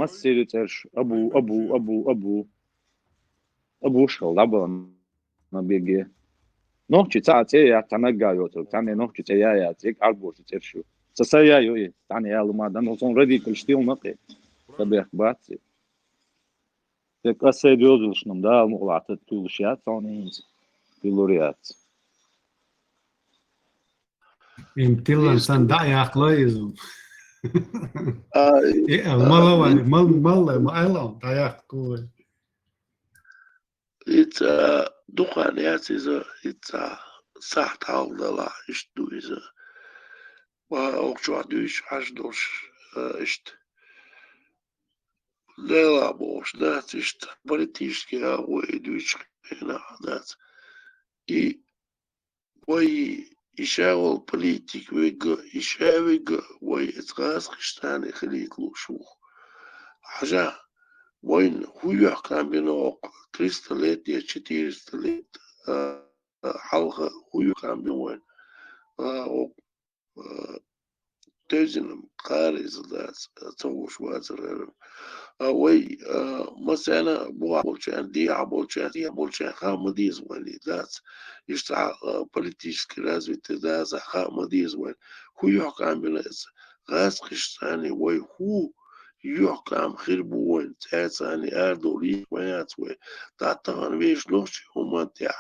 მასირი წერს აბუ შალ ნაბიგი ნოხჩი წაწე ათანაგაიოთ თანე ნოხჩი წეა წე კარბოში წერშუ სასაიაიო თანე ალმადა ნოზონ რედიკულ სტილ ნაკე საბეხ ბაცი te kasēļos da mulāt tulšāt onins piluriāt Imtilan san da ayaqlayız. Malavani mal aylan da ayaq koy. It's dukan yatsiza it's saht aldala iştuiza. Okçu adüş ajdoş işte. Lela boş dat işte политически уйдуч на dat. И وي يشاول политик ويجا يشاويجا ويتغاز خشتاني خليك له شو حاجة وين هو كان بينه 300 ليت يا 400 ليت حلقة هو كان بين وين تجنم قارز ذات توش وازر وي مثلا بوا بولشان دي خامديز وين ذات يشتع политически развитый да за خامديز وين هو يحكم بناس غاز خشتاني وي هو يحكم خربو وين تاتاني اردولي وينات وين تاتان ويش نوشي هم تاع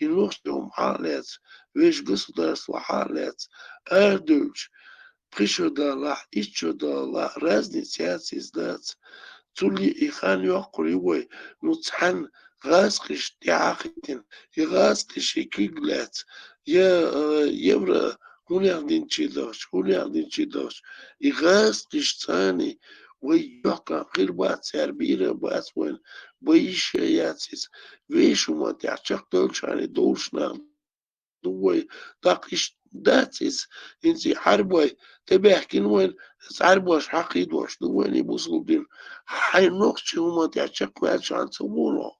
ينوشي هم حالات ويش государство حالات اردوش Пришел еще дала разница издаться. Тули и хан йокривой, ну цан газкиш тяхтин, и газкиш и киглец. Я евро хулиардин чидош, и газкиш цани, вы йока хирбат сербира басвен, боище яцис, вешума тячак толчани должна. دوي داقش داتس انسي حربوي تبحكين وين حربوش حقيد واش دوين يبوصل بين حي نقش هما تعشق واش عن سمولو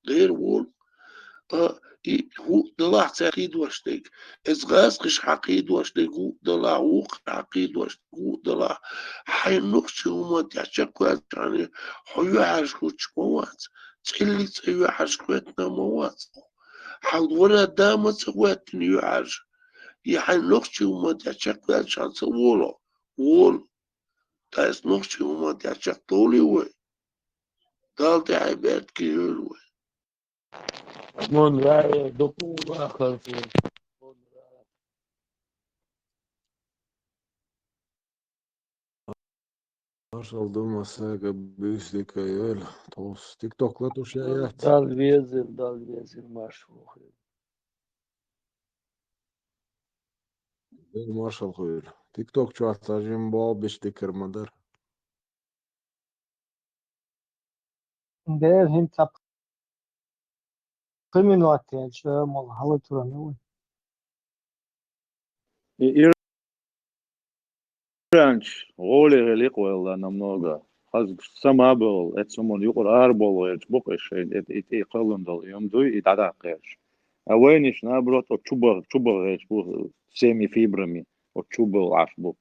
غير وول هو دلع تعقيد واش ديك ازغاز قش حقيد واش ديك دلع وق حقيد واش دلع حي نقش هما تعشق واش عن حيو عشقوش موات تحلي تحيو عشقوتنا موات حاول دامة سوات نيوعج يحن نقشي وما تعشق عشان سوولو وول تايس نقشي وما تعشق طولي وي دال تعبات كيول وي من رأي دكتور آخر في Marshall domāja, ka bijis tikai vēl tos TikTok latušajā. Dal vezir maršruh. Marshall huyl. TikTok çahtacım bol biş dikir madar. Der hinter Kriminalität, mal halı turanı. Иранч голе лиқвела намного хаз самабол эцомон юқор арбол эрч бокеше эти қолундал юмдуй и дадақеш авениш наоборот чубар эрч бу семи фибрами от чубал ашбу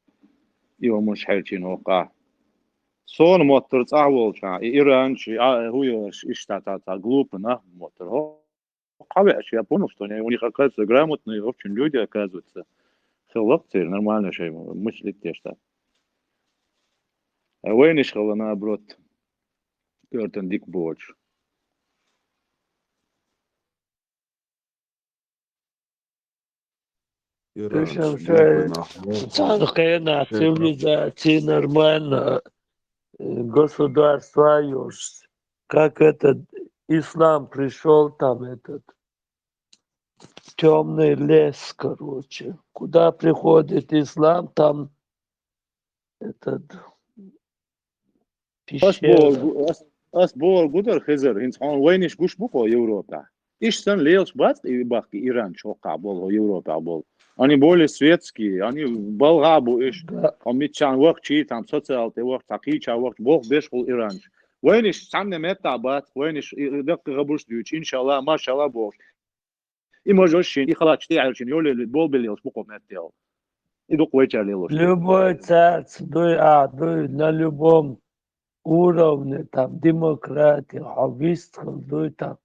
иомуш хелчин оқа сон мотор цаволча иранч хуёш иштата глупна мотор қавеш японов что у них оказывается грамотные очень люди оказываются Хеллоптер нормально шей мыслить те что. А войниш хала наоборот кертен дик боч. Причем царская цивилизация нормально государство есть. Как этот ислам пришел там этот темный лес, короче. Куда приходит ислам, там этот пещера. Асбол гудер хезер инсан войниш гуш буко Европа. Ишсан лелш бац и бахки Иран чока бол Европа бол. Они более светские, они болгабу иш. Амичан вакчи там социалте вак такича вак бог бешхул Иран. Войниш санне мета бац, войниш дак габуш дюч иншалла машалла бог. И можешь и халат штиарчин ёле бол белел шбуко меттел. И дук вечер лелош. Любой царь, дуй на любом уровне там демократии, там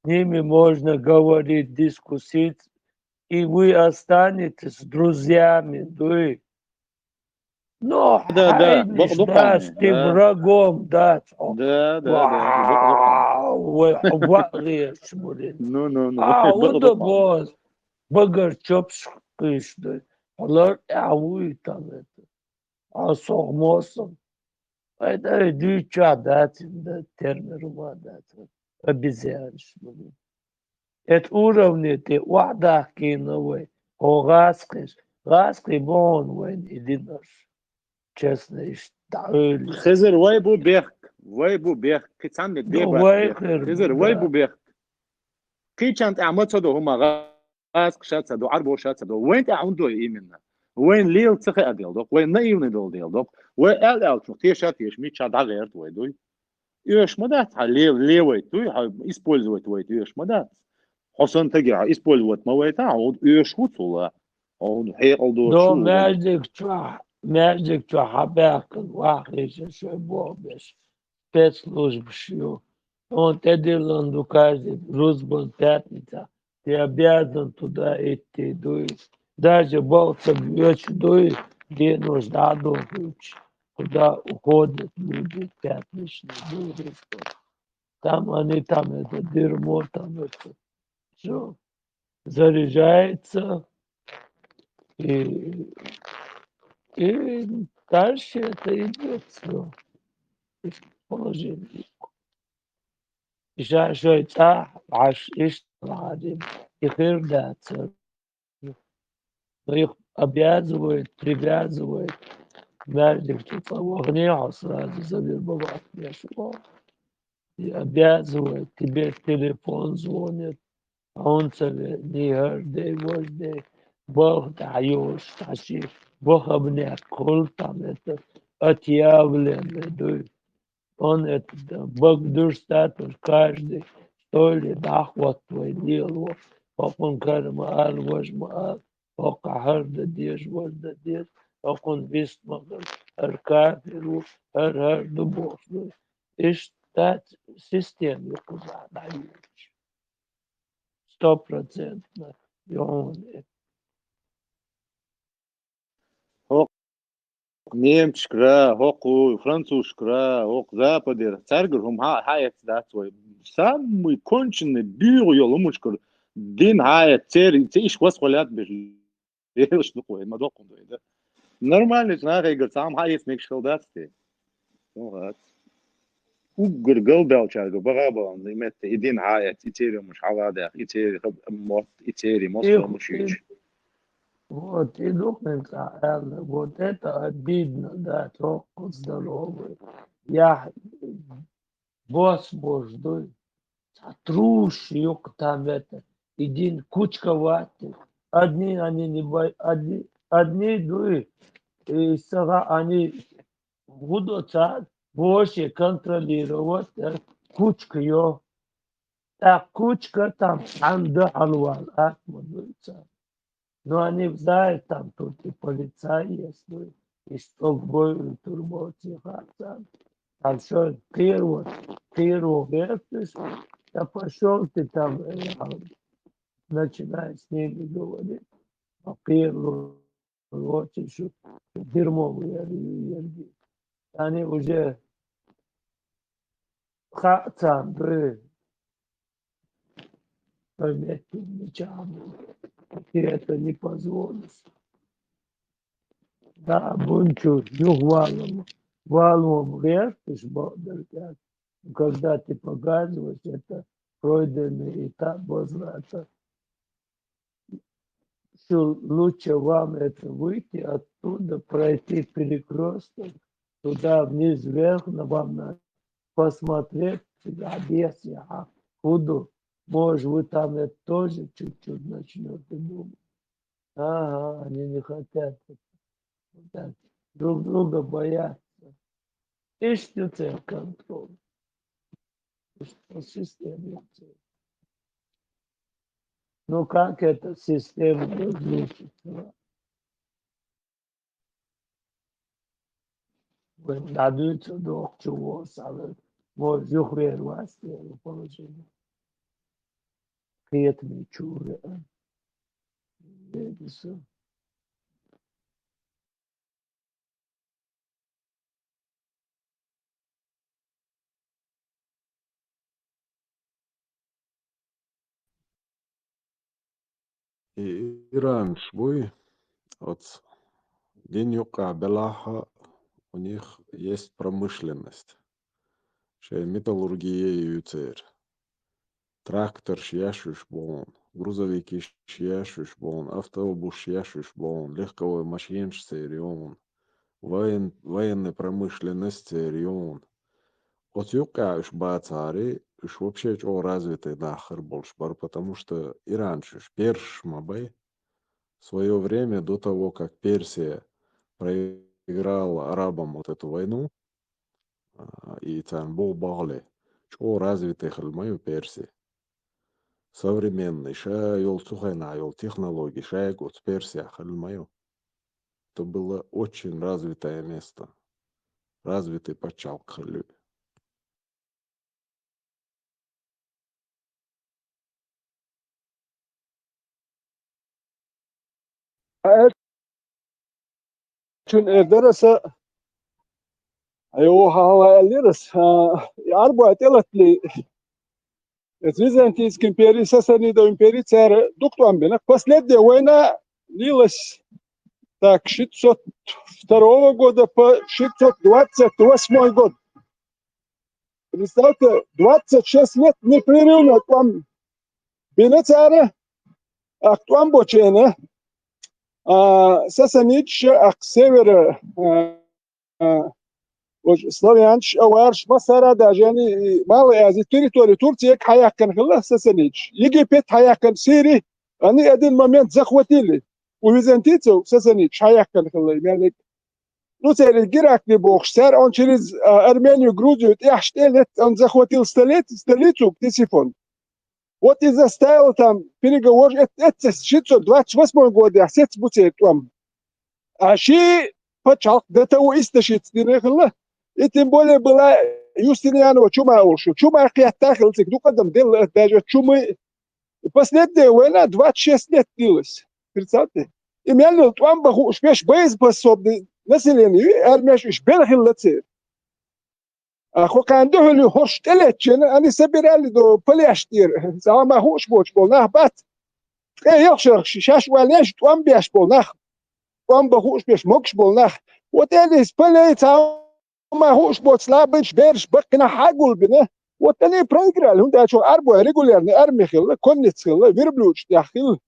с ними можно говорить, дискуссировать, и вы останетесь друзьями, да. Но Да, хайниш, да, буканы, с тем врагом, да. да, буканы. Вау, варишь, блин. Ну, O da буканы. boz. Bagar çöp sıkıştı. Onlar avu tabii. Soğumosum. Это дича датин, да, термирума датин. Обезьянщину. Это уровни ты вадах киновый. О гаскиш. Гаски бон вен идинаш. Честно, иштаили. خزر وای بو بیخ که چند Ну, دیبات بیخ вайхер, خزر وای بو да. بیخ کی چند اعمال صدو هم غاز قشات صدو عربو شات صدو وين تعوندو إيمنا وين ليل تخي أديل دوك وين نايون ديل دوك وين ال شو تيش ميت شاد غيرت ويدوي يوش مدات ليه ويدوي использовать ويد يوش مدات حسن تجي использовать ما ويد عود يوش وصولا عود حي عود Do شو mercek ço haberken vahreşe şöyle boğbeş. Спецслужбы. Он Эдерлан указывает, Рузбан пятница, ты обязан туда идти, дует. Даже болтом бьешь, дует, где нужно дует. Куда уходят люди пятничные, дует. Там они, там это дерьмо, там это все заряжается, и дальше это идет все. Положение. Шо аж ишь их даться. Но их обязывают, привязывают. Мальчик типа в огне сразу завербовать пришло. И обязывают, тебе в телефон звонят, а он тебе не каждый, вождь, Бог даешь, тащи, Бог обнял, кул там это отъявленный, он это, Бог душ статус каждый, что ли, доход твой делал, он кар маал, وقهر ديش ورد ديش وقن بيست مقر الكافر هر دبوس إيش تات سيستم يقضى دايش 100% يوم немчкра, хоку, французскра, хок западер, царгер, хум хаят да свой. Самый конченый бюро ломушкар, дин хаят цери, циш вас холят беш. Леш такое, мадокун да. Нормально, знаешь, игр, сам хаят мек шелдасти. Ну вот. Угр галбелчарга, барабан, имет идин хаят, итери муш хавада, итери мот, итери москва мушич. Вот, и духнется, вот это обидно, да, только здоровый. Я босс жду, труш, ёк там это, один кучковатый. Одни они не боятся, одни дуют, и сага они будут больше контролировать кучку, ё. Так кучка там, анда алвал, атмадуется. Но они знают, там тут и полицай есть, ну, и стокбой, и турботи, там все первый верхиш, да пошел ты там, начинай с ними говорить, а первую очередь, что дерьмовые люди. Они уже хотят, пометить мечами, ты это не позволишь. Да, бунчу, валом верхиш, когда ты показываешь, это пройденный этап возврата. Все лучше вам это выйти оттуда, пройти перекресток, туда вниз, вверх, но вам надо посмотреть, без я буду. Может, вы там это тоже чуть-чуть начнете думать. Ага, они не хотят. Так, друг друга боятся. Ищите контроль. Система. Но как эта система разрушится? Надуется до чего сало. Вот зюхрер вас положили. Кретми чуре. Все. И Иран швуй, вот день юка белаха, у них есть промышленность. Шей металлургия и юцер. Трактор шьяшуш бон, грузовики шьяшуш бон, автобус шьяшуш бон, легковой машин шьяшуш военной промышленности регион. Вот юка уж бацари, уж вообще чего развитый нахер больше, потому что и раньше, перш мабай, в свое время, до того, как Персия проиграла арабам вот эту войну, и там был Бали, чего развитый хальмаю Персии. Современный, ша йол сухайна, йол технологий, ша год Персия хальмаю. Это было очень развитое место. Развитый почалк халю. Çünkü derese ayuha hava eliris. Arba telatli Византийский империи Сасанида империи царь дуктуам бина. Последняя война длилась так 602 года по 628 год. Представьте, 26 лет непрерывно там бина царя, а там бочена, Сасанич, а к северу Славянш, Аварш, Масара даже они малые азии территории Турции хаякен хилла Сасанич. Египет хаякен Сирии, они один момент захватили. У византийцев Сасанич хаякен хилла. Ну, царь Геракли бог, царь, он через Армению, Грузию, он захватил столицу Ктесифон. Вот и заставил там переговор, это 628 год, а сец будет там. А щи почал до того истощить стенехла. И тем более была Юстинианова чума улшу. Чума хиаттахился, ну когда дел даже чумы. Последняя война 26 лет длилась. Представьте? И мяли там баху успеш боеспособный население, армия шбелхил лацер. А хоканду ли хорштелечен, они собирали до поляштир. Зама хуш боч бол нахбат. Йохшер шаш валеш там бяш бол нах. Там баху успеш мокш бол нах. Вот это спалец ما هوش بوتسلابش برش بقنا حاجول بنا وتاني بروجرال هون ده شو أربعة ريجولارني أرمي خل كونت خل فيربلوش داخل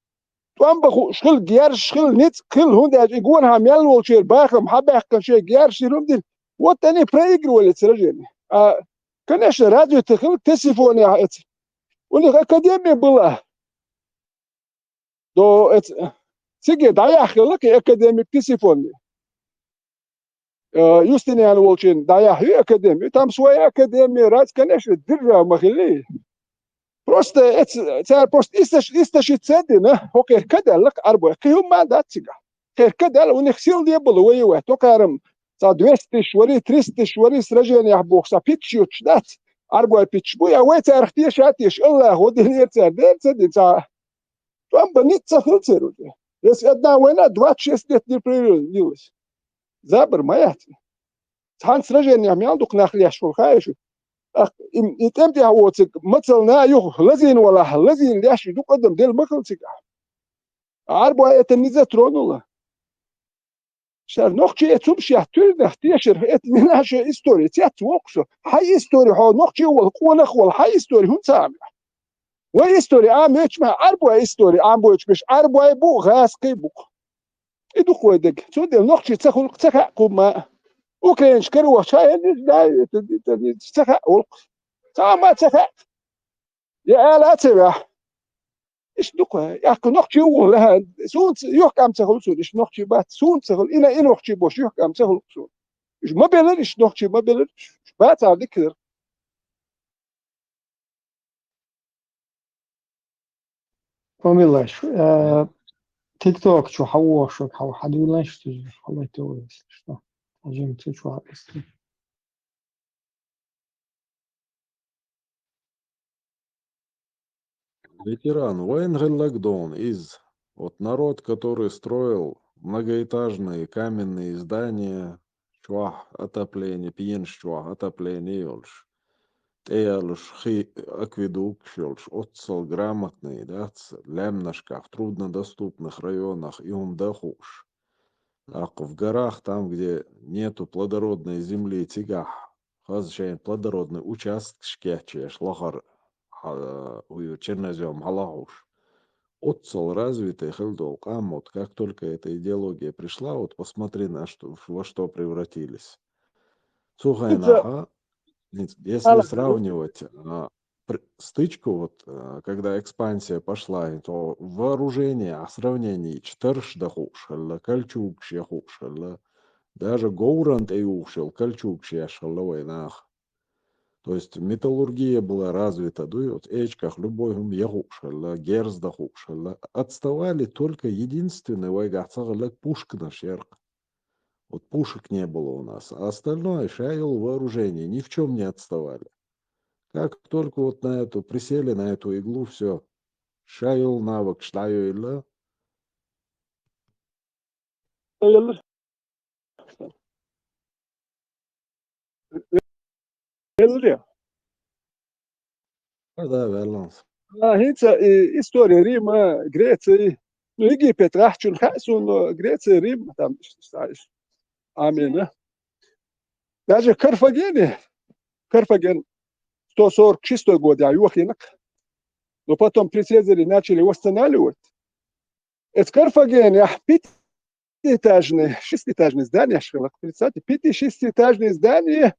توام بخو شخل جيار شخل نت خل هون ده يقول هم يلول شير باخم حبه كان شيء جيار شيرهم دين وتاني بروجر ولا تسرجني كناش راديو تخل تسيفوني عت ولا أكاديمية بلا دو سيجي دايا خلك أكاديمية تسيفوني Юстиниан Волчин, да я академию, там своя академия, раз, конечно, держа махили. Просто это просто истощит цены, на окей, кадалак арбо, кем мандат сега. Кадал у них сил не было воевать, только арм за 200 швари, 300 швари сражения бокса, питчут, дать, арбо питчбу, я в эти архтеш, атеш, Аллах, один цены, за там баница хилцеру. Если одна война 26 лет не прерывалась. Забр маят. Хан сражение мялдук нахляш шул хаишу. Итем ти хавоцик مثلنا يخ لزين ولا لزين ляш дук قدم دل مخلصك. Арбо это не затронуло. Шар нохчи этум шахтур нахтешер это не наша история. Тят воксо. Хай история хо нохчи вол кунах вол хай история хун сам. Ва история мечма арбо история амбоч биш арбо бу гаской бук. Иду ходик. Сюда нохчи цахул цаха кума. Украинч каруах шай да это цаха ол. Сама цаха. Я لا تبع إيش دقة يا أخي نحكي ولا سون يحكم تقول سون إيش نحكي بعد سون تقول إنا نحكي بوش يحكم تقول سون إيش ما بيلر إيش نحكي ما بيلر بعد على ذكر Помилаш, ТикТок, что хавошок, хау хадулаш, что же, халай то, если что. أجيب تشوى بس. Ветеран, Вайнгеллагдон из. Вот народ, который строил многоэтажные каменные здания, чуах отопление, пьенш чуах отопление ёлш. Теялш хи акведук шёлш, отцел грамотный, да, лямнашках, в труднодоступных районах и умдахуш. А в горах, там, где нету плодородной земли, тигах, хазчайн плодородный участок шкячеш, лохар, чернозем, халахуш. Отцел развитый хилдол камот, как только эта идеология пришла, вот посмотри, во что превратились. Слухай, наха, если сравнивать стычку, вот, когда экспансия пошла, то вооружение, о сравнении четырш да хушхалла, кальчук ше хушхалла, даже гоурант и ушел, кальчук ше нах. То есть металлургия была развита, да, и вот эчках любой ягушхалла, герз да хушхалла. Отставали только единственный вайгацагалак пушка шерк. Вот пушек не было у нас, а остальное шайл вооружение, ни в чем не отставали. Как только вот на эту присели, на эту иглу, все. Шайл навык, шлайла. Да, баланс. هينسا история Рима, Греции, ну, Египет, Рахчун, Хасун, Греция, Рим, там, Амин. Даже Карфаген 146 год, а Юхинок. Но потом при Цезаре начали восстанавливать. Это Карфаген, пятиэтажное, шестиэтажное здание, представьте, 5-6-этажное здание,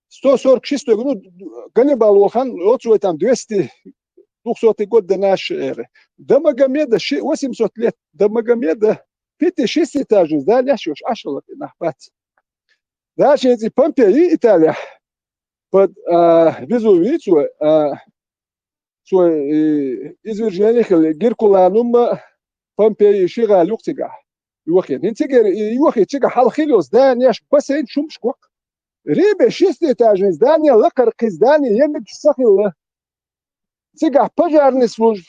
146 год, ну, Ганнибал Ухан, вот свой там 200 год до нашей эры. До Магомеда 800 лет. До Магомеда 5-6-этажное здание, ашалак и нахбать. Дальше эти Помпеи, Италия, под Везувицу, свой извержение Геркуланум, Помпеи, Шига, Люктига. Юхин. Интегер, Юхин, Тига, Халхилио, здание, бассейн, Шумшкок. Ребе 6-этажное здание, лакарки здание, Емик Сахилла. Тига, пожарный служб,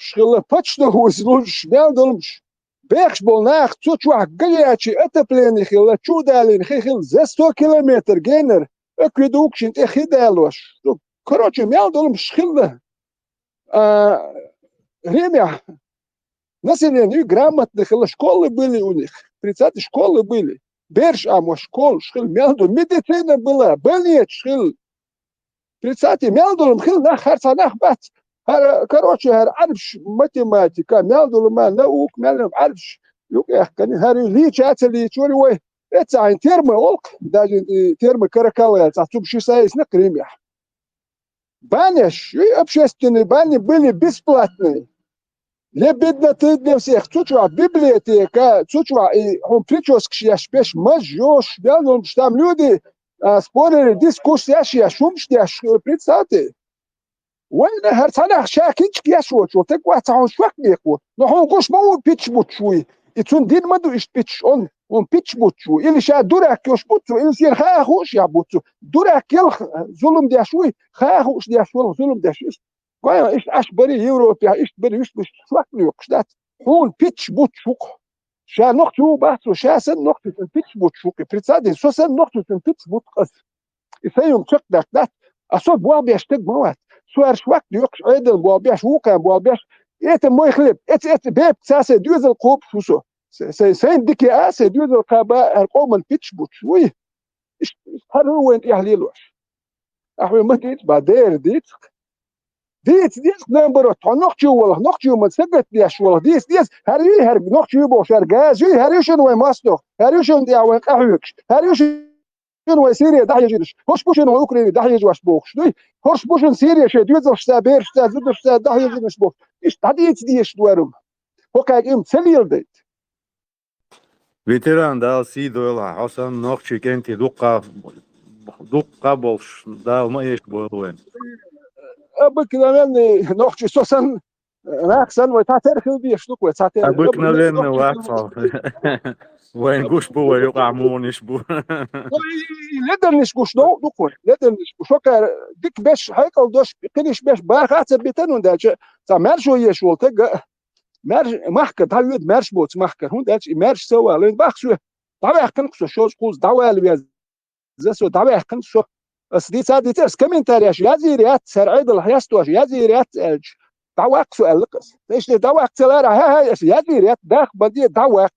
почтовый служб, мелдолмш. Бехш был нах, цучуах, горячий, отопление хилла, чудалин, хихил, за 100 километров, генер, акведукшин, эхидалош. Короче, мелдолмш хилла. Время населения грамотных, школы были у них. 30 школы были. Берш, школ, шхил, мелдолм, медицина была, больниц, шхил. 30 мелдолм, хил, нах, харцанах, бац. Короче, عارفش математика, мелдолма, наук, мелдолм, عارفش. Кани, лич, лич, ой, это ein термы, олк, даже термы каракалы, это субшиса из накремя. Баня, общественные бани были бесплатные. Для бедноты, для всех. Цучва библиотека, цучва, и он прическ, я шпеш, мажёш, мелдолм, там люди спорили, дискуссия, шумштяш, представьте. وين هرسانه شاكينش كياشوت وتك واتعون شوك نيكو نحن قوش مو بيتش بوتشوي اتون دين مدو اش بيتش on pitch butchu ili sha durak yosh butchu ili sir khahush ya butchu durak yel zulum dia shwi khahush dia shwi zulum dia shwi قايا ايش اش بري يوروبيا ايش بري ايش مش شوك نيوكشدات هون pitch butchu شا نقطو بحثو شا سن نقطو pitch butchu بريتسادي سو سن نقطو pitch butchu يسيوم تشك دات اسو بوا بيشتك موات سوار شوك يوكش عيدل بوابيش وكان بوابيش إيه موي خليب إيه بيب ساسة دوز القوب شوسو سين ديكي آسة دوز القابا القوم البيتش بوتش وي إيش هرو وين يحليلوش أحوي ما ديت بعدير ديت نمبر نقشو والله نقشو من سقط ديش والله ديس هري نقشو بوش هرجاز هريوشن وين ماسنو هريوشن دي وين قحوكش هريوشن وين سيريا ده يجيش هوش بوشن وأوكرانيا ده يجوش بوكش دوي هوش بوشن سيريا شيء دوزر شتابير شتازودر شتاد ده يجيش بوكش إيش هديت ديش دوارم هوكاك سليل ديت ветеран дал сидола, хасан нохчик энти дукка болш дал маеш болуэн. أبك لمن نقش سوسن أحسن وتعترف بيه شنو تعترف Обыкновенный ватсал. وين بو ويقع مونش بو. لدرنش بوش نقول لدرنش بوش وكا ديك باش هيكل دوش قليش باش باخات بيتن داش تعمل شويه شغل تق مرش محكر تعود مرش بوت محكر هون داش مرش سوا لين باخشو دعوه كن شو قوز دعوه اللي زسو دعوه كن شو بس دي سادي ترس كومنتارياش يا زيريات سرعيد الحياستوش يا زيريات دعوه سؤال لقص ليش دعوه تلارا ها يا زيريات داخ بدي دعوه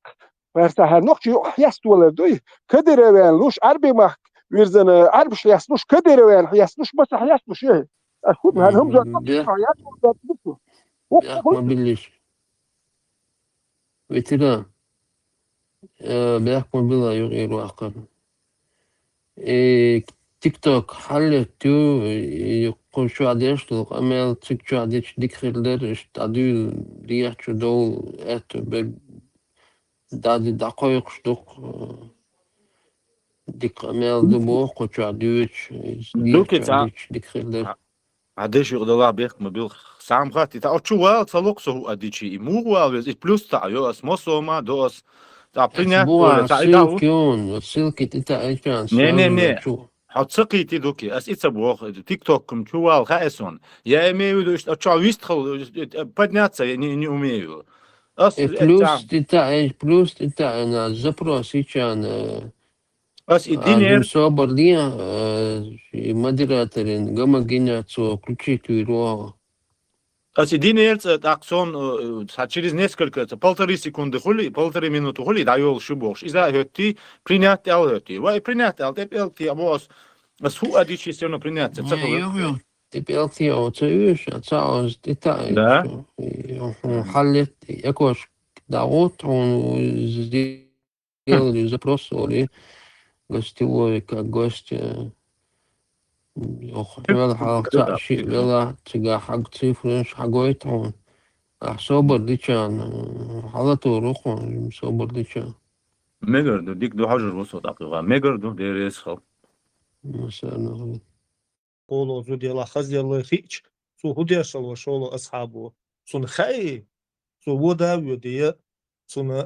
فرتها نقطي حياست ولا دوي كدروان لوش عربي ما ويرزن عرب حياستوش كدروان حياستوش بس حياستوش ايه اخذ هالهم جات حياست ولا بده ما بلش وترى بيحكم بالله يغير واقع تيك توك حلت يقول شو عاد يشتغل أمال تيك شو عاد يشتغل اشتعدوا ريح شو دول دادي دقائق شتوك ديك أمال دبوق وشو عدوش دوكي شو عدوش ديك عادش يقدر بيخ مبيل سام خاتي تا أشوال تلوكسو أديشي موال إت بلس تا يوس موسوما دوس تا برينات ولا تا إداو سيلكيون سيلكي تتا إيشان نه حتسقي تدوكي أس إتسبوخ تيك توك كم شوال خايسون يا إميو إيش أشوا يستخل بدناتsa не умею أس بلوس تتا أنا زبروسي كان أس الدنيا صابر ليا مديراترين قام جينا цо ключи тюро أس الدنيا أقصون через несколько полторы секунды хули полторы минуты хули даёл шубош إذا هتي принять هتي وай принять تبелти абос أس هو أديشي سёно принять يو تبelti أوتوش أتصاوز تتا да حلت يكوش دعوت сделали запрос или гостевой как гость ولا حاجة شيء ولا تجا حق صفرش حقويتهم صوبر دي كان حالته روحهم صوبر دي كان ميجر ديك دو حجر وسط أقوى ميجر دو ديريس خل مثلا قولوا زودي الله خزي الله خيش سو هدي شلو شلو أصحابه سون خي سو ودا ودي سون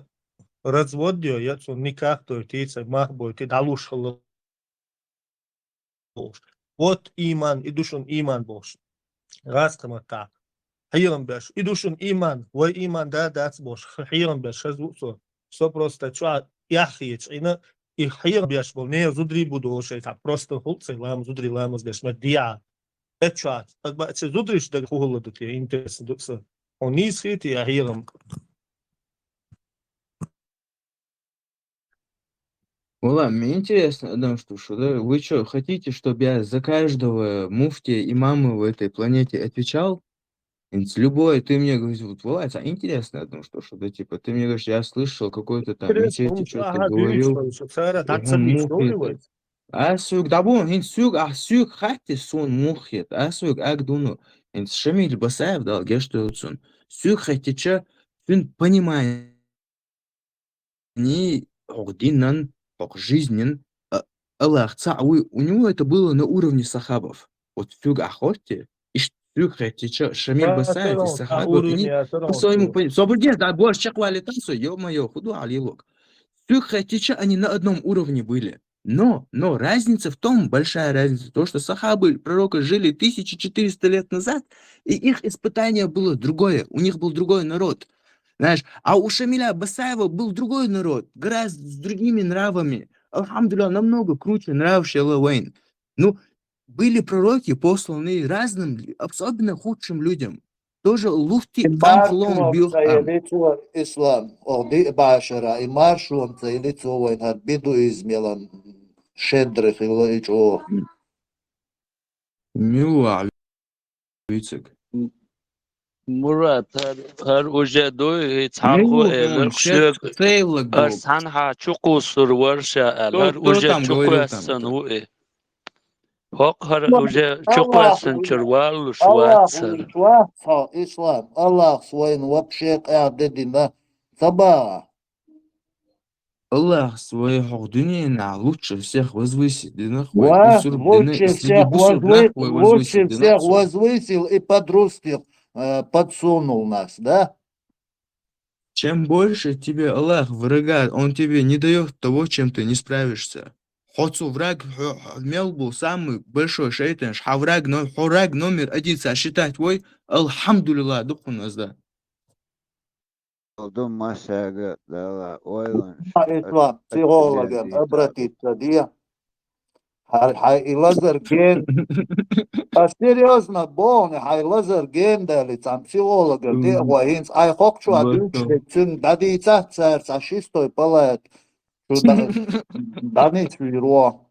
развод يا سون نكاح توتي ما بوتي دالوش الله вот иман идушун иман бош раскамата хирам беш идушун иман во иман да дац бош хирам беш хазусо все просто чуа яхич ина и хирам беш бол не зудри буду шейта просто холце лам зудри ламс беш медиа эчат акба че зудриш да хулу да те интересно дукса он нисхит я хирам. Ула, мне интересно одна штука, да? Вы что, хотите, чтобы я за каждого муфтия, имама в этой планете отвечал? Любой, ты мне говоришь, вот, Влад, а интересно одна штука, да, типа, ты мне говоришь, я слышал какой-то там мечети, что-то говорил, муфтит. Асук, да бон, асук, хати сон мухит, асук, агдуну, Шамиль Басаев дал, гештуэлцун, сюк хатича, фин понимание, не огдинан, жизнен, Аллах, у него это было на уровне сахабов. Вот сюг охоте, и сюг хатича, Шамиль Басаев и сахабы, они по своему пониманию, свободец, да, больше чеквали тасу, ё-моё, худу алилок. Сюг хатича, они на одном уровне были. Но разница в том, большая разница, то, что сахабы пророка жили 1400 лет назад, и их испытание было другое, у них был другой народ. Знаешь, а у Шамиля Басаева был другой народ, гораздо с другими нравами. Алхамдулилlah, намного круче нрав Шелавейн. Ну, были пророки, посланные разным, особенно худшим людям. Тоже луфти фанфлом бил ислам, оди башара, и маршрум це лицовой над бедуизмелом шедрых или чего. Мила, вицек. مرات هر وجدوی تحقو الرشد أرسانها چقوسر ورشة هر وجد چقوسن وی حق هر وجد چقوسن چروال شواتسر شواتسر إسلام الله سوين وبشيق أعددنا صباح Аллах своей худыне лучше всех возвысит. Лучше всех возвысил и подрустил подсунул нас, да? Чем больше тебе Аллах врага, Он тебе не дает того, чем ты не справишься. Хоть враг мел был самый большой шайтан, враг номер один сосчитать твой, Алхамдулилlah, дух у нас, да. Oldum massaga dala oilanš Ислам, психологом atgriezītā. обратиться, где? Хай лазер ген. А серьезно, болны, хай лазер ген дали, там психолога, где вахинс. Ай хочу одучить, цин дадица царь, а шестой палает. Данить виро.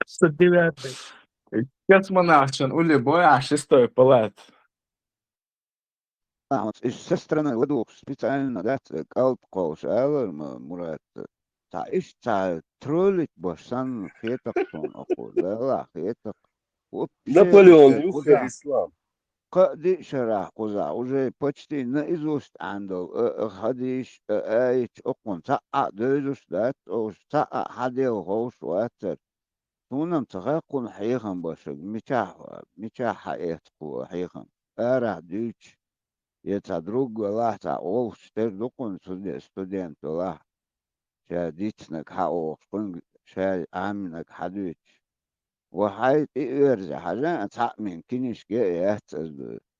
109. Космонавт, Ули Боя, шестой палат. Со стороны ладух специально, да, калп колшалар, Мурат. Та иш та троллить башан хетак сон аху, да, хетак. Наполеон, Юха, Ислам. قدي شرح قزا وجي بوشتي نايزوست عنده خديش ايش اقون تاع دوزوش دات او تاع حديو هوش واتر تونم تغاقون حيخن باشك ميشاح حياتكو حيخن ارح ديش يتدروج والله تاع او شتر دوقون ستودنت والله شا ديتنك حاو شكون شا عامنك حدوش وحي يرجع حاجة تعمل كنيش جاء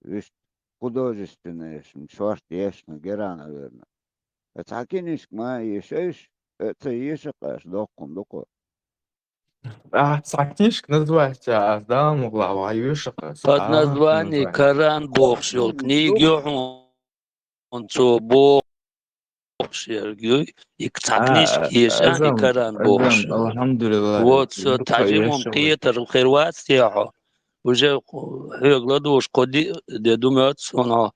وش художественное شورت يش نجرانا ورنا تعكنيش ما يشيش تيشقاش دوقو Книжка называется «Сдам глава Юшика». Под названием Коран Бог шел. Книги он что Бог шел. И книжки есть, а и Коран Бог шел. Вот что таджимом киетер херватия. Уже гладуш коди думают, что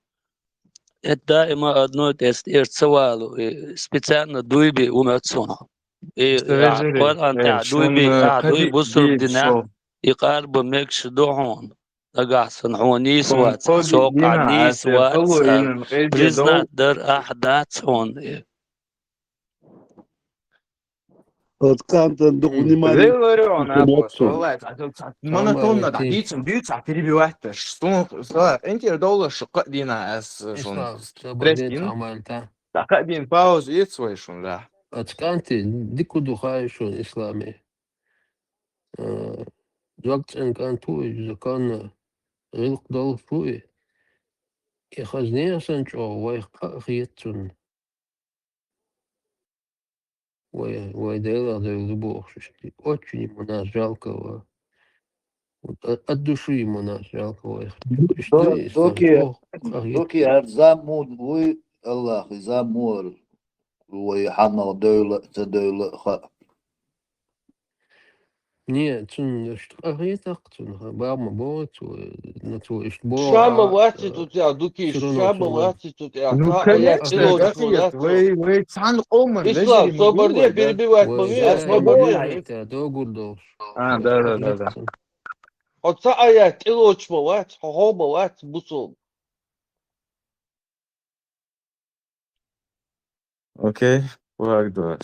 это дائما одно из савалов. Специально дуйби умеют соно. И Коран таа дуйби бусур дина يقارب ميكش دوحون تقعصن حونيس وات سوق نيس وات بريزنات در أحداث هون Вот Кантон, внимание. Монотонно, да, бьются, перебивать. Что, энтер доллар шокот дина, так один пауз и свой шум, да. Отсканти, дику духаешон исламе. Зогт энкантуй, закон рилк долфуй. И хазнеясан чо, вайха хиетсун. Вай дела дел бог. Очень ему нас жалко. От души ему нас жалко. Доки арзамуд вы Аллах, замур. ويحنى دولة دولة Нет, что баба бот, на твой бот. Шама вати тут я, дуки, шама вати тут я. Ну, конечно, вы цан оман. Ислам, соборне перебивать момент, свободно. Да. Отца аят, илоч мават, хохо мават, бусул. Окей, благодарю.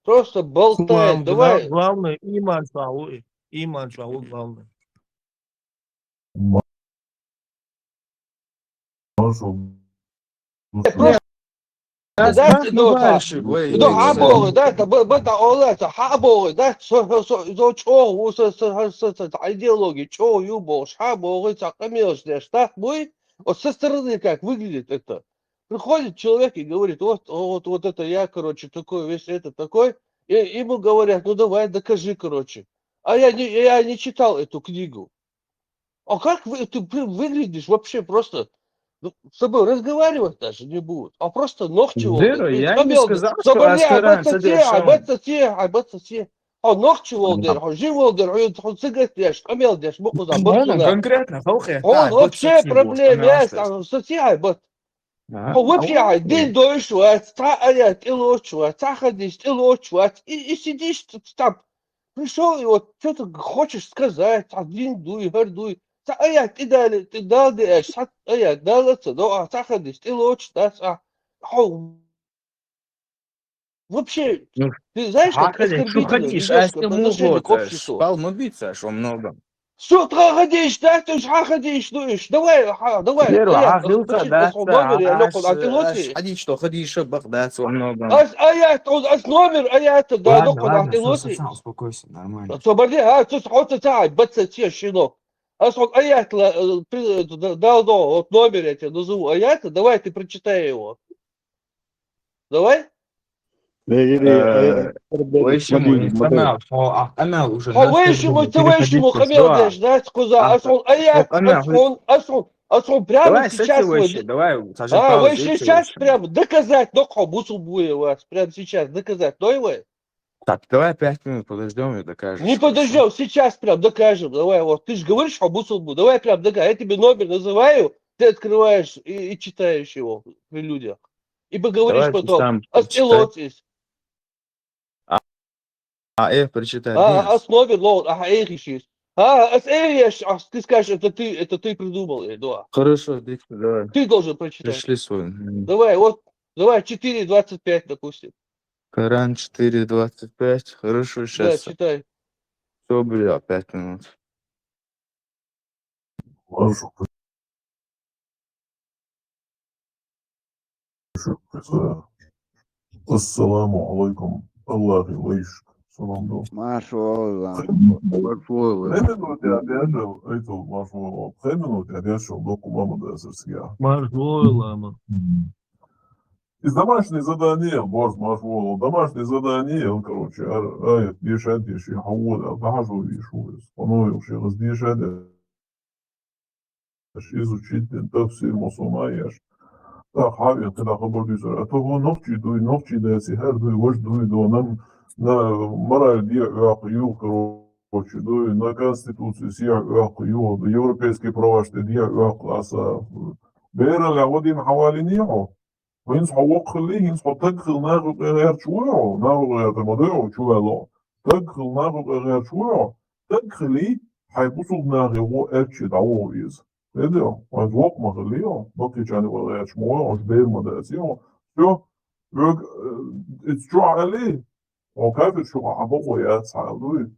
Просто болтай, давай. Главное, иман шауль. Иман шауль главное. Дайте, аборы, дайте, бета олета, аборы, дайте, чого, идеологии, чего, юбош, аборы, цакамилш, так мы, вот со стороны как выглядит это. Приходит человек и говорит, вот это я, короче, такой, весь это такой, и ему говорят, ну давай, докажи, короче. А я не читал эту книгу. А как ты выглядишь вообще просто? С тобой разговаривать даже не будут, а просто ногти волдер. Я не сказал, что Аскаран содержал. А ногти волдер, жив волдер, он цыгать, камел дешь, муку забыл. Конкретно, он вообще проблем есть, социаль, вот. Он вообще день дойшвать, та аят илочвать, та ходишь илочвать, и сидишь там. Пришел и вот что-то хочешь сказать, один дуй, гордуй. Ayak tidal de sat ayak dalat do atakadis tiloch das Ну, ты знаешь, как Хакали, что оскорбительно ходишь, а ведешься если по отношению к могут, обществу. спал мобиться, что много. Что ты ходишь, да, ты же ходишь, ну ишь, давай, Веру, а я хилка, почти да, на номер, я лег аж антилоти. ходить, что ходишь, багдад, что много. Номер, да, Ладно, лег ладно, антилоти. успокойся, нормально. Освободи, ты сходи, баться те, щенок. Аят, дал, вот номер я тебе назову, аят, давай ты прочитай его. Давай. ويشمو يستمع أنا уже Хавейшему, тевейшему, переходите хамелдеш, да, скуза, стоп, Амел, прямо давай с этой сейчас, вещи, давай, сажи паузу, вы эти сейчас вещи. прям доказать, но хабусу будет вас, прямо сейчас доказать, но вы. Так, давай 5 минут подождем и докажешь, Не хорошо? подождем, сейчас прям докажем, давай, вот, ты же говоришь хабусу будет, давай прям докажем, я тебе номер называю, ты открываешь и читаешь его при людях. И поговоришь Давай ты потом, сам прочитай. астилотис, Прочитай без. основе, эйришис. Ты скажешь, это ты придумал, да. Хорошо, Дикси, давай. Ты должен прочитать. Пришли свой. Давай, давай, 4:25, допустим. Коран 4:25. Хорошо, Да, сейчас. читай. Все, бля, 5 минут. Вашу Ассаламу алейкум. Аллах илайш. Салам дом. Машалlah. Минути одержал, это машалlah. 3 минути одержал до кумама да сырсия. Маржойлама. Из домашних заданий, борс машалlah, домашнее задание, короче, аят, дешадишь, и хавода, бахажу вишу, становился, раздешадишь, изучить, тафсир, мусумаешь. Так, хавин, когда хабардюсер, а то он ногчи да сихар, дуй, вож, дуй, до нам, на мораль дия, короче, дуй, на конституцию сия, европейские права, что дия, аса, бера, лаводим, хавали, нихо. وين صحوق خليه تدخل ناخد غير شوية ناخد غير تمضيع شوية لا تدخل ناخد غير شوية تدخلي حيبصوا دماغي هو اتش دعويز كده وزوق مخليه بقي كان غير شوية وشبير مداسيو شو يق تشو عليه وكيف شو عبقوا يا سعودي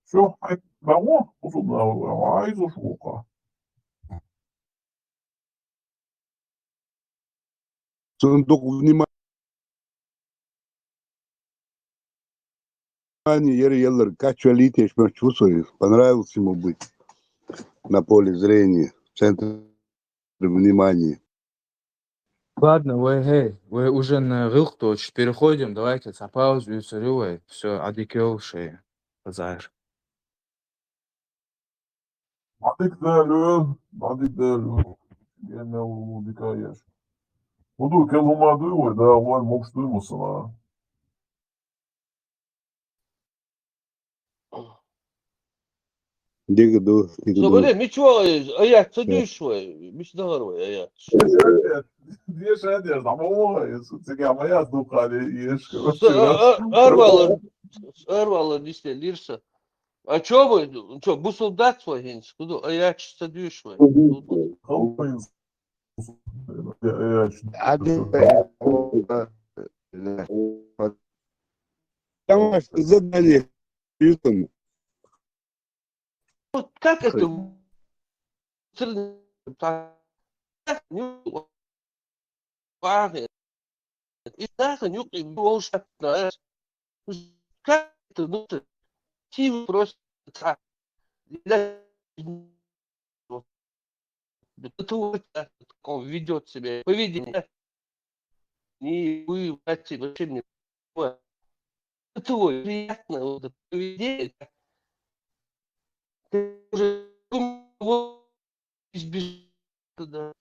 شو حي بعوه بصوا دماغي عايز شوقه Сундук внимания, Еллер, как чувствуете, понравилось ему быть на поле зрения, в центре внимания. Ладно, вы уже на вилку переходим, давайте за паузу и царювай. Все, адикел шея. Базар. بعدك ده يعني وديكاياش ودو كان هما دو ده هو الموكش دو مصنع Дигду. Ничего, аят, садись, миш здоровый, аят. ديش هادي زعما يسوتك يا ما يصدق عليه يش كروتشي Арвала, не лирса. А что вы, bu солдат свой, генс, куда, аят, садись, Домашнее задание. Как это? И так нюхай волшебно. Как это? Ну ты просто так. Он ведет себя поведение. Не вы вообще не твой приятно вот поведение. Ты уже избежишь туда.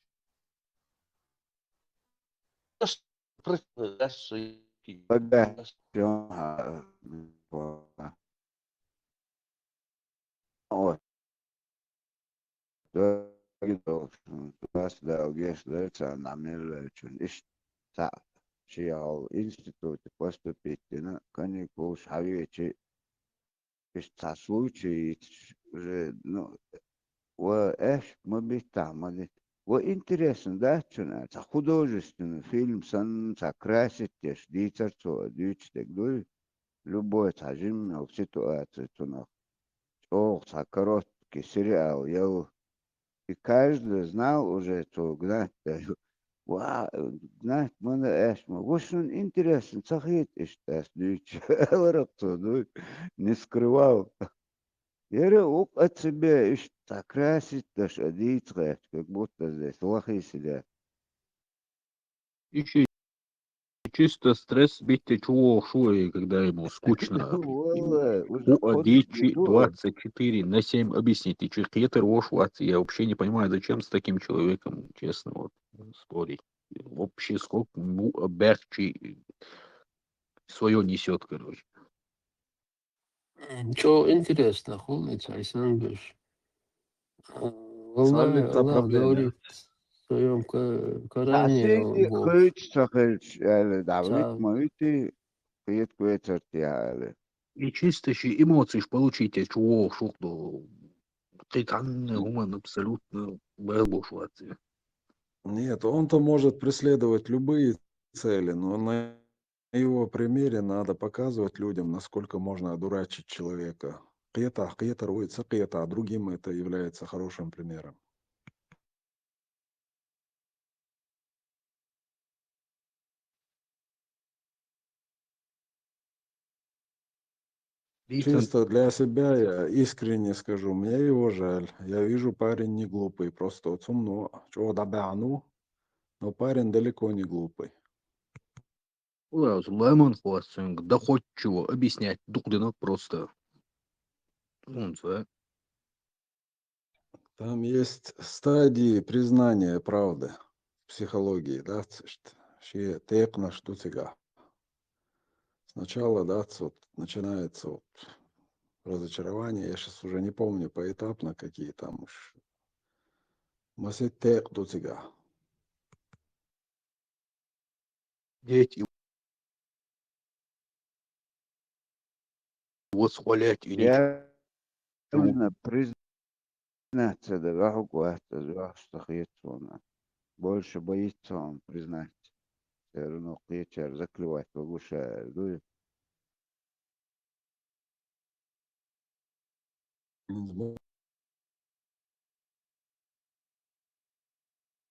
بس ده وجيش ده نعمل إيش تعب شيء أو институт поступительно каникул حبيبي إيش случай уже ну وإيش ما بيستعمل интересно, да, что художественный фильм, красит, дицерцо, дичтек, любой тажим, в ситуации, короткий сериал, и каждый знал уже, что гнать, гнать, можно эшма. В общем, интересно, цахит, не скрывал. Я от себя красить, даже одеться, как будто здесь лохи сидят. Еще чисто стресс бить чего шуй, когда ему скучно. У Адичи 24/7 объясните, чехетер вошваться. Я вообще не понимаю, зачем с таким человеком, честно, вот, спорить. Вообще сколько ему оберчи свое несет, короче. Что интересно, хулица, Айсан Беш. Салвин та Аллах проблема. говорит в своем Коране, Бог. И чисто эмоции получите, чего шухло. Титанный гуман абсолютно бэлбушваться. Нет, он-то может преследовать любые цели, но на его примере надо показывать людям, насколько можно одурачить человека. Кьета руется кьета, а другим это является хорошим примером. Чисто для себя я искренне скажу, мне его жаль. Я вижу, парень не глупый, просто вот сумно, чего добяну, но парень далеко не глупый. Лайман хвастаем, доходчиво объяснять, духденок просто. Там есть стадии признания правды в психологии, да, что тебя. Сначала, да, вот, начинается вот разочарование, я сейчас уже не помню поэтапно, какие там уж. Масет до тебя. Дети восхвалять и Я нужно признаться, да, что больше боится он признать. Все равно заклевать погушает.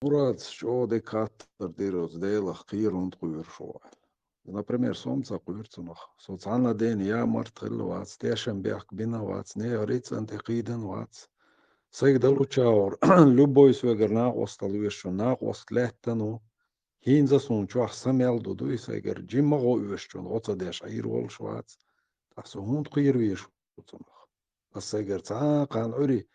Мурат, что декатор дырос, дела хирунт куиршо. Например, солнце куирцунах. Социально день я мартхил вац, тешем бях бина вац, не риц антикиден вац. Сайгдалу чаур, любой свегер нагостал вешу, нагост лехтану. Хинза сунчуах самел дуду и сайгер джиммаго вешчун, оца деш айрвол швац. Тасу хунд куир вешу. Сайгер цаакан ури.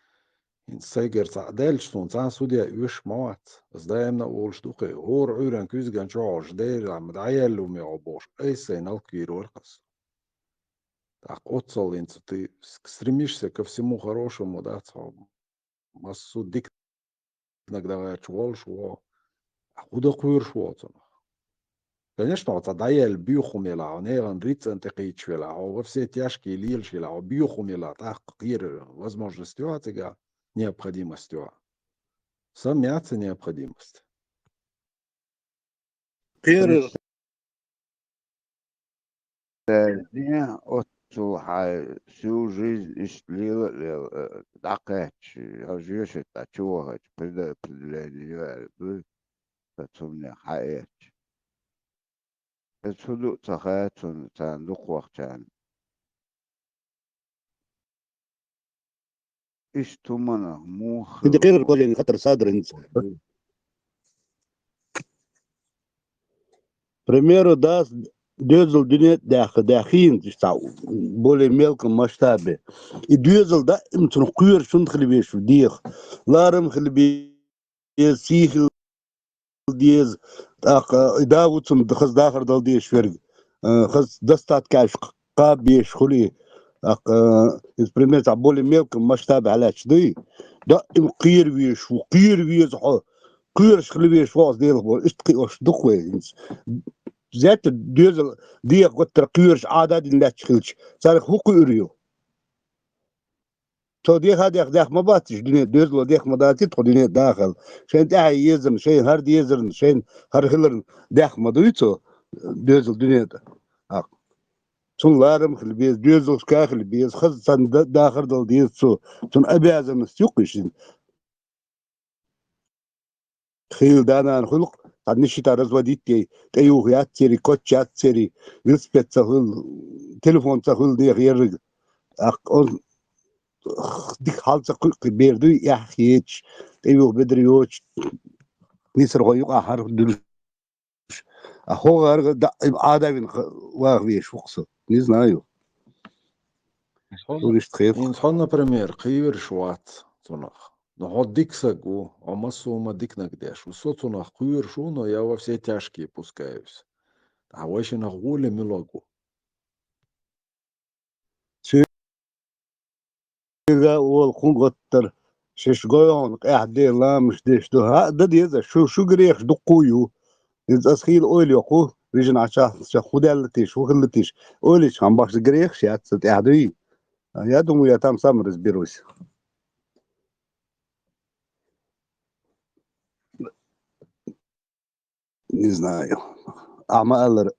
Сайгер дельштун судя виш мат. Сдаемна улштуке. Ор урен кюзган чош дейрам даялу меобош. Эйсей налквир оркас. Так, отцолинцу, ты стремишься ко всему хорошему, да, массу дик иногда чволшво. А куда куиршвоцун? Конечно, вот даяль бьюхумела, нейран рицен текичвела, во все тяжкие лильшила, бьюхумела, так, кир, возможностью отига. Необходимостью. Самяться необходимость. Всю жизнь шлила дакач, живешь это чего определение, это у меня хаять. Это суду цахает, он духвахчан. إيش تمنى مخ كده غير الكل خطر صادر انت примеру да дюзел дюнет дахин более мелком масштабе и дюзел да имтон куер шун хлебеш дих ларам хлебе сихл диез так да вот خز داخل دل ديش فرق خز دستات كاش قابيش خلي пример более мелком масштабе علاش دي да им قير ويش وقير ويز قير خلبيش واس ديل بول اشتقي وش دقوي زيت ديزل دي قطر قيرش عدد لا تشخلش صار هو قيريو تو دي هذا داخل ما باتش دنيا دوزلو داخل ما داتي تو دنيا داخل شين تاعي يزم شين هرد يزرن شين هر هلرن داخل ما دويتو دوزل دنيا دا تون لارم خلبيز دوزل كا خلبيز خز تن داخل دل ديتو تون ابيازم سيقش خيل دانا خلق نشي تارز وديتي تيو يات سيري كوتشات سيري ريسبت تخل تليفون تخل دي غير ديك حالة بيردو يحكيش تيو بدريوش نيسر غيوق أحر دلوش أخو غير عادة من واغبيش وقصة نيزنايو وليش تخيف نصحون например قير شوات تنخ نحط диксагу, а массома дик нагдеш. Высоту хуир шуно, я во все тяжкие пускаюсь. А вообще на гуле милогу. سيرا والخون غتر شش غيون قاعدة لا مش ديش دو ها ده ديزا شو قريخ دو قويو ديزا أسخيل أولي يقو ريجن عشا خودالتيش وخلتيش أوليش هم باش قريخ شيات ستعدوي يا دومو يا تام سامرز بيروس Не знаю. Ama alır.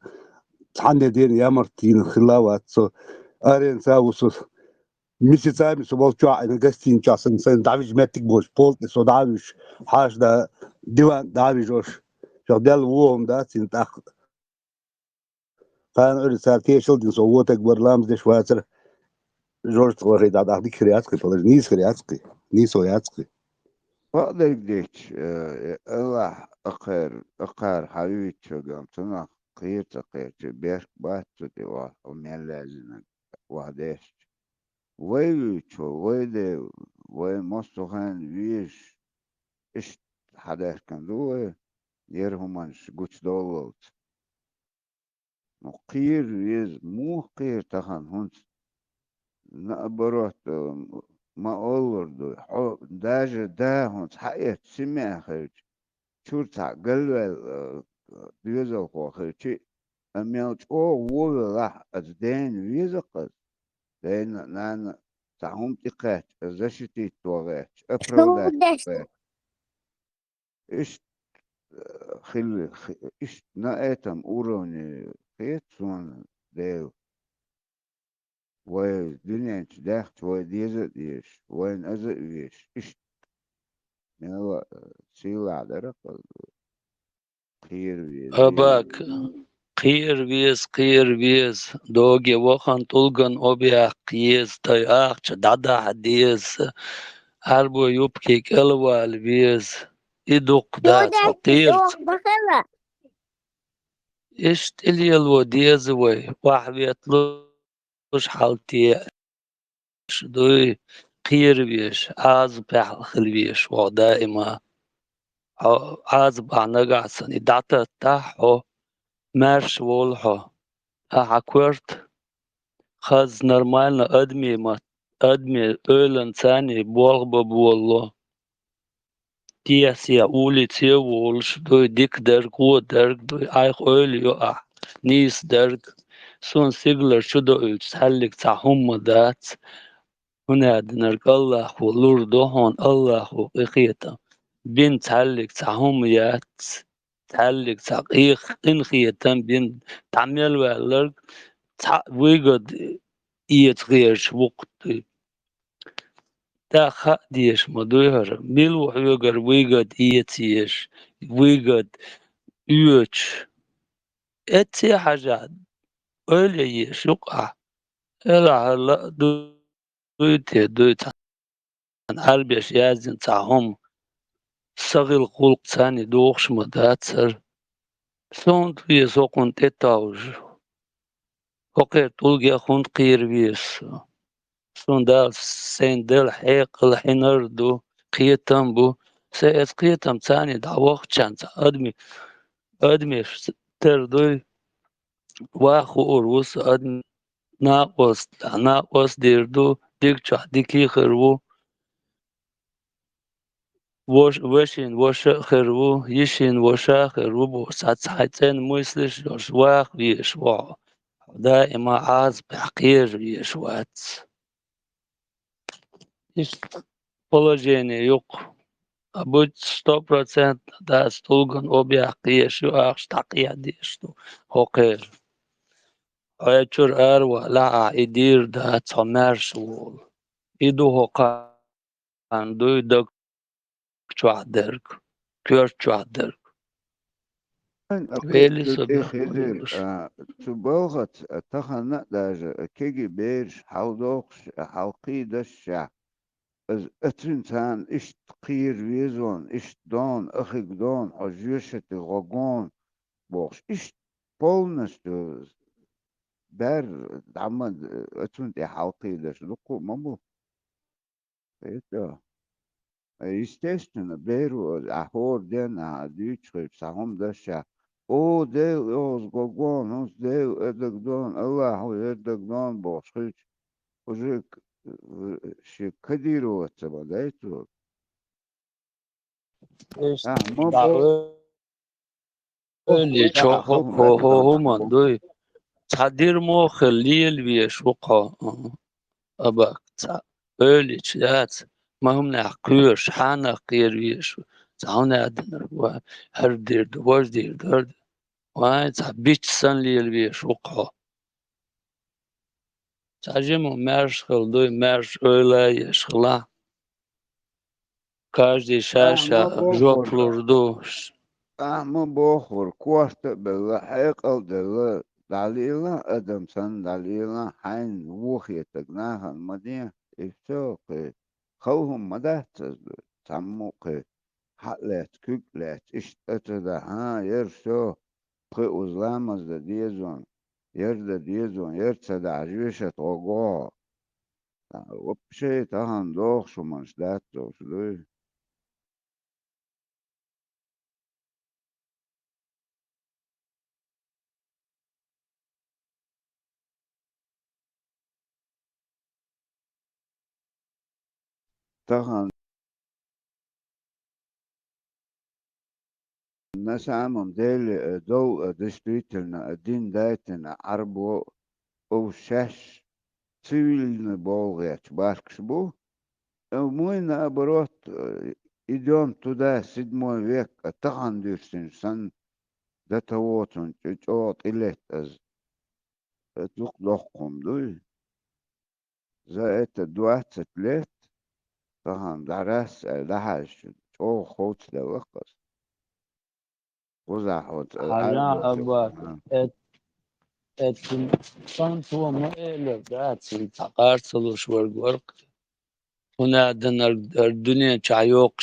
Tane diyen yamartın khilawat so aren sausuz месяцами соболчу ана гостин часın sen давиж метик бош полт so давиж хаш да диван давиж ош жадел вом да син так фан öyle saati yaşıldın so votek barlams de şvaçer George tvoרי da da dikriatski polar nis kriatski nis oyatski فأقدر ديك الله أقار حبيبي شو تنا قيرت بيش باتو ومن لازم وهداش ويلو ويدي ومستوخان ويش إيش حداش كان دو يرهمانش قوش دولوت قير ويز مو قير تخان هونس نقبرات ما أولر دو داجر دا هونس حقيقة سمع خير شورتا قلوة بيزل خو خير شي أميوت أو وولا راح أزدين ويزقز دين نانا تعهم تقات زشتي توغات أبرودات إيش إيش نايتم أوروني خيت سون ديو وين دنيا داخت وين ديزت ديش وين أزت ديش إيش نوا سيلا على رقل خير أباك قير بيز دوغي وخان تلغن أبيا قيز تاي أخش دادا حديز هربو يبكيك ألوال بيز إدوق دات قير إيش تلي الو ديز وي واحد يطلوش حالتي دوي قير بيش عاز بحل بيش ودائما عاز بعنقعسن إدعتا تاحو مارش волхо حكورت خز нормально адми ölen цани болба болло тиясия улице волш дой дик дерг о дерг дой айх ölio nis дерг son sigler şuda ölç hallik tahumma dat hunad narkallah olur dohon allahu iqita bin hallik tahumiyat تعلق تحقيق إنخيتم بين تعمل والرق ويقد يتغيرش وقت تا خديش مدوهر ميل وحيقر ويقد يتيش ويقد يوش اتي حاجات öyle يشقع إلا هلا دويت أربيش يازن تاهم صغير قلق ثاني دوخش مداتسر سون توی سوقن تتاوج وقت تلقي خون قير بيس سون دال سين دل حيق الحنر دو قيتم بو سيس قيتم ثاني دا وقت شانس أدمي تردوي واخو أروس أدمي ناقوس ديردو ديك شا ديكي خربو وشين وشا خربو يشين وشا خربو ساعتين мыслишь واخ بيشوا دائما عاز بحقير بيشوات Hiç положения yok. Будь 100% да стулган объях дiešu, aqstaqia diešu, hoker. Ayçur erwa la idir da tamersul. İdu hokan duyduk çuaderk. Kör çuaderk. Veli sabah خضر تبوغت تخنق داج كيجي بيرش حوضوخش حوقي دشع از اترنتان اشت قير ويزون اشت دون اخيك دون حجيشت غوغون بوخش اشت полностью بار عمد اترنت حوقي دش لقو مامو это естественно беру ахор ден дичхып сахом даша о де оз гогон оз де эдэгдон Аллаху эдэгдон бошхич уже ши кадироваться бадайту İşte мы da бо öyle çok hohuman duy. Tadir mo khalil viyeşuqa. Abak öyle çiğat. Mahum ne akıyor, hana akıyor viyeşu. Zaune adınır ve her dirdi, var dirdi. Vay tabiç san liyel viyeşuqa. Sadece mu merş kıldı, merş öyle yaşıla. Каждый шаша мы жоплурду. بوخور كوست بالحيق الدل دليلا ادم سن دليلا حين وخي تقناها المدينة اشتوقي خوهم مدهت تموقي حلت كوكلت اشتتدا ها يرشو قي uzlamaz da diyezon yerde diyezon yerse de acıveşet ogo o şey tahan doğ şu manşlat doğ tahan الناس عامهم ديل دو دستريتلنا الدين دايتنا عربو او شاش цивильный болгач башкшбу мы наоборот идем туда 7 век тахан дюрсин сан до того чот илет аз тук лохком дуй за это 20 лет тахан дарас дахаш о хоц да вакас وزحوت Hala abak etkin santuwa mo ele datsi taqartuluş var gork. Huna danar dünya çayok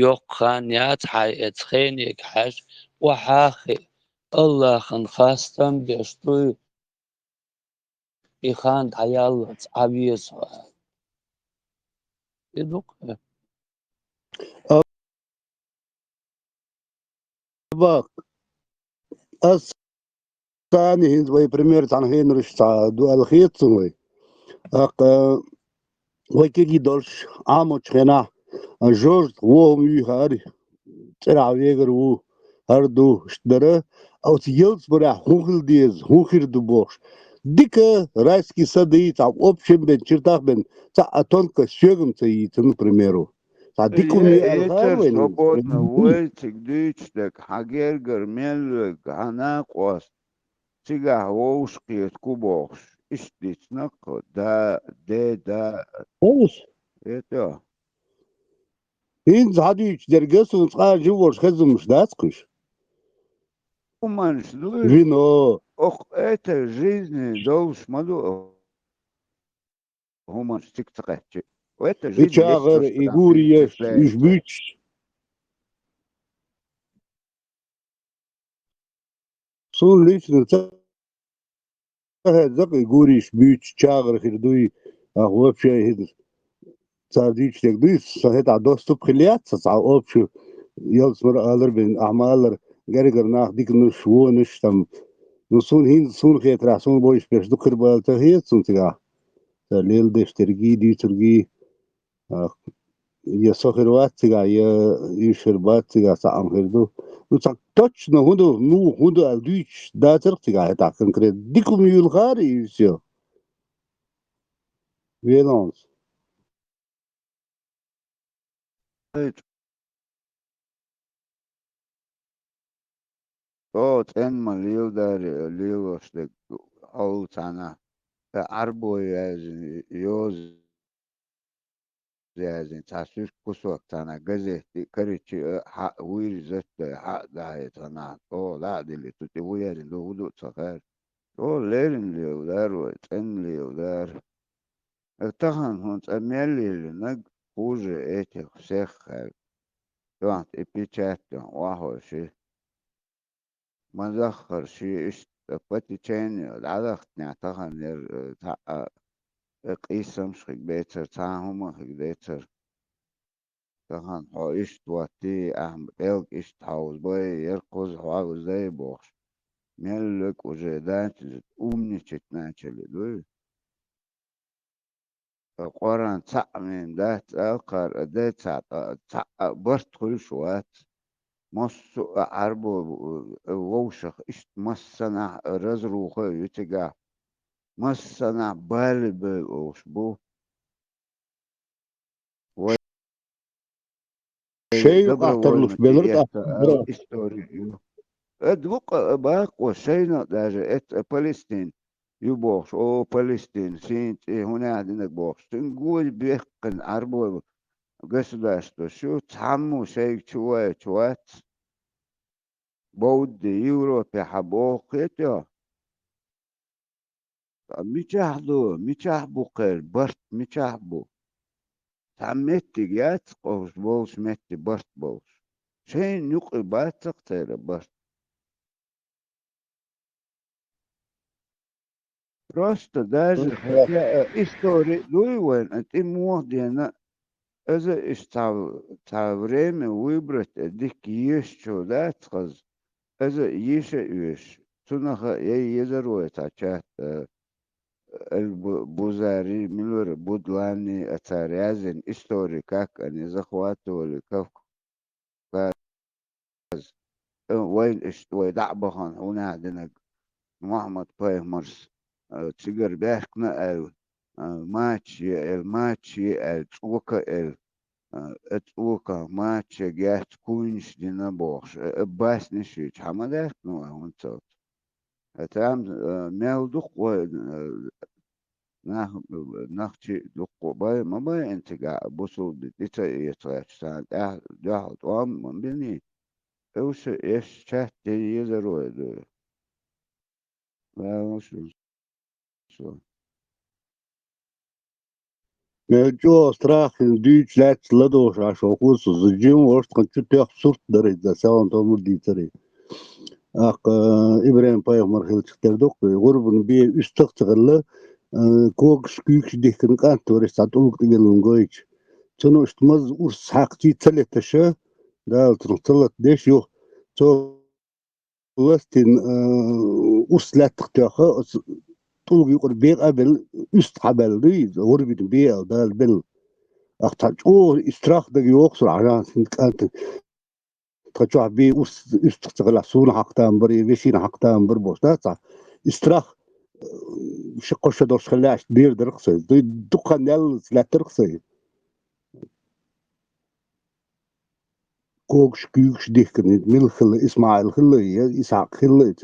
yok khan yat hay etxen ek haş ve haxi Allah'ın khastan beştu ikhan hayallat abiyes eduk. Bak, as tani hins way premier tan henrish ta du al khitsun way. Ak way kegi dolsh amo chena George wo mi hari tsara weger wo hardu shdere aus yels bora hungel dies hungir du box. Dike raiski sadi ta option ben chirtag ben ta atonka sögum ta yitin primeru. Ta dikumi al Етер kharwen. свободно войцек дичтек хагергер мелвек ханакос цига воушкиет кубокш иштичнак да да Yes. это Hins hadich der gesun tsqa juvor khazum shdatskish. уманш дуй Vino. ох это жизни долж маду уманш тикцакачи это жизнь есть Ichagar то что там iguriyesh перечисляется ishbich. Sun lichner zak igurish bich chagar khirdui agwapshe hid tsardich tegdui sahet adostu khiliat sa opshu yalsmer aler ben amaler gerger nach diknu shwonish tam nusun hin sun khetra sun boish pesh dukhir bal tahiyat sun tiga lel deftergi diturgi je sohirwatiga je ishirwatiga sa amhirdu nusak точно hundu al duch datertiga eta konkret dikum yul khari yusyo velons Tot en mal liudos de oltana. Arbo yoz يعني تعسوس كسوك تانا جزيتي كريتشي حق وير زت حق ده تانا او لا دي اللي تتبويا لو ودو تغير او ليرن لي ودار وتن لي ودار ارتخن هون تأميلي لنق خوجة ايتي خسيخ دوانت ابيتشات واهو شي ما ذخر شي اشت فتي تشيني العدخت نعتخن نير قيسم شخيك بيتر تاهما خيك بيتر تخن هو إيش تواتي أهم إلك إيش تحوز باي يرقص هواو زي بوش ميلك وجدان تزت أمني تتناشل دوي القرآن تعمين ده تأقر ده برت كل شوات مص عربو ووشخ إيش مصنع رزروخ يتقع مصنع بالب وشبو شيء قبر أكتر وين لش بلرد متيت استوري ادوق باق وشينا داجة ات فلسطين يبوش او فلسطين سينت هنا عندنا بوش تنقول بيقن عربو قصداشتو شو تحمو شيء شوات بود يورو في حبوق يتو ميشاحبو قيل برت ميشاحبو تعمتي جات قوش بوش متي برت بوش شين يقل بات تقتل برت Просто даже хотя история Луивен, это можно это из время выбрать дик еще, да, сказ, это еще вещь. Тунаха я езерую тачат البوزاري ميلور بودلاني أتاريازن истории, как они захватывали Кавказ, وين ويدعبهن هنا عندنا محمد بايمرس تيجر بيحكنا الماتش التوكا التوكا ماتش جات كونش دينا بوش باس نشيت حمدك نوع وانتوت تام ميل دق نخشي دق باي ما باي انت قاعد بوصل ديتا يتراش سان ده طعم من بني اوش ايش شات يزرو لا مش شو جو страх in Duitsland lados a shokus zjim worst kan chutte absurd derece sawan tomur diteri ak Ibrahim Payamar hilçterdok gurbun bir üstak çıgırlı kok skük dikkin kan turist uluk digelun goyç çono istmaz ur sakçı tleteşe da tırtılat deş yok ço lastin uslattık taha طول يقول بير قبل استقبل دي غربة بير ده البل اختار او استراخ ده يوكسر على كانت تجوا بي استقبل سون حقتان بري وشين حقتان بربوس ده استراخ شقش دوش خلاش بير درقسي دقن يل لا ترقسي كوكش كيوكش ديكن ملخل اسماعيل خلي اسحاق خلي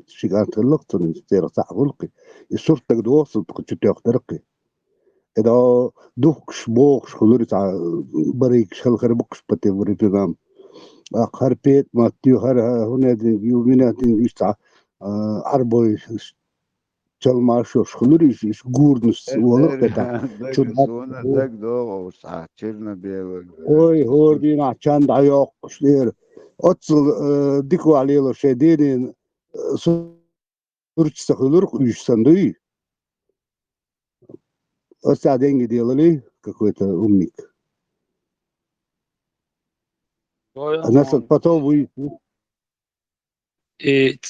شيغان تلقتن تير صح خلقي الصورت دوس تقتي تخترقي اذا دوكش بوكش خلوري تاع بريك شل خربكش بتي بريتنام اخر بيت ما تيو هر هنا دي يومينا دي تاع عربوي تشل ماشوش خلوري غورنس ولق تاع زونا دك دو ساعة تشيرنا بيه اوي هوردين عشان عياق شدير اتصل ديكو عليه شديدين صورت استخدلور يش صندوي استعدين ديالي كويتا امنيك انا صدقتوي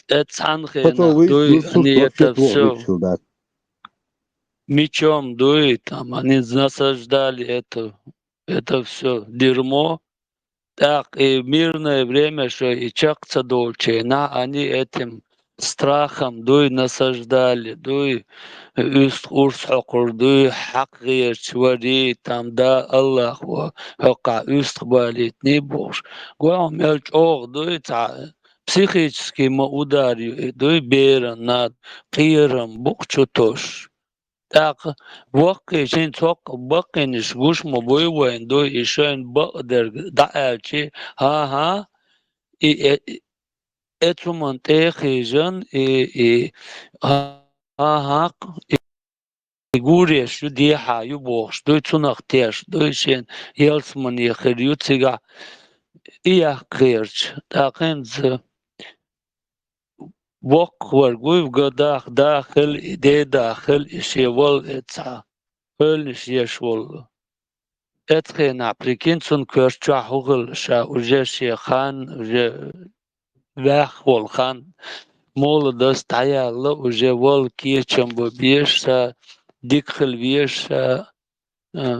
تصنخينا دوي они это все мечом дует, там они насаждали это все дерьмо. Так и мирное время, что и чакца долчена, они этим страхом дуй насаждали, дуй üst urs حقر дуй حق غير شوري там да الله وحقا üst باليت نيبوش قوام يلج اوغ дуй تا психически ма ударю дуй беран над قيرم بوقچوتوش так وقت شين توق بقنش گوش ما بوي وين دوي إشان بقدر دعالشي ها اتو منطقي جن ها يقولش دي حاجة بوش دوي تنقتيش دوي شين يلسمن يخريو تيجا إيه خيرش تاقين ز وق ورقوي بقداخ داخل إيدي داخل إشي وال إتسا هلش يشول اتخينا بريكين سن كرشا هغل شا وجه شيخان وجه واخ والخان مول دست عيال وجه وال كيشم ببيش ديكخل بيش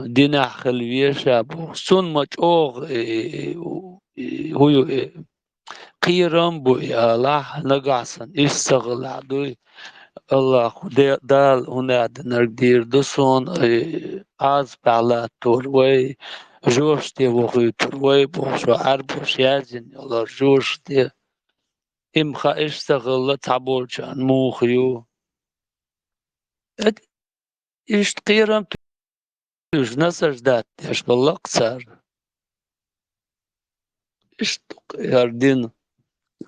ديناخل بيش سن مجوغ هو قيرم بو يا الله نقاسن استغل عدوي الله خدي دال هنا نقدر دسون از بعلا توروي جوشتي وخي توروي بوشو عربوش يازن الله جوشتي امخا اشتغل تعبولشان موخيو اشت قيرم توش نسج دات اش بالله قصار اشت يردين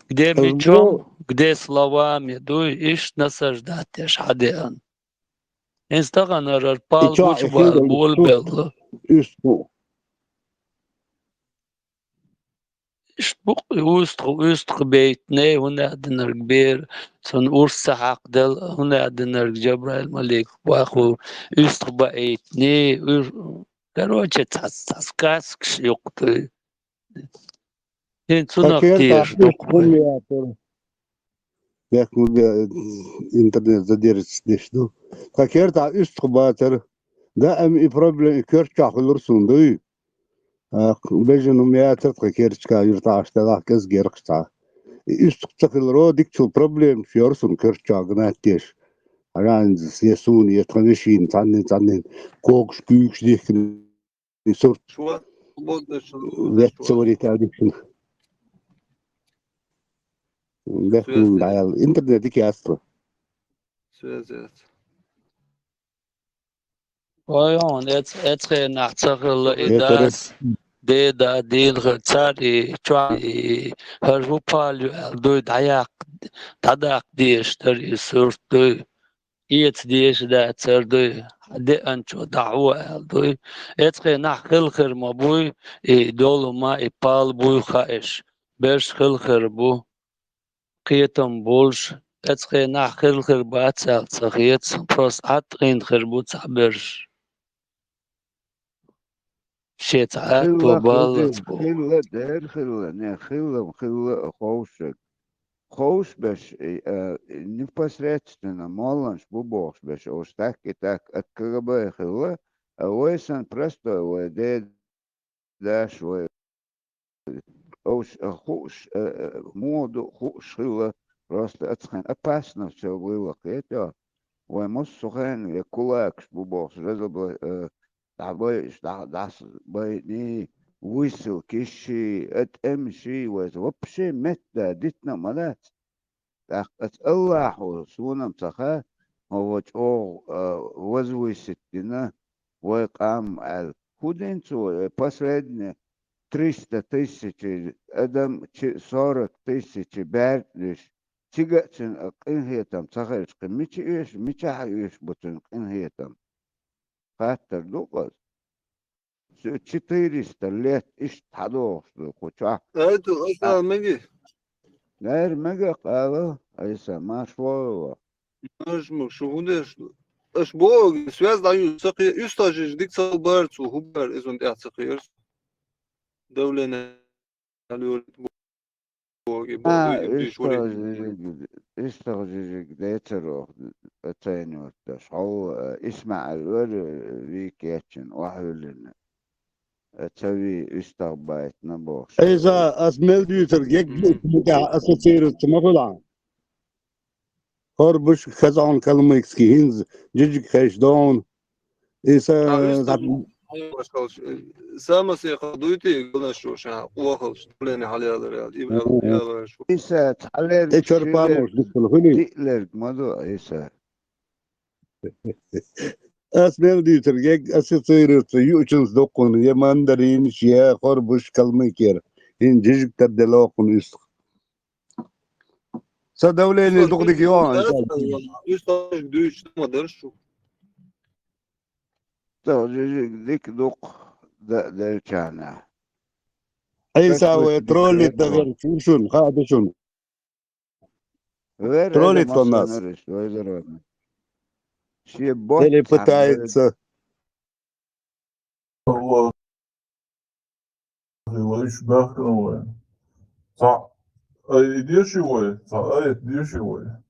где мечом, где словами, дуй, иш насаждатеш хадеан. Инстаган арпал буч бул бел. Иш бук уст бейт не هنا دنر كبير سن ورس حق دل هنا دنر جبرائيل ملك واخو است بيت не короче тас каск يقطي Jak mówię, internet zadirać gdzieś, no. Tak jest, jest chyba i problem, kierczach olursun, duy. Bejżenu miatr, kierczka, yurtaşta da kez gerçta. Üst takılır dikçul problem, fiyorsun kierczak, nettiş. Aran siyasun, yetkanışin, tannen, koks, güç, dikin, sort. Vetsevari tadiksin. Интернет ясно. Связать. Ой, он это нахцахл идас да дин цари чуи хажупалю до даяк тадак диштер исурт иет диш да церды де анчо дауа до это нахл хэр мабуй долма и пал буй хаиш берш хэл хэрбу قيتم بولش اتخي نحخل خربات سالتخيت بروس عطقين خربوت عبرش شيت عطو بالت بو خلا دار خلا خوشك خوش باش непосредственно маланш бубош باش остак и так открывай خلا اويسن просто ودي داش اوش خوش моду خوش خلا просто اتخن опасно все было это ومش سخن كولاكش بوبوس جذب تعبيش داس بيني ويسو كشي اتمشي وزوبشي متى ديتنا ملات ات الله وسونا مسخا هو جو وزوي ستنا وقام على худенцу последнее 300 000 адам 40 000 бәрдіш тигачын қынхетам сағайш қымичи еш мичаха еш бұтын қынхетам қаттыр дұқыз 400 лет иш тадоқшы қуча Это мэги. нәр мәгі қалы айса машвоева Нажму шугунеш. Аш бог связь даю сақи үстажиш диксал барцу хубар изон яцақир. Дәулена алюрт боги боги استغجيجك ديترو اتاني وتش هو اسمع الور فيك ياتشن وحولنا تسوي استغبايت نبوش إذا أسمل ديوتر جيك أسوسيرت ما فلان خربش خزان كلميكسكي هنز جيجك خيش دون إيسا Sama se خدويتي قلنا شو شا وخلص تلين حالي هذا يا شو إيسا تعلر إيشور شيلر بانوش دخل تقلر مدو إيسا أسمع دي ترجع أسيطير يوشنز دقون يا ماندرين شيا خربش كلميكير إن جيجك تدلوقون إسق صدوليني دقدك يوان يستاش دوش ما درشو تو ديك دوق ده كان عيسى كشفت وترولي بكريتو تغير شون خادشون غير هذا ترولي ما توناس سنرش ويزرون شي اللي بوت عن بتاعت والله وإيش باخر وين صح أي ديشي وين صح أي ديشي وين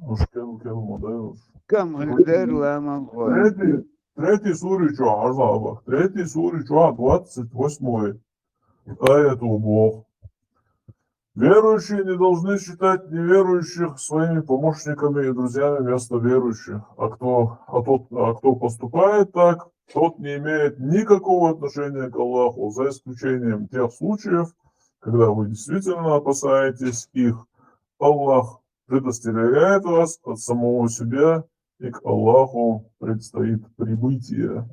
مشكلة كلمة دايوش كم هندير لما خوي Третий сурий чуа, ажлаба. Третий сурий чуа, 28 аят у Бог. Верующие не должны считать неверующих своими помощниками и друзьями вместо верующих. А кто поступает так, тот не имеет никакого отношения к Аллаху, за исключением тех случаев, когда вы действительно опасаетесь их. Аллах предостерегает вас от самого себя, и к Аллаху предстоит прибытие.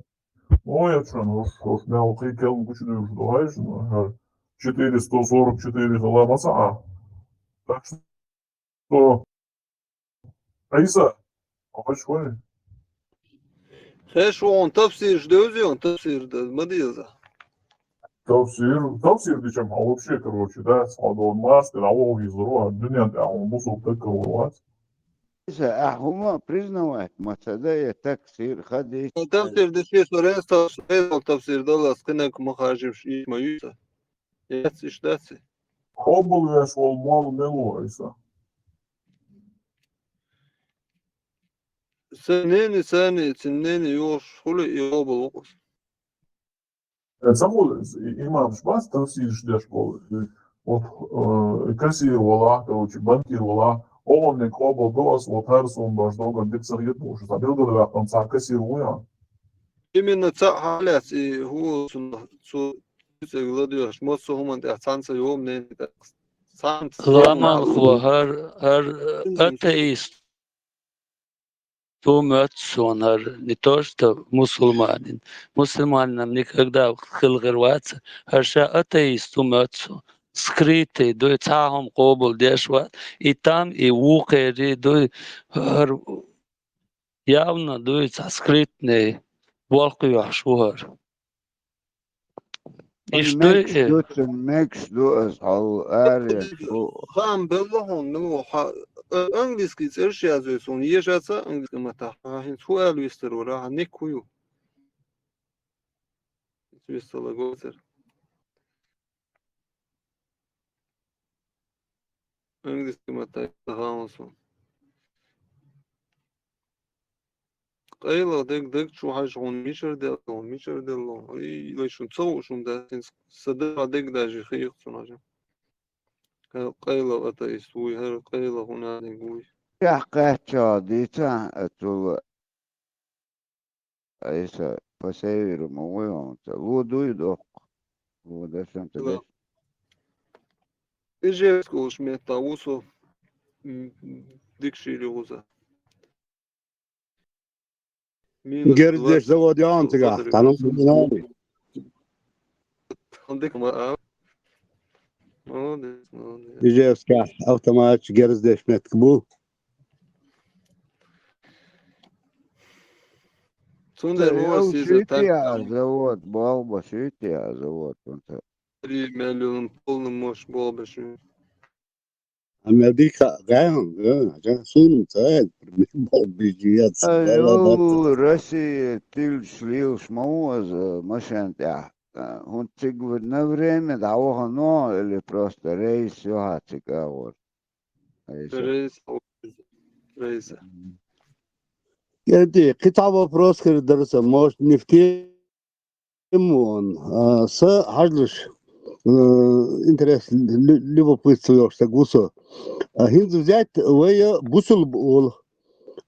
Ой, уж мелкий келм кучу уже догаешь, 444 галамаса. Так что, Аиса, хочешь ходить? خيش وان تفسير جدوزي وان تفسير مديزة Тавсир дичем, а вообще, короче, да, он мастер, а он из руа, дня, а он мусор так королевать. إيسا هما признавать مصدايا تكسير خديش تفسير ده شيء سوريستا تفسير ده لسكنك مخارجم شيء ما يوسا ياتسش داتسي Хоббл я шел мало мело, Аиса. سنين يوش خلق يوب الوقت Саму имам шмас тавсир шде школы. Вот кассировала, короче, банкировала. Он не хоббл голос, вот Харсон баждога диксарьет муж. Забил говоря, там цар кассируя. именно حالات هو سو يغلديش موسو هم انت سانسا يوم نين Laman hva har ateist помнят, он не то, что мусульманин. Мусульманам никогда хилгерваться, харша атеист помнят, скрытый, до цахом кобл дешват, и там и вукери, до явно до скрытный волк яшвар. И что ميكس دوس او اريا خام بالله نو انجليزكي ترشي ازوسون يجاتا انجليزكي متا هين سؤال يسترورا نيكويو يستلا غوتر انجليزكي متا هاونسون قيلا ديك شو حاجة هون ميشر ديلون اي ليشون تصوشون ده صدق ديك داجي خيق صناجم قيلا أتيسوي هر قيلا هنا نقول يا قاتشا ديتا اتول ايسا بسير مويون لو دويدوق لو دشن تدش إيجي سكوش ميتا وصو ديكشي لغوزا جردش زود يان تقع تنم بنامي عندك ما يجي اسكح اوتوماتش جردش متكبو سوندر هو سيزا شيتيا завод балба шиития завод انت 3 مليون полный мощь балбаши اما ديك غاهم عشان سون سهل بيجيات ايوه راسي تيل شليو شموز مشان تاع هون تقول نورين دعوها نوع اللي بروستا ريس يوها تقاور ريس يعني قطعة بروسكر درس موش نفتي مون س حجلش انترس ليفربول سويوش تقوسو هنز взять ويا بوصل بقول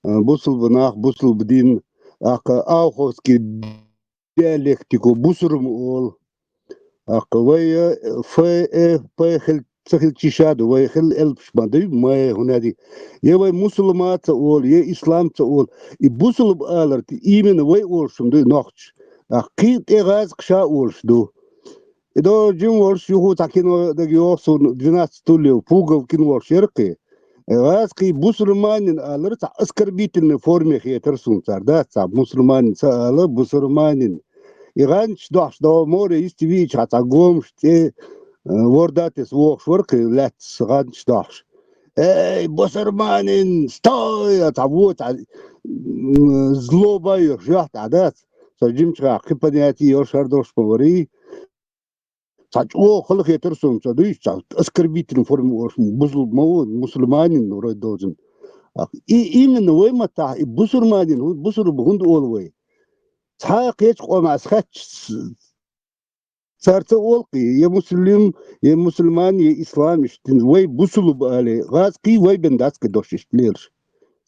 بوصل بناخ بوصل بدين أخوسكي ديالكتيكو بوصل بقول ويا في خل سخل تشاد ويا خل ألف شمادي ما هنا دي يا ويا مسلمات تقول يا إسلام تقول يبوصل بقالر إيمن ويا أولشم دي نقش أكيد إغاز قشا أولش دو إذا جم ورش يهو تاكينو دقيقو 12 توليو فوق كين ورش يرقي غاسقي بوسلمان ألر تا أسكربيتن فورمي خي ترسون سردات تا مسلمان سأل بوسلمان يغانش دوش دو موري يستويش حتى قومش تي ورداتس ووخش ورقي لاتس غانش دوش اي بوسلمان ستاي تعبوت زلوبا يرجعت عادات سجمت قبنياتي يوشار دوش بوري تاجو خلق يترسون تدويش أسكربيتن فورمي ورش مسلمان نوري دوزن إيمن ويما تاع بوسر مادين هو بوسر بهند أول وي تحاق يتقوى مع سخاتش صارت أولقي يا مسلم يا مسلمان يا إسلام يشتن وي بوسر بقالي غازقي وي بنداس كدوش ليرش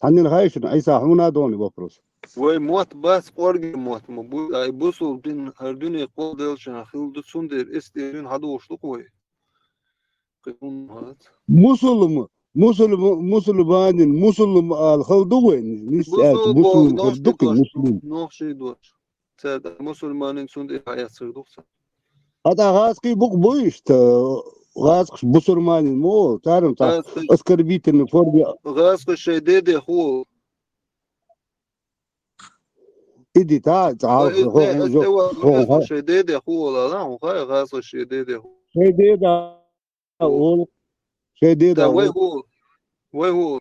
عنين هايش عيسى حمونا دوني بفرس وي موت بس قرقي موت مبو اي بوصل بين هردوني قول دلشن خلد سندر استيرين هدوشلق وي قيمون هات مسلمان الخلدوين نسأت بوصل بوغ نوشي مسلم خلدوكي دوش مسلم نوشي دوش ساد مسلمانين سندر حياة سردوخ هذا غازقي بوك بويشت غازقش بسرماني مو تعرف تاع اسكربيتن فوربي غاسق الشديد هو إدي تعال استوى غاسق الشديد هو لا هو غاسق الشديد هو شديد وي أقول هو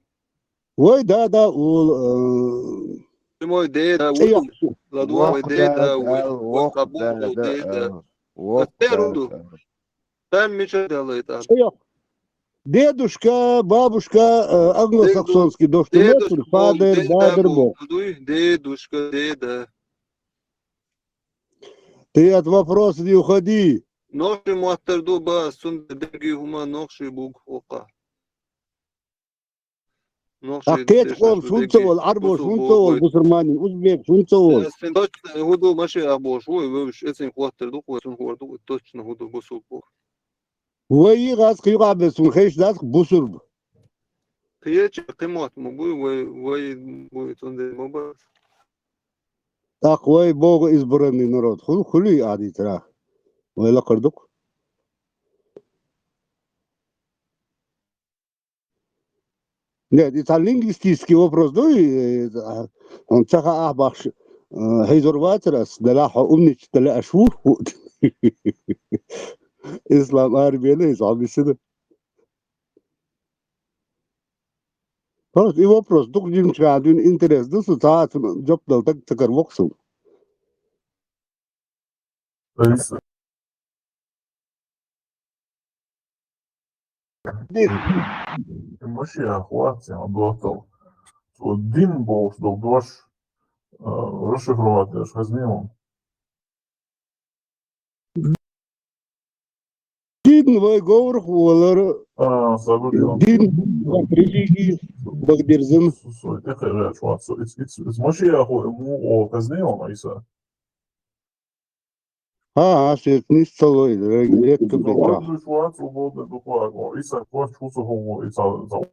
وي دا أقول موي ديدا إيه لدوا وي ديدا وقت ديدا وقت تيرودو تام مش دليتا إيه ديدوشكا بابوشكا أغلو-ساكسونسكي دوشتمتر فادر بادر بو дедушка, деда. Ты от вопроса не уходи. Ноши муаттерду ба сунда деги хума ноши буг ока. أكيد قول شنطول عربو شنطول بسرماني أوزبيك شنطول Точно худу маши абош, ой, вывш, этим муаттерду, этим хуарду, точно худу бусул бог. وي غاز قيقع بسون خيش داسك بسرب Киечи قيمات مبوي وي تونده مبا. أقوي بوغ إزبرني نرود خلي عادي تراه ولا قردك Нет, это лингвистический вопрос, да, он цаха ахбахш хейзорватерас, далаха умнич, дала ашвур, ислам арбиэлэ, ислам исэдэ. Просто и вопрос, тук димчка, один интерес, да, сутаат, джоп-дал, так цакар воксум. المشي أخواتي عضواتل والدين بوش دوش розшифровать хазнимом. Дин вай говор хуалар. Sabır Дин религии багдерзин. It's Mashiach או хазнимом, Isa. Шеет не столой, редко бечах. Шварц свободный духовно. Isa кваш чусового Isa за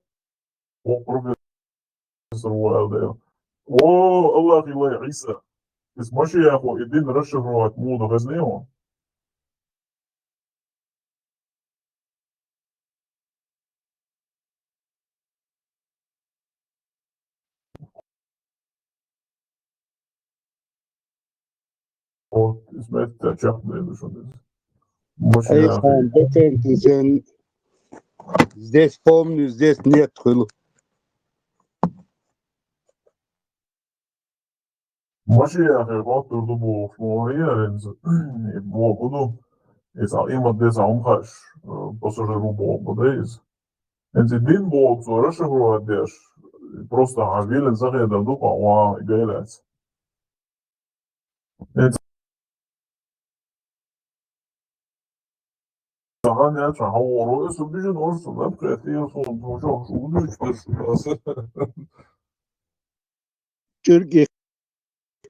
профессор Уайлдейл. О, Аллах илай Иса. It's Mashiach и дин розшифровать моду хазнимом. Измерить чахлые души. Здесь помню, здесь нет. Машиах wat door de boel floreren in boel kudu is al iemand deze omgaat passageru boel deze en ze din boel zo rasje voor des просто willen zeggen dat ook al waar gelet en Aha, ne yapacağım? Ha, orası bir şey olsun. Ne yapayım? Son, çok şunu işte. Türkiye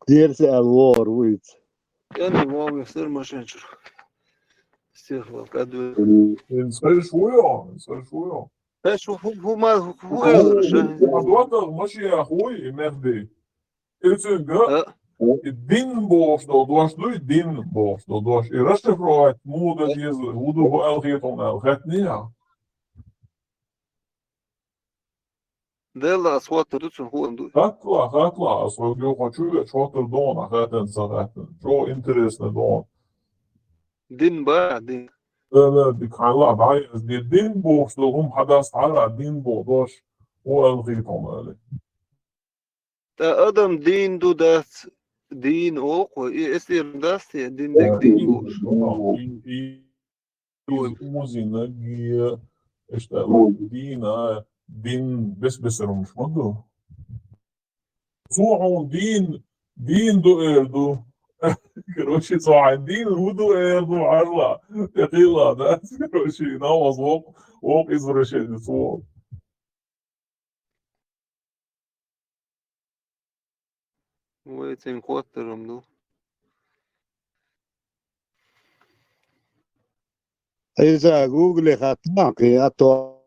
derse alvar ويت يعني ما هو يصير ماشي استغفر قد انسان شوية انسان شوية ايش هو ما هو يقدر حضرتك ماشي يا اخوي مهدي انت din borsdag, du hast nu din borsdag, du hast i resten frågat modet hoe du på elgeet om elgeet nia. ده اصوات تدوس هو عنده Hatla, alltså jag har 20 tjater dagen rätten så rätten. Så intressant dagen. دين بقى دين لا دي كان لا بعيز دي din borsdag هم حدث على din bordage och elgeet om elgeet. ده ادم دين دو داس دين اوق يصير داس دين دك دين بوش Uzina gi işte dina din besbessermiş mı? صوعوا دين دو ايردو كروشي صاع دين ودو ايردو عرلا يقيلا ده كروشي ناوز ووق ازرشي صوع ويتين كوترم دو إذا جوجل خطاك أتو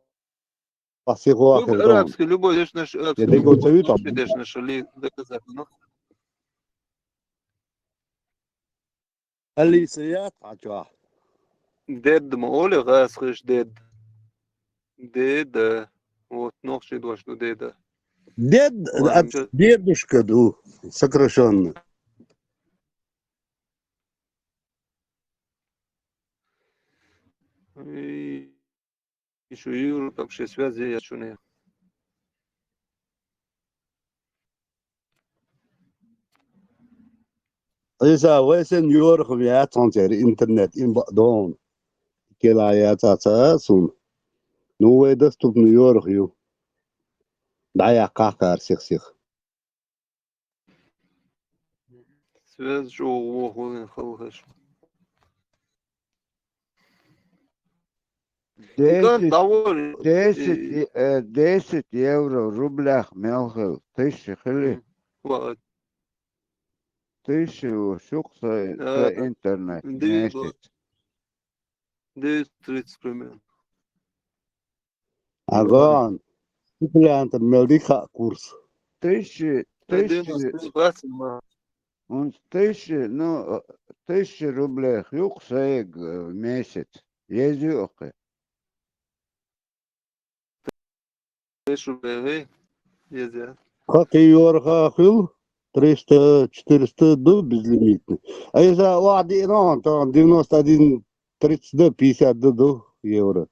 أسيقو Люб آخر دون арабский, любой дешь наш арабский, يديكو любой تسويتو дешь наш ли доказать, ну. اللي سيات عجوا Дед моле гасхиш дед. Деда. Вот ногши дош до деда. дед от Ладно. дедушка ду сокращенно И еще Юру там все связи я чуне. إذا ويسن يورخ بيات تنتر إنترنت إن بقدون كلا يات أساسون نو دستو بنيورخ يو دعيا قاقار سيخ Связь جو وهو خلخش. كان 10 طول 10 евро в рублях мелхил. 1000 خلي وقت 1000 وشوق интернет دي месяц. 30 примерно. أغان كلا أنت ملديك كورس 1000 он 1000 ну 1000 рублей юг sayık месяц. Yazıyor. ايش بيه يزيد. خاقي يورخ خيل 300 400 دو безлимитный. А если واحد إيران там 91 32 50 دو евро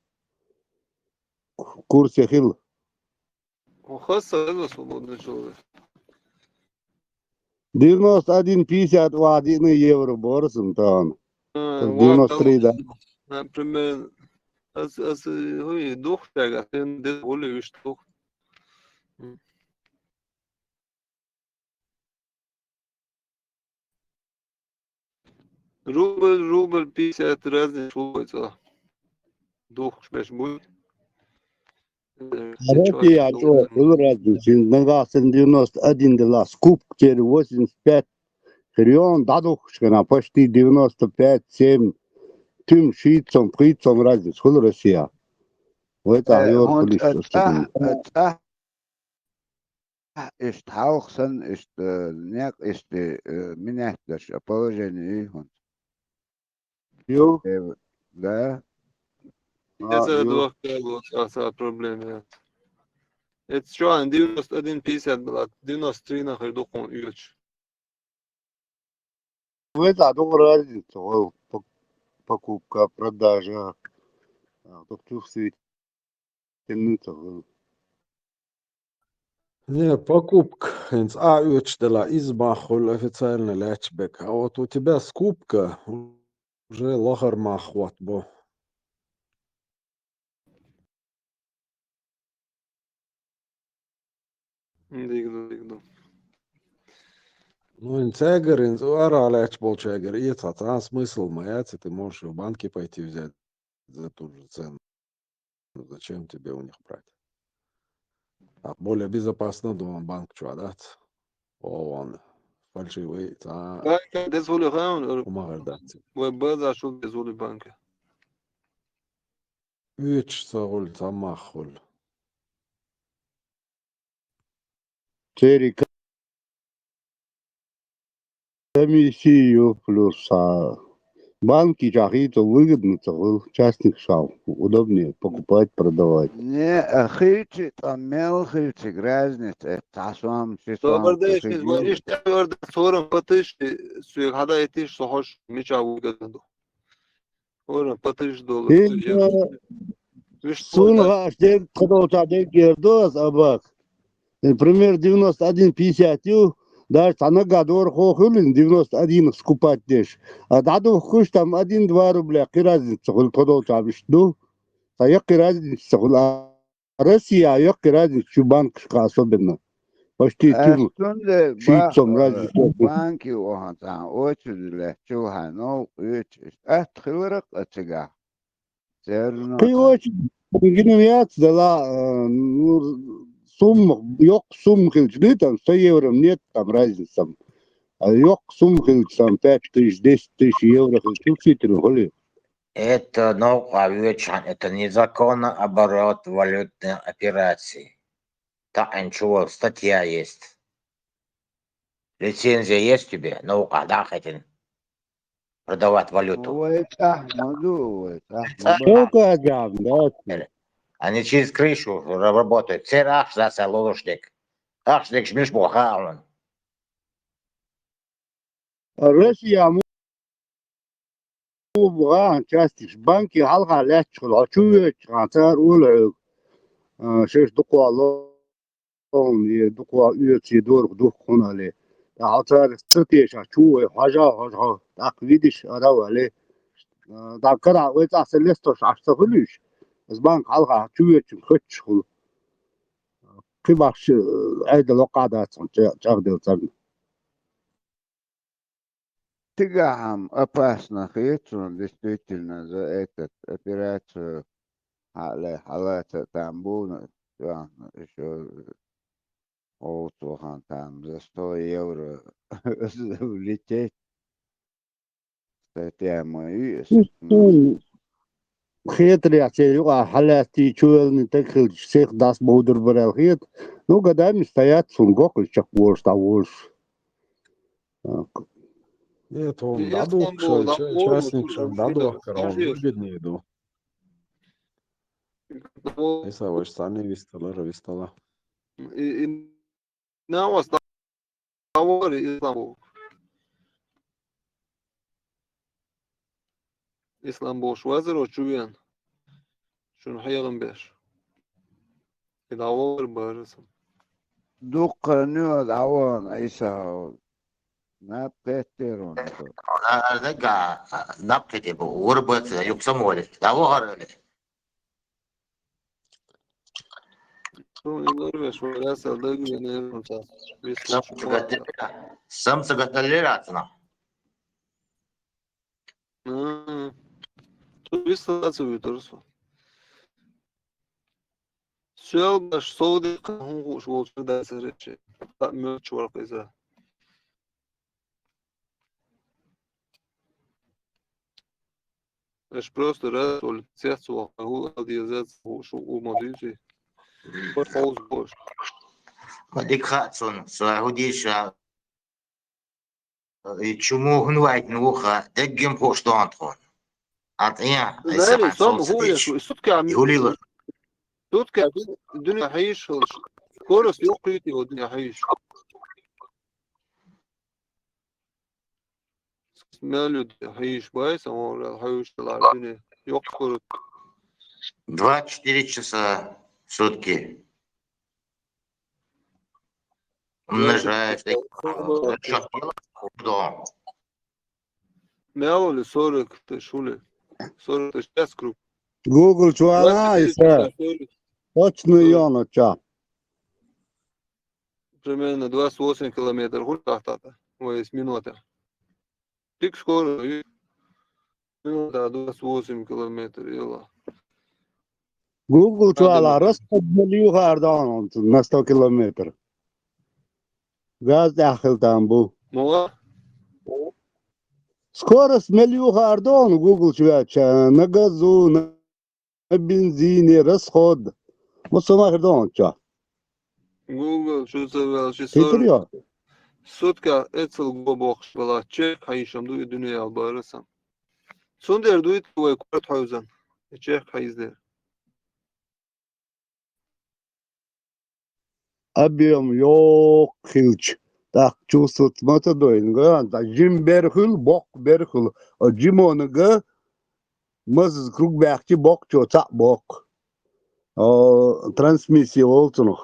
курс خيل وخاصة هذا свободный человек. 91 50 واحد евро борсом там 93 да. Например, هو دوخ تاعك ده بقول ايش دوخ. рубль 50 разных швой صح. دوخ مش بوي. Кстати, я что, был разница. Нагасан 91 дела, скуп теперь 85 хрион, дадухшкана почти 95-7 тем шицом, прицом разница. Сколько Россия? В это айор Und количество. ist Hauchsen, ist nicht, ist minäht das положение их. Ю? Да. Это два колоса проблемы. Это что, 91-50 была, 93 нахер духом юч. В это одну разницу. Покупка, продажа. Только чувствуете. Не, покупка. А1 измахул официально лячбек. А вот у тебя скупка уже лохар махват бо. Дигду. Ну, интегр, ара ляч болчегер. И это смысл маяц, ты можешь в банке пойти взять за ту же цену. Зачем тебе у них брать? А более безопасно, думаю, банк что отдать. О, он фальшивый, Banka dezvoli ham умагадать. baza shu dezvoli banka. Üç sağol tamahol. Цери комиссию плюс банки то выгодно, то частник шал. Удобнее покупать, продавать. Не, хильчик, там мелхильчик, разница. Тасвам, Dobar чисвам, da işte bu işte orada sorun batış suyu hada etiş sohoş miçavu gadando. Orada batış dolu. Сун дек кадота дек гердос абак. Например, 91-50, даже на гадор хохулин 91 скупать дешь. А даду хуш там 1-2 рубля, какая разница, хул кадота обещну. А какая разница, хул Россия, какая разница, банк особенно. Почти тем шийцом разница. банки охан очередь чухано хилрак ачига. Ты очень генерация дала сумма, yok сумма хилчны, там 100 евро, нет там разница. А yok сумма хилч, там 5 тысяч, 10 тысяч евро хилчны, Это это незаконный оборот валютной операции. Так, ничего, статья есть. Лицензия есть тебе? Да, хотим продавать валюту. Они через крышу работают. Все раш за лодочник. Ашник шмиш бухаун. Россия بغا частиш банки халга ляч чулачуе чатар ул шеш дуква лон е дуква уйти дор дух конали атар стратеша чуе хажа хажа так видишь аравали да кара уйта селесто шашта хулиш с банк халга чуе хоч хул кибаш айда лоқада чагдел цаг Тигам опасно хитро, действительно, за эту операцию халата там было, еще Олтухан там за 100 евро улететь. Статья моя. خيط رياضي يقع حالاتي شوال نتكل شيخ داس بودر برا الخيط نو قدام مستيات سنقوق الشقوش تاوش Нет, он даду, частник, даду, он выгоднее иду. Если вы сами вистала. Ne var var İstanbul. İstanbul şuazır o çuyan. Şunu hayalım bir. İdavor barısın. Dukkanıyor davon Aysa. Ne petteron. Ага, напкати бу, урбат, юксамоли. Того горели. Сам сагаталератна. Bir saat uyutursun. Söyle baş soğudu kahun kuş olsun da sırıçı. Mö çuval kıza. Аж просто раз улицу одъезжать у модизи. Вот холз бош. Мадикхатсон, слагудиша. И чему гнвать нуха, деггем поштантхон. От я, Знаете, сам гуляш, сутка гулила. Сутка dünya hayış olmuş. Koros yok kıyıtı o dünya hayış. Смелю hayış baysa ama hayışlar dünya yok korut. 24 часа в сутки. Умножаешь. Мелоли 40 шуле. 40 сейчас круг. Google чуана Айса. Точно Йона ча. Примерно 28 километров хуль тахтата. 8 минут. Тик скоро. минута 28 километров, ела. Google Надо çuvala raskat yukarıdan na 100 kilometre. Gaz dahilden bu. Mola? Скорость yukarıdan Google çuvala. Na газу, на бензине, расход. Вот сама хердан çuvala. Google şu sefer şu Getiriyor. Sutka etsel gobok valla çek hayışam duyu dünya barasam. Son der duyu ve kurt havzan. Çek hayızder. Объем yok hiç. Так чувствовать мотодоин га, да жим берхул, бок берхул. А жим onu га, мыз круг бахчи бок чоца бок. А трансмиссия olsun.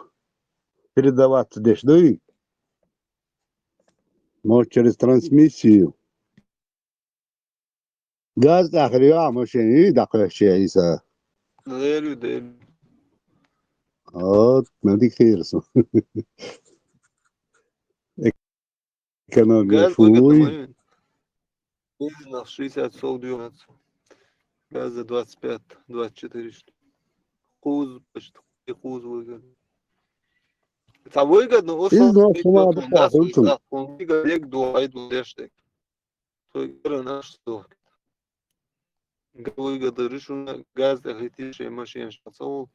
Передаваться дешь, да? Может через трансмиссию. Газ дахрия машине дахращается. Değerli. Вот, надо херсу. Экономия Gaz фуй. выгодно, на 60 сов дюймов. Газ за 25-24 штук. Хуз почти хуз выгодно. Это выгодно, Из нашего газ пахнет. выгодно, он выгодно, дуайду дештек. То игра наш что. Выгодно решено, газ да хитишь машин шпацовал.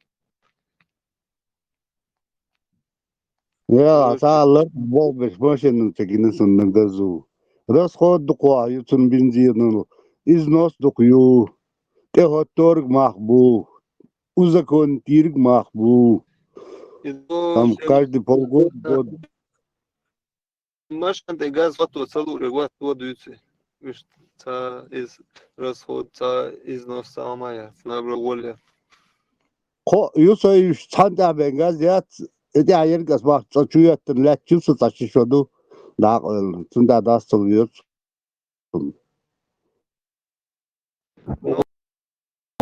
يا تعال بوبش ماشين تكين سن غزو راس خود دقوا يتن بنزين إزناس دقيو تهاتورك محبو وزكون تيرك محبو там каждый полгода Машин газ вот целую регулят водуется. Ца из расход, ца износ самая, набрал воля. خو يوسف شانتا بنغاز يات إذا عيرك أسمع تشوية لا تشوف تشيشودو لا تندا داس تغير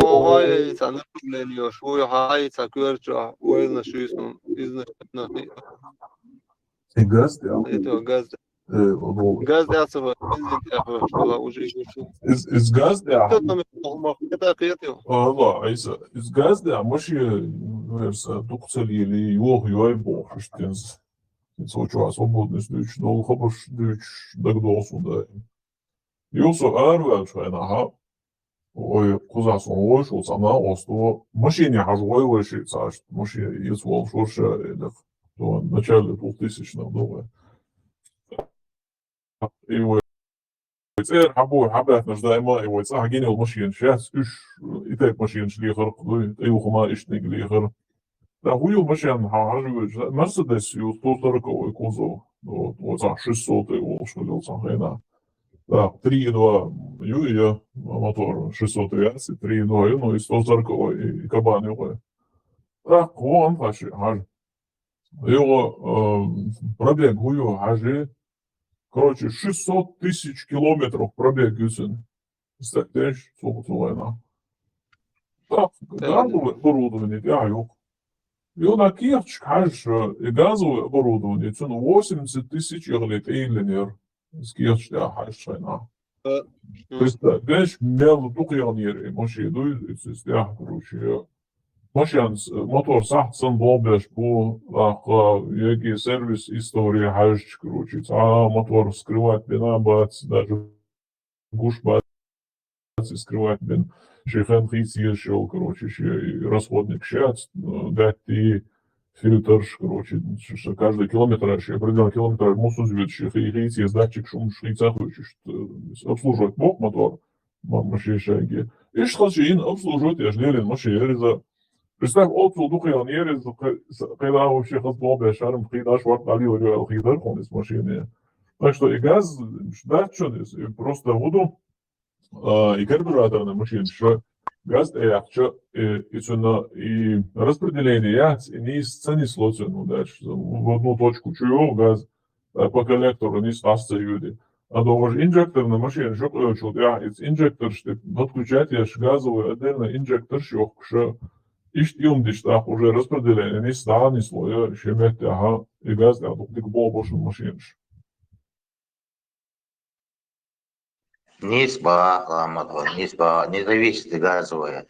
Ой, ца напряглениё, ой, хай, ца кверча, ой, на шуйсну, изначально. Газ, да? Это газ. Газ дяцева, бензин дяцева, что уже Из газ, да? Это кретио. Allah, Aysa, iz gazda, ماشي versa, tuqsali يوه يوي بو, штенз. Soču svobodnes dyč, no хабаш dyč, так долсун да. Юсо арвел шайна ха. Ой, куза сон ой, шо сама осто. Машине хажой ой ши цаш, маши из вол шорша, это то начале 2000-х годов. И ой, إيه حبوا حبات مش دائما إيوه صح جيني المشين شاس إيش إتاك مشين شلي خرق أيوه خما إيش نقلي خرق لا هو يوم مشين حاجة مرسيدس يوصل ترك أو يكوزو وصح شو الصوت وشغل صح هنا لا 3.2 يو мотор 630 3.2 ну и 140 и кабан его так он фаши хаж его пробег гую хажи. Короче, 600 тысяч километров пробег Юсен. Представляешь, сколько война. Так, газовое оборудование, да, yok. И он акирч, конечно, и газовое оборудование, это 80 тысяч ерлит эйлинер. Скирч, да, хаш война. Представляешь, мелу тухьянер, моши, да, короче, Машинс мотор сахтсан болбеш бу еги сервис история хажч короче мотор скрывать бена бац даже гуш бац скрывать бен шейхан хиси шел короче расходник щац дать и фильтр короче каждый километр определенный километр мусу звет хиси датчик шум шица хочешь обслуживать бок мотор маши шаги и что же обслуживать я ждали маши за Представь, отцу духе нерез, когда вообще хазбол бешарм хидаш варт али урю хидар хон из машины. Так что и газ, да, что просто воду и карбюратор на машине, что газ что и цена и распределение яц и не из цены слоцен, ну дальше в одну точку чую газ по коллектору не стасться люди. А то ваш инжектор на машине, что ключу, я из инжектор, что подключать я газовый отдельно инжектор, что İşte diyorum işte уже распределение не стало слоя, шемет, ага, и газ, да, только бол больше машинш. Низба, низба, не зависит газовая,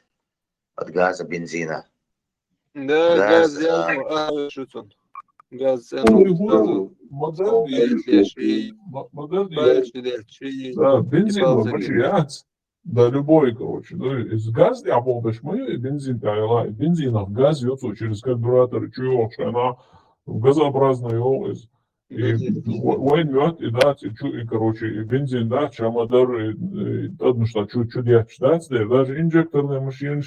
от газа, бензина. Да, Газ, газ я шутон. Газ Да, бензин мочият, да, любой, короче. Ну, из газа я помню, мы бензин, бензин в газ идет через карбюратор, чуешь, она газообразная область. И войнет, и да, и, короче, и бензин, да, чамадар, одну что, чудя читать, даже инжекторные машины,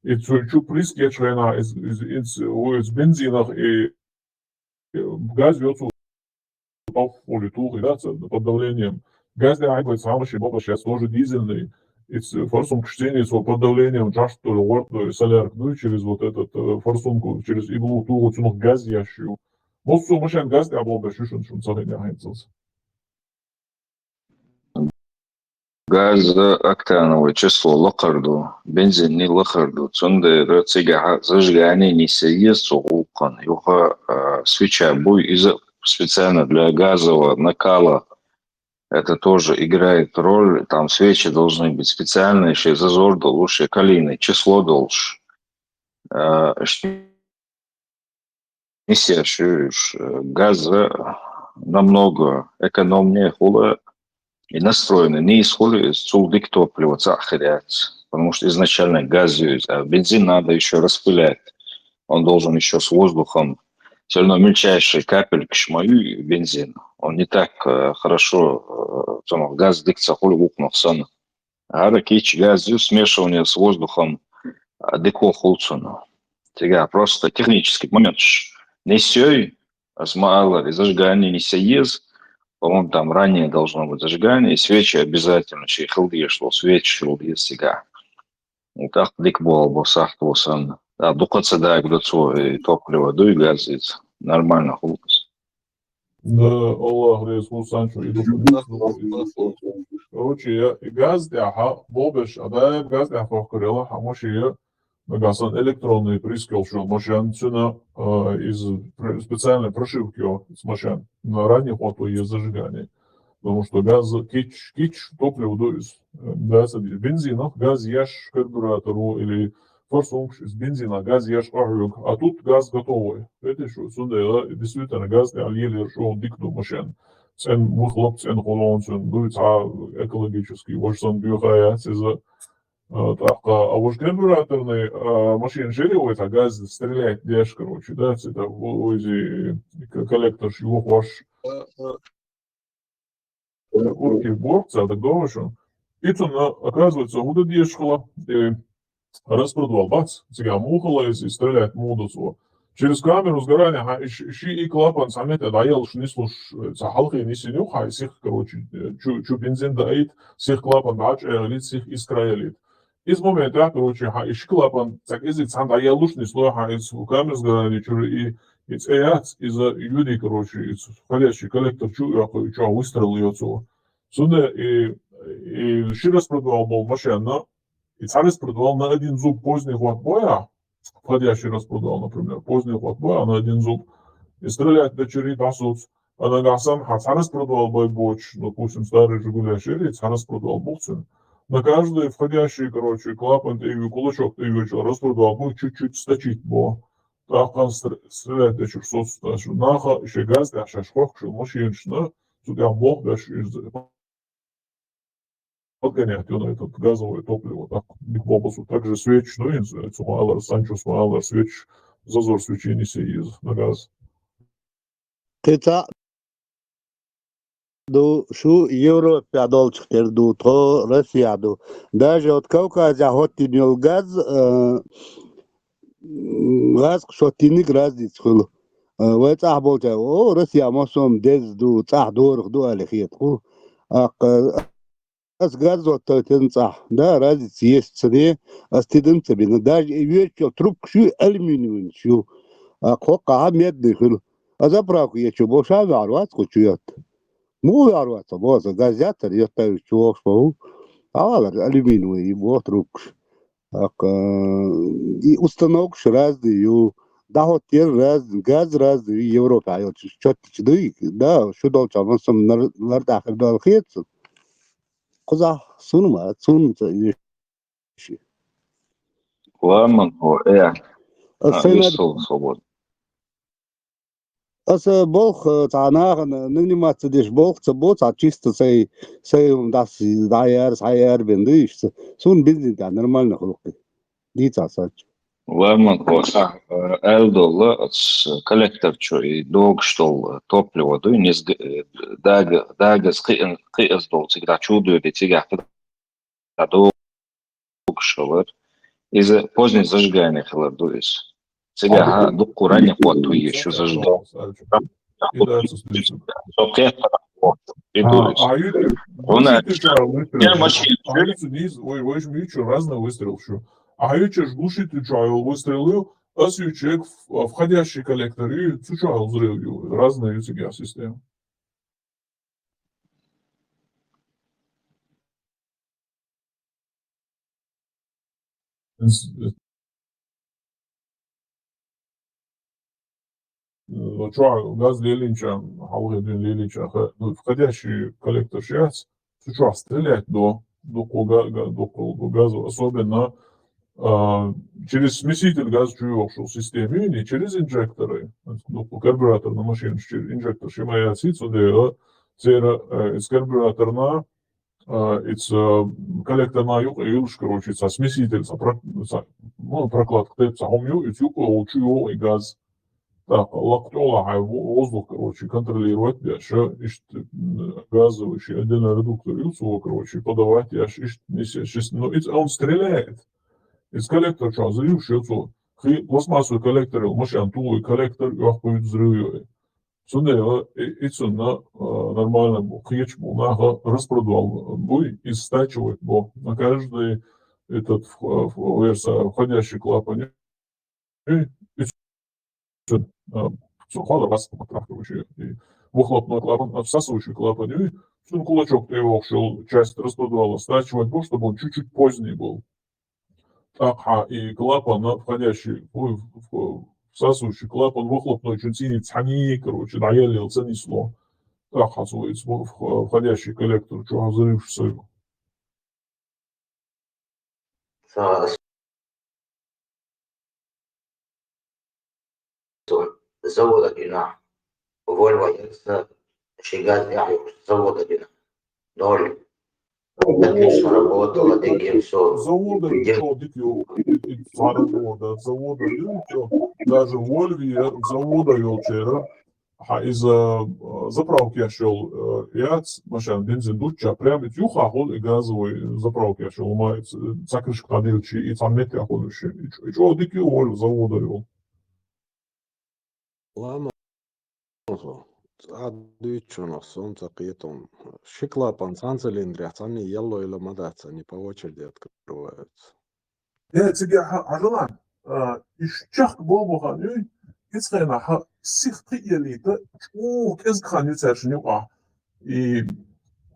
и чу прискечена из бензинах, и газ идет по литуху, да, под давлением. Газ для айбы самый шибоба сейчас тоже дизельный. И форсунг чтения под давлением джашт соляр, ну, через вот этот форсунку, через иглу ту вот ну газ ящу. Вот су машин газ для боба шушун сахня хайцелс. Газ октановое число лохарду, бензин не лохарду, цунде рацига зажигание не съест угукан. Юха свеча буй из специально для газового накала. Это тоже играет роль. Там свечи должны быть специальные, еще зазор лучше калийный, число должен. Несешь газ намного экономнее хула и настроены. Не исходит цулдик топлива цахаряц, потому что изначально газ есть, а бензин надо еще распылять. Он должен еще с воздухом. Все равно мельчайшие капельки шмаю бензин. Он не так хорошо газ дикца хули вукнохсан. А ракич газ смешивание с воздухом деко хулцуну. Тега просто технический момент. Не сей, а смала и зажигание не сеез. По-моему, там ранее должно быть зажигание, и свечи обязательно. Чей хилди шло, свечи хилди сега. И так дик был бы сахтусан. А духаться да, где и топливо, и газ из нормально хулкас. Да, Аллах Иисус Санчо и короче, я газ для бобеш, а да газ для фохкарела, а может я нагасан электронный прискел, что машин цена из специальной прошивки с машин на ранних хвату есть зажигание. Потому что газ кич топливо дует. Газ бензинов, газ ешь карбюратору или форсунг из бензина, газ ешь огонь, а тут газ готовый. Это что, сюда действительно газ для еле что дикну машин. Цен выхлоп, цен холон, цен дует, экологический, вот сон бьюхаяц из-за а уж карбюраторный машин железный, а газ стреляет дешь, короче, да, это узи коллектор его ваш курки борца, так думаешь, и то оказывается, вот дешево, распродавал, бац, сега мухала и стреляет мудусу. Через камеру сгорания, и клапан самет, да я уж не слушаю, халки не синю, хай всех, короче, чу бензин даит, всех клапан дач, элит, всех искраелит. Из момента, короче, ищи клапан, так язык сам да я уж не слушаю, из камеры сгорания, и из эяц, из-за людей, короче, из входящий коллектор, чу выстрел ее цу. Сюда и еще раз продавал был машина, и царец продавал на один зуб поздний ход боя, входящий раз продавал, например, поздний ход боя на один зуб, и стрелять дочери досуд. А на гасан царец продавал бойбоч, допустим, старый Жигуля Шири, царец продавал бухцин. На каждый входящий, короче, клапан, ты кулачок, ты распродавал, будет чуть-чуть сточить, бо так он стрелять дочер соц, наха, еще газ, да, шашкох, что мощенчно, сюда мог, да, подгонять на этот газовое топливо, так, бобусу, также свеч, ну, и Сумалар, Санчо Сумалар, свеч, зазор свечи не из на газ. Ты шу Европе адолчтер ду, то Россия ду. Даже от Кавказа хотинил газ, шотиник разниц хул. ويتاح بولتا او روسيا موسم دز دو تاح دور دو على خيط خو اس غاز وت تنصح ده راز يستري استدم تبين ده يوچ تروب شو المنيوم شو قوقع مد خل ازبراكو يچو بوشا واروات كوچيات مو واروات بوز غازات يتا شو شو على الومنيوم يبو تروب и установок разные ю да тер раз газ раз Европа ю чот чдый да что дал чам сам нар дахил дал хет قزح سونما سونتا يشي Ламан هو إيه السنة يوصل صوب أصلا بولخ تعناغ نني ما تديش بولخ تبوت عتشيست سي داس داير بنديش سون بيزنس ده نورمال خلقي دي تاساتش ламан هو صح элдол коллектор чой дог штол топливо дуй нез дагас қиыз дол цигра чудуй де цигра дог шолер из позднее зажигание хлор дуйс цигра дуку ранее хвату еще зажигал разный выстрел. А ючеш глушитель чайл выстрелил, а свечек входящий коллектор и чайл взрыв разные ютиги системы. Чайл газ лелинча, халгедин лелинча, входящий коллектор сейчас, чайл стрелять до газа, особенно через смеситель газ чуёшь системе, не через инжекторы. Карбюратор на машине, инжектор шимая цицу, да, из карбюраторна, из коллектор юг, юж, короче, со смеситель, прокладка, тепса, хомью, и тюку, чуё, и газ. Так, лактола, воздух, короче, контролировать, дальше, газовый, отдельно редуктор, юцу, короче, подавать, ну, он стреляет. Из коллектора что, взрыв, что пластмассовый коллектор, машин туловый коллектор, и охует взрыв. Сюда на нормально хеч был, распродал бой и стачивает бо на каждый этот входящий клапан. Выхлопной клапан, всасывающий клапан, и кулачок ты его шел, часть распродавала, стачивать бо, чтобы он чуть-чуть поздний был. И клапан, входящий в всасывающий клапан, выхлопной чуть-чуть цани, короче, наелил, занесло. Так, входящий коллектор, что взрывшийся его. завода Дина. Вольво Екса Шигат завода Дина. 0. Отлично работало, таким все. Завода, завода, даже в Вольве завода Елчера, из заправки я шел, я машин бензин дуча, прямо тюха хол и газовой заправки я шел, май закрышка подельчи и там метри хол еще. И что дикий Вольв завода его. Ладно. Адуичуно солнце қиетон. Шиклапан цилиндре, они елло или мадаться, они по очереди открываются. Тебе ажалан, ищах болбуханю, ицхена сихты елита, изгханю цершню И,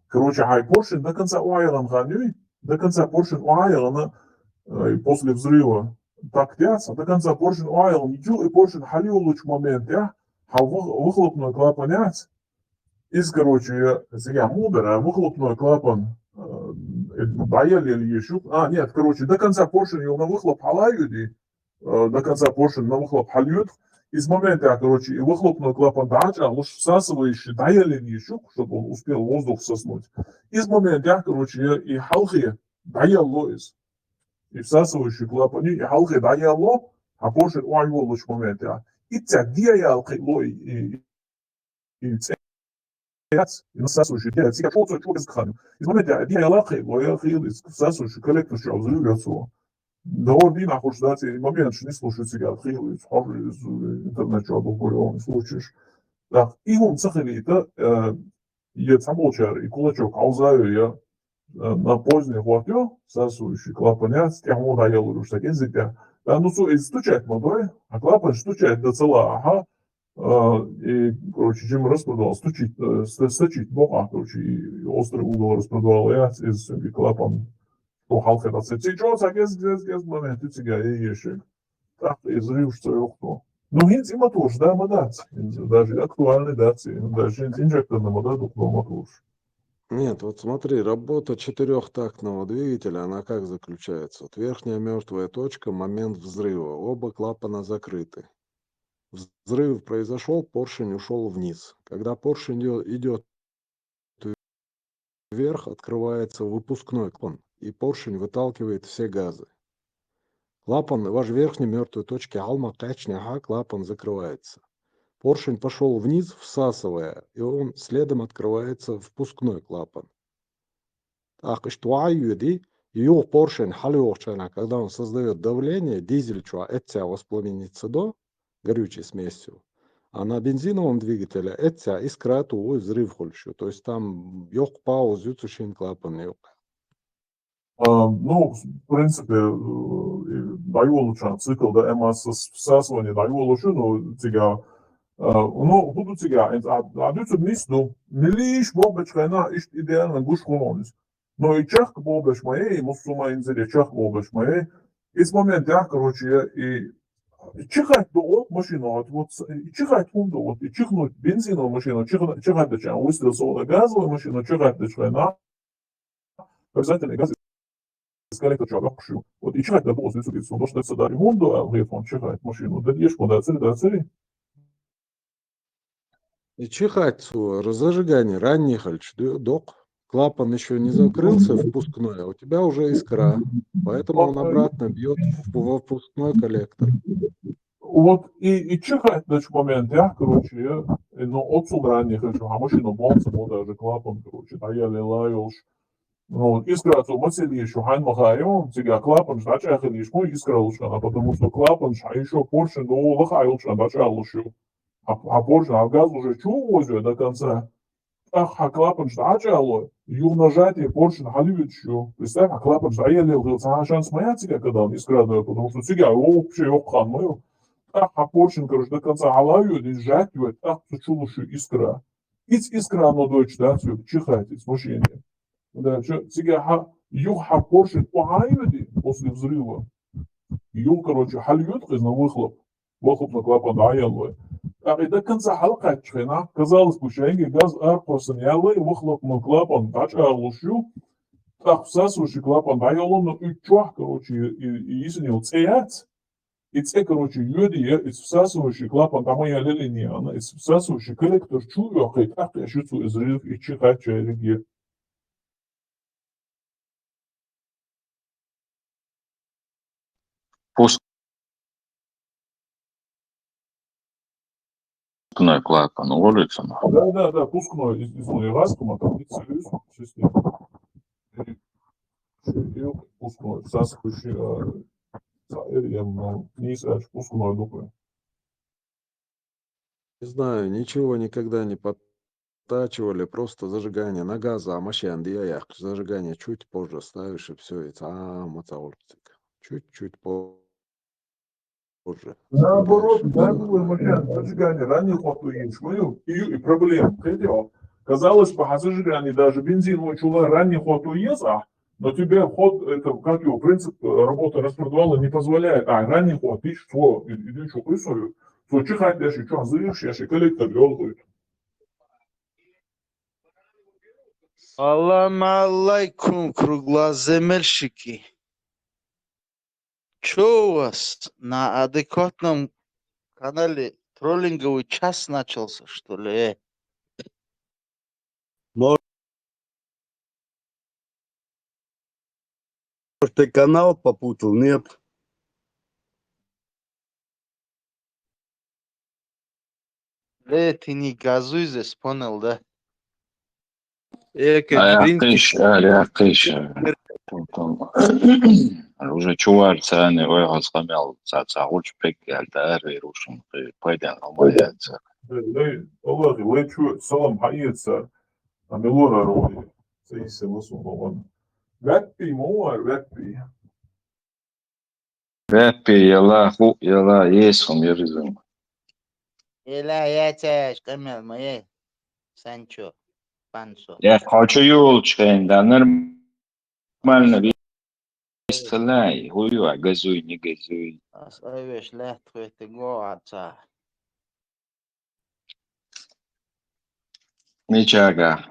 короче, хай поршень до конца уайран ханю, до конца поршень уайрана после взрыва так тяться, до конца поршень уайран ничего и поршень халил луч момент, выхлопной клапанец, из, короче, я мудро, выхлопной клапан бояли или еще. Нет, короче, до конца поршень его на выхлоп халают, до конца поршень на выхлоп халют. Из момента, короче, и выхлопной клапан дача, лучше всасывающий даяли или еще, чтобы он успел воздух всоснуть. Из момента, короче, и халхи даяло из. И всасывающий клапан, и халхи даяло, а поршень уайвол лучше момента. И диял килой и насасывающий диял, сейчас что без кхану. Из момента диял килой, всасывающий коллектор что взрывается. Довольно нахуй дать момент, что не слушают себя, хилы, схожи из интернета, он не слушаешь. Так, и он цехали это, я самолчар и кулачок, аузаю я на поздний хватё, всасывающий клапанец, тягу даяло уже такие языки. Ну, стучать молодой, а клапан стучать до цела, и, короче, чем распродавал, стучить бока, короче, и острый угол распродавал я из клапан, то халка до цела. Сейчас, а момент, и тебя, и еще. Так, и взрыв, что я кто. Ну, инти мотор, да, модация, даже актуальный дации, даже инжекторный модат, кто мотор. Нет, вот смотри, работа четырехтактного двигателя, она как заключается? Вот верхняя мертвая точка, момент взрыва, оба клапана закрыты. Взрыв произошел, поршень ушел вниз. Когда поршень идет вверх, открывается выпускной клапан, и поршень выталкивает все газы. Клапан, ваш верхней мертвой точки, алма, качня, клапан закрывается. Поршень пошел вниз, всасывая, и он следом открывается впускной клапан. Поршень, когда он создает давление, дизель воспламенится до горючей смесью, а на бензиновом двигателе это искра взрыв хольщу. То есть там yok пауз, ютушин клапан yok. Ну, в принципе, dayı цикл, да, emassız всасывание dayı oluşu, ну, тига, ну, буду тига, а дюцу нисну, милиш бобечкайна, ишт идеально гуш холонис. Но и чах бобеш моей, мусума инзире чах бобеш моей, из момента, короче, и чихать до машину, вот, и чихать фунду, вот, и чихнуть бензиновую машину, чихать до чего, выстрел сода газовую машину, чихать до чего, обязательно газ скалека чага пшу. Вот и чихать до босс, если ты что что сюда ремонту, а рефон чихать машину, да ешь куда цели. И чихать, зажигание, ранний хальч, док. Клапан еще не закрылся, впускной, а у тебя уже искра. Поэтому он обратно бьет во впускной коллектор. Вот и чихать до момент, я, короче, ну, отцу ранних, а машину бомбса, даже клапан, короче, а я лелаю, ну, искра, то мысли еще хайн махаем, тебя клапан, значит, я ходишь, мой искра лучше, потому что клапан, а еще поршень, ну, лохай лучше, значит, я лучше. А поршень, а газ уже чего возьмет до конца? А клапан, значит, я лучше. Юг нажатие, поршень, халивит еще. Представь, а клапан, а я лел, а шанс моя тебя, когда он искра дает, потому что тебя, вообще, ёбхан мою. А поршень, короче, до конца халавит, и сжативает, так, чулуши искра. Иц искра, оно дочь, да, все, чихать, из мужчины. Да, сега юг поршень погаюди после взрыва. Юг, короче, хальют на выхлоп. Выхлоп на клапан аялой. А и до конца халка чхена. Казалось бы, что газ арпосан ялой, выхлоп на клапан тачалушу. Так всасывающий клапан аялой, но и чуах, короче, и если не цеять. И це, короче, йоди, и всасывающий клапан, там моя линия, она, и всасывающий коллектор чую, а так я чувствую взрыв и чихать через Пускной клапан улица. Да, пускной из Луганского, там лицевую систему. И пускной, всасывающий вниз, аж пускной дупы. Не знаю, ничего никогда не подтачивали, просто зажигание на газа, а машин диаях, зажигание чуть позже ставишь, и все, и чуть-чуть позже. Наоборот, газовый машин, зажигание, ранее хватуешь, и проблем, казалось бы, а зажигание даже бензиновый чула ранее хватуешь, но тебе ход, это, как его, принцип работы распредвала не позволяет, ранний ход, ты что, иди что, присую, то чихать дальше, что, завершишь, и коллектор делает. Салам алейкум, круглоземельщики. Чё у вас на адекватном канале троллинговый час начался, что ли? Может, ты канал попутал? Нет. Ты не газуй здесь, понял, да? Рякыш. Уже чувар цаны ой схамял цацагуч пек ялдар рушин пайдан алмаяца. Аллах, лечу салам хаица, а мелора роли, сейсе лосумован. Веппи муар, веппи. Веппи яла есхом яризм. Ила ячаш, камел моей, Санчо, Панчо. Я хочу юлчкин, да нормально. Стреляй, хуй, газуй, не газуй. Оставишь легко ты отца. Ничага.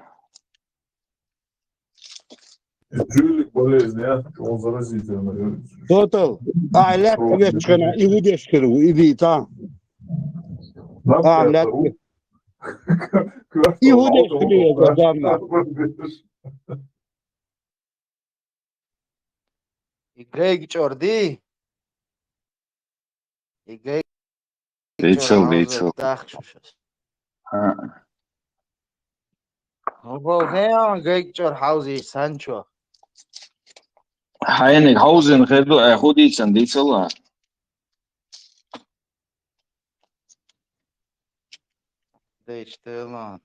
Жулик болезнь, он заразительный. Тотал. Лет вечкана и выдешкеру, иди там. Лет. И выдешкеру задамна. Игрей Чорди. Игрей Дейцел. Игрей Чор Хаузи Санчо. Хайник Хаузен ходицен дейцела. Дейчтелан.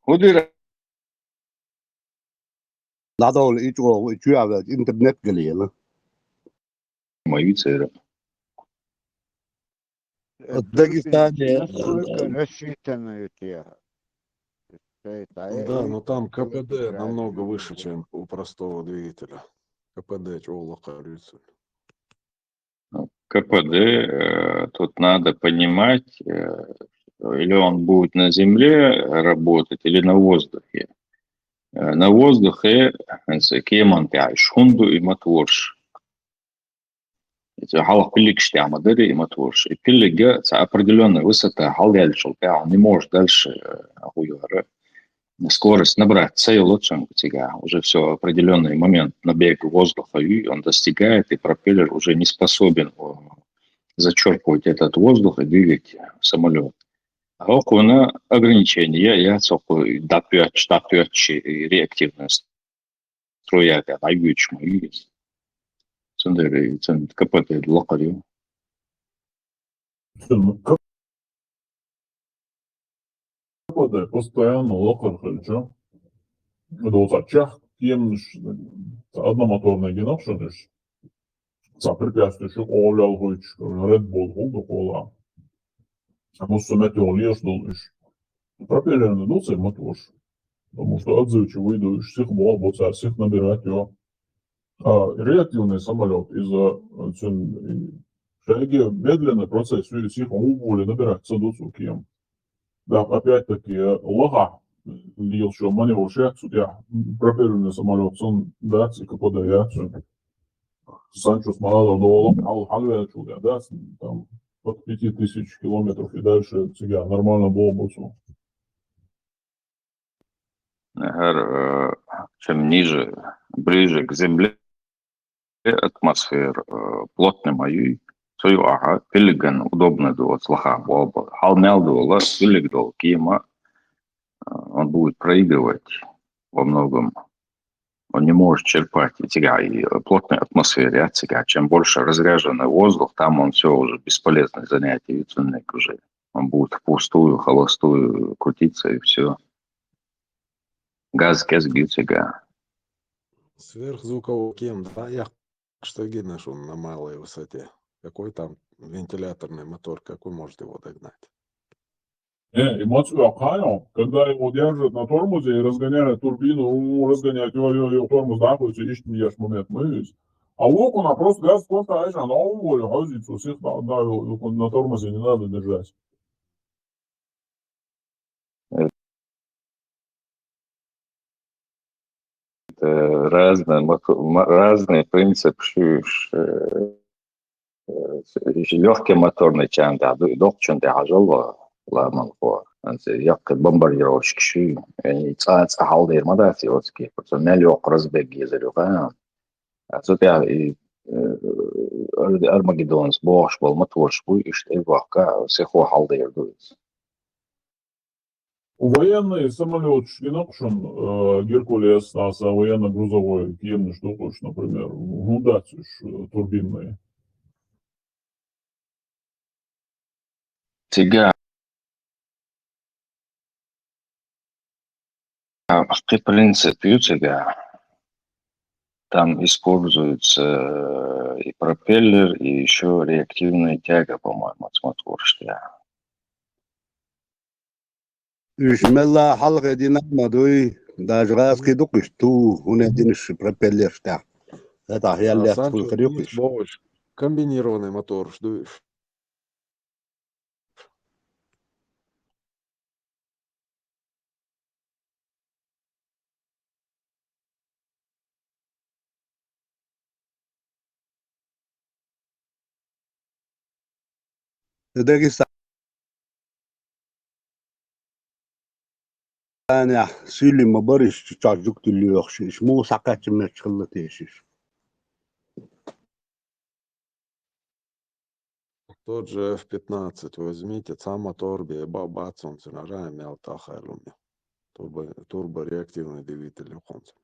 Ходира Надо ичо интернет галена. мои цели. В Дагестане. Насколько рассчитана эта Да, но там КПД намного выше, чем у простого двигателя. КПД чего кажется. КПД, тут надо понимать, или он будет на земле работать, или на воздухе. На воздухе كيما نتاعي شحندو إما تورش حلق пилик штяма дыри إما تورش пилига с определенной высоты حал дальше не может дальше скорость набрать цель лучше уже все определенный момент набега воздуха и он достигает и пропеллер уже не способен зачерпывать этот воздух и двигать самолет. Окуна ограничения, я цокаю допьёч реактивная струя, айгуч мои. Цендери, КПТ локалью. КПД постоянно локаль хочу. Долцачах, кем одномоторный геношенеш. Препятствующий олял гуч, Red Bull гулду кола. А может метеолеш долиш. Пропеллерный дуцей мотош. Потому что отзывчивый выйдешь, всех боца, всех набирать его. А реактивный самолет из-за шаги медленный процесс, всех уволи набирать садуцу кем. Да, опять-таки, лага, еще маневр шеяцу, я пропеллерный самолет, сон дать и КПД яцу. Санчо с Маладом до Халвячу, да, там от 5000 километров и дальше тебя нормально было бы. Чем ниже, ближе к Земле, атмосфера плотный моей, свою пилиган удобно до слаха, халмел до пилиг до кима, он будет проигрывать во многом. Он не может черпать и плотной атмосфере, чем больше разряженный воздух, там он все уже бесполезное занятие, уже он будет впустую, холостую крутиться и все. Газ бьются. Сверхзвуковой кем, да, я что гинешь он на малой высоте. Какой там вентиляторный мотор, какой может его догнать? Эмоцию обханял, когда его держат на тормозе и разгоняют турбину, разгоняют его тормоз, да, хоть ищет меня момент мыюсь. А лук он просто газ просто а на уволю, газицу, всех на тормозе не надо держать. Это разный принцип, легкий моторный чан, да, докчун тяжело, ламал по. Як бомбардировщик ши, они цац халдер мадати отски, потому нелёг разбег езерюга. А тут я и Армагеддон с Бош был моторш, и что и вака всех халдер дует. Военный самолет Швинокшин, Геркулес, НАСА, военно-грузовой, кемный штука, например, гудацию турбинные. Сега в принципе тебя там используется и пропеллер, и еще реактивная тяга, по-моему, от мотора. Ишмелла халга динамадуй, даже раз кидукиш ту, унединш пропеллер штя. Это я лет сколько комбинированный мотор ждешь. Дагестан سيلي ما بريش تعجبت اللي يخشيش مو ساقات ما تخلطيش. Тот же F-15 возьмите, сама торби, бабац, он ценараем, я тахайлуми. Турбореактивный двигатель Хонсон.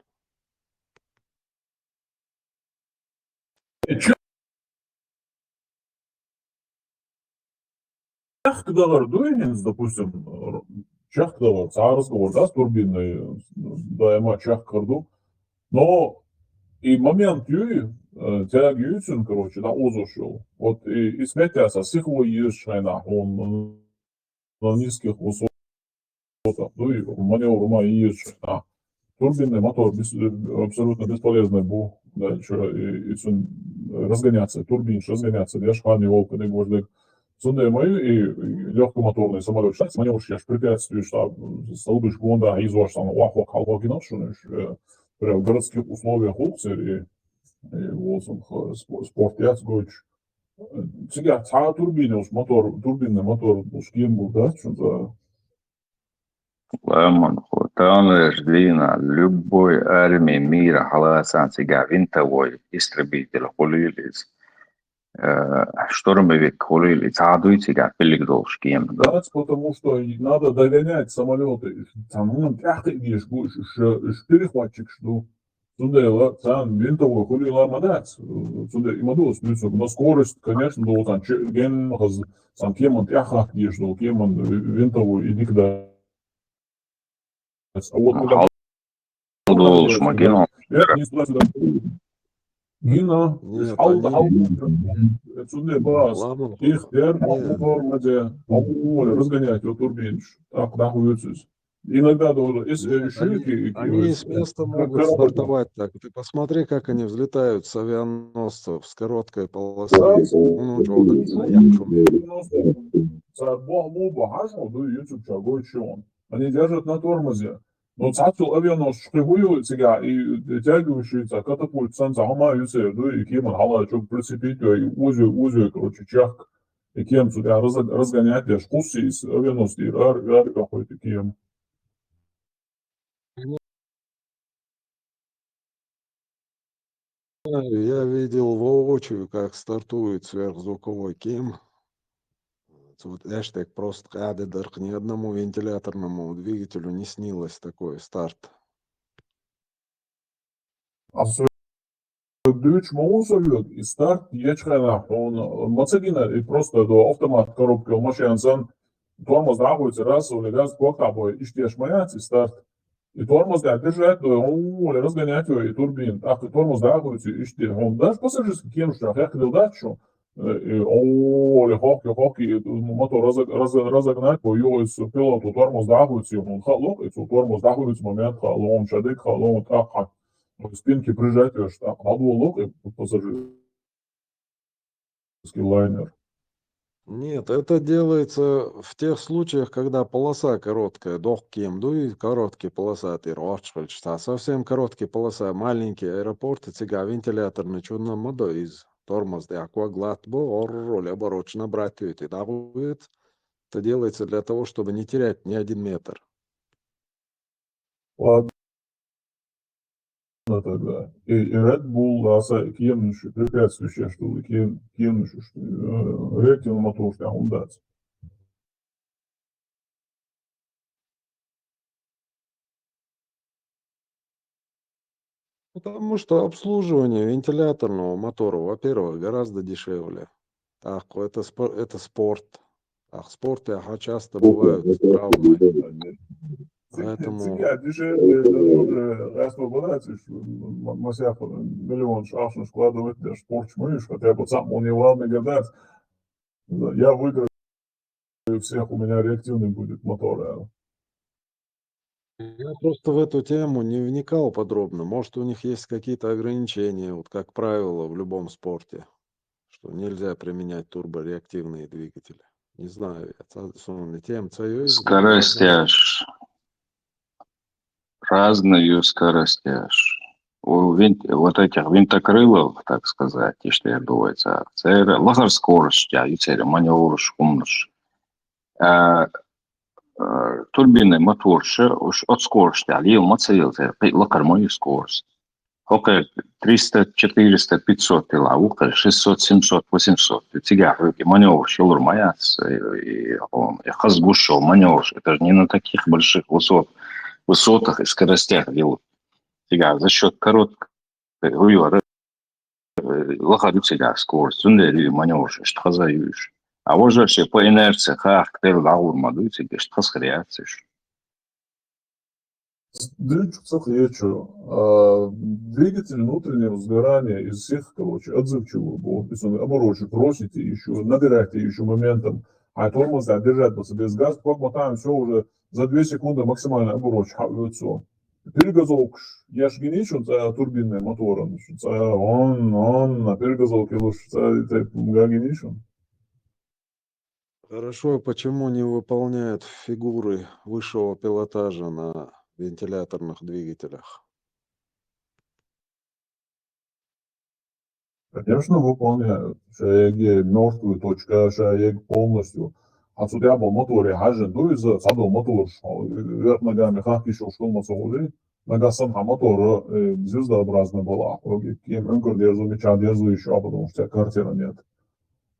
Когда гордуенец, допустим, чах, когда царь разговор, да, с турбиной, да, я чах горду, но и момент юи, тяг юицин, короче, да, озошел. Вот и сметяса, сихло ешена, он на низких высотах, ну и маневр ма ешена. Турбинный мотор абсолютно бесполезный был, дальше и разгоняться, турбинш разгоняться, я шпани волка, не гвоздик. Сундē мою и легкомоторный самолет. Шtāds man jau šķiet препятствие, что столбыш гонда изваш там лахок халвоги нашунеш в городских условиях луксер и вот спортяц гоч. Сега цаа турбина уж мотор, турбинный мотор уж кем был, да, что-то. Lemon, Танлеш Двина, любой армии мира, халасан сега винтовой истребитель хулилис. Штурмовик хулили, цадуйте, как пилигдолш кем. Да, потому что надо догонять самолеты. Там он тяхты идешь, будешь перехватчик, что сюда, там винтовой хулила мадец. Сюда и мадус, на скорость, конечно, до там ген, сам кем он тяхах идешь, до кем он винтовой и никогда. А вот когда... Долш магино. Гина, отсюда бас, их разгонять вот турбинш, так нахуйцусь. Иногда даже они с места могут стартовать так. Ты посмотри, как они взлетают с авианосцев с короткой полосой. Они держат на тормозе. Но цацул авианос шкрегуют себя и тягивающиеся катапульт санца хамаются, да, и кем он хала чок прицепить, и узю, короче, чах, и кем сюда разгонять, я шкусы из авианос, и рар какой-то кем. Я видел воочию, как стартует сверхзвуковой кем. Вот эштег просто кадедерк, ни одному вентиляторному двигателю не снилось такой старт. Дыч моусовет и старт ечхана, он мацагина и просто до автомат коробки машинсан тормоз находится раз или газ кокабой и штеш маяц и старт. И тормоз да держать, он разгонять его и турбин. Так и тормоз находится и штеш. Он даже пассажирский кем что, я ходил дальше. Хоки, мотор разогнать, по его из пилоту тормоз дахуется, он халок, и тормоз дахуется момент халон, шадык халон, так, спинки прижать, так, халок, и пассажирский лайнер. Нет, это делается в тех случаях, когда полоса короткая, дохкем, и короткие полоса, ты рочфальш, а совсем короткие полоса, маленькие аэропорты, цыга, вентиляторный чудно модо из тормоз, да, акваглад, роли оборочно брать, это делается для того, чтобы не терять ни 1 метр. Ладно тогда. И Red Bull, кемнущий, препятствующий, что ли, кемнущий, что реактивный мотор, что он даст. Потому что обслуживание вентиляторного мотора, во-первых, гораздо дешевле. Так, это спорт. А в спорте часто бывают травмы. Поэтому... Освободиться, Масяк миллион шашен складывать для спортсменов, хотя бы сам он не ладно гадать. Я выиграю всех, у меня реактивный будет мотор. Я просто в эту тему не вникал подробно. Может, у них есть какие-то ограничения, вот как правило в любом спорте, что нельзя применять турбореактивные двигатели. Не знаю, Скорость аж. Разную скорость аж. вот этих винтокрылов, так сказать, и что отбывается, это лахар скорость, и это маневр умнож. Турбины моторши от скорости, а ел мацел, это лахар мою скорость. Окей, 300, 400, 500 тела, окей, 600, 700, 800. Тига, маневр, шелур маяц, и хазгушо, маневр. Это же не на таких больших высотах и скоростях делают. Тига, за счет короткой, лохаду тига, скорость, зундери, маневр, что хазаюешь. А вот же по инерции, хах, ты лаур маду, тига, что хазхреацишь. Двигатель внутреннего сгорания из всех, отзывчивый был. То есть он оборочек бросите еще, набирайте еще моментом, а тормоз держать по себе с газ, как мотаем все уже за 2 секунды максимально оборочек. Перегазовка, я ж геничу, это турбинные моторы, он, на перегазовке лучше, это геничу. Хорошо, почему не выполняют фигуры высшего пилотажа на вентиляторных двигателях? Конечно, выполняют. Шаеги мертвую точка, шаег полностью. Отсюда я был моторе хажен, дуйза, садо мотор, вверх ногами хахки шел мацоли, нога сам мотора звездообразная была. Кем энкор держу, меча держу еще, потому что квартира нет.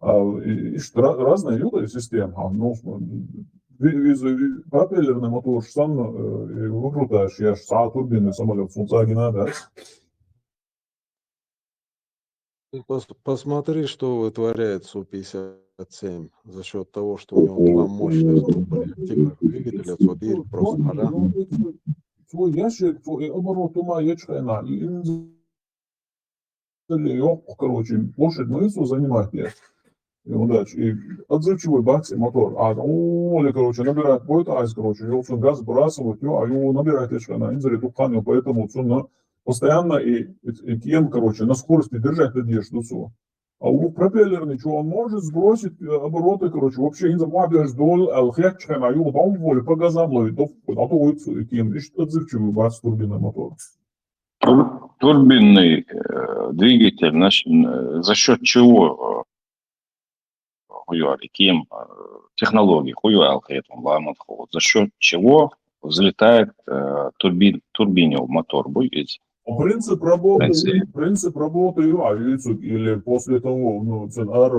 Разные люди системы. Пропеллерный мотор сам выкрутаешь, я ж турбинный самолет, солнца не надо. Посмотри, что вытворяет Су-57 за счет того, что у него два мощных турбореактивных двигателя, Су-1 просто ага. Твой ящик, твой оборот ума ячхайна, площадь мышцу занимает есть. И удачи. И отзывчивый бакси мотор. Набирает какой-то айс, его газ сбрасывает, а его набирает ячхайна, инзарит уханил, поэтому постоянно и кем, на скорости держать надежду. А у пропеллерный, что он может сбросить обороты, вообще не забавляешь доль, алхячка на его дом воле по газам ловит, а то кем, и что отзывчивый бац турбинный мотор. Турбинный двигатель, за счет чего кем технологии, за счет чего взлетает турбинный мотор, будет? Принцип работы или после того,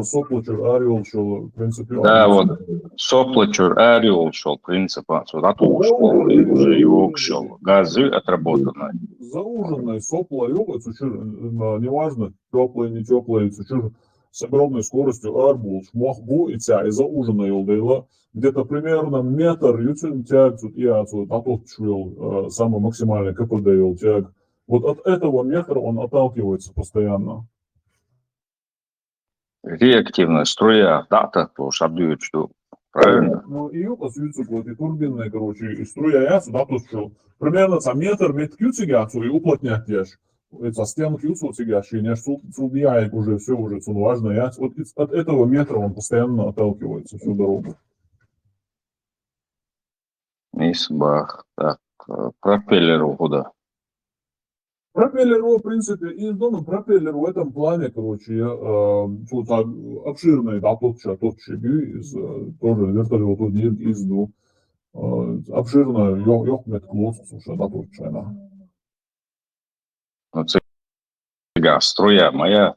соплачер, ариол, шел, принцип. Да, вот, соплачер, ариол, шел, принцип, сюда ушел, и уже его шел, газы отработаны. Зауженный сопло, неважно, теплый, не теплый, с огромной скоростью арбул, шмохбу и тя, и зауженный елдейла, где-то примерно метр, тяг, и отсюда, а тот швел, самый максимальный КПД елтяг. Вот от этого метра он отталкивается постоянно. Реактивная струя, дата, то шабдует, что правильно? Ее посвятится, и турбинная, и струя яйца, да, то что примерно метр кьюцигацу и уплотнять яш. Это стен кьюцигаш, и не судья, уже все, уже важно яйца. Вот от этого метра он постоянно отталкивается всю дорогу. Мисбах, так, пропеллеру куда? Пропеллеру, в принципе, и пропеллер в этом плане, обширный, да, тоже вертолет из обширная, ёхмет клосс, да, точно. Сега, струя моя,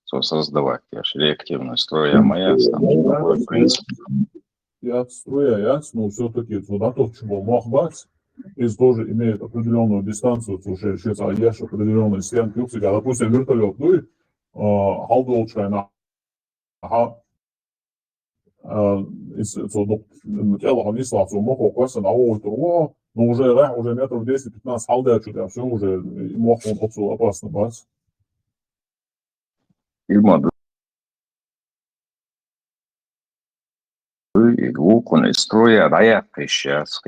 создавать, реактивная струя моя, там, в принципе. Струя, но все-таки, да, точно, махбац. Из тоже имеет определенную дистанцию, есть определенный стен кюцика. Допустим, вертолет дует, халдолчайна, тело внесло, мохо кваса на улицу, но уже метров 10-15 халдячу, все уже мохо он опасно, бац. Ilma глукон из строя раяка сейчас,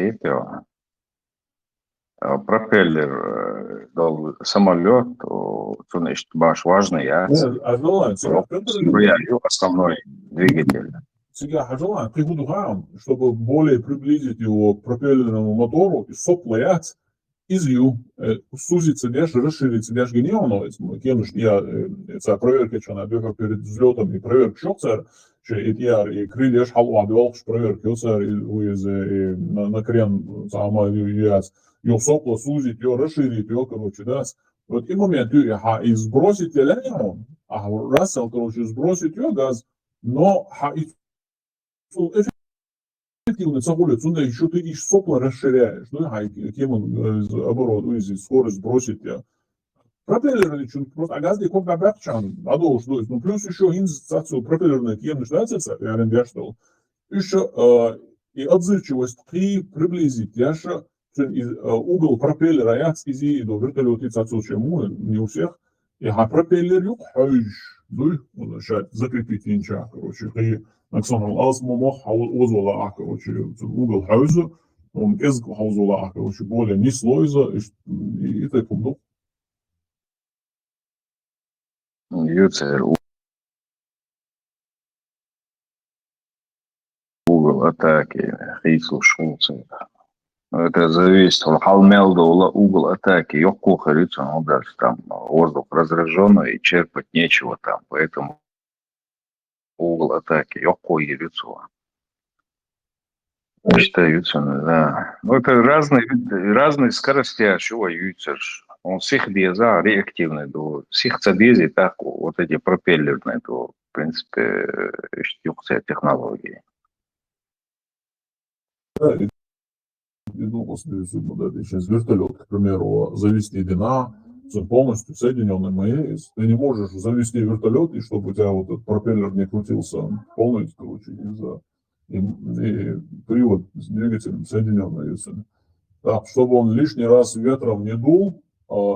пропеллер дал самолет, значит, баш важный, я основной двигатель. Сега желаю приготовим, чтобы более приблизить его к пропеллерному мотору и соплять, изью, сузится дешь, расширится дешь генеоноиз, кемш я проверка, что она перед взлетом и проверка шокцер, что и крылья шалу обвелш проверка юцер на крен сама яц, ее сопло сузить, ее расширить, ее, короче, да. Вот и момент, и сбросить ленион, а Рассел, короче, сбросить ее газ, но эффективно собой, еще ты и сопло расширяешь, ну, оборот, скорость сбросить я. Пропеллерный чуть просто, а газ деком как бэкчан, адол, что есть, ну, плюс еще инициацию пропеллерной кем нуждается, я рендяштал, еще и отзывчивость при приблизить, я же угол пропеллера, я изи до вертолета инициацию чему, не у всех, и пропеллер юг, ну, сейчас закрепить инча, короче, и Наксонал Алсмомох, Озола, короче, угол Хаузе, он из Хаузола, короче, более не слойза, и так ну. Юцер угол атаки, Хейсл Шумцер. Это зависит от Халмелда, угол атаки, Йоку Харицу, ну дальше там воздух разряженный и черпать нечего там, поэтому угол атаки, Йоку Харицу. Считаются, да. Ну, это разные скорости, а что воюются. Он всех деза реактивный, до всех цадези, так вот эти пропеллерные, то, в принципе, считаются технологии. Да, и думал, сейчас вертолет, к примеру, завести ДНА, полностью соединенный МАЭС. Ты не можешь завести вертолет, и чтобы у тебя вот этот пропеллер не крутился полностью, короче, из-за и привод с двигателем соединенный. Так, чтобы он лишний раз ветром не дул,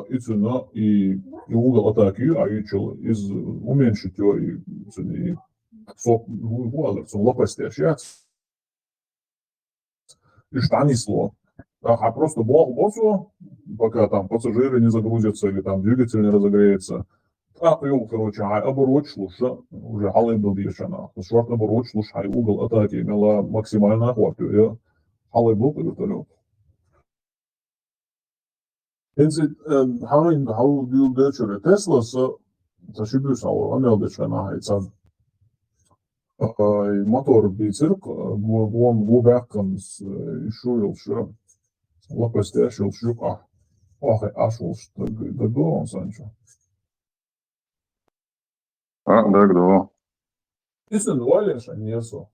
и цена, и угол атаки, уменьшить его, и лопастящий, и штанисло. А просто боссу, пока там пассажиры не загрузятся, или там двигатель не разогреется, так, короче, оборот шлуша, уже халай был дешана. Шварт оборот шлуша, угол атаки имела максимальную охвату, и халай был вертолет. How do you get your Tesla? So, ташибюс, амел дешана, мотор бицирк, он губяком шуил, что лопастящий шука. Ох, ашул, что он санчо. Да. It's валеша несо.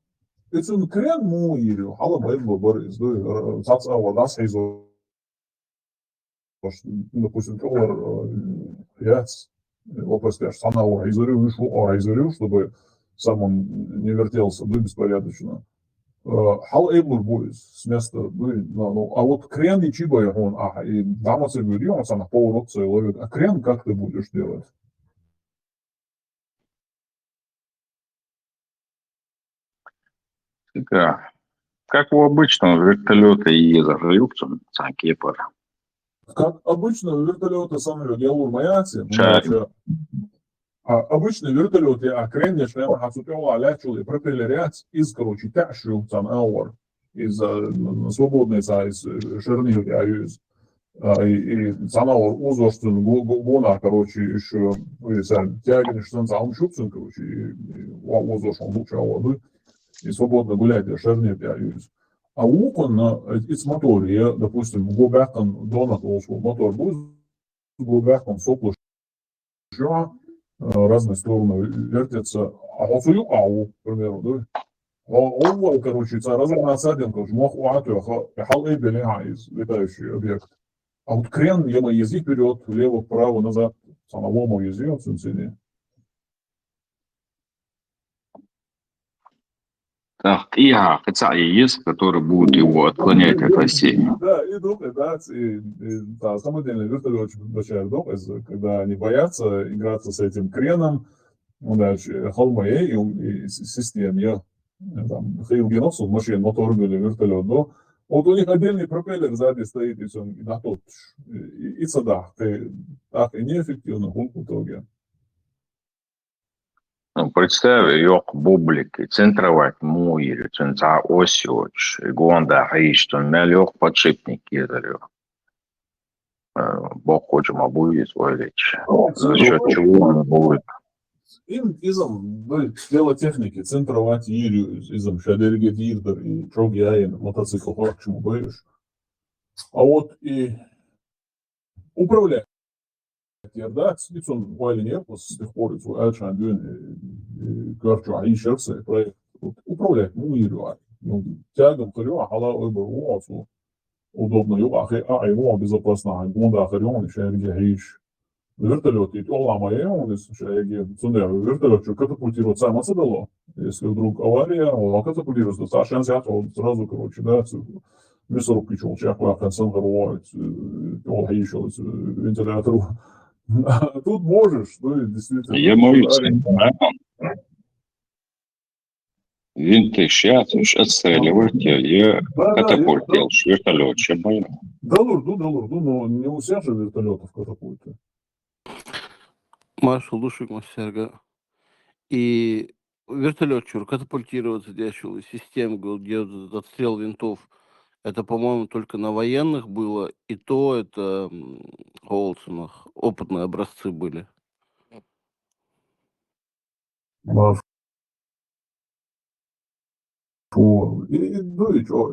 It's крен муирю, хала байдло борис, цаца вадас хейзо. Допустим, колор яц, лопастящий санау айзорю, чтобы сам он не вертелся, беспорядочно. Хал эйблур бойс с места, а вот крен и чибай он, и дама цигури, он сам поворотца и ловит. А крен как ты будешь делать? Да. Как у обычного вертолета и заживцем, кепар. Как обычно вертолеты самолет делают маяцы, обычный вертолет, а крен я шлема хасупела алячул и пропеллерят из, короче, тяжел там аур из свободной из шерни я юз. И санаур узостун гона, короче, еще тягнешь сам шупцин, короче, и узостун лучше аур, и свободно гулять я шерни я юз. А укон на из моторе, допустим, губяком донат мотор будет губяком сопло разные стороны вертятся, а вот к примеру, да? Он, короче, разогнаться один, короче, мог уату, хал эбели из летающий объект. А вот крен, ема езди вперед, влево, вправо, назад, самому езди, он сенсини. Так, и хотя и есть, который будет его отклонять от оси. Да, и думаю, да, самодельный вертолет очень большая доказь, когда они боятся играться с этим креном, дальше холмой и систем, я там Хейлгеносу, машин, мотор были, вертолет, но вот у них отдельный пропеллер сзади стоит, и все, на тот, и цадах, так и неэффективно, в итоге. Ну, представь, yok бублик, и центровать муир, центра осью, гонда, что мел yok подшипник езарю. Бокоджима будет, Валич. За счет чего он будет? Сделать техники, центровать изом шадерget ирдер и чогяин мотоцикл чему боишь. А вот и управлять да, он вали не с тех пор, что Альшан Дюн Горчу Аишерса проект управлять, ну и тягом хрю, хала выбор удобно юахи, а его безопасно, гонда хрю, шерги хриш. Вертолет, и лама он из шаги, вертолет, что катапультирует сам отсюда, если вдруг авария, он катапультируется, Саша он сразу, короче, да, мясорубки чулчак, лахансан горовает, он еще вентилятору. Тут можешь, ну и действительно. Я моюсь, винты шатыш, отстреливайте, я катапультил, вертолет, чем боюсь. Долурду, но не у всех же вертолетов катапульты. Маршал Лушик Масерга. И вертолет катапультироваться дешево, система, где отстрел винтов, это, по-моему, только на военных было, и то это в Олсонах опытные образцы были. Ну и что,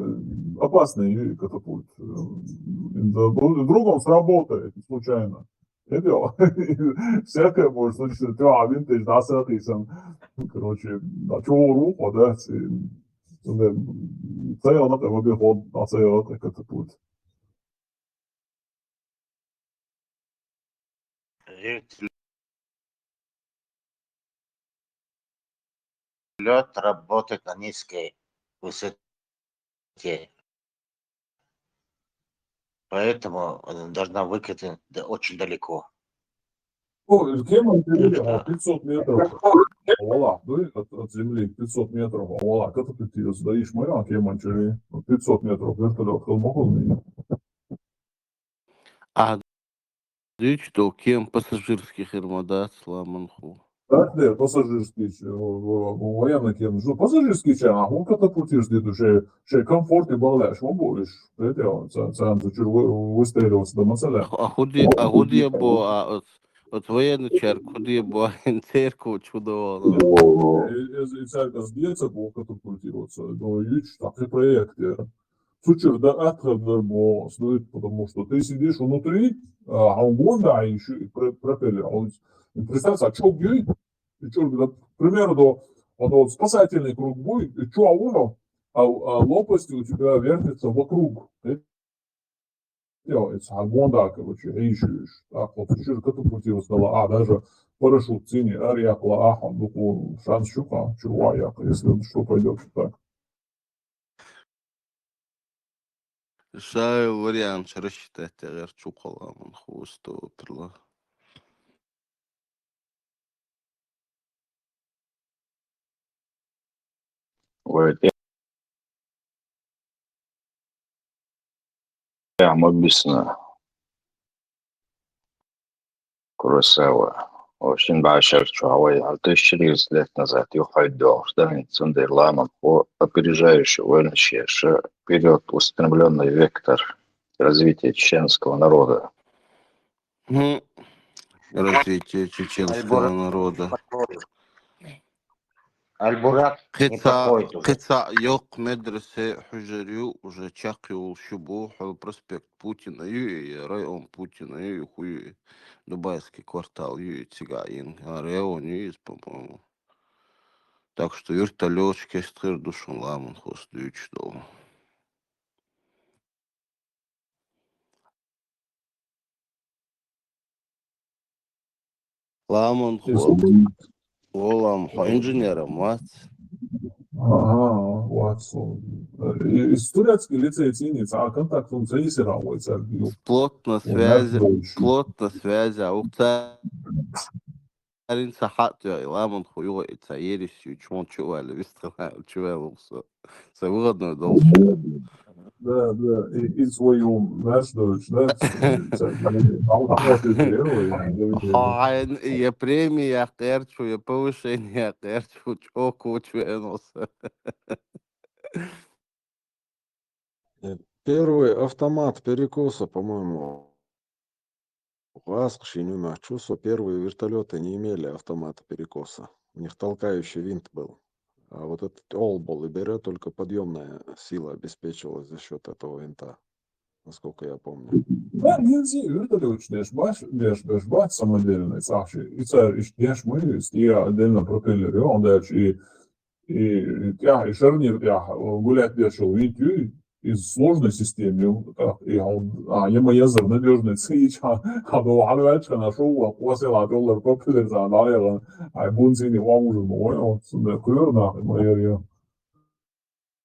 опасный катапульт. В другом сработает случайно. Это всякое может случиться. Винтаж, да, сатисом. Короче, на чего руку, да, цел на тебе обиход, на цел катапульт. Лед работает на низкой высоте. Поэтому она должна выкатить очень далеко. Кеман 500 метров вала, от земли 500 метров вала, как ты сдаешь моя Кеман 500 метров вертолет холмогонный. А ты что, кем пассажирских армадат Ламанху? Так, да, пассажирский, военный кем, ну, пассажирский чай, а он катапультируешь где-то, что комфорт и балдаш, он будешь, это, сам зачем выстреливаться до мацаля. А худи бо, от военный чар, худи бо, церковь чудовано. И церковь сдается, был катапультироваться, но видишь, так и проекты. Сучер да отходно бо стоит, потому что ты сидишь внутри, а он гонда, а еще и пропеллер. Представьте, а что бьет? К примеру, вот спасательный круг будет, и что а лопасти у тебя вертятся вокруг. Делается, а гонда, короче, ищешь. Так вот, еще катапультироваться, даже парашют цени, ариакла, ахан, ну, шанс щука, чурва, если что пойдет так. Шай вариант рассчитать, я чукала, он хвосту перла. Вот я вам объясню. Красава. Очень большой человек, а 1400 лет назад юхайдох, да, Цундерламов, опережающий военщик, вперед устремленный вектор развития чеченского народа. Развитие чеченского народа. Альбурак не проходит уже. Кыца yok медресе хужерю уже чакил шубу проспект Путина и район Путина и хуй Дубайский квартал и Тигаин район есть, по-моему. Так что вертолетчики стыр душон ламан хостуют что. Ламан ход. Олам инженером мать. Ага, Ватсон. Из турецкой лицей ценится, а контакт он зависит. Плотно связи, а у царин сахат я ламан хуё и цаерисью чмон чували вистрал чувал все выгодно должен. Да, и свою наш дочь, да, я премия, я керчу, я повышение, я керчу, чоку, чуэноса. Первый автомат перекоса, по-моему, первые вертолеты не имели автомата перекоса. У них толкающий винт был. А вот этот Олбол и Бере только подъемная сила обеспечивалась за счет этого винта, насколько я помню. Да, нельзя, вертолет, дешь бать самодельный, Саши. И царь, дешь мы, стия отдельно пропеллер, он дальше, и шарнир, гулять дешел винтю, из сложной системы, и он, язер надежный цич, до алвачка нашел, посела доллар пропеллер за наверное, бунзин и вам уже мой, он курна, моя.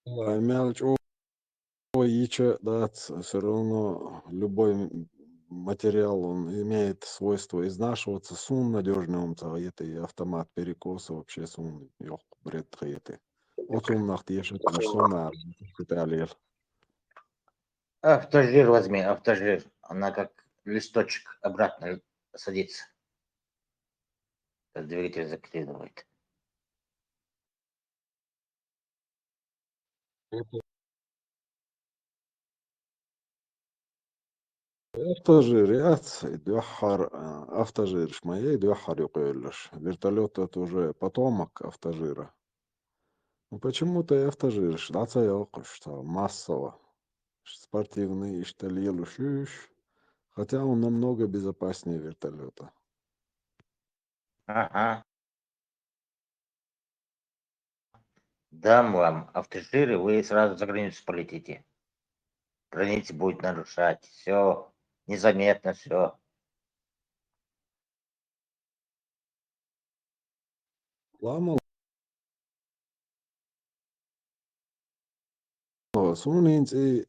Мелочь, да, все равно любой материал, он имеет свойство изнашиваться, сун надежный, он и автомат перекоса вообще сун, бред хайты. Вот он нахтешит, наш сунар, Италия. Автожир возьми, автожир. Она как листочек обратно садится. Двигатель заклинивает. Автожир, автожир, моей двухар юкойлеш. Вертолет это уже потомок автожира. Ну почему-то и автожир, что массово. Спортивный, хотя он намного безопаснее вертолета. Ага. Дам вам автожир, и вы сразу за границу полетите. Границы будет нарушать. Все незаметно, все. Ламал. Сунинцы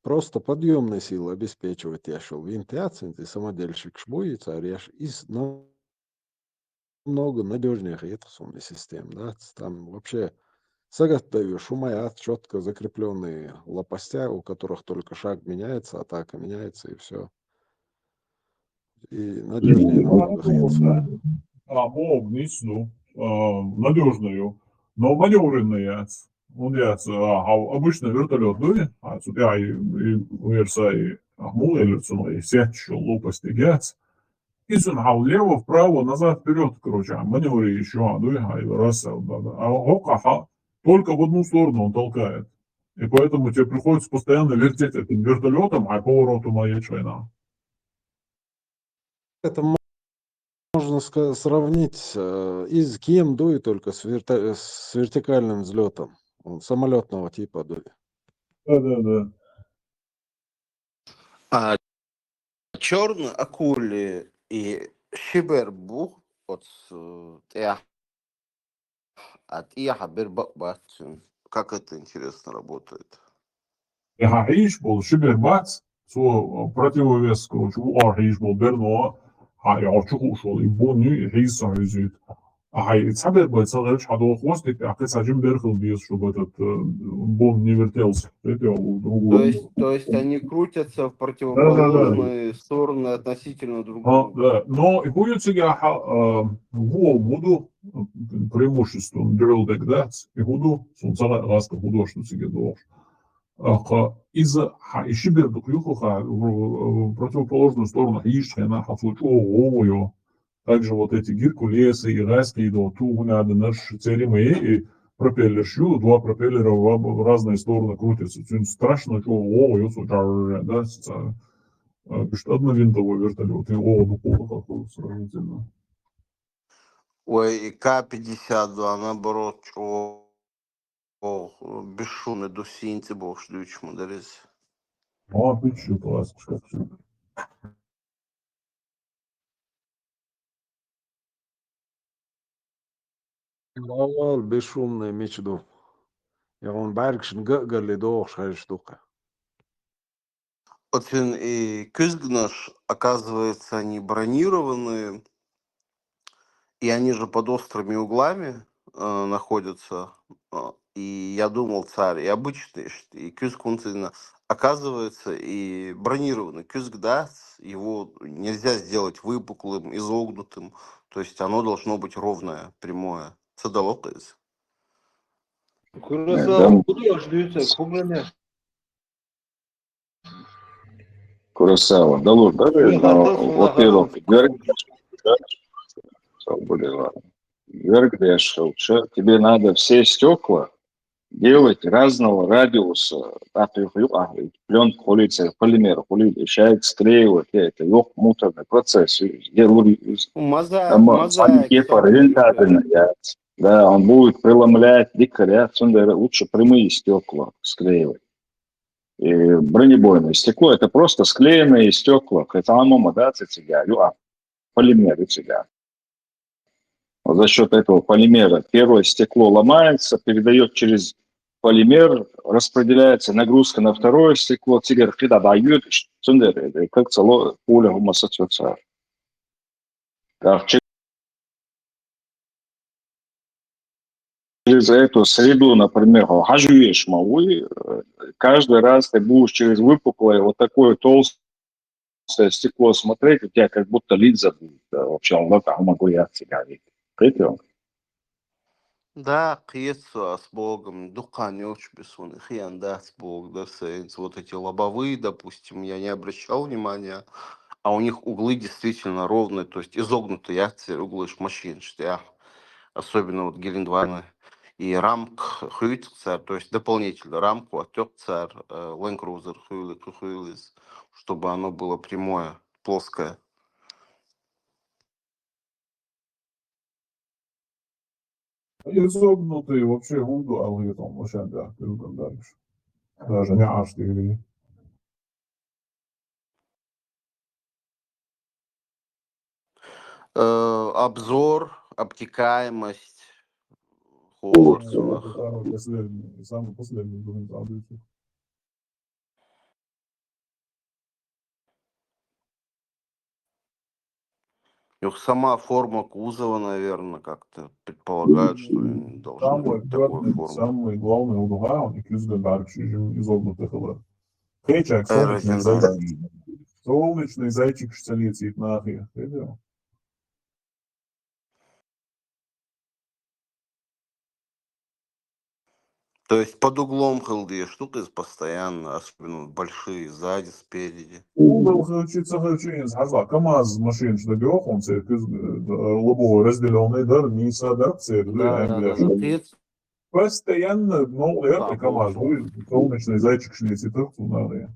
просто подъемной силы обеспечивать я шел. Винтиацинцы самодельщик шбуется, ареш из намного надежнее это суммы систем, да, там вообще заготовишь шумаят четко закрепленные лопастя, у которых только шаг меняется, атака меняется и все. И надежнее намного хейца. Надежную, но маневренные. Он обычно вертолет, да, и версия мулельцу, и сетчу лопасти гец. И сон влево, вправо, назад, вперед, короче, маневры еще, да, раз, а только в одну сторону он толкает. И поэтому тебе приходится постоянно вертеть этим вертолетом, а повороту маячь война. Это можно сравнить из кем дует только с вертикальным взлетом. Он самолетного типа дует. Да. А черный акули и шибербух от как это интересно работает? Хейш был шибербац, противовес, короче, хейш был берно, чуху шел и боню, хейс саюзит. Цабербац, хадо хвостик, сажим берхл без, чтобы этот бон не вертелся. То есть они крутятся в противоположные стороны относительно друг друга. Да, но и будет сега буду преимуществом drill deck, да, и буду, солнцара ласка буду, что сега должен. Из-за шибер буклюху в противоположную сторону ищет на хафлучу также вот эти геркулесы и райские до ту надо наш церемы и пропеллер щу, два пропеллера в разные стороны крутятся. Страшно, что да, что одновинтовый вертолет, и ну сравнительно. Ой, и К-52, наоборот, бесшумный до синти бог шлюч мудрец. Ты че, класс, как все. Лавал бесшумный мечду. Я он баргшин гали до штука. Очень и Кызгнаш, оказывается, они бронированные, и они же под острыми углами находятся. И я думал, царь, и обычный, и Кызгунцина, оказывается, и бронированный Кызгда, его нельзя сделать выпуклым, изогнутым, то есть оно должно быть ровное, прямое. Цедалокайз. Курасава. Да ладно, но, во-первых, тебе надо все стекла делать разного радиуса. Пленка холится, полимер холит, склеивать. Это муторный процесс. Мозаика. Да, он будет преломлять, дикорять. Лучше прямые стекла склеивать. И бронебойное стекло — это просто склеенные стекла. Это полимер. Вот за счет этого полимера первое стекло ломается, передает через полимер, распределяется нагрузка на второе стекло, как целое поле гомосоциация. Через эту среду, например, хажуешь малый, каждый раз ты будешь через выпуклое вот такое толстое стекло смотреть, у тебя как будто линза будет. Вообще, он могу я тебя видеть. Да, кьется с Богом, духанешь без он, да, с Богом, да, вот эти лобовые, допустим, я не обращал внимания, а у них углы действительно ровные, то есть изогнутые акции, углы машин, что особенно вот Гелендвайна и рамк хюйцер, то есть дополнительно рамку отёкцер, Land Cruiser хюйлис, чтобы оно было прямое, плоское. Изогнутый вообще гунду алгоритм, вообще да, дальше. Даже не аж ты. Обзор, обтекаемость, холод. Самый последний будет аудио. Сама форма кузова, наверное, как-то предполагает, что должна быть такой формы. Самый главный угол, он yüzden изогнутый хлеб. Хейчак, солнечный зайчик шцелит нахуй. То есть под углом хлды штуки постоянно, особенно большие, сзади, спереди. Угол хлчится, КамАЗ машин, что бьёт, он лобовой разделенный, да, ниса, да, Да. Постоянно, ну, это КамАЗ, солнечный зайчик шлетит, надо.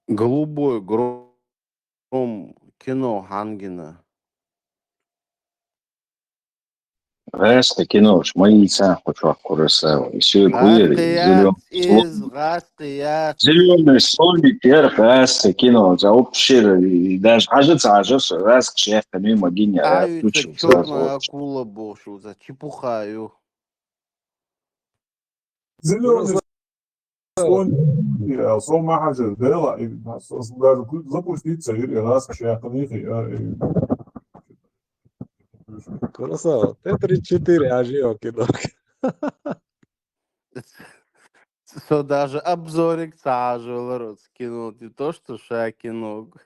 Голубой гром кино Хангина. Resta кинош, моица, почвак курасава. И все зеленый слоник, рesta кино, за общее, и даже ажится, раз к шефу мимо гения, Аюся черная акула бошу, за чепухаю. Зеленый слоник, сома хажа, дела, и даже запуститься, или раз к шефу Красава. Т-34 ажио кино. Что даже обзорик цажил, рот скинул, не то что шакиног.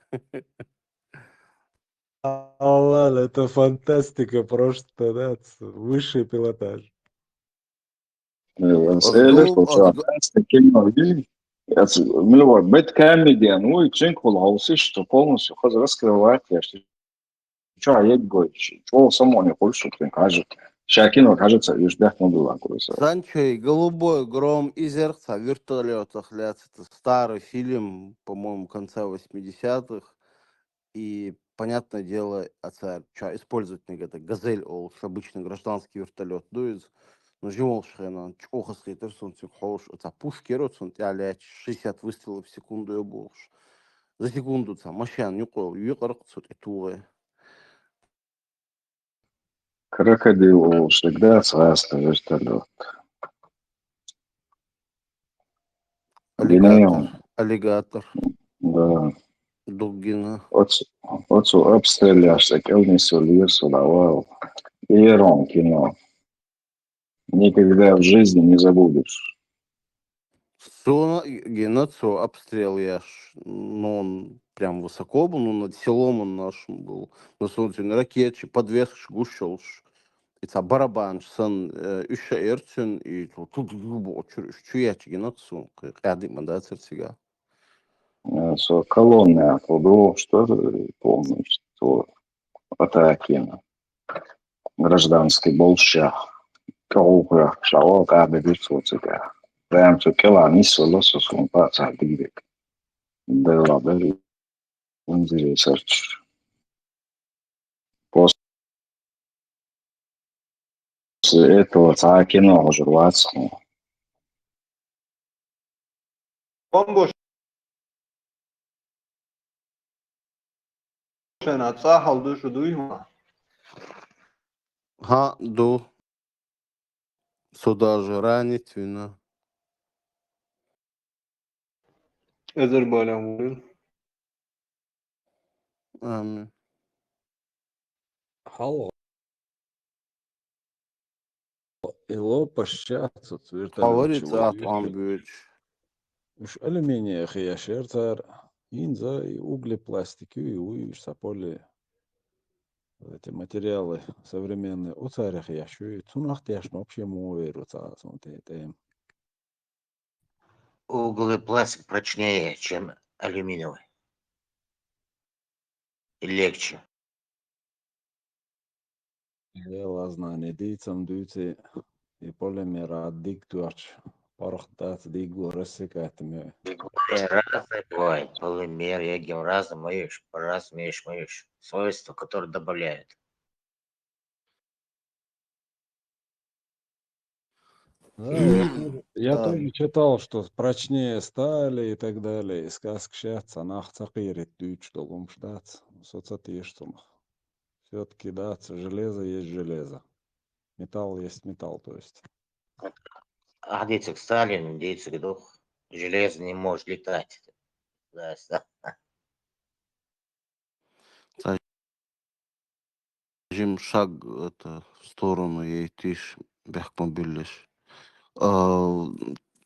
Ладно, это фантастика, просто, да, высший пилотаж. Resta кино, бэткомедиан, ну и Джинкул Хауси, что полностью раскрывает, что я говорю, что само не хочешь, что кажет. Шакину кажется, лишь бяхну было. Санчей, голубой гром и зеркало в вертолетах. Это старый фильм, по-моему, конца 80-х. И, понятное дело, использовать это газель, обычный гражданский вертолет. Ну, живол шхена, чоха схитер, сон хош, это пушки, сон 60 выстрелов в секунду я больше. За секунду машина не кол, юкарк, и туре. Крокодил всегда царство вертолет. Аллигатор. Да. Дугина. Отцу обстреляшься, келнису лесу давал. Первом кино. Никогда в жизни не забудешь. Генацию обстрел но он прям высоко был, но над селом он нашим был. На солнце на ракете, подвес гушелш. И барабан, сан уща эрцен, и тут глубоко, чуячи генацию, рядом, да, церцига. колонны оттуда, что полностью атаки гражданский болща. Кауга, шао, кабы бирсоцика. Прям то келани солосо сумпа цадирик. Дела бери унзире серч. После этого цакино ожервацку. Бомбош на цахал душу дуйма. Ха, ду. Сюда же ранить вина. Азербайджан вурил. Амин. Халло. Ило пощаться вертолет Говорит, чего от амбюч. уж алюминия хия шертар инза и углепластики и уж саполи эти материалы современные у царях я и цунах тяжно вообще муэру смотрите. Углепластик прочнее, чем алюминиевый. И легче. Дело знание дицам дюцы и полимера диктуач парахтат дигу рассекатами. Разный бывает. Полимер, ягем разный моешь, по-разному моешь. Свойства, которые добавляют. Да, я тоже читал, что прочнее стали и так далее. И сказка сейчас нах цакирит дюч долгом штат. Соцатиштунах. Все-таки да, железо есть железо. Металл есть металл, то есть. А дицик Сталин, дицик дух. Железо не может летать. Да. Жим шаг это в сторону ей тиш бехмобилиш.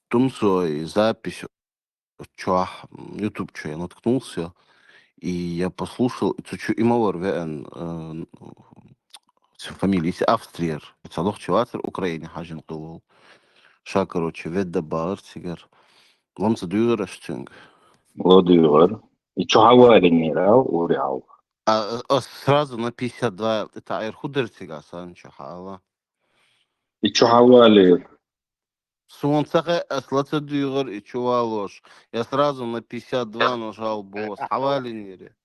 Тумсой запись чуах YouTube что я наткнулся и я послушал чуть имовар вен фамилия Австриер. Цалох чуватер Украине хажин кылыл. Ша короче ведда бар сигар. Ламса дюгераштинг. Лодюгер. И чё хавали не рау, уряу. Сразу на 52 это айрхудер сега санча хала. И чё хавали. Сумонцахе аслаца дюгер и чувалош. Я сразу на 52 нажал босс. Хавали нере.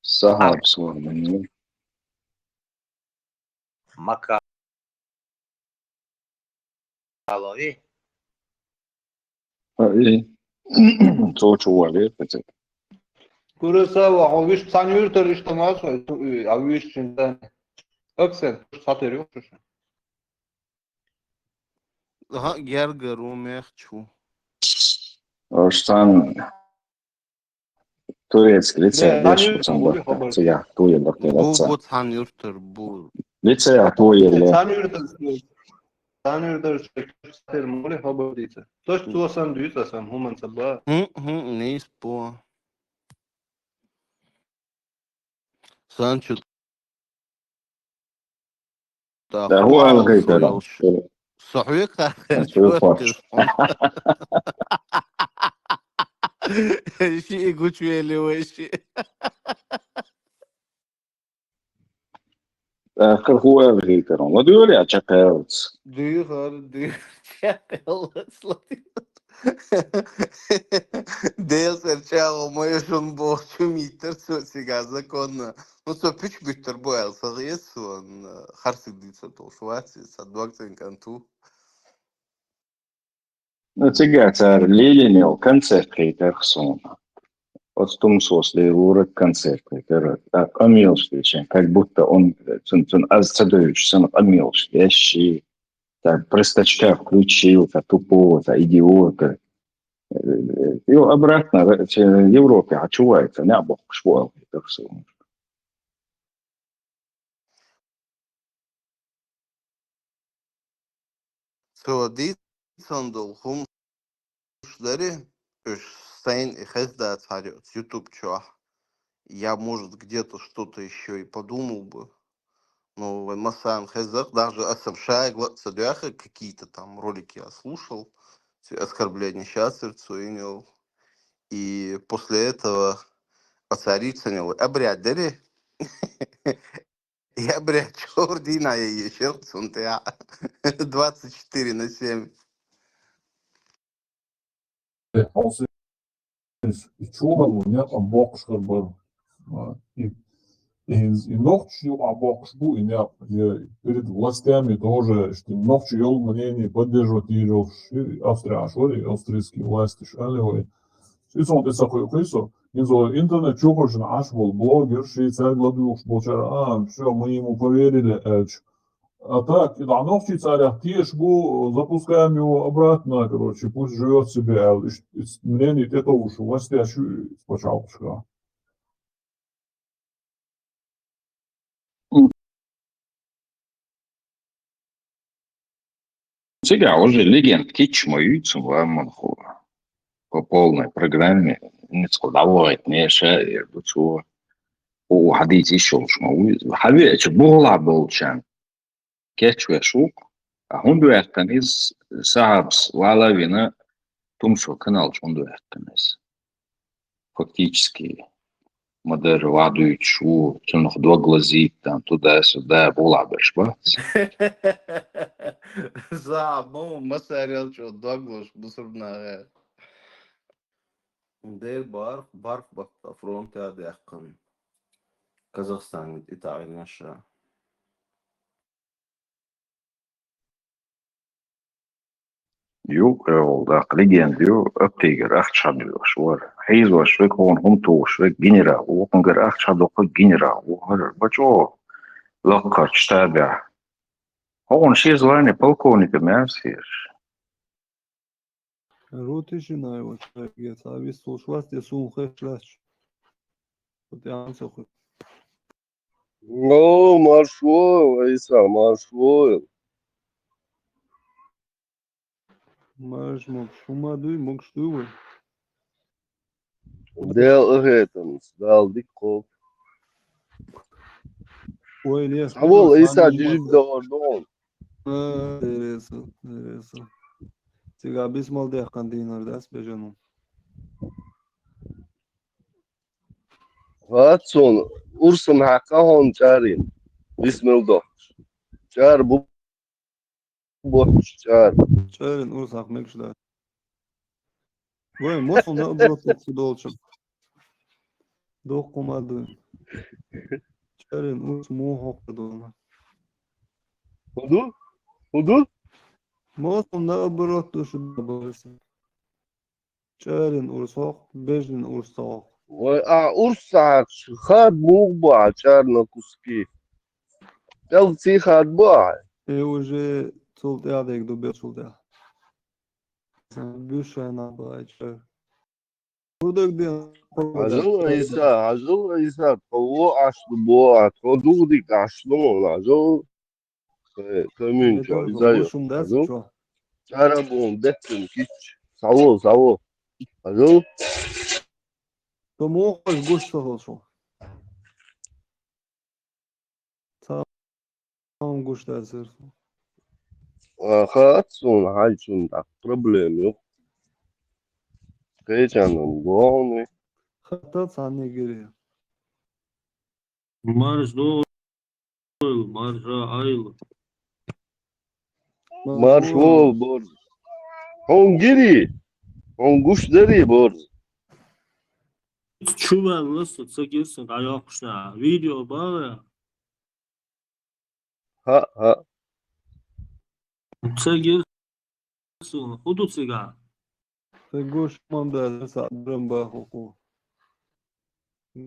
Сахар свой. Макалови. То чували, это. Курасава, а виш санюртер что нас, а виш чинтан. Акцент, сатер ёшуш. Ага, гергер умехчу. Штан турецкий лицей, Да, веш, сам бахта. Цея, туе бахта Бу отца. бу санюртер бу. Лицей, туе ле. Санюртер сатер моли хабадица. То что сан дюца сан хуман саба. Не испо. Санчо. Да, هو الغيتر. صحويك آخر شو شو فاش. شيء يقول شوية اللي هو شيء آخر هو الغيتر. ودول يا تشابيلز. دير Дел сърчало моя шон бохчу митър сега законно. Но со пич битър боял са ресон харсик дица то шваци са дуакцен канту. Ну, тигатар лилинел концерт кейтер сона. От тумсос лируры концерт кейтер. Так, амилштичен, как будто он цун азцадович, сын амилштящий. Так, простачка включил, так, тупого, так, идиота. И обратно в Европе отчувается, не бог швал персону. Со дицан дол хум шдари уж сейн и хезда царет YouTube чуах. Я, может, где-то что-то еще и подумал бы. Ну, Масан Хезах, даже Асамшай, Садуяха, какие-то там ролики я слушал, оскорбления счастья, Цуинил. И после этого Царицыне обряд дали. И обряд Чордина и еще 24/7. Als is чугал у меня там бокс был. И ночью бокс был, и я перед властями тоже, что ночью ел мнение поддерживать ее австрийские власти шалевые. И сон ты такой кайсо. И за интернет чухаешь наш был блогер, швейцар гладуш, болчара, все, мы ему поверили, А так, и на ночи царя тишку, запускаем его обратно, короче, пусть живет себе, а мнение это уж власти спочатку. Сега уже легенд кичмаются вам по полной программе. Не складывать, не шарит, что у حديث еще уж موجود. حبيبي بغلا بولشان كاتشوا شوق. هندو يحتنيز سحبس وعلى вина тумшо канал шунду яхтанес. Фактически модер ладуют шу, тюнох два глазит там туда-сюда богла бешба. Забыл, масарел, что Доглаш, бусурна. Дел барх бахта фронте адяхкан. Казахстан, Италия наша. Jo, da legend jo upptiger achtshadu shwar. Heizo shwek hon humto shwek ginera o hunger achtshadu ko ginera o har bacho lokka chtaga. Hon shizlane полковник мерсир. Рутишина его человек, а весь слушал, ты сунхэ шлаш. Вот я ансоху. О, маршвойл, Иса, маршвойл. Маш мог шумадуй, мог штуй. Дел это, дал диков. Ой, лес. А вот, Иса, дижиб дон. Интересно. Сега бисмал дехкан динар дас бежану. Ватсон, урсун хака хон чарин. Бисмил до. Чар бу чар. Чарин урс хак мекшда. Ой, мосл на оброток судолчак. Дох комаду. Чарин урс мохок дона. Худу? Мосл на оброток судолчак. Чарин урс хок, бежин урс хок. Ой, урсак, хат мугба, чар на куски. Телци хат ба. И уже солдатик добил солдат. Бюша на байча. Burada gidiyor. Ажыл Иса, того ашлы боа, то дик ашлы мон, ажыл. Коммюнча, Изайо. Чара бон, беттин, кич. Саво. Ажыл. То мохаш гушта холшо. Там гушта зерсо. Хатсон, хайчун, так, проблем yok. Heyecanım doğru. Hatta sana giriyor. Marş doğru, marşa ayıl. Marş vol bor. Hon giri. Hon guş deri bor. Çuvallı sıksa girsin, ayak kuşuna. Video var ya. Ha. Sıksa girsin, hudut siga. Ты гош манда садрам бахоку.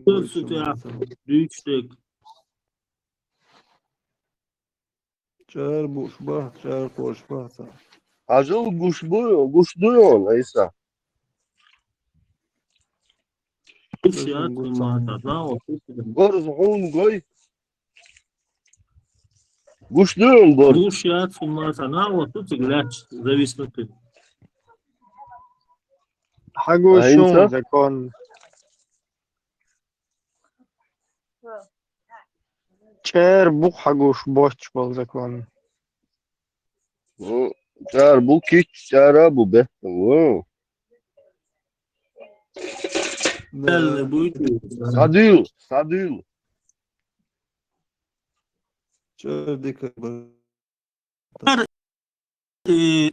Sıksa ya, büyükstek. Çar boş bah, çar boş bah. Ажыл guş duyon Aysa. Borz hon goy. Guş duyon borz. Guş yat sunmasa na o tu tiglaç, зависнути. Хагушун закон. Чер бух хагуш боч бол закон. Чар bu kiç çara bu be. صديق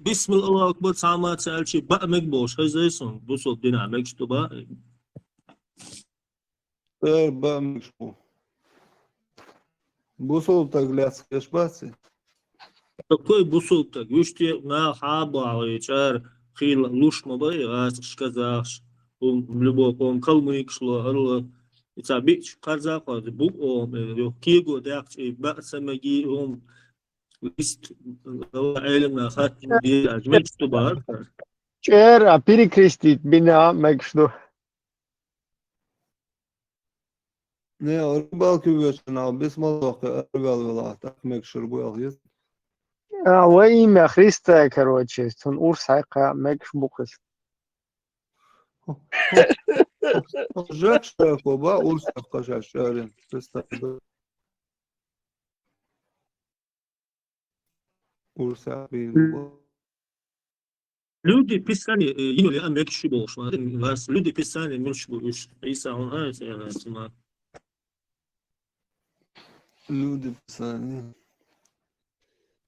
بسم الله أكبر سامات سألشي بقى مكبوش هزيسون بوصل دينا مكشتو بقى بقى مكشتو بوصل تغلاس كشباسي такой бусултак юшти на хаба чар хил луш мабай ас шказаш любой калмык шло арла ица бич казах бу о киго дак ба самаги лист علم خات دي اجمل تبار Era перекрестить бина мекшду. Ne arbalık üvesen abi bismillah argal vela tak mekşur bu alıyız. Во имя Христа, короче, он урсайка мекш букас. Жак что коба урсайка жашарин. Урсайка. люди писали или мекши болш вас люди писали мекш болш иса он я люди писали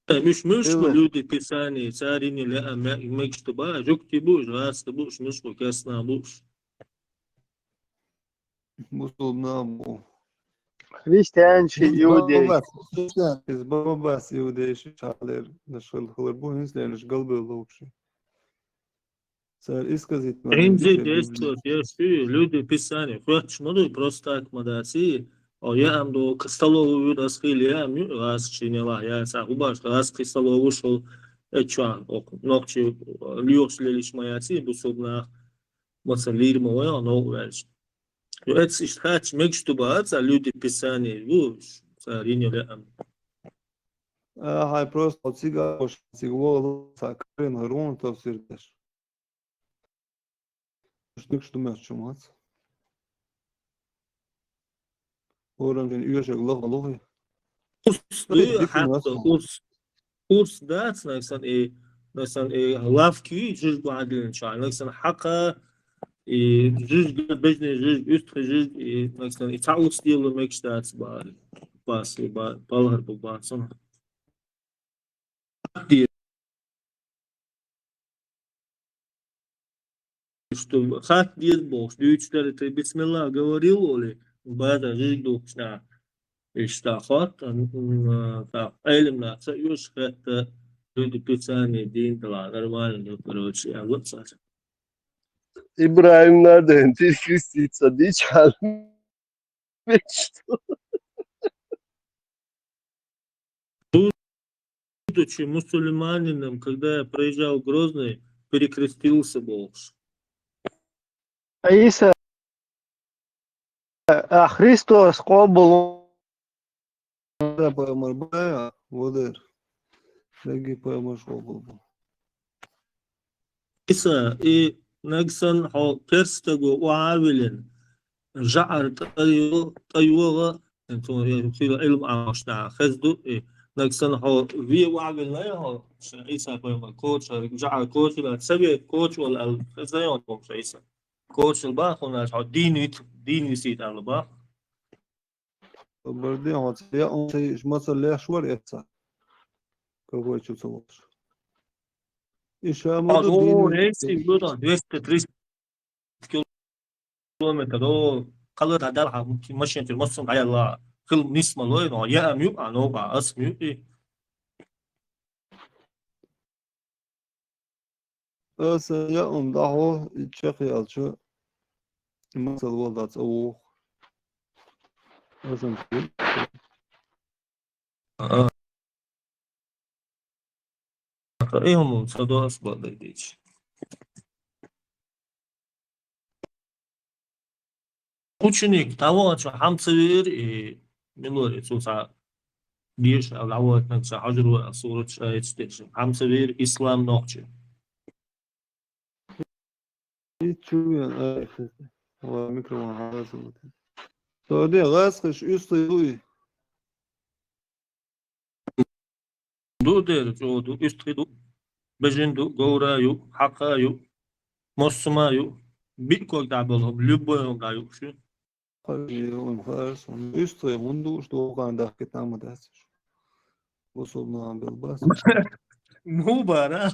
مش люди писали царини لا مكتوب جكتبوش غاستبوش مش كاسنابوش musulman Христианчи, иудей. Из бабас иудей шалер нашел хлебу инслянш голбы лучше. Царь исказит عندي действует если люди писали хочешь моду просто так модации а я am до столовую раскрыли я раз чинила я сагубаш раз столовую ушел эчуан ночью льёшь мояти бусобна масалир моя но веш это ist хач мекштуба за люди писали царини лям Hai просто cigaroši, cik volu sāk karina runa, tos ir taši. Što mēs čumāts? Oram vien iešāk lohi. курс да مثلا лавки جوج بعدين شاء مثلا حقا جوج بجني جوج üstü جوج مثلا تعود ستيل مكشتات باس بالهر بباسون что хат есть бог дючтер ты бисмилlah говорил оли бада жить духна и что хат так элемна союз это люди писание дин тла нормально короче а вот сейчас İbrahim nereden? Kristitsa diye çalmıştı. будучи мусульманином когда я проезжал в Грозный перекрестился бог Иса Христос кобл Да, поймар бая, водер. Леги поймар шобл. إسا نكسن حو كرستغو وعاولن جعر طيوغا انتو يخيلو علم عاشنا خزدو نكسن حو في وعاول لا يهو إسا بيما كوتش جعر كوتش لا تسوي كوتش ولا خزيون بوش إسا كوتش الباخ وناش حو ديني سيد على الباخ Бардин вот я он шмаса ля швар etsa. Кого чувствовал? И шамоду أدو дин. ريسي بلوطان 200-300 كيلومتر دو قلت عدالها ممكن ماشي انت المصن على الله كل نسمة لوين يا أميو أنا بقى أسميو Asa ya on daho çakı alçı. Masal voldat o. Asam ki. إيه هم صدوا أصبح ديش ученик того, что хамцевир и минори цуца диш алават накса хажру сурат шаитстеш хамцевир ислам нохче И чуян ай. Ва микрофон hazır. Sonra gasqış üstü uy. ду дер ду истриду бежинду гоураю хакаю моссумаю Bir koyda bolhom lübboyum da yok şu. Yılım karşısın. Üstü mundu uçtu o kadar kitabı dersin. Bu sorunun bir bas. Mu bara.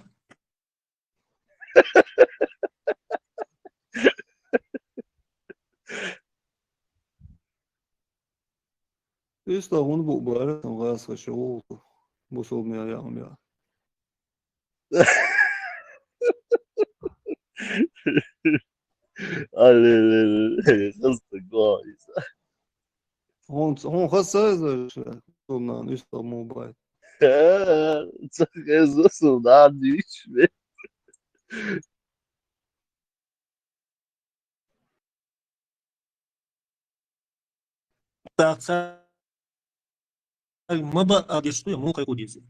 Üstü onu bu bara sen gazı şu oldu. Bu sorunun yağım ya. Allez, reste quoi. On خاصة sorunun üstü mobile. Çok hızlısın daha hiç mi? Taksa ما بقى يشتري مو كيكو ديزي.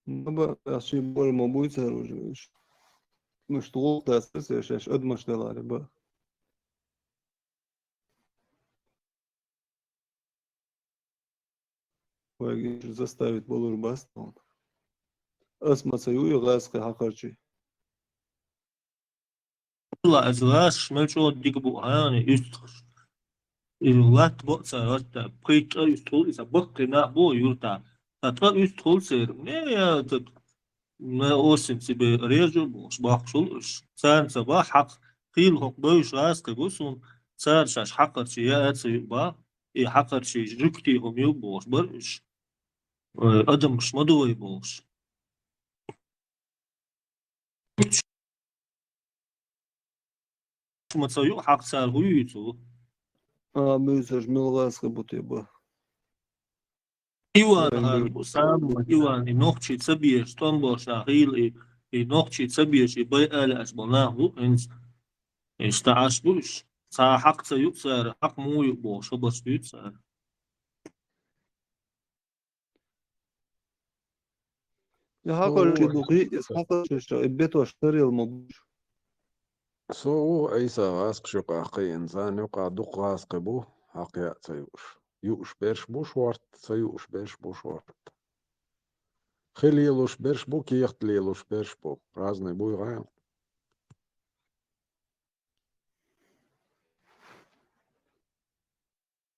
ما بقى شيء بول ما بويسر وجوش. مشتغل تأسيس يا شاش قد ما اشتغل عليه بقى. ويجي заставить болур бастон. Asmasa yuyu gazqi haqarchi. والله أزواج ما شو ديك بو هاني يستخش. يلات بو سارات بيت يستول إذا بقنا بو يرتا. تطلع يستول سير نه يا تط ما أوسم سبي ريجو بوش باخشولش. سان صباح حق قيل حق بيش راس قبوسون سار شاش حقر شي يا سيبا إيه حقر شي جكتي هم يبوش برش. أدم مش مدوي بوش. ما تسوي حق سال هو يتو. Müzej milgazqi butiba. إيوان هذا بسام إيوان النقطة تبيش تنبوش ناقيل النقطة تبيش بيئة أسبناه إنس إستعاش بوش سا حق سيكسر حق مو يبوش بس يكسر Ya haqarchi duqi is haqarchi ibeto ashtari المبوش. سو عيسى غاسق شو قاقي إنسان يقع دق غاسق بو حقيا سيوش يوش بيرش بو شوارت سيوش بيرش بو شوارت خليلوش بيرش بو كيخت ليلوش بيرش بو رازني بو يغايل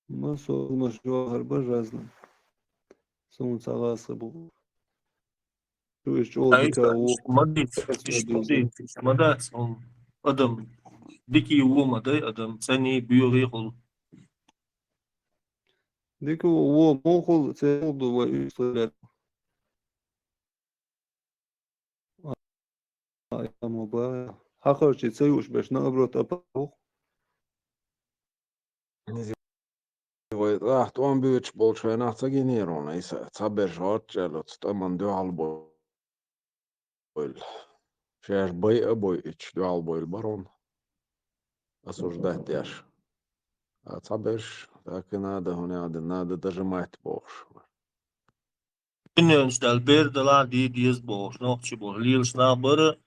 ما صور مشروع هربا جازنا. سون سغاسقي بو. شو إيش أوديكا أيسا و. مدت إيش مدت مدت أدم ديكي وما داي أدم ثاني بيوريقل ديكو و موخل سيمودو ويصل. يا مبا haqarchi سيوش باش نقبرت أبو. راح توان بيوتش بولشوي نحتا جينيرون عيسى تصبر شوارت جالوت تمن دو عالبويل شاش بي أبويتش دو عالبويل بارون أسوش دهتياش تصبرش لكن هذا هنا هذا دجمات بوش إنش دال بير دلا دي ديز بوش نوتشي بوش ليلش نابر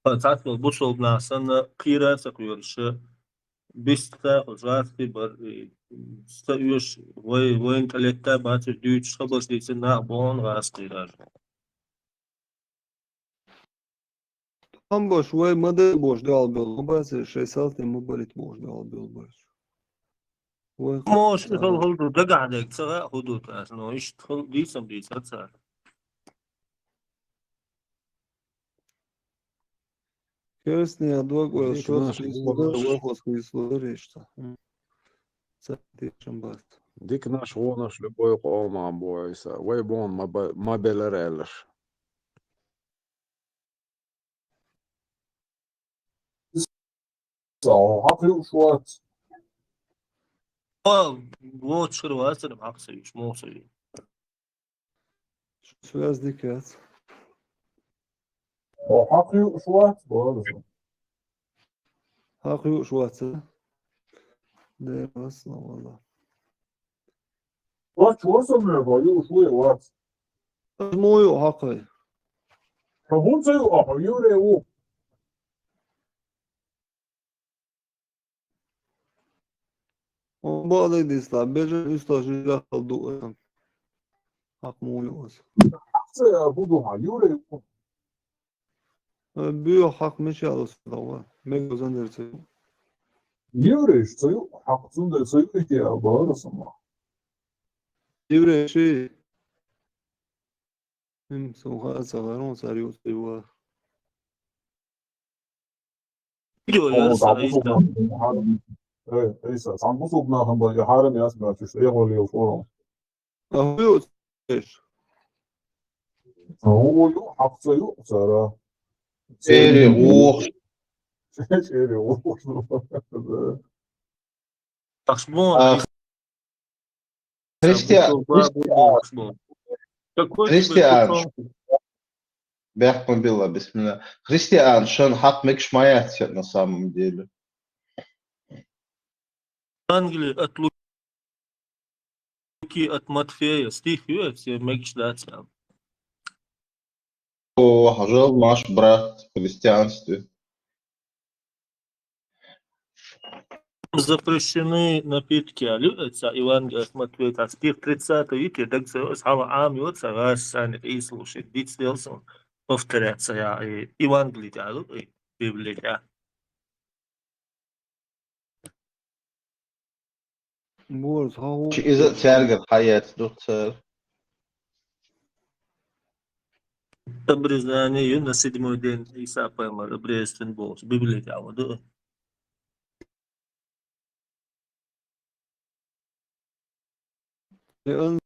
فتاة البوشل بناسن قيرة سكيورش بيستا وزارتي بر ستيوش وين تلتا باتر دوتش خبرش ديسن نابون غاس قيرة Tam boş ve madde boş dal bol. Bazı şey saltı mubarit boş dal bol boş. Ve موش خل خل دقع عليك سواء حدود أصلا إيش خل ديسم ديس أتصل keresni advog ve ديك şot ناش kıyısları ve hos kıyısları işte. Satışın bast. ديك ناش غوناش لبوي قوم عم بو عيسى وي بون ما بيلرالش So, hab ich schwarz. واتش خير واسر معك سيش مو سيش Biraz dikkat. So, hab ich schwarz. Doğru. Hakkı şu atı. De aslında valla. Bak, çorsa mı yapıyor? Yok, şu var. Moju hakkı. Kabul sayıyor. Aha, yürü o. On bağlı değilse becer üstü la kaldı. Hak moju olsun. Sayıyor, bu da yürü o. بيو حق مش على الصلاة ميجو زندر سيو Еврей, что хакцунда цифрики оборосама. يبري شيء هم سوها صغارون ساريو سيوا فيديو يرسل عيسى ايه عيسى عم بصبنا هم يحارم يسمع تشتغل اللي يفورهم. أهو إيش هو يو حقص يو سارة. Eri ruh. شيري Ахшбон, Христиан, какой тебе Христиан, кусок? Бяхма Билла, бисмилля. Христиан, шон хак мик шмаяться на самом деле. Англии от Луки, от Матфея, стих все мекиш даться. О, жил наш брат в христианстве. Запрещены напитки, алюется Евангелие от Матфея, а стих 30, видите, так схава амиотся, раз санит и слушает, дить сделался, повторяться, я Евангелие, и Библия. بورز هاو إذا تارجت حياة دكتور. Обрезание на 7-й день Иса помер, обрезан был, Библия, а вот أنصر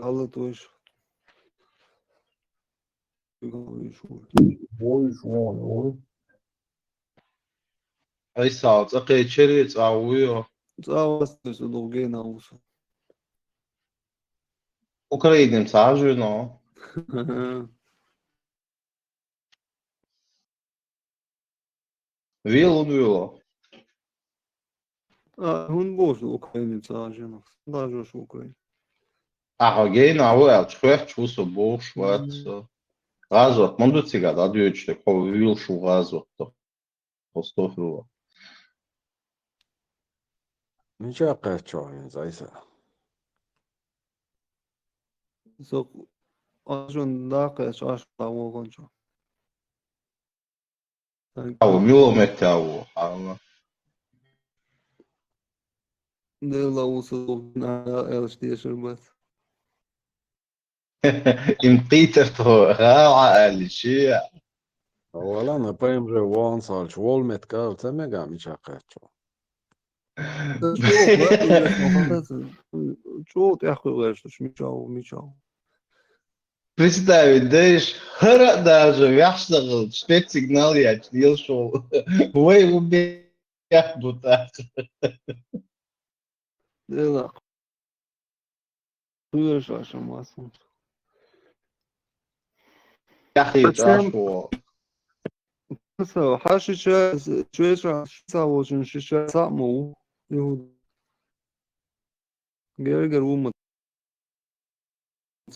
غلط وش أي ساعة أقي شريت أويو. تعوست سدوجين أوسو Украиным сажу, но. Вило. هون بوش أوكراني تعجنا даже شو أوكراني Гейна ауэ чхвех чусо бош ватсо. Газот мондуцига дадюечте ко вилшу газот то постофруа. Ничего качо, зайса. سوق أجون داقش عش طاوو غنجو Ау мило метеау. ديلا وصلوا على إيش ديشر بس Им Питер-то الشيء. أولا أنا بايم جو وان صار شوال متكال تمجا ميشا قاتشو. شو تأخذ غيرش ميشاو Представить, даешь, хара даже, вяшнагал, спецсигнал я чдил шоу. Ой, убег будто. ديلا غيرش عشان ما أصلا يا أخي تعرفوا. بس حاشي شوي ساوو شن شو سامو يهود غير وما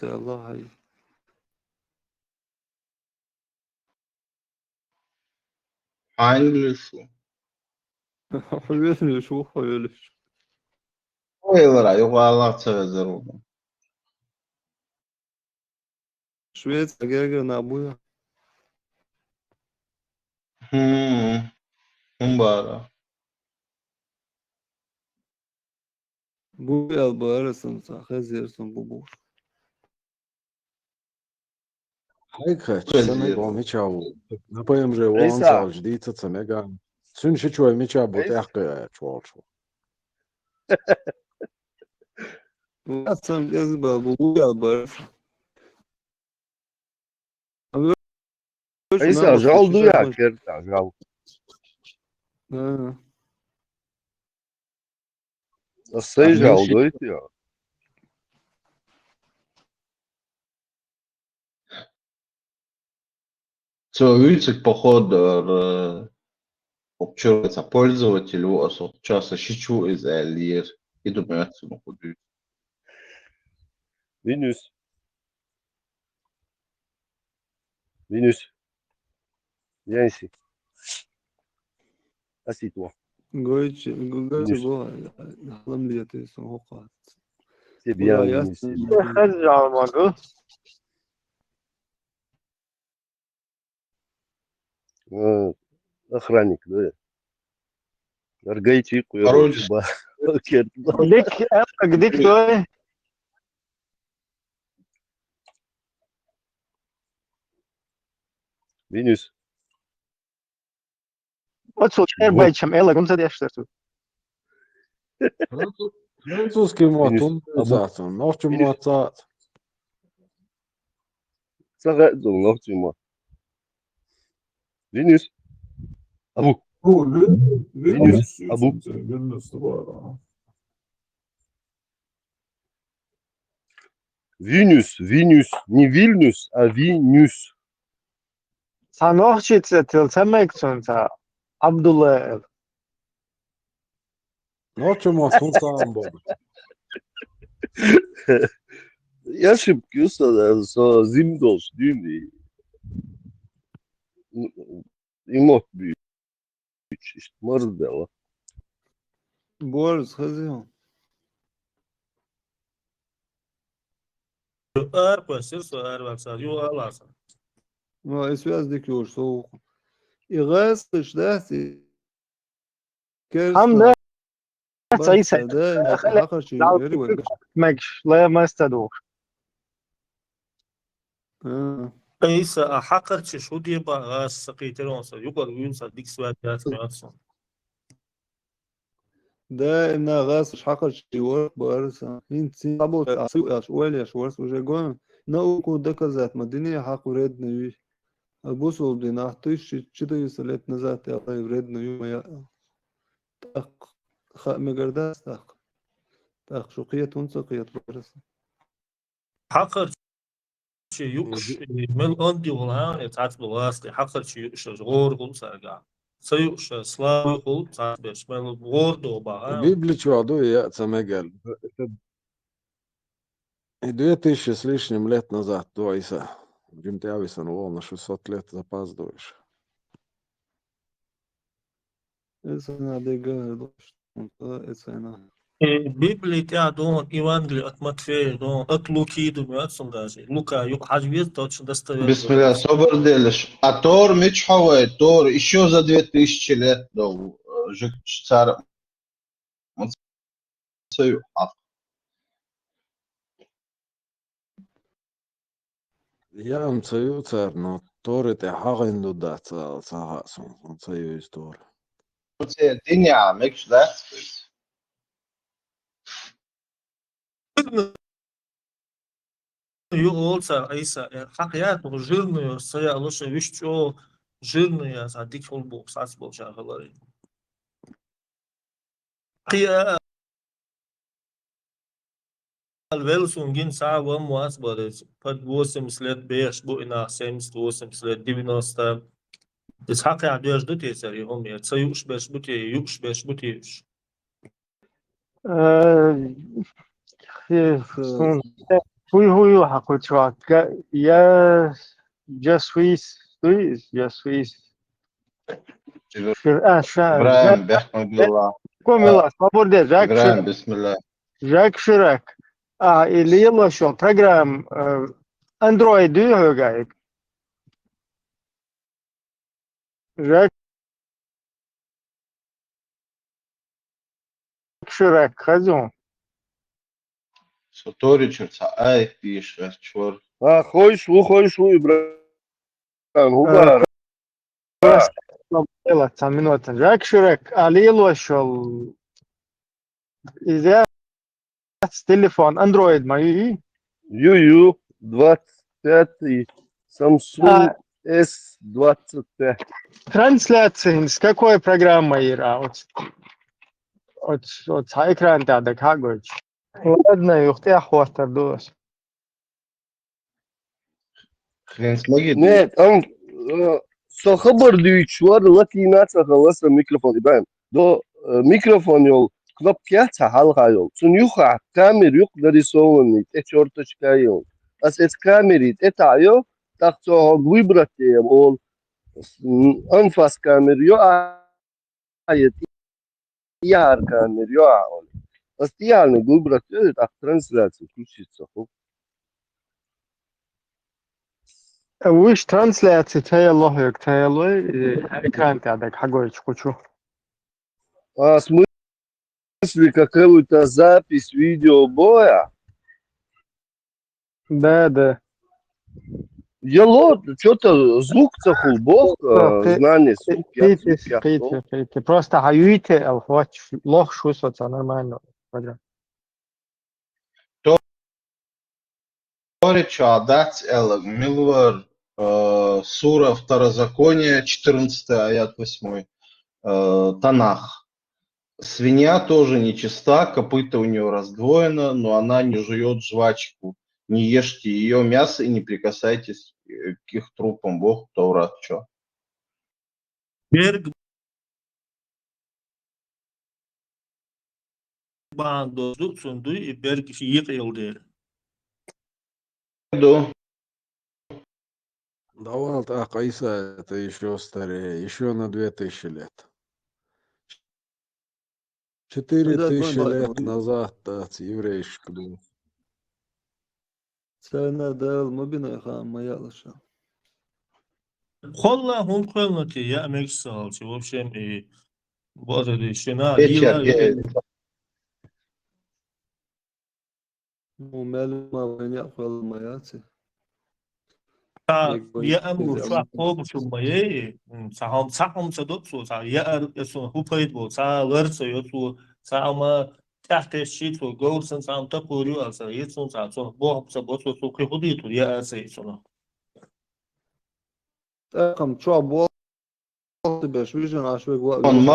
الله هاي English. حيلش شو حيلش Ой, ладно, я والله تزرونه. شوية غير نابويا Мбара. بويا البارسن خزيرسن بوبوش هاي كاتش سمجا ميشاو. نبايم جو وان عيسى صار جديد تسمجا. سن شوي ميشا بوتاق شوال شو. أصلا جذب بويا البارسن عيسى جال دويا كرتا جال السيجال دويتيا Целуется походу обчурается пользователю, а часто щичу из алир и думает, что ходит. Vénus. Vénus, viens ici. Assis-toi. Goichi Vénus. حلم ديتي سوقات C'est bien, Vénus. خرج على الماجو охранник, да. Аргайчик, Пароль. Дик, elk, dik, toi. Venus. Otsult erbaičam, elk, un tad ieštartu. Francuski mod Venus. tunnicāt un nošķi mocāt. Sagaidu nokcuma. Venus. Abu. Venus. Abu. Venus. Не Вильнюс, а Винюс. Sanohčit se til sameksunta. Abdullah. Nošķi mod un sāmbogu. Я ошибся, со Зимдош, Дюни. Имот бич, мордела. Борис, сходил. Ну, и связь дикюш, соух. И гастыш, да, Ham da sayısa. ده حقر شيء غيري ولا Mekş, la mastadur. إيسا أحقر شو دي بقى غاس سقيتلون سا يقول وينسا ديك سوات جات مياتسون ده إنها غاس حقر شيء ورق بارسا انت صابو أسوء أشوال يا شورس وجاقون ناوكو دكازات مدينة حق ورد نوي أبوسو بدينا أحطيش شده يسالات نزات يا الله يرد نوي ما تاق مقرداس تاق شقية تنسقية بارسا حقر شي يوش مل أندي والهان يتعات بواسطي حقر شي يوش غور غول سارقا سيوش سلاوي غول تعات بيش مل غور دوبا Библич воду я цамегал. 2000 с лишним лет назад, то Иса. Джим Явисон вол на 600 лет запаздываешь. Это надо говорить, это она. Библии тя дон Евангелие от Матфея дон от Луки до Мятсон даже Лука юк хажвез точно достоверно. Бисмилля, собор делишь. А Тор мечхавай, Тор еще за 2000 лет до царь Мацею. Я am цаю цар, но Торы те хагин дуда цагасон, он цаю истор. Це диня, мекш, да? Юолца Иса хакят жирную сая лоша вишчо жирная за дик холбу сас болча говорит. Я Велсунгин сава муас борец под 80 лет беш буина 70-80 лет 90. Исхак я дежду тесари хоми цаюш беш бути юш беш бути. Huyu hakuchwa. Ya Jaswis, Jaswis. İbrahim, Behmudullah. Komila, sabır de. İbrahim, Bismillah. Jack Chirac. Или يلا شو программ Android högayık. Jack Chirac خزون. Сотори черца, ай, пиш, чвор. Хойшлу, Ибрахим. Губар. Ела, там минута. Jack Chirac, алило шо. Изя телефон Android мои. Ю, 25, Samsung S25. Трансляция с какой программой играть? От экрана тогда как говорить? Ладно, ух ты, охота дос. Хрен смогит. Нет, он сохабар дүйчвар латина сахаласа микрофон ибраим. До микрофон йол кнопка цахалга йол. Цун юха камер юк нарисованный, те черточка йол. Ас эс камерит это йо, так что выбрать ол анфас камер йо ает яр камер йо ол. Постоянно выбрать так трансляцию включится. وش ترانسляция تهيأ الله يك تهيأ الله экран تاعك حقويش хочу. В смысле, какую-то запись видеобоя? Да. Ело, что-то звук цахул, бог, знание, звук, я звук, я кто. Пейте. Просто хаюйте, алхвач, лох шусваться нормально. Торича дать Милвар сура Второзаконие, 14 аят 8. Танах. Свинья тоже нечиста, копыта у нее раздвоено, но она не жует жвачку. Не ешьте ее мясо и не прикасайтесь к их трупам. Бог Торат чё. Берг бандозу цунду и берг йыйылды. Давал так, Иса, это еще старее, еще на 2000 лет. 4000 лет назад, да, еврейский был. Цена дал мобина хам моя лоша. Холла хун хелнати я мексал, в общем и вот это шина Вечер, лила. وماله ما وين يأخذ المياتي Я аму шах поб шумае, сахам садот су са я ясу хупайт бо са лерсо ясу са ама тахте шит су гоурсан сам та пурю аса ясу са су бо са бо су кхуди ту я аса су. تاقم شو عبوال تباش ويجن عشوي Он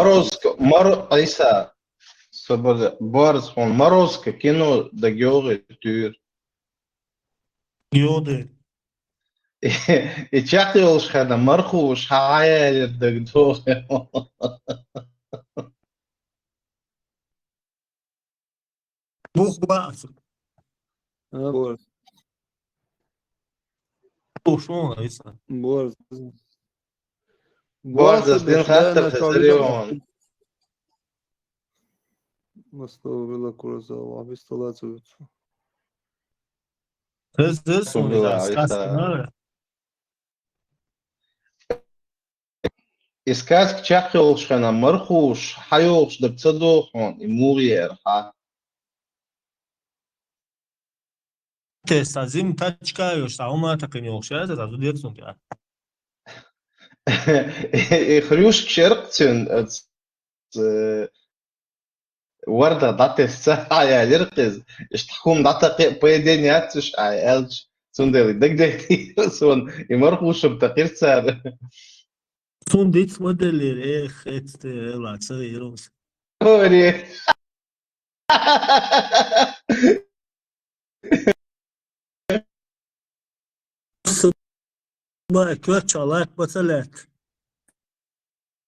Айса, свобода, Борис, он Морозко, кино, да георгий, тюр. Геоды. И чахтывал шхада, марху, шая, да гдо. Бух бас. Борис. Пошел Айса. Борис. Борис, блин, хаттер, хазарион. مستوى كورزا وعبيستولاتو This one is disgusting. Искать чахтывал шхана, марху, шайош, да пцадохон, и мурьер, ха. Тестазим тачка ёш саума такыни окшайт, азу дерсун я. И хрюш кшерктен, ورده دات الساعه يا لرقز اشتحكم دات بيدين تش الج سوندي دغدي سون يمرخوش بتقير سار Son dit modeller het laatste heroes. اوري ما كوت çalak basalat.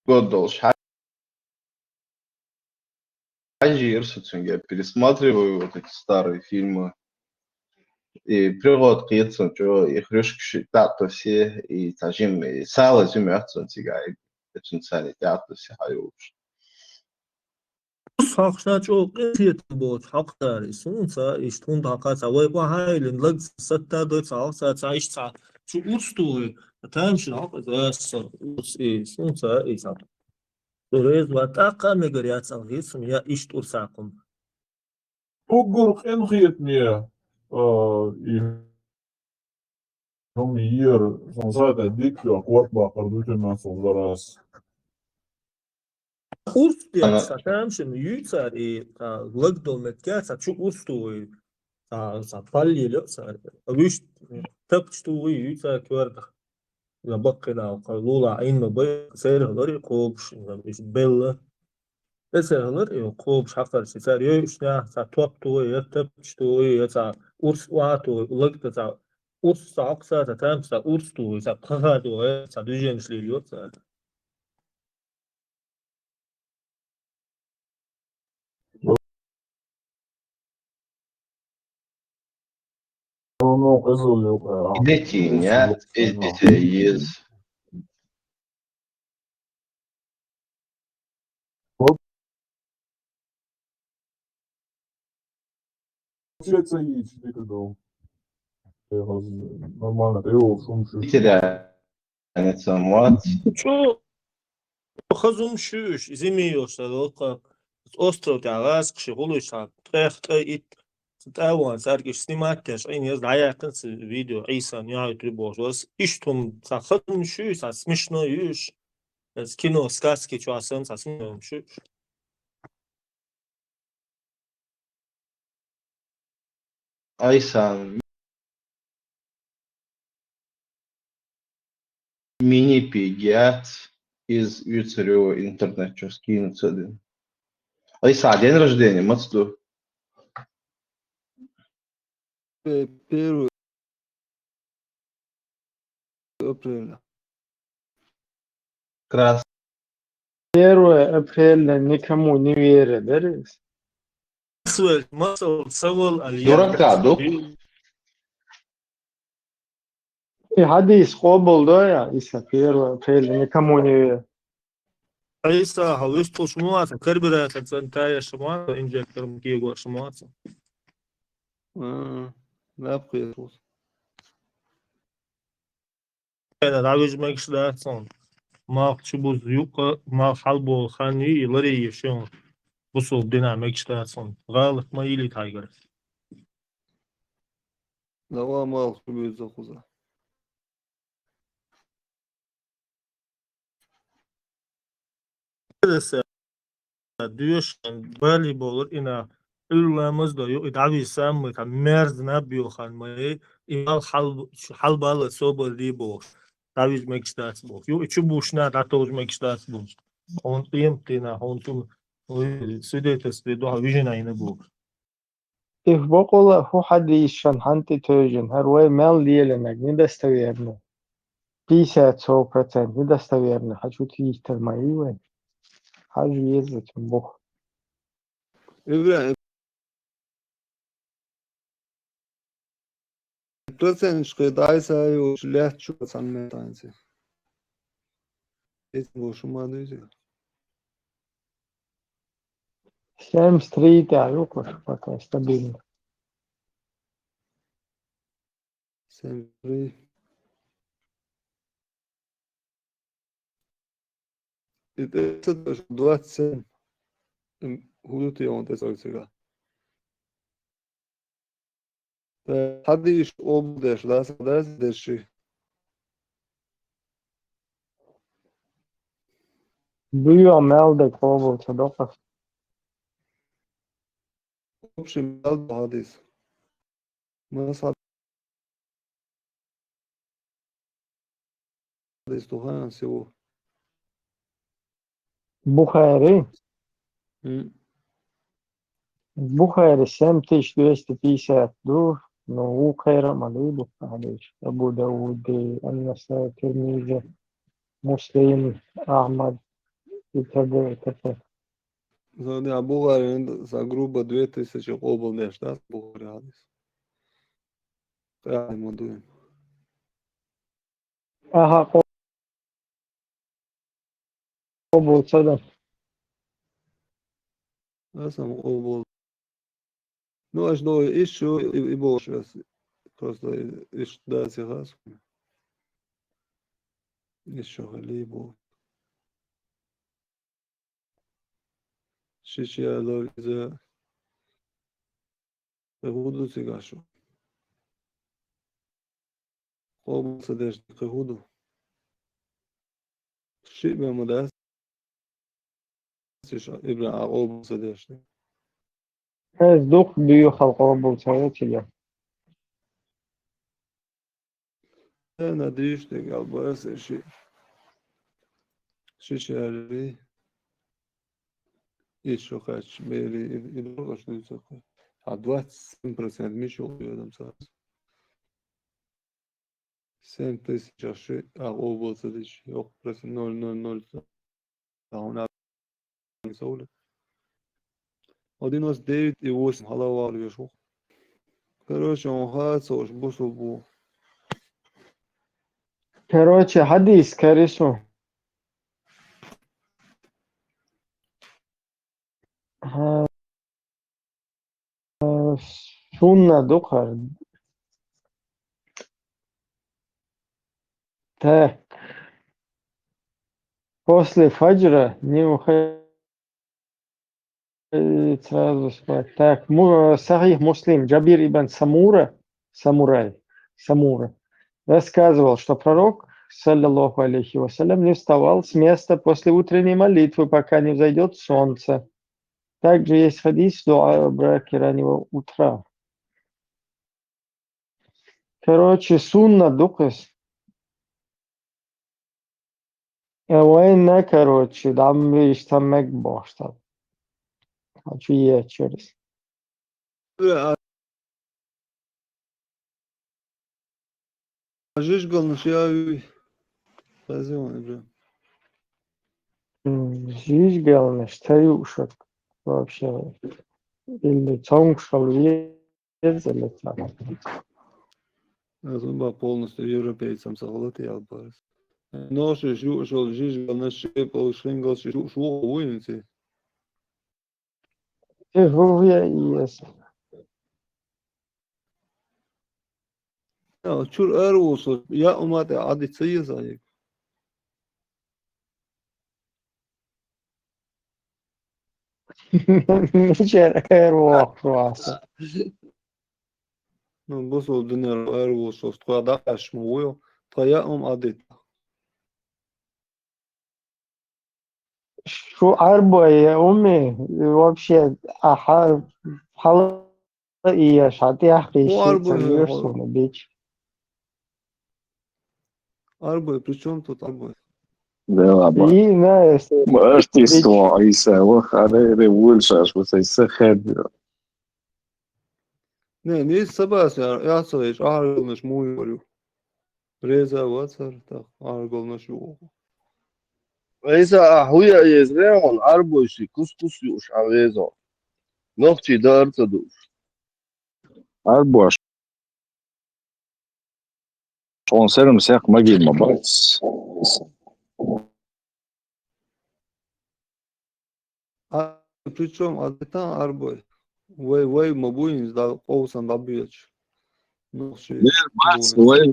Годолш. Я пересматриваю вот эти старые фильмы. И природ қиетсін, что и хрюшки тато все, и тажим, и сало зюмятсін тигай, это сали тято все хаюш. Сахша çok etiet bot haklar. Sonsa istun hakat avay bu haylin lag satta do sahsa saishta. Şu ustu tam şu hak zasın. Sonsa isa. Torez vataqa megariatsan hism ya isht ursaqum. Угор энхиет мне и هم hier van Zuid-Dik, ja, Kortbacher, doet je mensen op de ras. Устья сатамшин юйца и лагдол меткяца чу устуй са паллило са виш тапчтуй юйца квардах я баккина qalula ayma bay serhlar qoobsh is bella serhlar qoobsh haqar sar yoyshna sa toptu ya tapchtu ya sa urs watu lagta sa urs sa aqsa sa tam sa urstu sa qahadu sa dujenshli yotsa Ну, козел yok. Дети, нет, эти из... Получается, яичный кадал. Нормально, ты его шум теряется мат. Чё? خزم شوش زميوش هذوك أسطرة تعراس شغلوش تخت إت تتأوان ساركش سنماتش أين يزد عيا قنص فيديو عيسى نياي تريبوش بس إشتم خزم شوش سمشنا يوش بس كينو سكاسكي شو عسام سمشنا شوش Aysan мини-пигят из Юцерева интернет, что скинуться один. Aysa, день рождения, Мацду. Первый апреля. Крас. 1 апреля никому не верят, да, Рис? سوال مصر سوال اليوم Дурака, И хадис قبل да, я, Иса, 1 апреля никому не верят. عيسى هويستو شموعة كربرة تنتايا شموعة إنجكتور مكيغو شموعة لا بقيت أنا دعوج ماكش داتون ما تشبوز يوقا ما حلبو خاني لري يشون بصو بدنا ماكش داتون غالط ما يلي تايجر لا ما أخبي زخوزة كده ديوش بالي بولر إنا إلا مزدا يو إدعوي سام كان مرز نبيو خان ما إمال حلب على صوب اللي بوش دعوي ماكش دات بوش يو تشبوش نا داتوج ماكش دات بوش هون قيمتنا هون تو سيدة تسبيدوها ويجينا ينبوش إيه بقول هو حديث شان هانتي توجن هروي مال ديالنا ندستويرنا 50% ندستويرنا حشو تيجتر ما يوين حاجة يزت بخ إبراهيم процент قطعي وشليت شو عن متانسي اسمه شو ما دوزي سام ستريت عيوكوش فاكا استبين سامري это 27 هدوتي يوم تسعة حديش أوبدش داس دشي بيو مال دك هو صدقة أوبشي مال حديث ما صار حديث تهان سوى بخاري بخاري سام 1252 но هو خير ماليبو معليش أبو داود النسائي الترمذي مسلم أحمد يتبع كتب زودي Бугари за грубо 2000 оболнеш, да, Бугари حديث قاعد مدوين أها قبول صدق Sam obol ну аж до еще и больше просто иш да сейчас еще либо شيشي لو إذا قهودو سيغاشو قوم صدش قهودو شيء بمدرس إبراء قوم صدش از دوخ بيو خلق قبول صدق يا أنا ديش تقال بس شيء علي إيش وقتش بيري إذا قش نيسوق عدوات 100% مش يقولون ساس 100 شيء قبول صدش يوق بس 000 هنا سولة один раз 9,8 голова вешал. Короче, он хацал, бусу. короче حديث كارثة سنة دخر Так, после фаджра не уходить сразу спать. Так, Сахих Муслим, Джабир ибн Самура, Самура, рассказывал, что пророк, саллаллаху алейхи вассалям, не вставал с места после утренней молитвы, пока не взойдет солнце. Также есть хадис дуа о браке раннего утра. Короче, сунна дукас. Война, короче, там видишь, там мэгбоштад. Хочу я через. Жиж galmış ya. Разумно, Жизнь главное, стою шот вообще. Или цонг шалве, или так. Разумно полностью европейцам согласен албарс. Но что жиж galmış полшин galmış şu oyuncu. Я есть. Ya çur er olsun. Ya umate adı sayı sayı. Ничего, эрвох просто. Ну, босол динер er olsun. Твоя ашмуё. Твоя adı. Şu arabaya umi вообще hala iyi yaşadı ya O kişi araba tanıyorsun biç. araba при чем тут araba? Да ладно. İyi neyse biç. Артиство, Иса, وخلي ولشاش وسيسخد. Ne sabah ya sayış ağır olmuş mu yoruyor. Reza vatsar tak ağır olmuş yok. إذا هويا يزرعون أربوشي كسكس يوش عويزو نوختي دار تدوش أربعة شون سرم ساق مجي مبارس. Причем адетан арба. Вай мабуин да полсан добьёч. Ну что. بس وين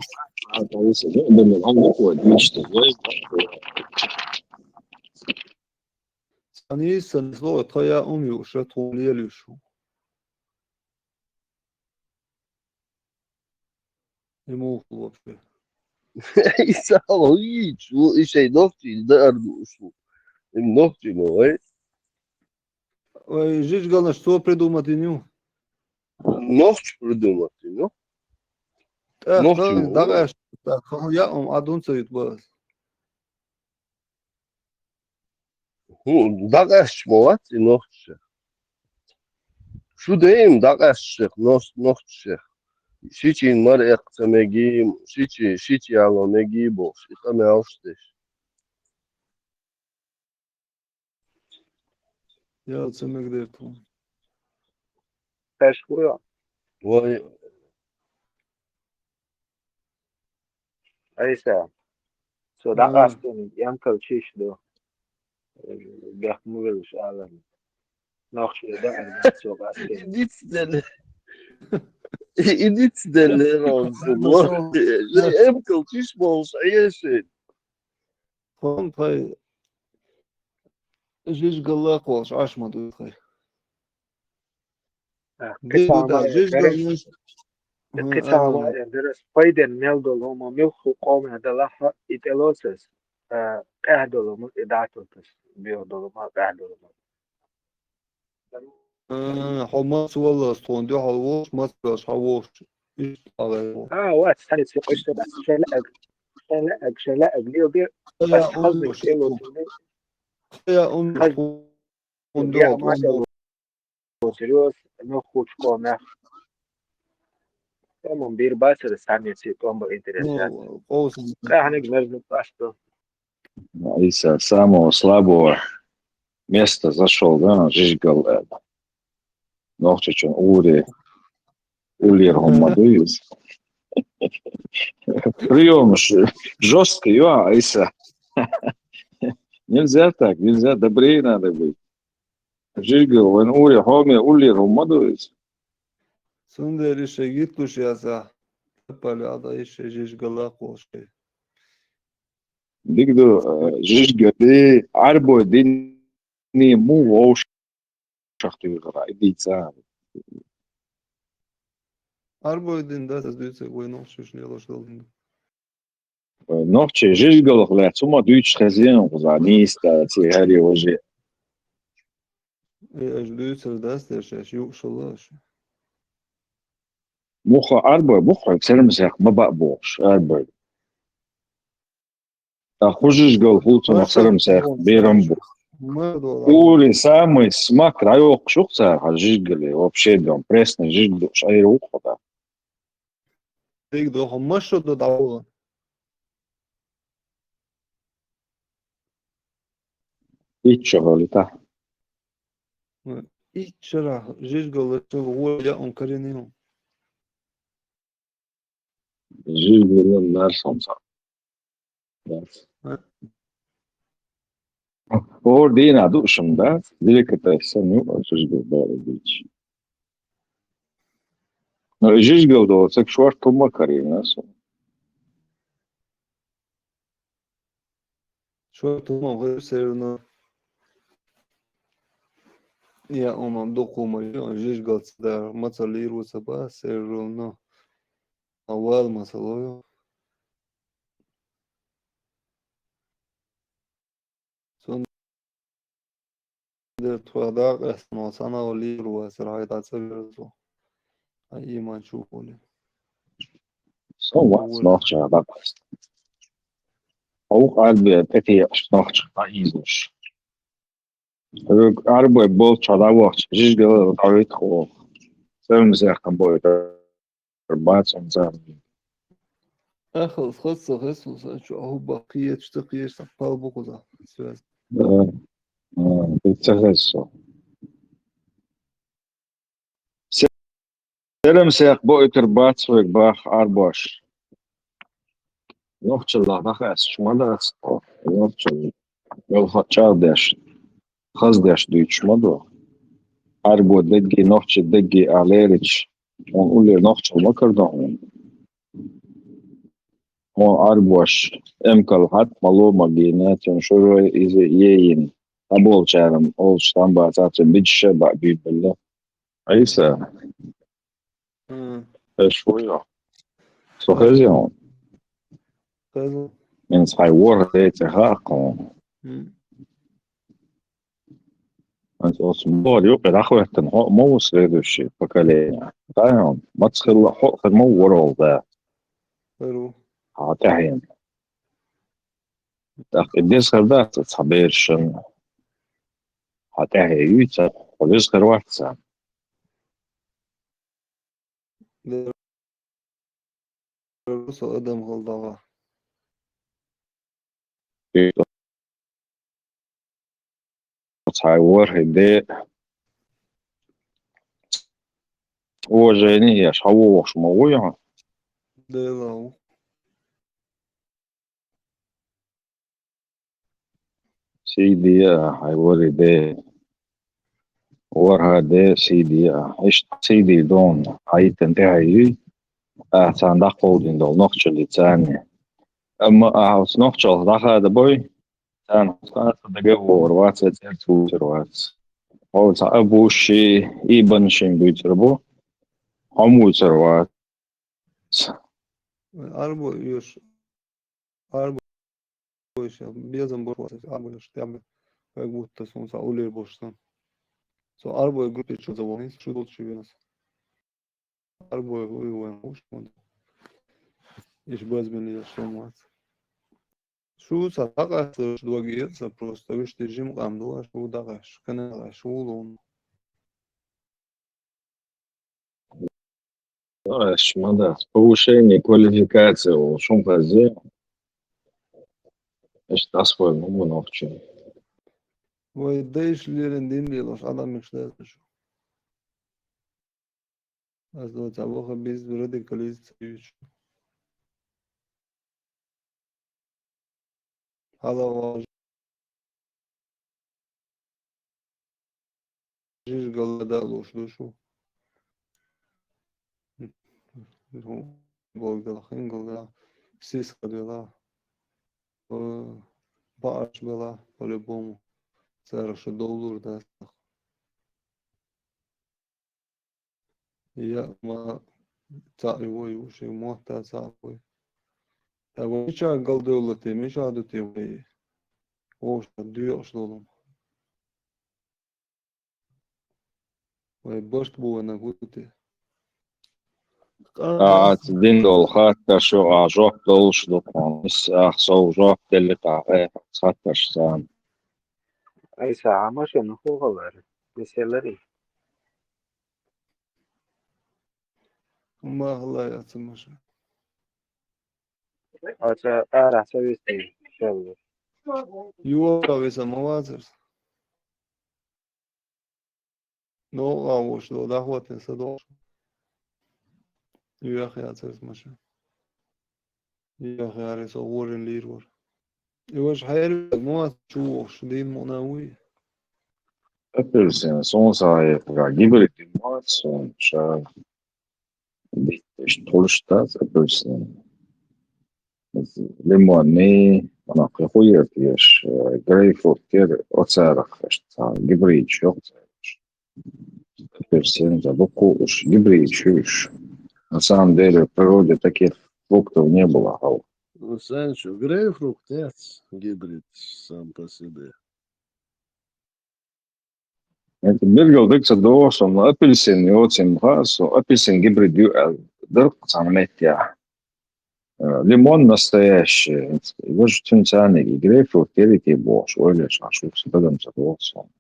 ده هم قوة مشت وين Они слово твоя умью что толелюшу. Ему вообще. إذا هويج وإيشي نوختي دار دوشو نوختي نوي Ой, жить главное, что придумать ню. نوختي придумать, ну? Так, Ногти, давай, так, я адун цвет бас. دقش موات نوختي شو دايم دقش نوختي شيء مر اقتمجي شيء على مجي بوش إقامة عوشتش Я цемек дерту. Ташкуя. وي Aysa. So that asking yankel chish do. Gahmul shalan. Nakhsh da arba so asking. إديت دليرونز والله زي أمكل تشبوس عيشين Фон пай. Жить галла колш ашма дуй. Деду да, жить галла. القطع ما درس فايدة نلدل هم ملخو قوم هدلها إتلوسس قاعدوا لهم إدعتوتس بيودوا ما قاعدوا لهم حماس والله استوندي حلوش مصر حلوش. وات ثاني سوق إيش بس شلاء ليه بير بس خلص كيلو يا أمي استوندي ما شاء الله نخوش قوم Tamam bir başarı saniyesi kombo interesantno. Kahnek между пасто. Иса самого слабого места зашел, да, жижгал ногчичон улир гомадуис. Прием жесткий, Иса. Нельзя так, нельзя, добрее надо быть. Жижгал, он улир гомадуис. Сunderi şey gitmiş ya sa. Pali ada işe jiş gala koşu. Digdo jishgadi arbo dini mu wosh shachti gra iditsa. Arbeiten, das ist jetzt wo noch so schnell stellen. Noche jishgal khla tsuma duch khazien gzanista ti hali waje. Ich löse das, der ist schon. Mukha arbo mukha selm zakh ma bosh arbo. Ta khujishgal khultsuma selm zakh beram. Ули самый смак райок шухца жигли вообще дом пресно жигли шайр ухода. Dig doch masho do dawo. Иччоголита. Иччара жижгол я он коренил. Жигли нарсонса. Or dina duşumda delikata sanıyor жигли bağlıç. No жигли do sak şuar tomma karina so. Şuar tomma var serno. Я он докумаю жижгол да мацалиру саба серно. Авал масалою. Der Twadar ist noch sana oliru asrayt atsabirzo. Ay man shufoli. So what's noch da passt. Auch albe peti noch aizush. Arbo bol chadawach жигли давит хо. Selm zakh boy bat sonza. أخذ خاصة خاصة شو هو بقية تقية تقال بقضاء سواز. Bitsegesso. Selm zakh boy bat soek bach arbosh. Nochtjala bachas shmadas. Nochtjala. Yol khatchardash. Khazdash duchmado. Arbo deggi nochtje deggi alerich. On ulir nochtjal makardon. On arbosh emkal hat malo maginat on shoro is yein. Abol charam ol stamba tat bidше ba bibella. Aysa. Shvoya. So hazion. Hazion. Mens hay war het haaqon. Also smor yok rakhwetan mo следующее поколение. Да, мацхил хо mo world да. Перу. Атахин. Так дес когда цабершин. Атахи юца, полис хорватца. Der so Adam Goldava. Цай war де уважение шаво шмоя. Делау. سيدي حيوري ده ورها ده سيدي ايش سيدي دون هاي تنتهي احسن دقول دين دول نقشل لتاني اما احس نقشل دقا ده بوي تان كانت دقور واتس تويتر واتس هو تعبو شي ايبن شين بيتربو همو تروات Arbo już Arbo już bezem boş Arbo już tam как будто солнце улер boştan. So Arbo группе что заводит, что тут живет. Arbo uyuyor hoş mu? İş bazmeni yaşamaz. Şu sabaha что геется просто вы что режим камдула что дагаш канала шулун. Шмада, повышение квалификации у шумпазе. Это свой много чего. Вы даешь лерен димлилос, адам мечтает еще. А то того без радикализации. Аллах жизнь голода ложь душу. Голода, голода, все сказала. Баш была по-любому. Царша доллар, да. Я ма царевой уши мота царевой. Того меча галдолаты, меча до ты. Ош, дюш долом. Ой, башт buvo nagu te. Din dol hatta şu ajok dolş dokon. So jok deli tahe hatta şan. أي ساعة ماشي نخو غلر بسيلري Mahla yatmış. أتا أرى سويستي إن شاء الله Yuva ve samovazır. No avuç do da hoten sa do. Yuva yatır maşı. Yuva yare so worin lir war. Yuva hayır mo şu din monawi. Apelsin son sahi gibi son ça. Tolşta apelsin. Limoni ana khuya fiş greyfurt ker otsarах gibrid çok. Апельсин, забуку уж гибрид, чуешь. На самом деле в природе таких фруктов не было. Ну, Санчо, грейпфрукт, нет, гибрид сам по себе. Это бергал дыкса дошом, апельсин, йотим гасу, апельсин гибрид дырк самнетя. Лимон настоящий, его же тюнцаный, грейпфрут, перики бош, ойлеш, ашу, сбегам за дошом.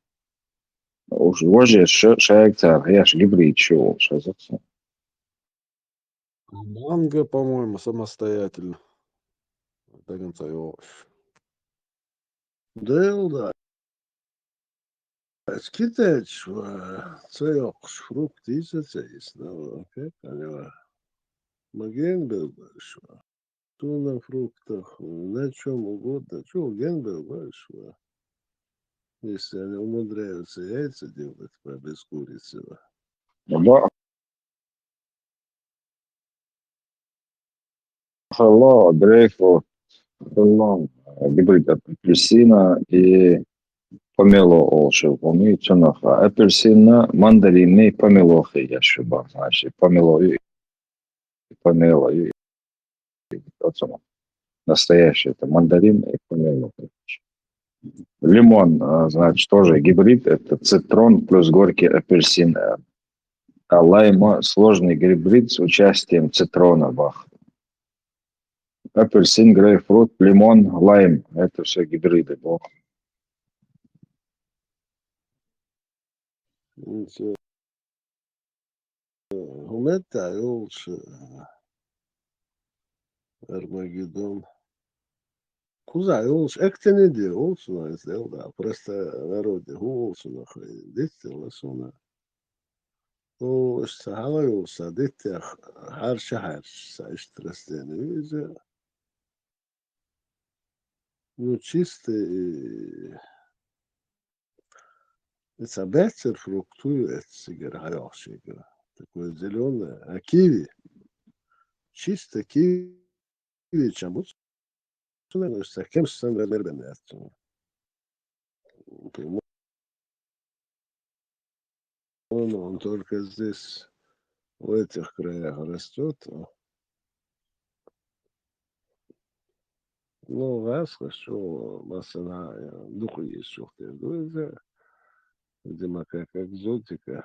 Уж вождь шаектар, я ж гибрид чего, шазаться. Манго, по-моему, самостоятельно. До конца его. Да. Скитач, цех фрукт изоцейс, ну, как они, маген был больше. То на фруктах, на чем угодно, что ген был больше. Если они умудряются яйца делать без курицы. Да. Hello, грейпфрут, гибрид апельсина и помело олшил, помимо апельсина, мандарины, помелохи, я шиба, значит, помело и помело и настоящий, это мандарин и помело. Лимон, значит, тоже гибрид, это цитрон плюс горький апельсин, а лайм сложный гибрид с участием цитрона, бах. Апельсин, грейпфрут, лимон, лайм. Это все гибриды. Бог. Гумета лучше Армагеддон. Куза лучше. Экте не делал, сделал, да. Просто народе гулсу нахуй. Дитя ласуна. Ну, сахала дитя харша саиштрастени. Ну, чистый. Это бетер фруктует сигар хороший. Такое зеленое. А киви? Чисто киви. Чем с кем сам вербенет. Он только здесь, в этих краях растет. Ну, раз, хорошо, масана, духу есть шухты. Видимо, как экзотика.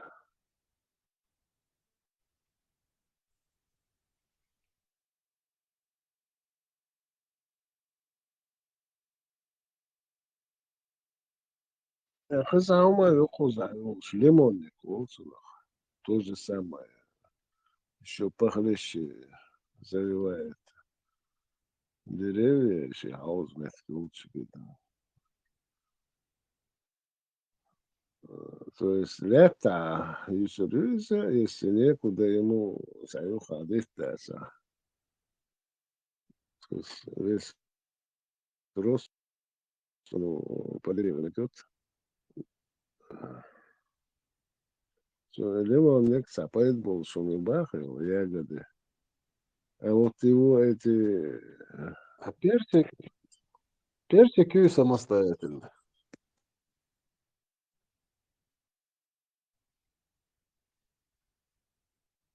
Хазаума лучше, лимонный кулсунах. То же самое. Еще похлеще заливает деревья, еще хаузмет лучше видно. То есть лето еще рюза, если некуда ему саю ходить, то есть весь рост по дереву идет. Лимон не цапает больше, не бахал, ягоды. А вот его эти... А персик? Персики самостоятельно.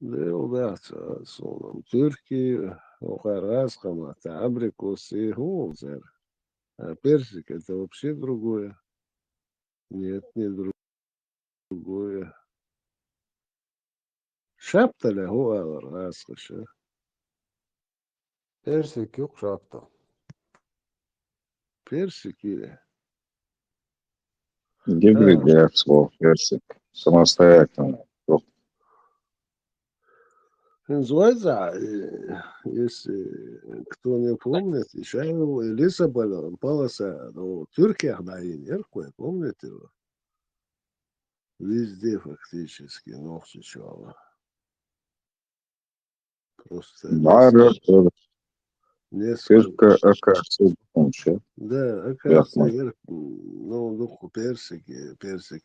Да, солом. Türkiye раз хамата, абрикосы, гулзер. А персик это вообще другое. Нет, не другое. Шапталя гуалар асхаша. Персик yok шапта. Персик или? Гибрид от слов персик. Самостоятельно. Называется, если кто не помнит, еще его Лиссабон, полоса, ну, Türkiye Erdayın, помните его? Везде фактически, но сначала. Просто Var несколько. Türk akarsu konuşuyor. Да, Yapma. оказывается, ну, персики,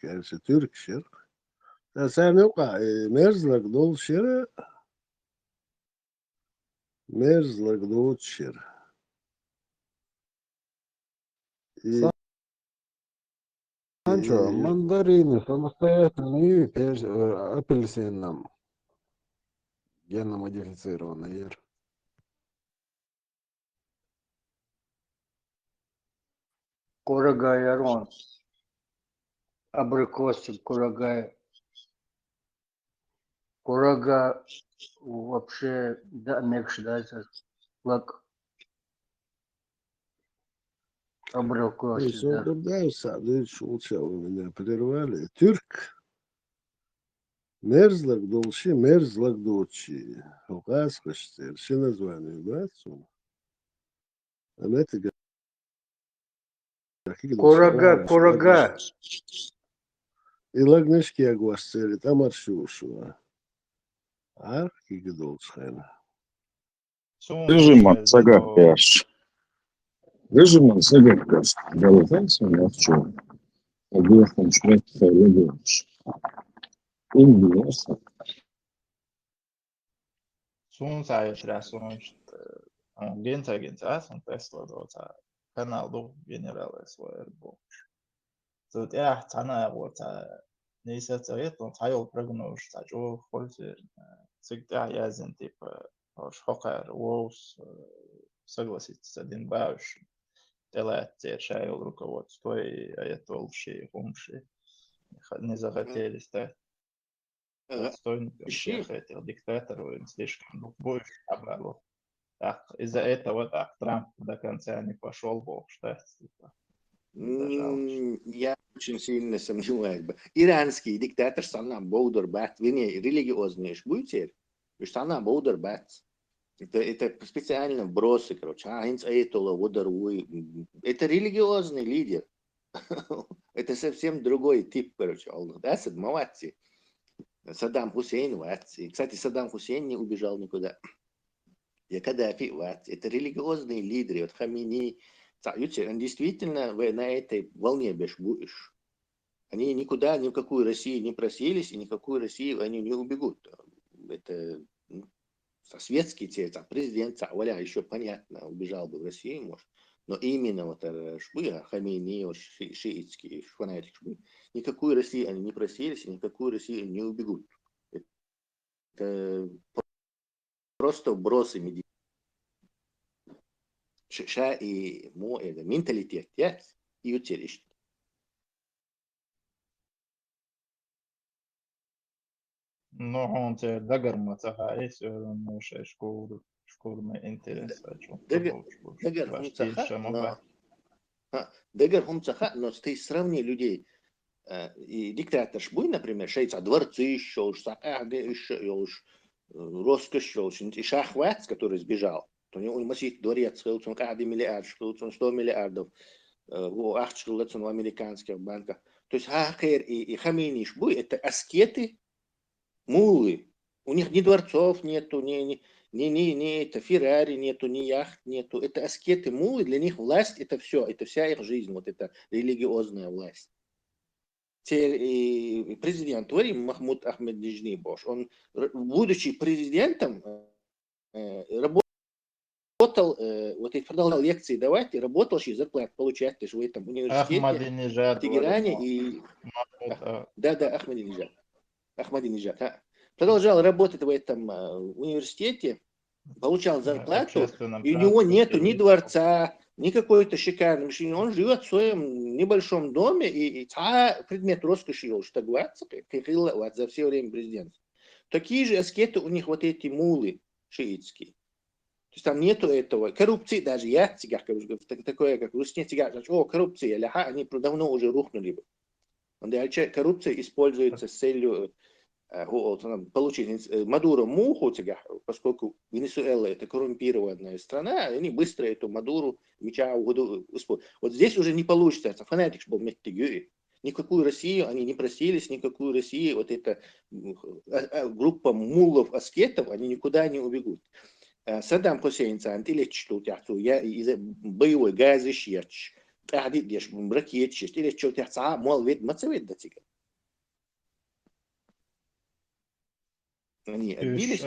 раньше Türk şirk. Sen yok, мерзлак дол şir, мерзлак дол şir. Санчо, мандарины самостоятельные, апельсин нам генно-модифицированный. Курагай Арон. Абрикосик, курагай. Курага вообще, да, мекш, да, лак. Абрикосик, Все, да. дальше, вы меня прервали. Тюрк, мерзлак долчи, мерзлак долчи. Указка, все названия, братцу. А мы это Курага. И лагнешки агуасцели, там аршушуа. А, кигдолчхена. Режим цагапяш. Режим цагапяш. Галатенс у нас что? Объясним, что это любишь. Интересно. Sunsajušās un viņš Gints un Tesla dots kanālu generālais vai ir būs. Tad jā, cena вот несется он цайл прогноз цаjo холзе всегда язен типа шокер воус согласиться с один бауш делать шайл руководство и аятолши хумши не захотели стать отстойником, я хотел диктатору, он слишком больше обрал. Так, из-за этого так Трамп до конца не пошел, бог считает. Я очень сильно сомневаюсь. Иранский диктатор Санам Боудербат, вернее, религиозный будете, Санам Боудербат. Это специально вбросы, короче. Это религиозный лидер. Это совсем другой тип, короче. Молодцы. Саддам Хусейн, кстати, Саддам Хусейн не убежал никуда. Я Каддафи, это религиозные лидеры, вот Хамини. Он действительно на этой волне будешь. Они никуда, ни в какую Россию не просились, и ни в какую Россию они не убегут. Это светский цвет, президент Валя еще понятно, убежал бы в Россию, может. Но именно вот Хамини, шиитские фанатики, никакую Россию они не просились, и никакую Россию не убегут. Это просто вбросы медицины. Ша и это менталитет, и утеряешь. Ну, он тебе догарма цахаис, он еще шкурный интерес. Дагар хумцаха, но ты сравни людей. И диктатор Шбуй, например, шейца дворцы еще, роскошь, и Шахвац, который сбежал. У него масит дворец, он 100 миллиардов, в американских банках. То есть Хахер и Хамини Шбуй это аскеты, мулы. У них ни дворцов нету, ни это Феррари нету, ни яхт нету. Это аскеты, мулы, для них власть это все, это вся их жизнь, вот это религиозная власть. Президент Махмуд Ахмединеджад, он, будучи президентом, работал работал, вот и продолжал лекции давать, и работал, и зарплату получать, ты же в этом университете Ахмадинежад в Тегеране, говорит, и... это Да, Ахмадинежад. Ахмадинежад. Продолжал работать в этом университете, получал зарплату, общественном и у него нету ни транспорте. дворца, ни какой-то шикарной машины. Он живет в своем небольшом доме, и предмет роскоши его, что говорится, вот за все время президентства. Такие же аскеты у них вот эти мулы шиитские. То есть там нету этого. Коррупции даже я, такое, как русские значит, коррупция, ляха, они давно уже рухнули бы. Коррупция используется с целью получить Мадуро муху, поскольку Венесуэла это коррумпированная страна, они быстро эту Мадуру вот здесь уже не получится, это фанатик, что был никакую Россию они не просились, никакую Россию, вот эта группа мулов, аскетов, они никуда не убегут. Саддам Хусейн или что-то, я боевой газ ищешь, قاعد يديش ركيتش إلى شو تحصى مال ويد ما تسوي ده تيجي يعني أدبيلش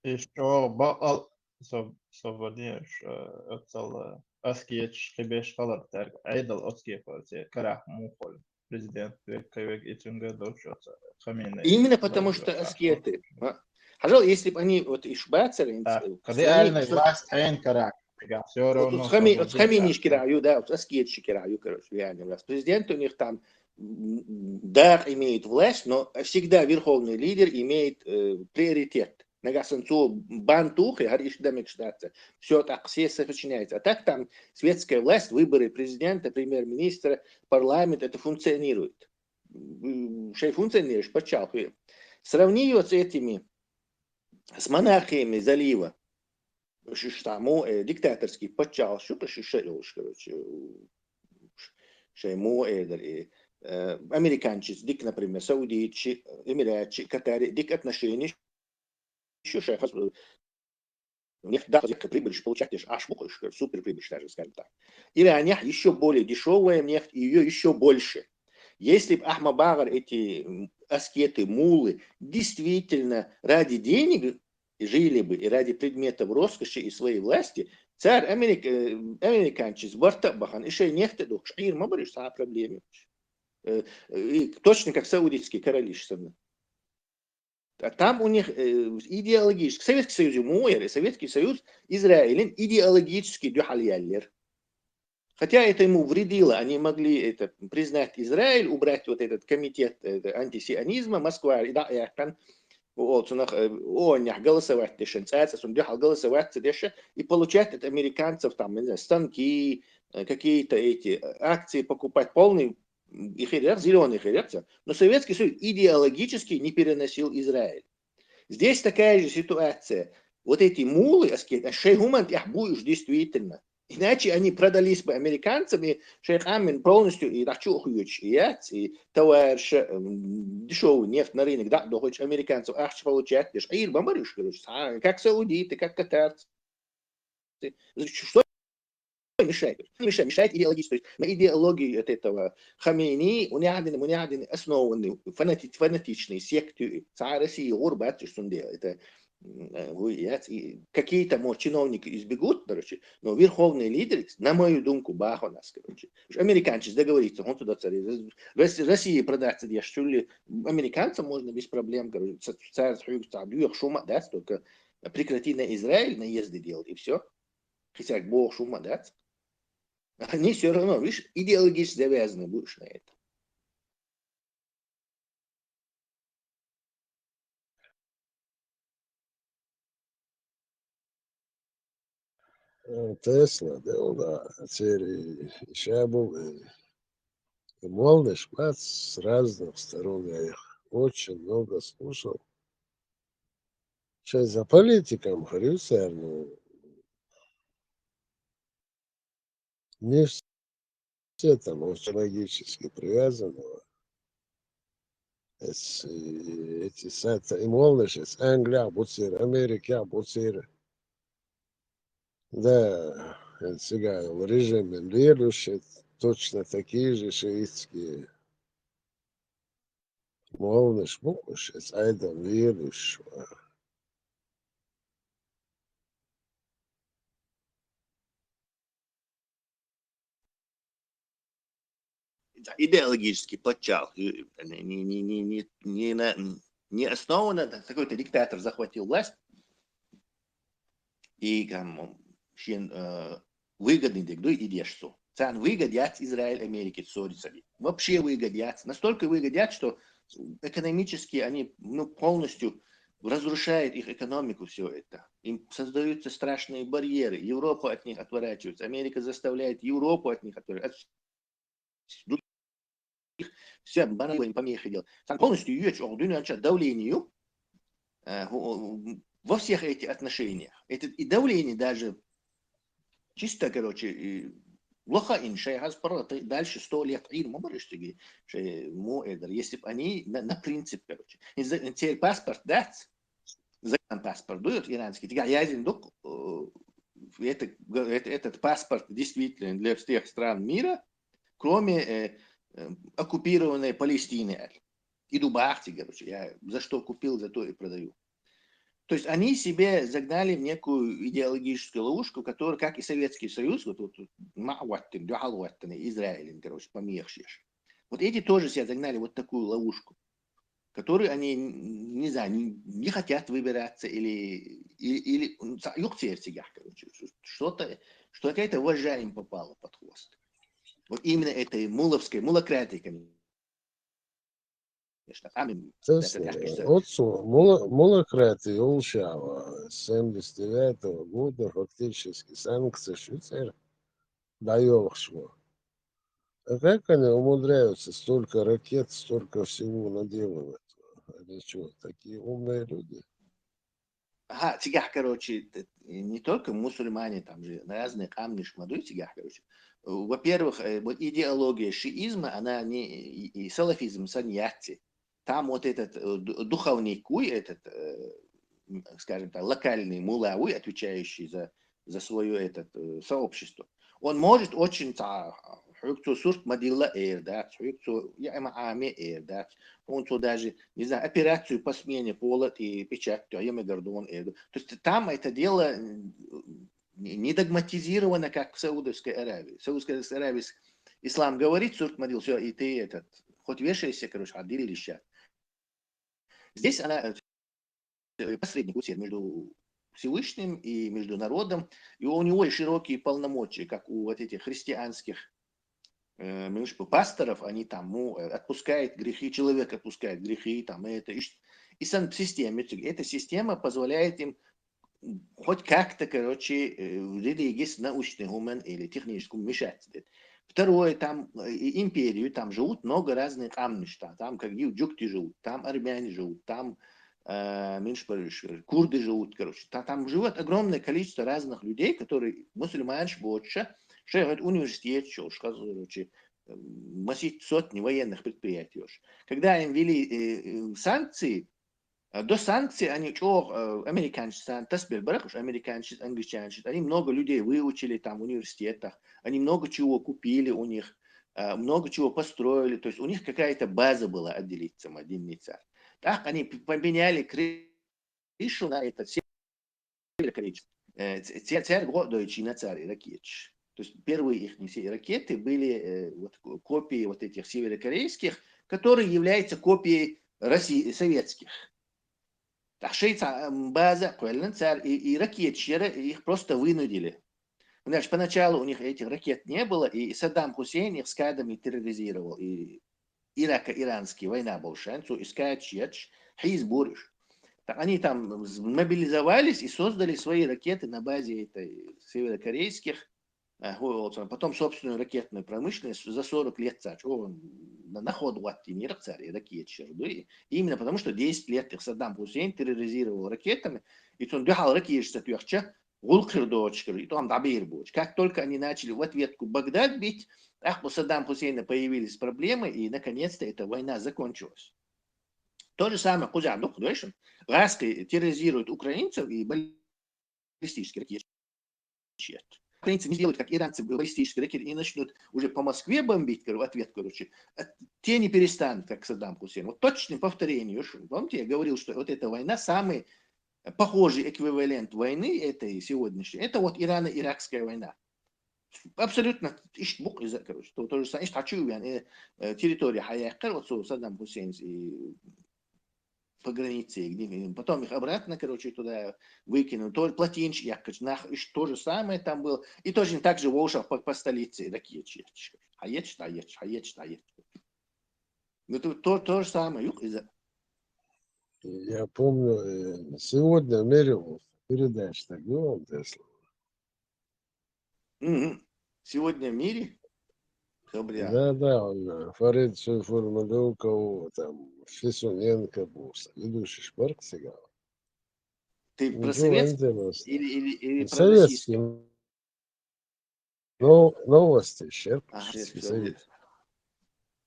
Еще баал совладеешь отцал аскеч хебеш халактер айдал отскепарте карах мухоль президент век итинга дочоца Хаминей. Именно потому что аскеты. Пожалуй, если бы они вот и шбацеры, когда реальная власть хрен карах. Все равно Хаминишки раю, да, аскетчики раю, короче, реально власть. Президент у них там да, имеет власть, но всегда верховный лидер имеет приоритет. Нагасанцу бантух и гариш дамик штата. Все так, все сочиняется. А так там светская власть, выборы президента, премьер-министра, парламент, это функционирует. Шей функционируешь, почал. Сравни его с этими, с монархиями залива. Штаму диктаторский почал, что пошишелюш, короче. Шей му американцы, дик, например, саудийцы, эмиратцы, катари, дик отношения, еще шеф, у них да, прибыль получаешь аж мухаешь, супер прибыль, даже скажем так. Или они еще более дешевая нефть, и ее еще больше. Если бы Ахмабагар, эти аскеты, мулы, действительно ради денег жили бы и ради предметов роскоши и своей власти, царь американцы с борта бахан, еще нефть, дух, шкир, мы говорим, что проблемы. Точно как саудитские короли. А там у них идеологически, Советский Союз Муэр и Советский Союз Израиль идеологически дюхальяллер. Хотя это ему вредило, они могли это признать Израиль, убрать вот этот комитет антисионизма, Москва, и да, голосовать, голосовать, и получать от американцев там, не знаю, станки, какие-то эти акции покупать, полный зеленый херец, но Советский Союз идеологически не переносил Израиль. Здесь такая же ситуация. Вот эти мулы, шейхуман их будешь действительно. Иначе они продались бы американцам, и шейх Амин полностью и и товарищ дешевый нефть на рынок, да, хочешь американцев, получать, как саудиты, как катарцы. Что мешает? Мешает идеологически. То есть на идеологии от этого Хамейни, у него основаны фанатичные секты, царь России, Урбат, что он делает. Это какие-то, может, чиновники избегут, короче, но верховный лидер, на мою думку, бах у нас, короче. Американцы договориться, он туда царь. России продаться дешевле, американцам можно без проблем, короче, царь шума, да, только прекрати на Израиль наезды делать, и все. Хотя Бог шума, да. Они все равно, видишь, идеологически завязаны будешь на это. Тесла, да, серии еще был и молодежь, с разных сторон я их очень много слушал. Сейчас за политиком говорю, ну, не все там очень логически привязаны. Эти сайты, и молодежь, Англия, Буцир, Америка, Буцир. Да, сега режимы верующие, точно такие же шиитские. Молодежь, мукушец, айдам верующего. идеологический подчал. Не основано, какой-то диктатор захватил власть, и выгодный идешь. Цан выгодят Израиль, Америке, вообще выгодят. Настолько выгодят, что экономически они полностью разрушает их экономику все это. Им создаются страшные барьеры. Европа от них отворачивается. Америка заставляет Европу от них отворачиваться. Все банальные помехи делают. Полностью ее давлению во всех этих отношениях. Это и давление даже чисто, плохо иншай дальше 100 лет если бы они на принцип, теперь паспорт дать, паспорт дают иранский, этот паспорт действительно для всех стран мира, кроме оккупированной Палестины. И Дубахти, я за что купил, за то и продаю. То есть они себе загнали в некую идеологическую ловушку, которая, как и Советский Союз, Израиль, помехшешь. Вот эти тоже себя загнали вот такую ловушку, которую они, не знаю, не хотят выбираться или что-то это вожжа им попало под хвост. Вот именно этой мулократии, конечно. Отцу молократии Олшава с 79 года фактически санкции Швейцарии даёт шво. А как они умудряются столько ракет, столько всего наделывать? Они что, такие умные люди? Ага, не только мусульмане, там же разные камни шмадуют, во-первых, вот идеология шиизма, она не и салафизм саньяти. Там вот этот духовный куй, этот, скажем так, локальный мулауи, отвечающий за свое сообщество, он может очень он то даже, не знаю, операцию по смене пола и печать, то есть там это дело не догматизировано, как в Саудовской Аравии. В Саудовской Аравии ислам говорит, сурт мадил, все, и ты хоть вешайся, адили лища. Здесь она посредник между Всевышним и между народом, и у него широкие полномочия, как у вот этих христианских пасторов, они там отпускают грехи, человек отпускает грехи, там это. И сам система, эта система позволяет им хоть как-то, религиис, научный, гумен или техническую вмешаться. Второе, там империю, там живут много разных амништа, там как джукти живут, там армяне живут, там курды живут, там живет огромное количество разных людей, которые мусульманш больше, университет, сотни военных предприятий. Когда им ввели санкции, до санкций они американцы, американцы, англичане, они много людей выучили там в университетах, они много чего купили у них, много чего построили, то есть у них какая-то база была отделиться, один царь. Так они поменяли крышу на этот царь Годойчи на царь Иракич. То есть первые их все ракеты были копии вот этих северокорейских, которые являются копией советских. Так шейца база, царь и ракетчеры их просто вынудили. Значит, поначалу у них этих ракет не было, и Саддам Хусейн их скадами терроризировал. И Ирако-иранская война была, искать Хизбуриш. Они там мобилизовались и создали свои ракеты на базе этой северокорейских. Потом собственную ракетную промышленность за 40 лет на ход мир царь ракетчер. Именно потому, что 10 лет их Саддам Хусейн терроризировал ракетами, и он дыхал ракетчер, и там дабир будет. Как только они начали в ответку Багдад бить, у Саддама Хусейна появились проблемы, и наконец-то эта война закончилась. То же самое Раски терроризируют украинцев и баллистические ракеты. Украинцы не сделают, как иранцы, баллистические ракеты, и начнут уже по Москве бомбить в ответ, те не перестанут, как Саддам Хусейн. Вот точным повторением. Помните, я говорил, что вот эта война самый похожий эквивалент войны этой сегодняшней, это вот Ирано-Иракская война. Абсолютно. Ишь бук из-за, короче. То же самое. Ишь хочу, территория Хаяхкар, вот Саддам Хусейн и по границе, где потом их обратно, короче, туда выкинул. То плотинч, то же самое там было. И точно так же в Ошах по столице такие чечки. Хаеч. Ну, то же самое. Я помню, сегодня мерил передачу, так было, Тесла. Сегодня в мире? Добрый. Да, он Фарид Формалюков, там, Фисуненко был, ведущий Шпарк сигал. Ты про Ничего советский интересного. или про Советский. российский? Новости, Советский.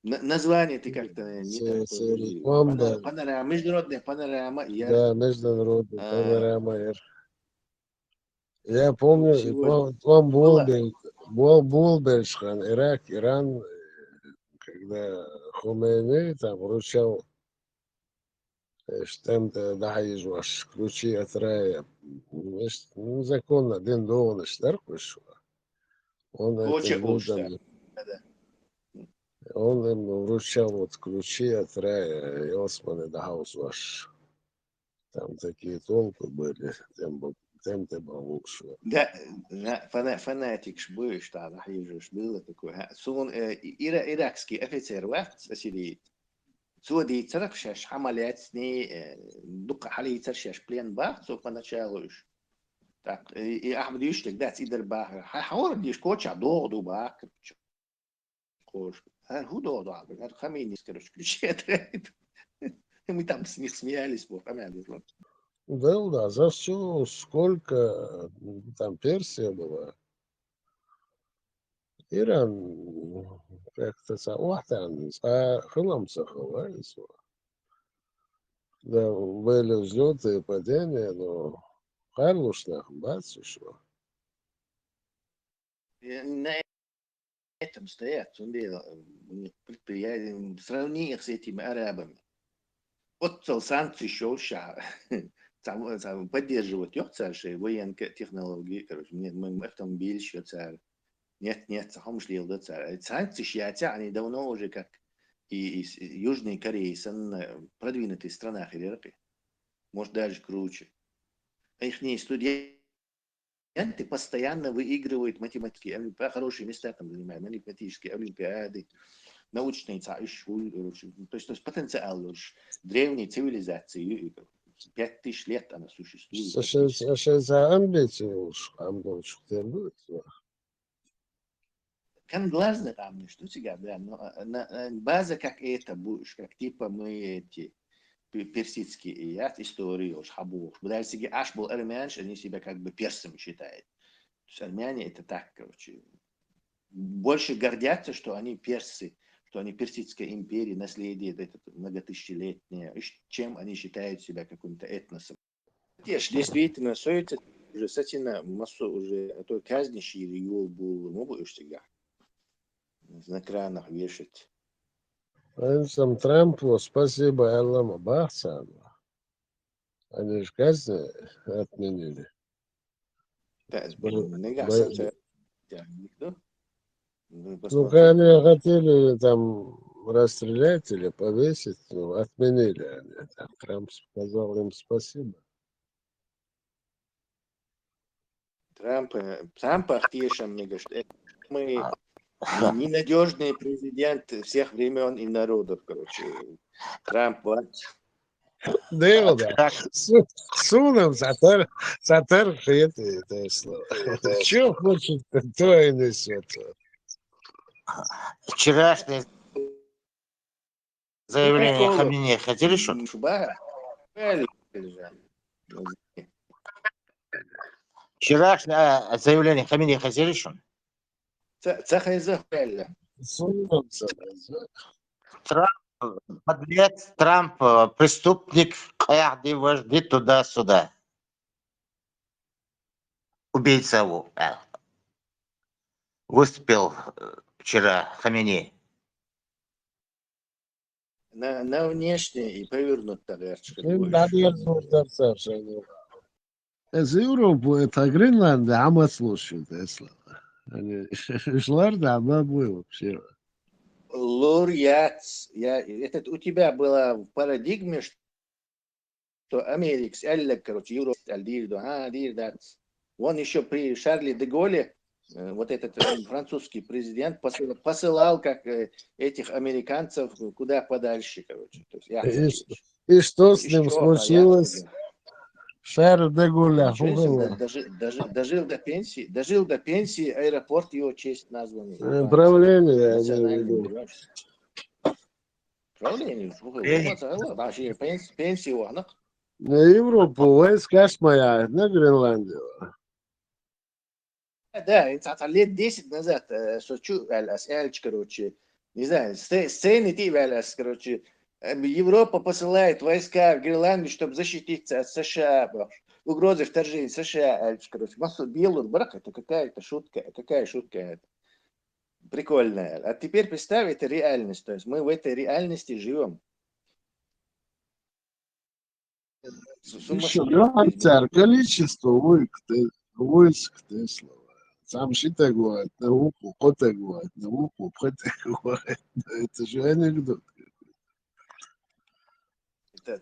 Название ты как-то не такое. Реклама, Панорама, международная панорама. да, международная панорама. Я помню, План Булбельшхан, Ирак, Иран, когда Хомейни там вручал штемпель дайжваш, ключи от рая, незаконно, один доллар штарк вышел. Он этим людям, он им вручал вот ключи от рая, и Осман Даузваш. Там такие толпы были, тем ты был лучше. Да, фанатик будешь, да, хижешь было такое. Сон иракский офицер Василий سودي تركشش حملاتني دق حالي ترشش بلين باخ سو поначалуш. Так, и Ахмед Юшлик, да, Цидер Бах. Хаур диш коча доду бах. Кош. Ху доду, Хамини, короче, ключи отряд. Мы там с них смеялись, вот, Да, за все, сколько там Персия была. Иран как-то сауахтан, хылымса хылайс. Да, были взлеты и падения, но Харлушнах бац ушло. На этом стоят, предприятия, в сравнении с этими арабами. Вот санкции шоуша. Поддерживать их царшие военные технологии, короче, мы автомобиль еще царь. Нет, сахом шли до царь. Санкции шьятся, они давно уже как и из Южной Кореи, продвинутые странах Иракы. Может, даже круче. Их студенты постоянно выигрывают математики, хорошие места там занимают, математические олимпиады, научные то есть потенциал древней цивилизации. 5000 лет она существует. За амбиции уж, Kan глазно там, что тебя, да, но база как это будешь, как типа мы эти персидские истории уж хабуш. Даже если аж был армянш, они себя как бы персами считают. То есть армяне это так, короче, больше гордятся, что они персы, что они персидская империя, наследие это многотысячелетнее, чем они считают себя каким-то этносом. Действительно, советы уже сатина массу уже, то казнищий регион был, ну будешь всегда на кранах вешать. Сам Трампу спасибо Аллаху Бахсану. Они же казни отменили. Ну, они хотели там расстрелять или повесить, но отменили они. Трамп сказал им спасибо. Трамп ахтешем, мне говорит, мы ненадежный президент всех времен и народов, короче. Трамп, вот. Да. Суном сатар хеты, это слово. Что хочет, то и несет. Вчерашнее заявление Хамини хотели что-то? Вчерашнее заявление Хамини хотели что-то? Трамп, подлец, Трамп, преступник, каждый вожди туда-сюда. Убийца его. Выступил вчера Хамини. На внешне и повернут тогда. Из Европы это Гренландия, а мы слушаем, Тесла. Шлар, да, бабой вообще. Лур, я, у тебя было в парадигме, что Америкс, короче, Европа, он еще при Шарле де Голле, вот этот французский президент, посылал как этих американцев куда подальше, короче. То есть, И что с из ним чего, случилось? Шарль де Голля, ничего себе, дожил до пенсии, аэропорт его честь назван. Правление, я имею в Национальный, виду. понимаешь? Правление, пенсию, она. На Европу войска моя, на Гренландию. Да, это лет 10 назад Сочу, Эльч, короче, не знаю, сцены короче, Европа посылает войска в Гренландию, чтобы защититься от США, угрозы вторжения США, Эльч, короче, массу белых брак, это какая-то шутка, какая шутка это. Прикольная. А теперь представь, это реальность, то есть мы в этой реальности живем. Еще офицер, количество войск Тесла. Сам говорит, науку, кота говорит, науку, кота говорит. Это же анекдот.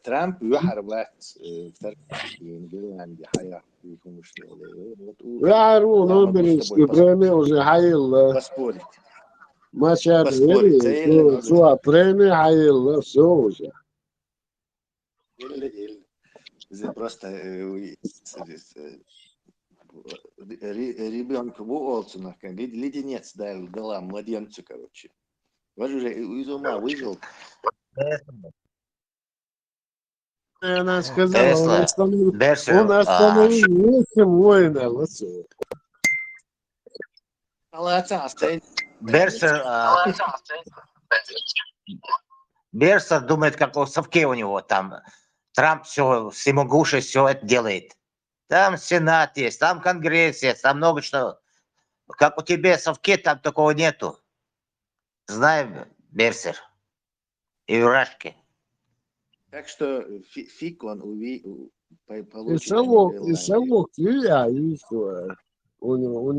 Трамп يحربات в Гренландии, Я ору, Нобелевскую премию уже хаил. Поспорить. Мачado, Поспорить, все, премию хаил, все уже. Просто ребенку Уолсона, леденец дала младенцу, короче. Он уже из ума выжил. Она сказала, он остановил Берсер, 8 воинов. Берсер думает, как в совке у него там. Трамп все, всемогущий, все это делает. Там Сенат есть, там Конгресс есть, там много что. Как у тебя в совке, там такого нету. Знаем, Берсер. И Урашки. Так что фиг он И получит совок, я вижу, у него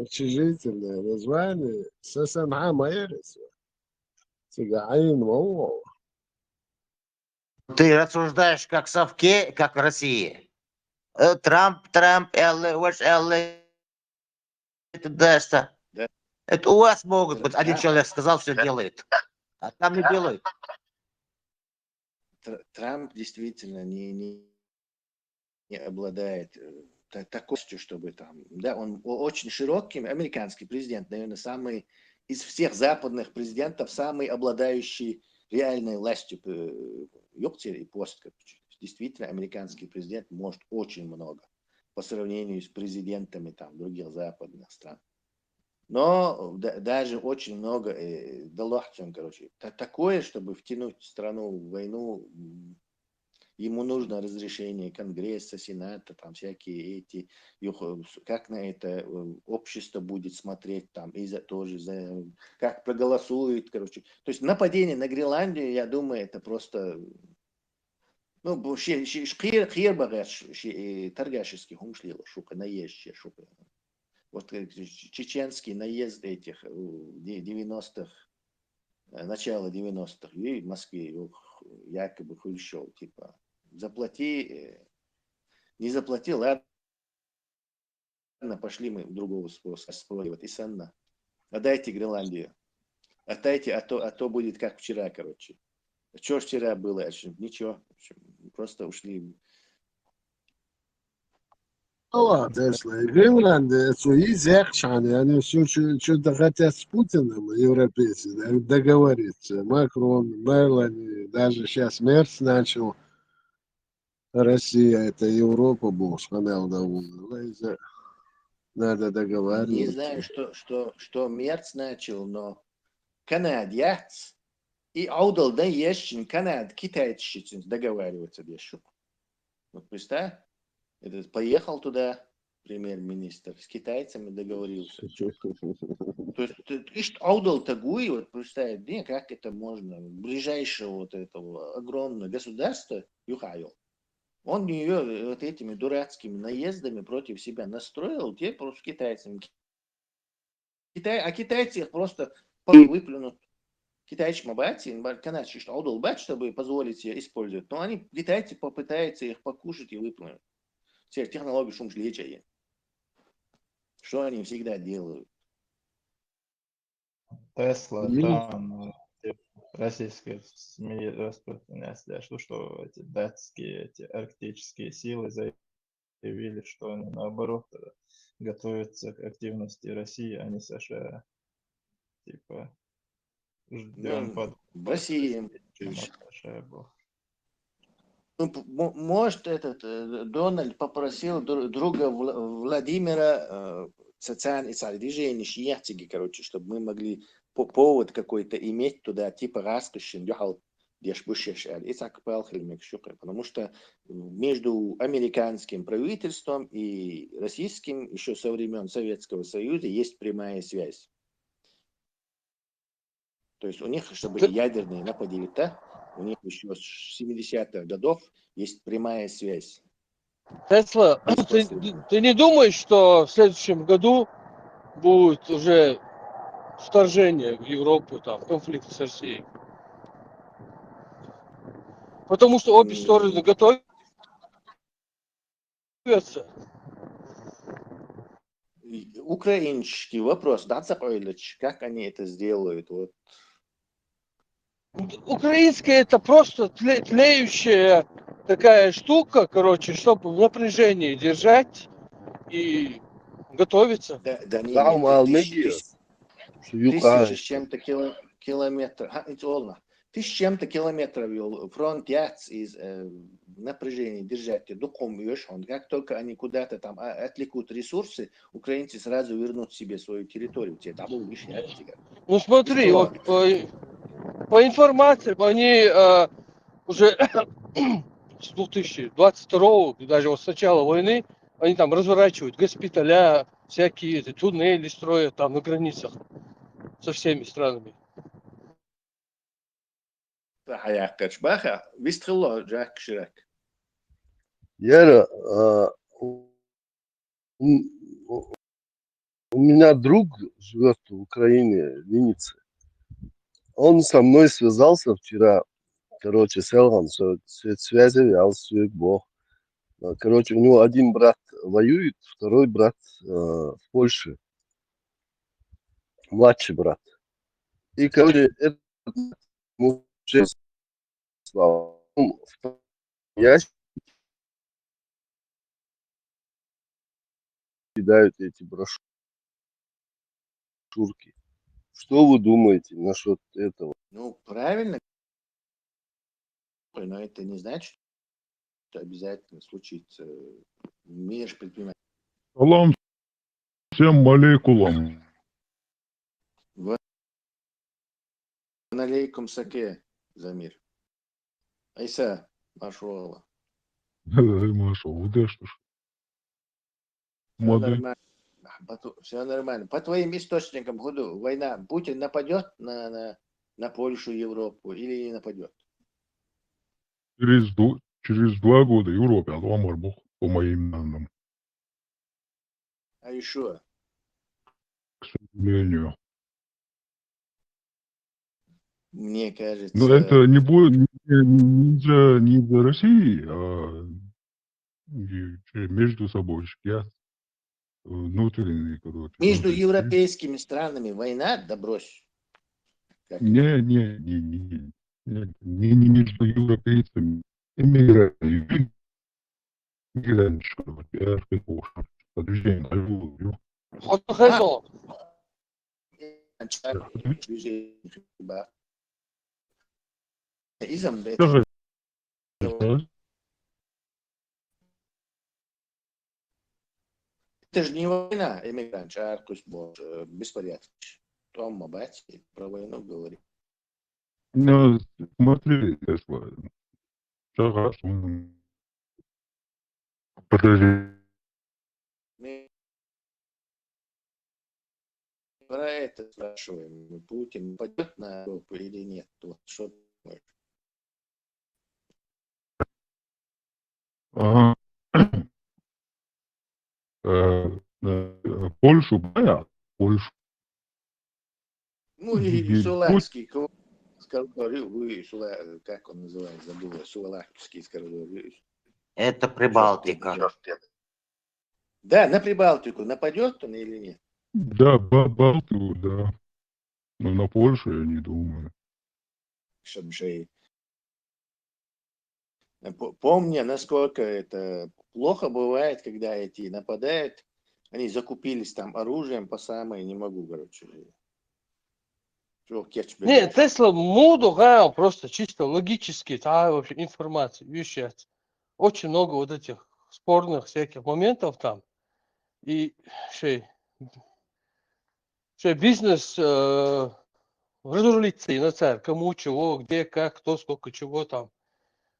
общежительное название Сасанха Майерис. Цыгаин Моу. Ты рассуждаешь как в совке, как в России. Трамп, это да. Это у вас могут быть. Один человек сказал, все делает. А там не делают. Трамп действительно не обладает такостью, чтобы там... Да, он очень широкий, американский президент, наверное, самый из всех западных президентов, самый обладающий реальной властью ёптер и пост. Действительно, американский президент может очень много по сравнению с президентами там, других западных стран. Но даже очень много, короче, такое, чтобы втянуть страну в войну, ему нужно разрешение Конгресса, Сената, там всякие эти, как на это общество будет смотреть, там, и как проголосует, короче. То есть нападение на Гренландию, я думаю, это просто, ну, торгашевский хумшлила, шука, наезжая, шука. Вот чеченский наезд этих 90-х, начало 90-х, в Москве, якобы Хрущев, типа, заплати, не заплати, ладно, пошли мы другого способа, вот и санна. Отдайте Гренландию, отдайте, а то будет как вчера, короче. Что вчера было? Ничего, просто ушли. Ладно, если Гренландия, что есть якшаны, они все что-то хотят с Путиным, европейцы, договориться. Макрон, Мелани, даже сейчас Мерц начал. Россия, это Европа, бог, канал довольно. Надо Не договариваться. знаю, что Мерц начал, но канадец и аудал да ещин Канад, китайцы договариваться еще. Вот представь, этот поехал туда премьер-министр, с китайцами договорился. То есть аудал тагуи, вот представь, не, как это можно, ближайшего вот этого огромного государства, Юхайо, он ее вот этими дурацкими наездами против себя настроил, те просто с китайцами. А китайцы их просто выплюнут. Китайцы мабати, канадцы, что аудолбат, чтобы позволить себе использовать. Но они, китайцы, попытаются их покушать и выплюнуть. Теперь технология шум шлечая. Что они всегда делают? Тесла, там российские СМИ распространяются, что эти датские, эти арктические силы заявили, что они наоборот готовятся к активности России, а не США. Типа, ждем под В России. США был. Может, Дональд попросил друга Владимира социальные движения шияцки, короче, чтобы мы могли повод какой-то иметь туда, типа раскошен, потому что между американским правительством и российским еще со времен Советского Союза есть прямая связь. То есть у них, чтобы ядерные нападения, у них еще с 70-х годов есть прямая связь. Тесла, ты не думаешь, что в следующем году будет уже вторжение в Европу, там, конфликт с Россией? Потому что обе стороны готовятся. Украинский вопрос, да, как они это сделают? Вот. Украинская это просто тлеющая такая штука, короче, чтобы в напряжении держать и готовиться. Да не, тысячи с чем-то километров. Тысяч с чем-то километров вел фронт из напряжения держать. Как только они куда-то там отвлекут ресурсы, украинцы сразу вернут себе свою территорию. Ну смотри, вот по информации, они уже с 2022, даже вот с начала войны, они там разворачивают госпиталя, всякие туннели строят там на границах со всеми странами. Яра, у меня друг живет в Украине, в Виннице. Он со мной связался вчера, короче, Селган, связи взял, Бог. Короче, у него один брат воюет, второй брат в Польше, младший брат. И, короче, это я кидают эти брошюрки. Что вы думаете насчет этого? Ну, правильно. Но это не значит, что обязательно случится. Мир предпринимателей. Салам всем алейкулам. Алейкум саке, Замир. Айса, машуалла. Машалла, да что ж. Все нормально. По твоим источникам, Худу, война, Путин нападет на Польшу, Европу или не нападет? Через 2 года Европе, Аллах Бог, по моим данным. А еще? К сожалению. Мне кажется... Но это не будет не из-за России, а между собой. Внутренний, короче. Между европейскими странами война, да брось. Не между европейцами. Иммигранты, что я прикошу. Подвижение, алло. Это же не война, эмигрант, Аркус, беспорядки. Том Мабать про войну говорит. Ну, смотри, Тесла. Шагаш, подожди. Мы про это спрашиваем. Путин пойдет на Европу или нет? Вот что думаешь? Ага. Польшу, Польшу. Ну и Путь Сулакский коридор, как он называется, забыл, Сулакский коридор. Это Прибалтика. Да, на Прибалтику нападет он или нет? Да, Балтику, да. Но на Польшу я не думаю. Чтобы же помня, насколько это плохо бывает, когда эти нападают, они закупились там оружием по самое, не могу, короче. Не, Тесла моду, просто чисто логически, вообще информация, вещать. Очень много вот этих спорных всяких моментов там. И бизнес разрулится и на царь. Кому чего, где, как, кто, сколько чего там,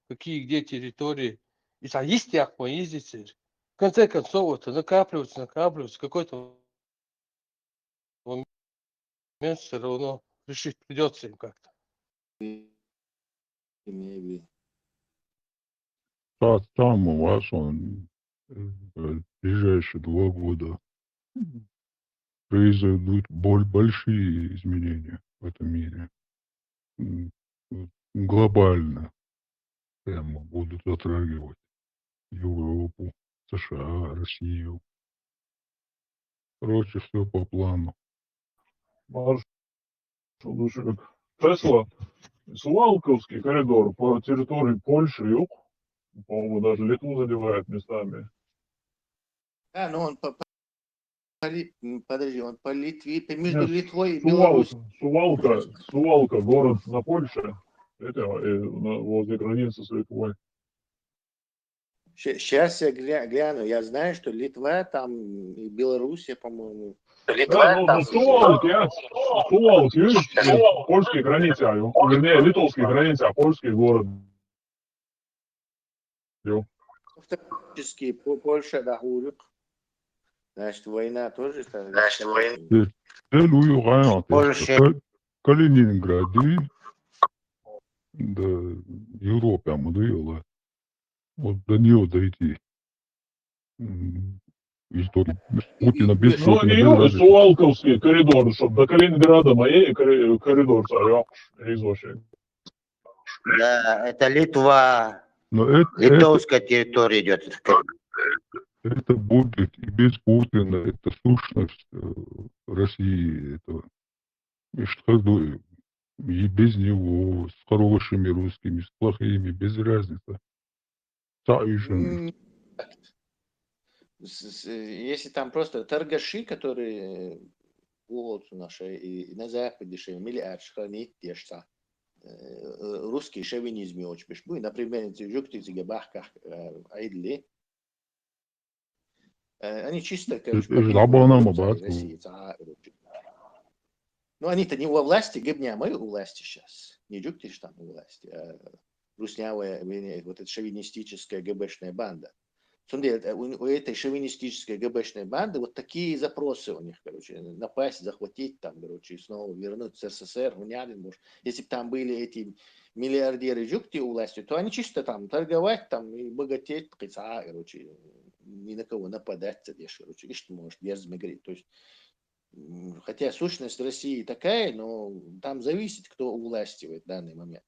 какие, где территории. И там есть як поездить. В конце концов, это накапливается. Какой-то момент все равно решить придется им как-то. Там у вас он ближайшие 2 года произойдут большие изменения в этом мире. Глобально прямо будут затрагивать Европу, США, Россию. Короче, все по плану. Тесла, Сувалковский коридор по территории Польши, юг, по-моему, даже Литву задевает местами. А, ну он подожди, он по Литве, между Нет, Литвой и Беларусью. Сувалка, город на Польше, это возле границы с Литвой. Сейчас я гляну, я знаю, что Литва там и Белоруссия, по-моему. Да, ну Сувалки, видишь, польские границы, вернее, литовские границы, а польский город. Фактически Польша, да, Урюк. Значит, война тоже. Значит, война. Калининграде, да, Европе, модела. Вот до нее дойти. Путина без Сувалковский коридор, чтобы до Калининграда моей коридор изошли. Да, это Литва. Но Литовская территория идет. Это будет и без Путина, это сущность России, это и что и без него, с хорошими русскими, с плохими, без разницы. Если там просто торгаши, которые улицу наши и на западе миллиард хранит тешца. Русский шовинизм очень бешбу. Например, эти жуктицы габахках айдли. Они чисто, короче, России. Ну, они-то не у власти, гибня, мы у власти сейчас. Не жуктиш там у власти, а руснявая, вот эта шовинистическая ГБшная банда. У этой шовинистической ГБшной банды вот такие запросы у них, короче, напасть, захватить там, короче, и снова вернуть в СССР, может. Если бы там были эти миллиардеры жукти у власти, то они чисто там торговать там и богатеть, короче, ни на кого нападать, короче, и что может, дерзми говорить. То есть, хотя сущность России такая, но там зависит, кто у власти в данный момент.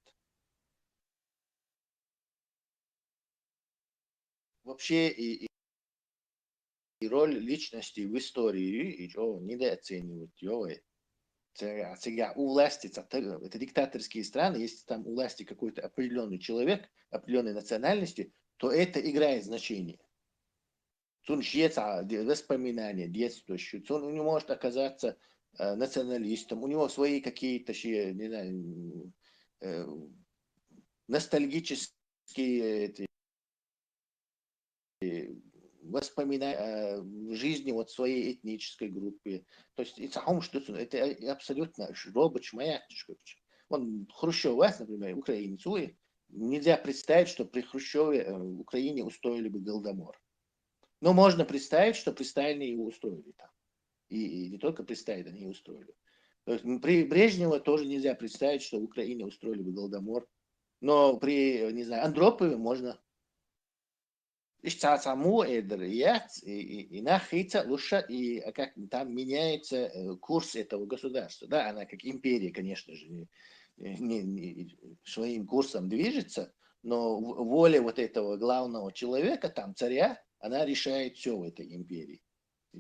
Вообще и роль личности в истории недооценивать. Сега у власти, это диктаторские страны, если там у власти какой-то определенный человек, определенной национальности, то это играет значение. Он воспоминания, детство, он не может оказаться националистом, у него свои какие-то, не знаю, ностальгические воспоминания о жизни вот своей этнической группе. То есть это абсолютно робочий маятничка. Он Хрущев, например, украинец, нельзя представить, что при Хрущеве в Украине устроили бы голодомор. Но можно представить, что при Сталине его устроили там. И не только при Сталине они устроили. То есть при Брежнева тоже нельзя представить, что в Украине устроили бы голодомор. Но при, не знаю, Андропове можно. Саму и нахиться лучше, и как там меняется курс этого государства. Да, она как империя, конечно же, своим курсом движется, но воля вот этого главного человека, там царя, она решает все в этой империи.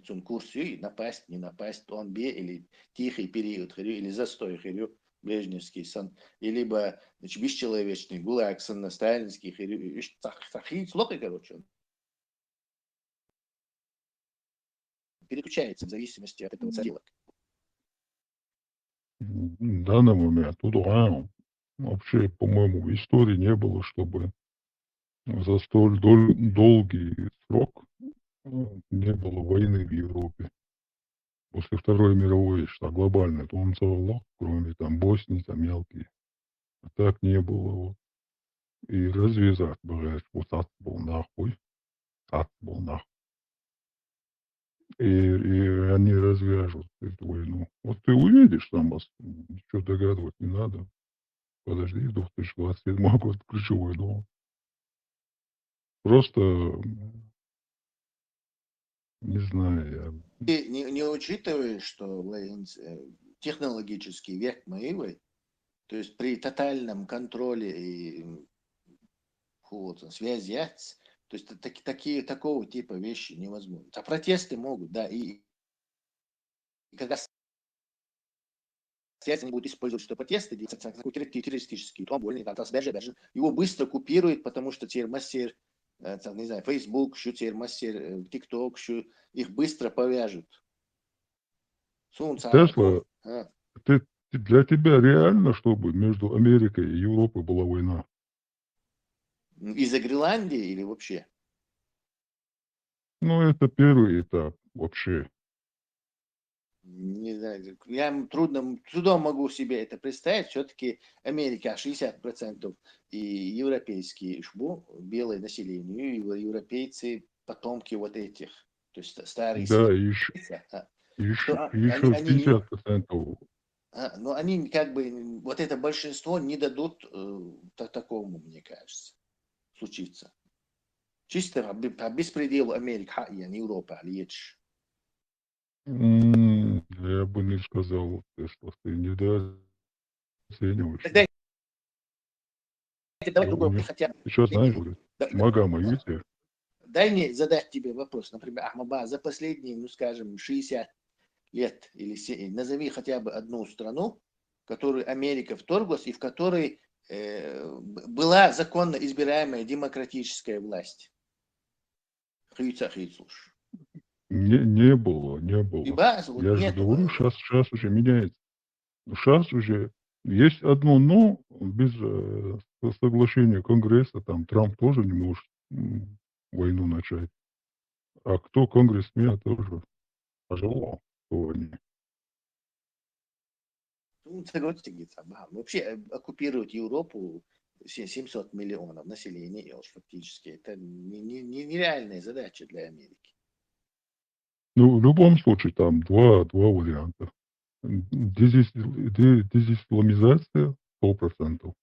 Он курс и напасть, не напасть, он бе или тихий период, или застой, брежневский сон, либо бесчеловечный гулаг, сон сталинский, слухай, короче, переключается в зависимости от этого царя. В данный момент тут вообще, по-моему, в истории не было, чтобы за столь долгий срок не было войны в Европе. После Второй мировой, что глобально, то он целый, кроме там Боснии, там мелкие. А так не было. Вот. И развязать, бывает, вот так был нахуй. Так был нахуй. И они развяжут эту войну. Вот ты увидишь там, ничего догадывать не надо. Подожди, 2027 год, ключевой дом. Просто, не знаю, я... Ты не учитываешь, что технологический век моего, то есть при тотальном контроле и связи, то есть такого типа вещи невозможно. А протесты могут, да, и когда связь они будут использовать, что протесты, террористические, то больный, его быстро купируют, потому что теперь мастер, не знаю, Facebook, теперь мастер, TikTok, их быстро повяжут. Тесла, для тебя реально, чтобы между Америкой и Европой была война? Из-за Гренландии или вообще? Ну, это первый этап вообще. Не знаю, я трудом могу себе это представить. Все-таки Америка 60% и европейские белое население, и европейцы потомки вот этих, то есть старые Да, связи. еще 50%. Но они как бы, вот это большинство не дадут такому, мне кажется, случиться. Чисто по беспределу Америка, а не Европа, лечь. Я бы не сказал, что ты недооцениваешь. Давай другой, хотя бы. Ты что знаешь, Магама видите? Дай мне задать тебе вопрос. Например, Ахмаба, за последние, ну скажем, 60 лет, или назови хотя бы одну страну, в которую Америка вторглась и в которой была законно избираемая демократическая власть. Не было. Я же Нет, говорю, сейчас уже меняется. Сейчас уже есть одно но, без соглашения Конгресса, там Трамп тоже не может войну начать. А кто конгрессмен тоже пожелал, что они. Вообще оккупировать Европу 700 миллионов населения фактически. Это нереальная задача для Америки. Ну, в любом случае, там два варианта. Дезисламизация 100%.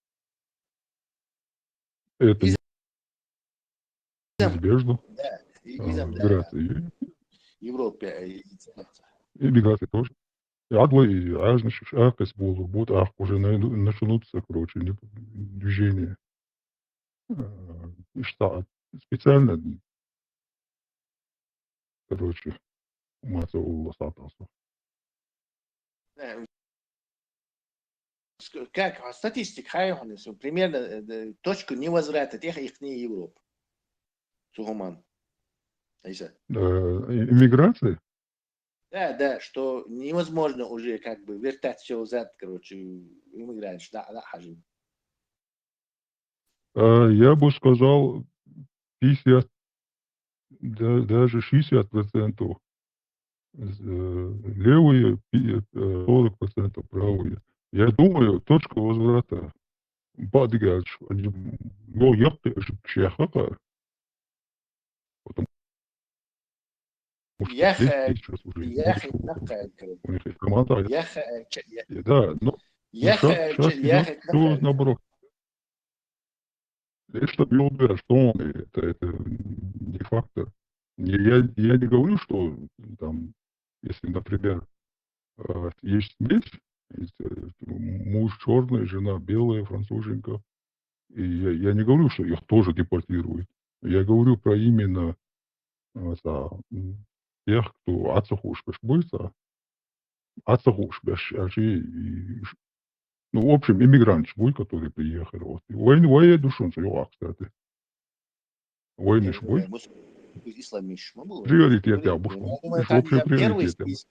Это неизбежно. Да, Миграция. Европе. Иммиграция тоже. Адлы, значит, акас будут, уже начнутся, короче, движения. Штат специально, короче, массового статуса. Как статистика, примерно точку невозврата тех их не Европы. Сугуман. Иммиграция? Да, что невозможно уже как бы вертать все назад, короче, иммигрант, да, хажим. Я бы сказал 50, даже 60% левые, 40% правые. Я думаю, точка возврата. Бадгач, ну, я пшехака. Потому что сейчас уже у них есть команда. Да, но сейчас наоборот. Это белая, что он, это не фактор. Я не говорю, что там, если, например, есть смесь, есть, муж черный, жена белая, француженка, и я не говорю, что их тоже депортируют. Я говорю про именно тех, кто отцахушбеш будет, отцахушбеш, ну, в общем, иммигрант будет, который приехал. Вот. Войны душон, кстати. Войны будет. Исламиш. Приоритет я обушку. Думаю, В там общем, первый приоритет. список.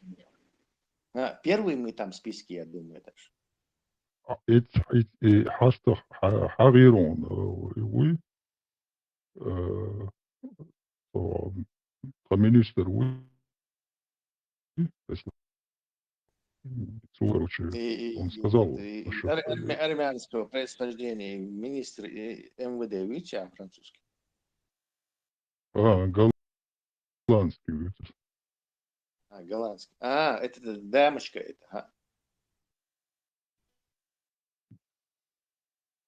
Первый мы там в списке, я думаю, так что. حتى حغيرون وي министр وي короче, он сказал, что Армянского происхождения министр МВД, видите, французский? голландский. Голландский. Это дамочка, это.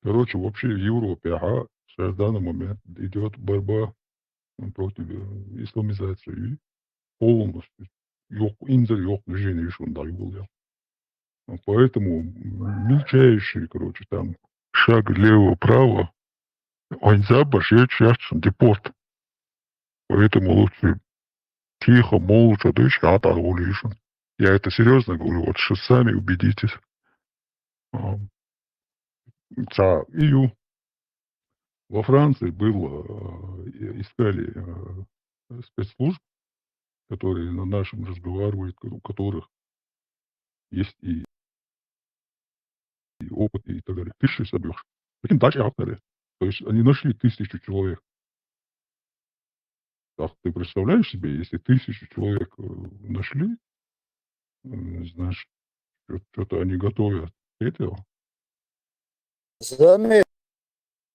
Короче, вообще в Европе, сейчас в данный момент идет борьба против исламизации. Полностью. Инзер yok, движение шундай был. Поэтому мельчайший, короче, там шаг лево-право, он забашет сейчас депорт. Поэтому лучше тихо, молча, дышь, оторвались. Я это серьезно говорю, вот что сами убедитесь. EU во Франции было, искали спецслужб, которые на нашем разговаривают, у которых есть и опыт, и так далее. Тысячи собьешь. Таким дачи авторы. То есть они нашли 1000 человек. Так, ты представляешь себе, если 1000 человек нашли, значит, что-то они готовят этого. Замер,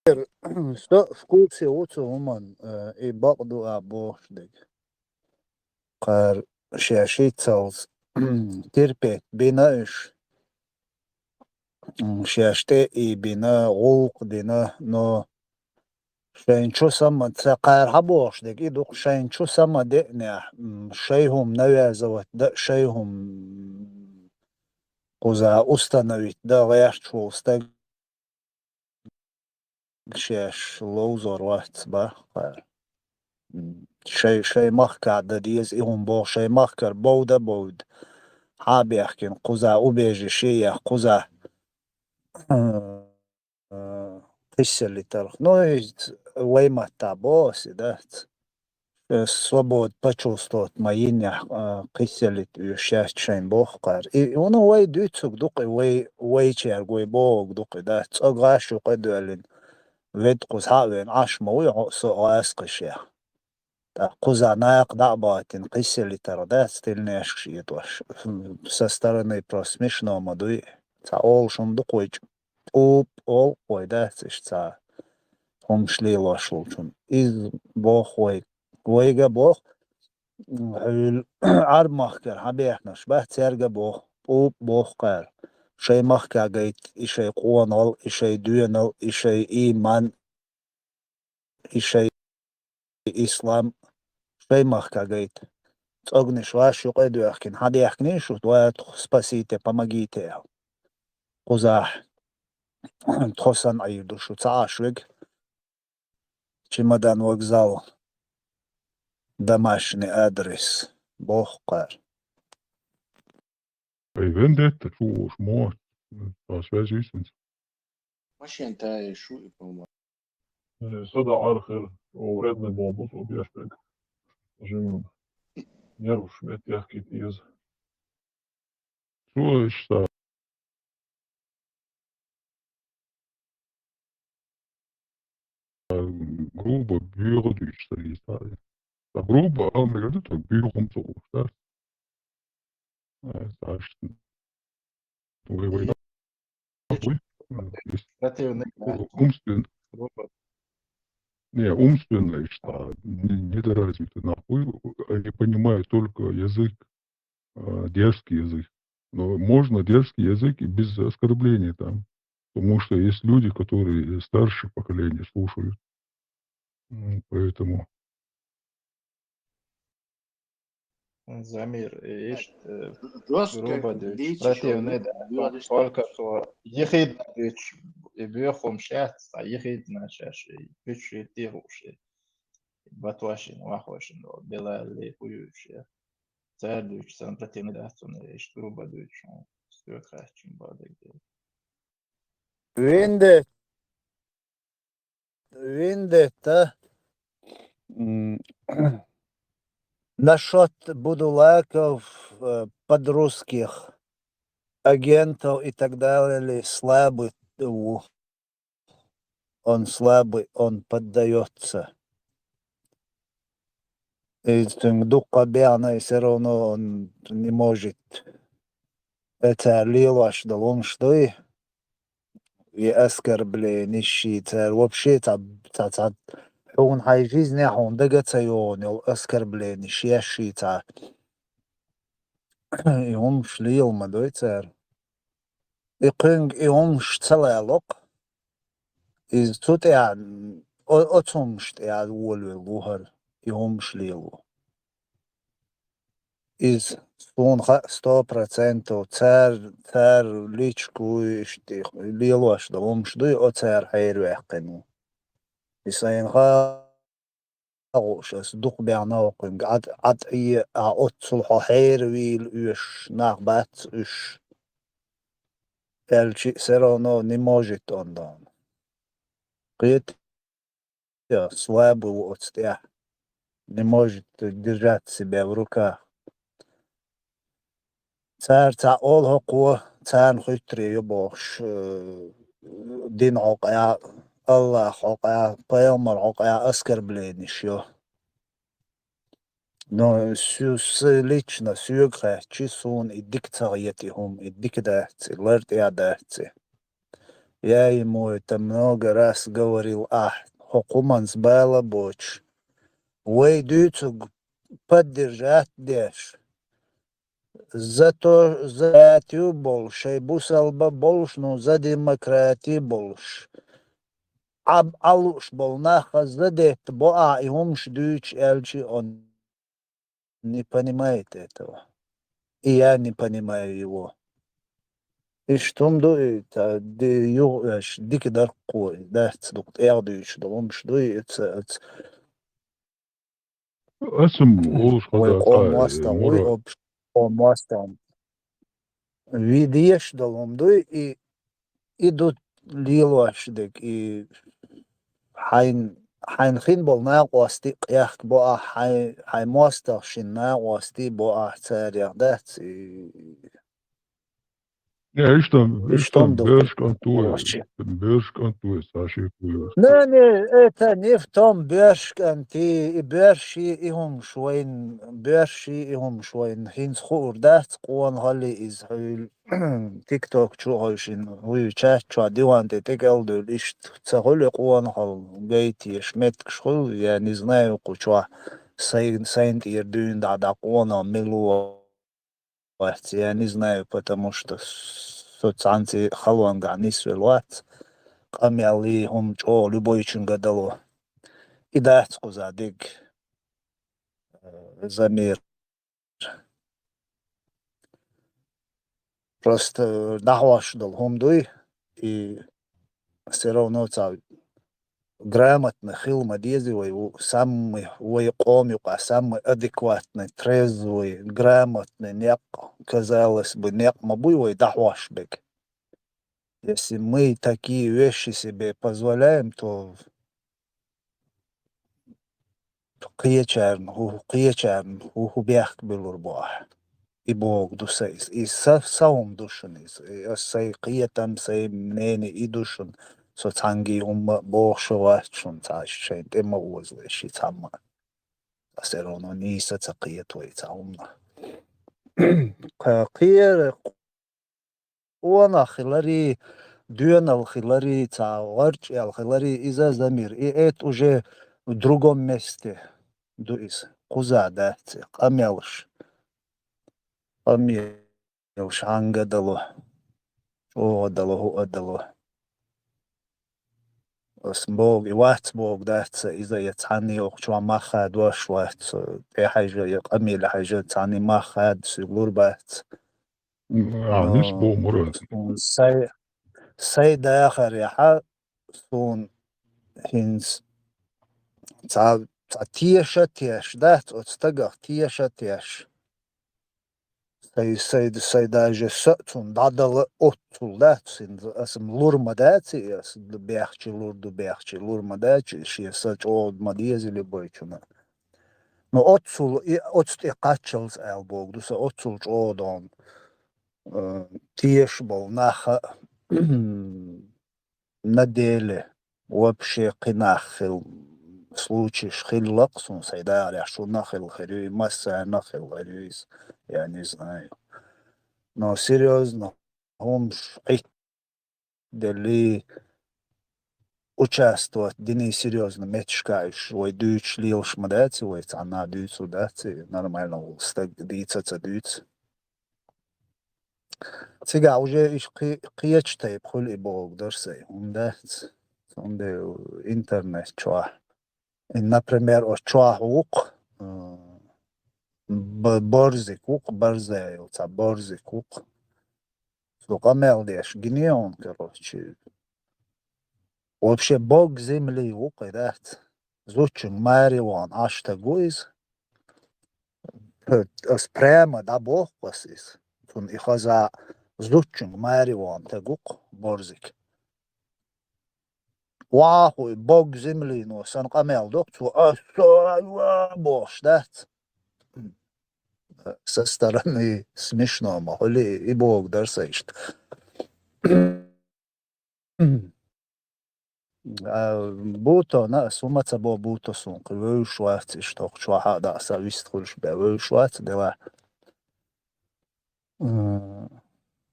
что в курсе уман и бакду абошдик. Кар шашицалс терпет бинаш шаште и бина гулк дина но شاينشو سما تساقار حبوش دك إدوك شاينشو سما دقنا شايهم نوع زوات دا شايهم قوزا أستا نويت دا غياش شو أستا شاش لوزور وقت با شاي مخكا دا ديز إهم بو شاي مخكر بودا بود حابي أحكين قوزا أبيجي شيا قوزا قصة اللي ترخ نويت ويما تابوس دات свобод почувствовать маиня киселит юшаш чайн бохкар и оно вай дюцук дук вай чергой бог дук да цограшу кадуалин вед кузхавен аш мой со аскшя та кузанак дабатин киселит да стильнеш шитваш со стороны про смешно мадуй та ол шум дукойч ол ой да цишца هم شلي لاشلتون إذ بوخ ويجا بوخ عرب مخكر حبي إحنا شبه تيرجا بوخ بوخ قار شيء مخكا جيت إشي قوانال إشي دينال إشي إيمان إشي إسلام شيء مخكا جيت تأغني شواش يقيدو يحكين حد يحكني شو دوات سباسيتي помогите قزاح تخصن عيدو شو تعاشوك чемодан вокзал, домашний адрес, Бохкар. Vendetta, чего уж по связи с Машин та шо, по-моему. صدى على خير وردنا بومبوس وبيشبك جنون نروش متيحكي تيز شو اشتا грубо бюрдüş стоит. Грубо, а мы говорим, так бюром да? Так что война есть умственное, что недоразвитый нахуй, они понимают только язык, дерзкий язык. Но можно дерзкий язык и без оскорбления там. Потому что есть люди, которые старшее поколение слушают. Поэтому Zamir ist Drosku Grubadüč, līdzi šo protivnieks, ļoti только что Ехиднович и Бехом шест, а Ехиднович и Пичи Тируши, Батвашин, Вахошин, Белали, Хуючи, Цердюч, сам противниeks, un ist Grubadüč, un Stürkhačin Badegi. Виндета. Насчет будулаков, подрусских агентов и так далее, слабый, он слабый, он поддается. И духа бяна все равно он не может. Это лилаш долом что и оскорбление щита. Вообще он хай жизни он дагацайон оскорбление щита. И он шлил мадойцер. И кынг и он шталалок. И тут я отцом что я волю лухар. И он шлил. Из 100% цар личку лилош долом что и оцер хайр векину. И сайнха Сейчас дух бянаукин عد اي اتصل حير ويل اش نغبت اش الشيء سيرانو نماجت اندان قيت يا слабый вот я не может держать себя в руках. Царь all хакуа царь хитри يبوش دين عقيا الله عقيا پیامبر عقيا оскорбление شو. Но лично сюгре чисон и диктариетихум и диктати, лертиадати. Я ему это много раз говорил, хокуман сбала боч. Вы идете поддержать деш. Зато за демократию больше, бусалба больше, но за демократию больше. Алуш был нахаз задет, боа и хумш дюч элчи он. Не понимает этого. И я не понимаю его. И что он дует, дикий даркой, да, цдук, эрдуич, да, он дует, اسم أولش ой, هذا он маста, ой, مرة он маста. Видишь, да, он дует, и идут лилуашдик, и حين بالناق واستي قياخ بقى حي ماستر شناق واستي بقى تاريخ دات Ja, ich там там дух Бершкантуе, Саши Куев. Не, это не в том Бершканти, Берши ихум швейн, хинс хур дат قوان هالي из تيك توك شو هالشين هو чат شو ديوان تيك элдо лишь цахоли قوان هال гейти шметк шхул, я не знаю, куча сайнт ирдюн да قوانا милу. Я не знаю, потому что соцанцы халуанга не свелуат. Камяли хум чо любой чингадало. И датску задик замер. Просто нахваш дал хум дуй. И все равно грамотно хилма дезивай, самый комик, самый адекватный, трезвый, грамотный, нек, казалось бы, нек мабуй, дахваш бек. Если мы такие вещи себе позволяем, то киечерн, хубях белурбах. И Бог дусейс. И саум душен. И сей киетам, сей мнение и душен. Соцанги Бог шовачун, цашчен, тема узлеши цама. Асероно ниса цакиетвей цаумна. Киер وانا خلاري دون الخلاري تعورج الخلاري إذا زمير إيت уже в другом месте дуис куза да камелш ангадало о дало اسموگ وات موگ دات إذا يتعني وقتوا ما خاد وش وات أي حاجة يقمي لحاجة تعني ما خاد سيقول بات معلش بو مراد سي داخر يحا سون هنس تا تيشة تيش دات أتستقر تيشة تيش سي داجة سأتون دادل أطول دات اسم لورما داتي اس بيحكي لورما داتي شي ساج أود مديزي لبويتونا نو أطول أتست إقاتشلز ألبوغ دوسا أطول أودون تيش بو ناخا نديلي وبشي قناخل случай шхиллакс, он сайда ряшу нахил харюй, масса нахил харюйс, я не знаю. Но серьезно, он дали участвовать, дни серьезно, мечкаешь, ой, дюч лил шмадати, ой, она дюц удати, нормально, стак дийца дюц. Сега уже иш қиячтай пхули бог дърсай, ундат, онде интернет чуа. Например, очуахук, борзикук, борзейлца, борзикук. Сука мелдеш, гнион, короче. Вообще бог земли ук, дат. Зучин мариван, ашта гуиз. Спрема да бог пасис. Тун ихаза зучин мариван, тагук, борзик. Вахуй, бог земли, но сан камел докту, бош, дат. Со стороны смешно, махали, и бог дарсаишт. Буто, на, сумаца бо буто сумка, вышвати, что чуаха, да, совист хульш бе, вышвати, дела.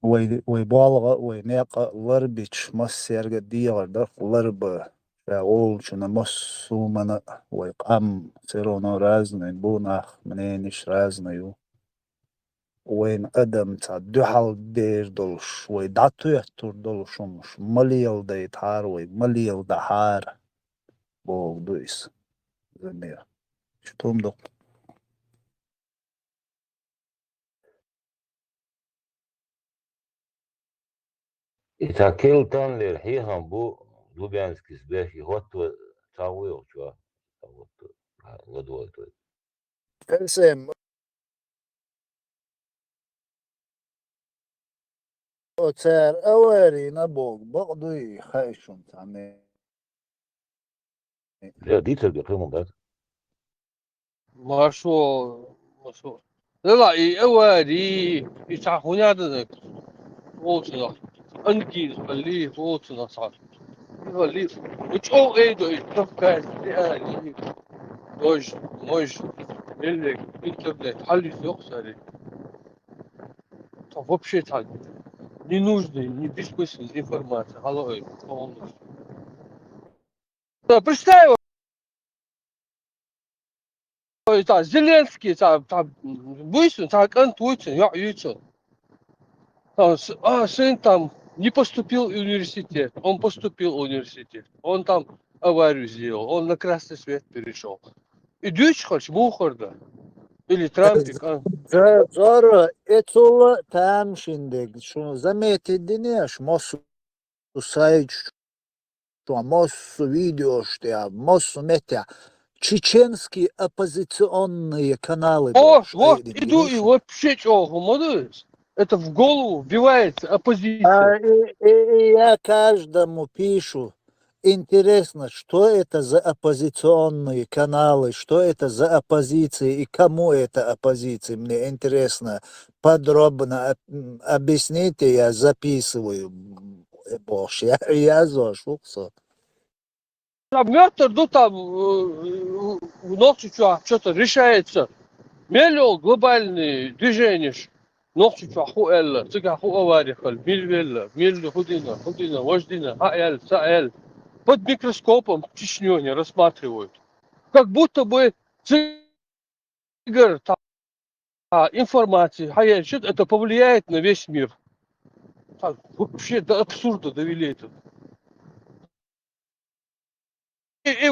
Ой балга, ой нека ларбич, мас серга диар, да, ларба. Олчина массумана, ой қам сироно разный, бунах мнениш разную. Ойн адам та духал бер долш, ой датуяттур долшумуш, малиел дейтар, ой малиел дахар. Бог дуйс. Замир. Штум док. Итакил тан лерхихан бу Лубянский сбехи готовы цауил чува. Вот ладвой. Элсем. Оцер авари на бог, бог дуй хайшун тане. Ja, Dieter بيقيموا ده. مشروع لا أوادي يتعهون هذا ووتنا أنكي خليه ووتنا صار خليه وتشو إيدو يتفكر يعني موج اللي أنت بدك تحلي يخسر طب вообще так не нужны не бессмысленная информация алло полностью да представь تا Зеленский, Буйсин, Антуйцин, Юйцин. Сын там не поступил в университет, он поступил в университет, он там аварию сделал, он на красный свет перешел. И дюч хочешь, Бухарда. Или Трампик. Зора, это там шиндег, что заметить днеш, мосу сайт, что мосу видео, что мосу метя. Чеченские оппозиционные каналы. Вот, иду и вообще чего, молодец. Это в голову вбивается оппозиция. И я каждому пишу. Интересно, что это за оппозиционные каналы, что это за оппозиция и кому это оппозиция. Мне интересно подробно объясните, я записываю. Боже, я зашел. Мертв, ну там ночью что-то решается. Мелел глобальные движения. Ночью хуэлла, цыга хуаварихал, миль худина, вождина, саэль. Под микроскопом Чечню не рассматривают. Как будто бы цыгар, информация, это повлияет на весь мир. Так, вообще до абсурда довели это. И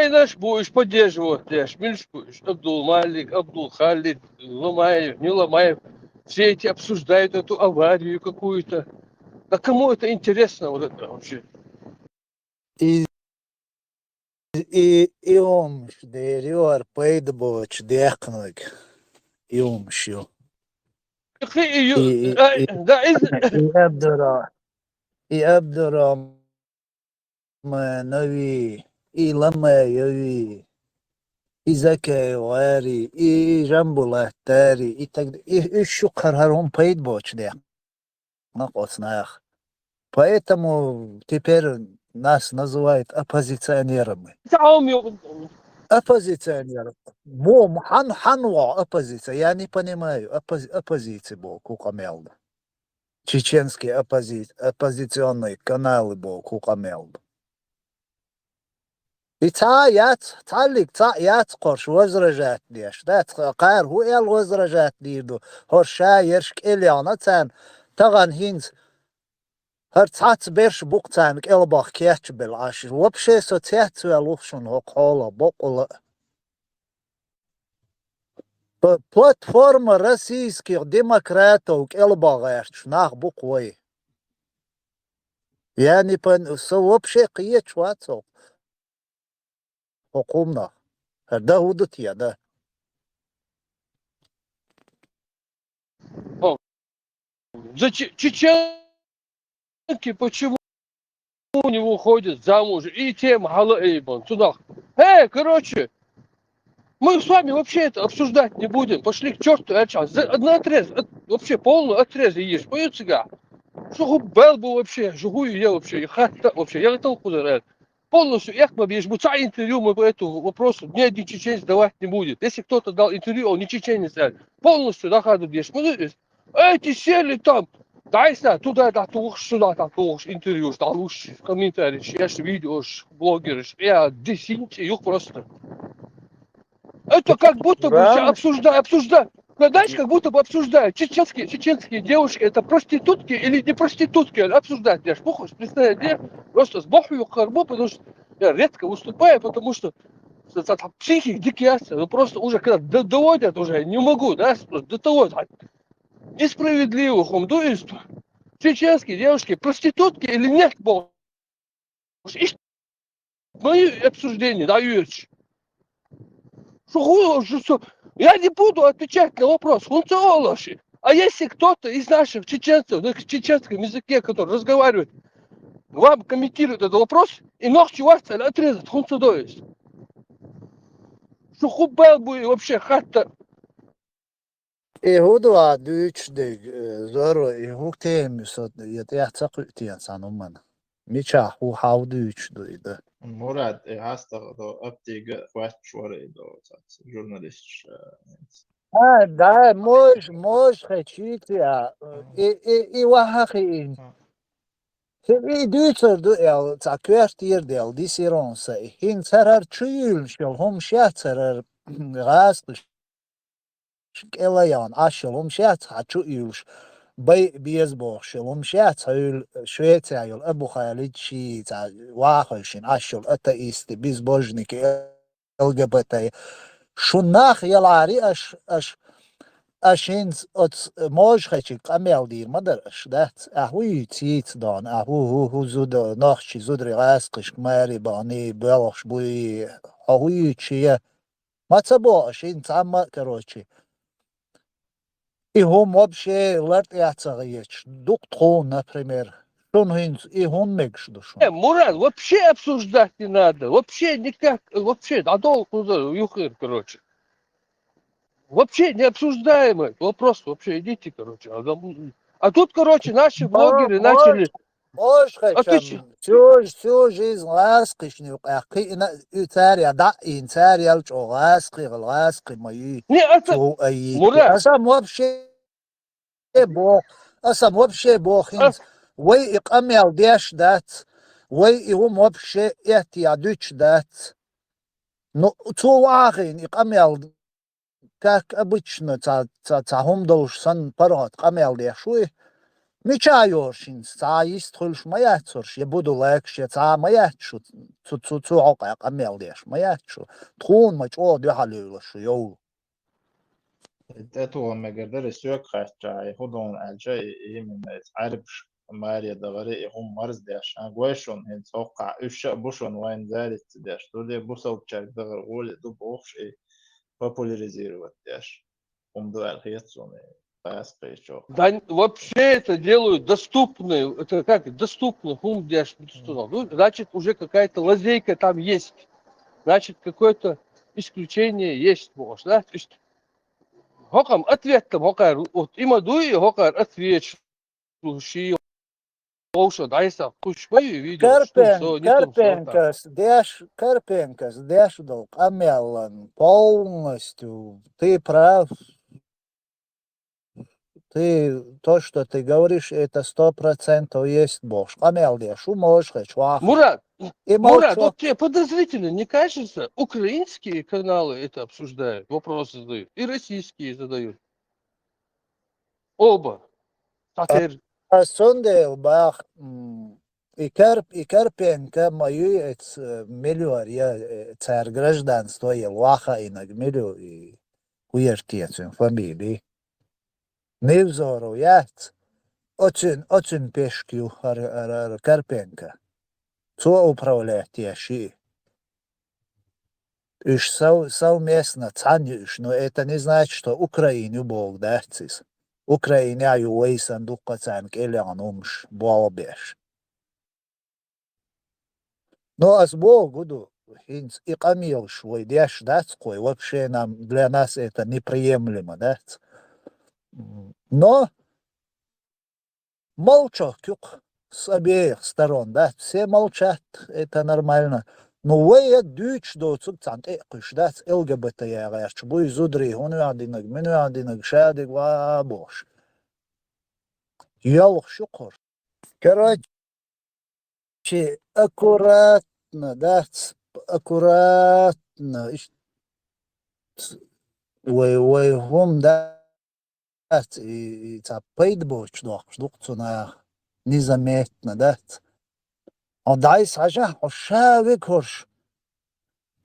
наш будешь поддерживать, Миш будешь, Абдул Малик, Абдул Халид, Ломаев, не Ломаев. Все эти обсуждают эту аварию какую-то. А кому это интересно вот это вообще? İyiymiş diyor paydı bu çdeknik. İyiymiş yo. Да, İyabdura navi. İlama yavi. İzake wari. İjambula tari. İş kararım paydı bu çdek. Накоснаях. Поэтому теперь нас называют оппозиционерами. Оппозиционеры. Ханва оппозиция. Я не понимаю. Оппозиции был Кукамелда. Чеченские оппозиционные каналы был Кукамелда. И تعلق قرش وزرجات ليش ده قار هو وزرجات ليدو هرشا يرشك إليانا تان تغن هينز هرتعت بيرش بوقتانك إلباخ كياتش بالعاشر وبشي سوتيات والوخشون هقولا بقولا платформа российских демократов إلباغيرش ناخ بقوي يعني вообще قيت شواتو حكومنا هذا هودت يا ده За чеченки почему не выходят замуж? И тем Галаэйбан туда. Короче, мы с вами вообще это обсуждать не будем. Пошли к черту, на отрез, вообще полный отрез ешь. Поют сега. Что был бы вообще, жугую я вообще, хата вообще, я готов куда полностью, як мы бежим, интервью мы по этому вопросу ни один чеченец давать не будет. Если кто-то дал интервью, он не чеченец, полностью доходу бежим. Эти сели там, дай туда, сюда, интервью, лучше, комментарии, я же видео, блогеры, я десинте, их просто. Это как будто бы обсуждают. Знаешь, как будто бы обсуждают, чеченские девушки, это проститутки или не проститутки, обсуждать. Я ж похож, представляете, просто с бохую харбу, потому что я редко выступаю, потому что психик дикий, ну просто уже когда доводят, уже не могу, да, до того несправедливых, то есть чеченские девушки проститутки или нет, бог. Мои обсуждения дают. Я не буду отвечать на вопрос. А если кто-то из наших чеченцев на чеченском языке, который разговаривает, вам комментирует этот вопрос, и ночью вас отрезать, есть. Что хубел бы вообще хата. هو دوتش دي زارو هو تيم صد يتعتق تيانسان ومن ميشا هو هاو دوتش ده Murad, hasta do aptiga questionare do журналист. ده مش خشيت يا إي وحقي إي دوتر دو يا تاكويرتير ديال دي سيرونسا هين سرر تشيل شل هم شاتر غاسق إليان أشلهم شات هتشويلش بيزبوخ شلهم شات هيل شويت هيل أبو خالد شي تاع واخشين أشل أتايست بيزبوجنيك LGBT شو ناخ يلعري أشين موج خشي قميل دير مدرش دات أهوي تيت دان هو زود ناخشي زود رغاسقش ماري باني بلخش بوي أهوي تشيه ما تبوش انت عم كروتشي И он вообще ларт яцагиеч. Доктор, например. Что и он мекшдуш. Мурат, вообще обсуждать не надо. Вообще никак. Вообще, юхыр, короче. Вообще не обсуждаемый вопрос. Вообще идите, короче. А тут, короче, наши блогеры начали... всю жизнь ласкишь, утаря, да, интаря, ласки мои. Мурат. вообще бог. Вой и камел деш дат. Вой и ум вообще эhtiyadüç дат. Ну, цуахин и камел, как обычно, цахум должен парад камел дешуй. Мечаёршин, истхульш маятсурш, я буду легче, маятшу, цуока амелдеш, маятшу. Тхун мачо дехалюлашу, йоу. Это مقدر السوق خاشجاي هدون الجاي من عربش ماريا دغري هم مرز داش أقويشون هن توقع إيش بوشون وين زادت داش تودي بوصل تشارك دغر قول دو بوخش популяризировать дاش هم دو الخيطون بس قيشو Да, вообще это делают доступны, это как, доступно, ну, значит, уже какая-то лазейка там есть, значит, какое-то исключение есть, может, да, то есть, хокам ответ там, хокар, вот, има дуи, хокар ответ, слушай, лоуша, дайса, кушмаю видео, что все, не там, все там. Карпенкас, дешдолк, амеллан, полностью, ты прав. То, что ты говоришь, это 100% есть Бог. Амелдеш, можешь, Мурат, Мурат, вот тебе подозрительно не кажется, украинские каналы это обсуждают, вопросы задают, и российские задают. Оба. Sondel bach, и Карпенко мою миллион, я царь гражданства, я лаха и нагмилю, и уертецем фамилии. Невзору, я очень пешкю Карпенко. Цо управлять яши. Иш совместно цанюш, но это не значит, что Украину Бог дастис. Украина юэйсан дуккацан келянумш болбеш. Но аз Богу хинц и камил швой дяш датской, вообще для нас это неприемлемо, да? Но молчат с обеих сторон, да? Все молчат, это нормально. Но вы дюч до цуцант экуш, да? ЛГБТ я говорю, бу изудри, он ядинаг, мену ядинаг, шадик ва бош. Ялх шукор. Короче, аккуратно, да? Аккуратно. Вы вам, да? И цапейд боч, докцуна незаметно, да? А дай сажа, ошаве корш.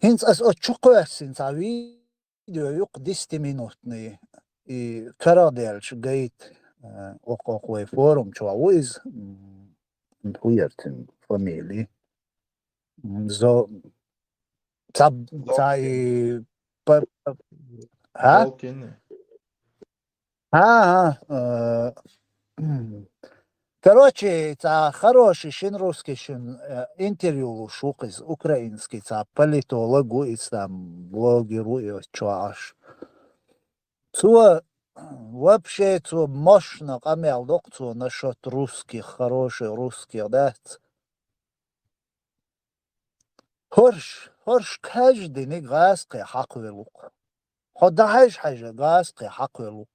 Хинц аз очукуэсин за видео юк 10-минутный. И карадельч гейт около форум чуауиз хуертин фамилии. Зо и Короче, это хороший русский интервью шук из украинский, политологу и там блогеру и чуаш. Вообще, мощно камел докцу насчет русских, хороших русских, да? Хорш каждый не газкий хаквелук. Ходахаш хажа газкий хаквелук.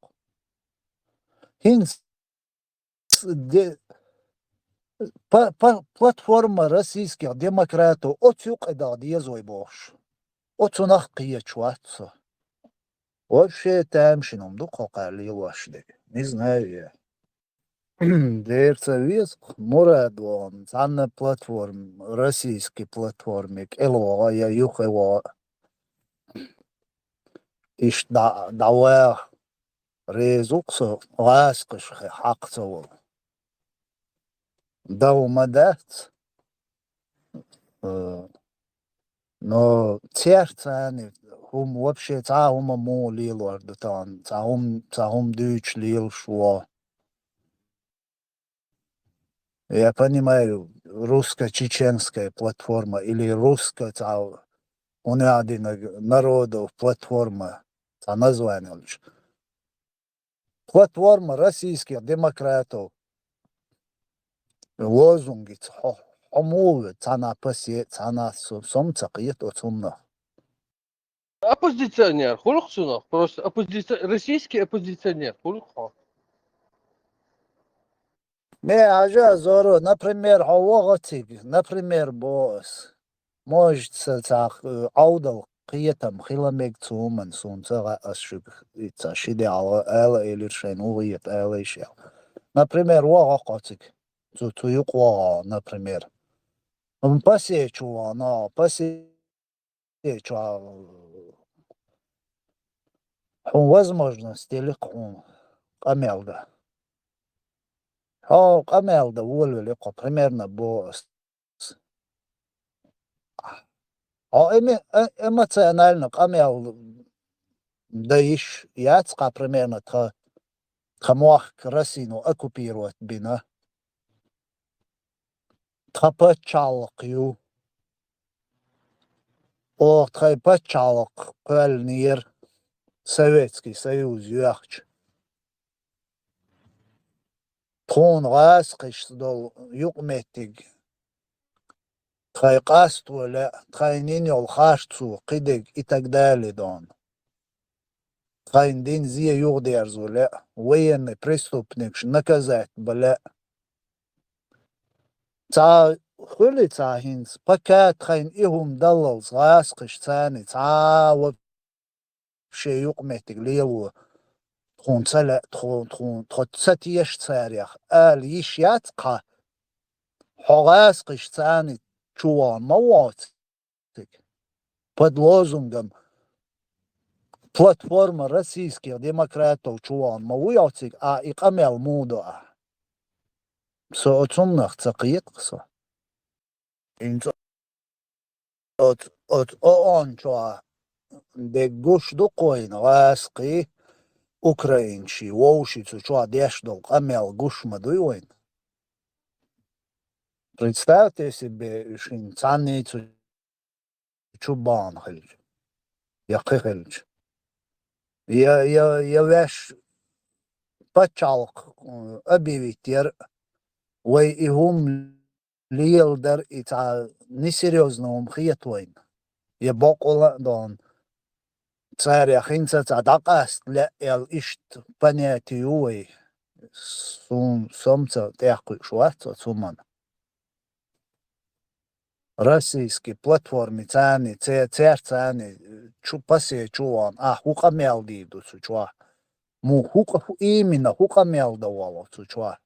Хинс платформа российских демократов отсюк это дезой бош. Отсюнах киечуатся. Вообще там шином дукакали лошади. Не знаю я. Дерца вес Мурадон, на платформе, российской платформе, Элоа, я юхева. Иш давай резуксо, ласкаш хакцово. Даумадат. Но сердце они, вообще цаума мо лилорда там, цаум дюч лил шо. Я понимаю, русско-чеченская платформа или русская народов платформа, название лишь. Платформа российских демократов. Лозунги, омовы, цана пасе, цана сомцакиет отсумна. Оппозиционер, хурухсунов, просто российский оппозиционер, хурухо. Ажа зоро, например, хавагатиг, например, босс. Может, аудал қиетам хиламег цуман сунцага ашуг ица шиде ала или шен уриет ала ишел. Например, Уагакацик. Туюк Уага, например. Посечу, но посечу. Возможности легко. Камелда. Камелда, волю легко. Примерно босс. Эмоционально камел даиш яцка примерно тхамуах красину оккупировать бина. Тхапачалок ю. Тхапачалок пальнир. Советский Союз юахч. Тхон раскиш дол юкметиг. Тхайкасту ля тхайниньол хашцу кидег и так далее дон. Тхайндин зия югдерзу ля военный преступник наказать бля. Та хули цахинс пока тхайн ихум даллал раскиш цани та вообще юкметиг леву. تخون تخصتيش تاريخ يشيات قا حغاس قشتاني чуван مواتك под лозунгом платформа российских демократов чуван مواتك إقامل موضوع سأتمنخ تقيتقصا إنت أنشوا دقوش دقوين غاسقي Украинчи, воушицу, чуа дешдол, амел гушмадуйвайн. Представьте себе, шин цанницу чубан хельч. Яхы хельч. Я веш пачалк объявить, вай игум лиелдер и та несерьезно умхиетвайн. Я бокола дон. Царя хинца цадакаст ле эл ишт понятиуй сумца тяхкуй шуаца суман. Российский платформе цани, цер цани, пасе чуван, хука мелдиду сучуа. Му хука именно хука мелдавало сучуа.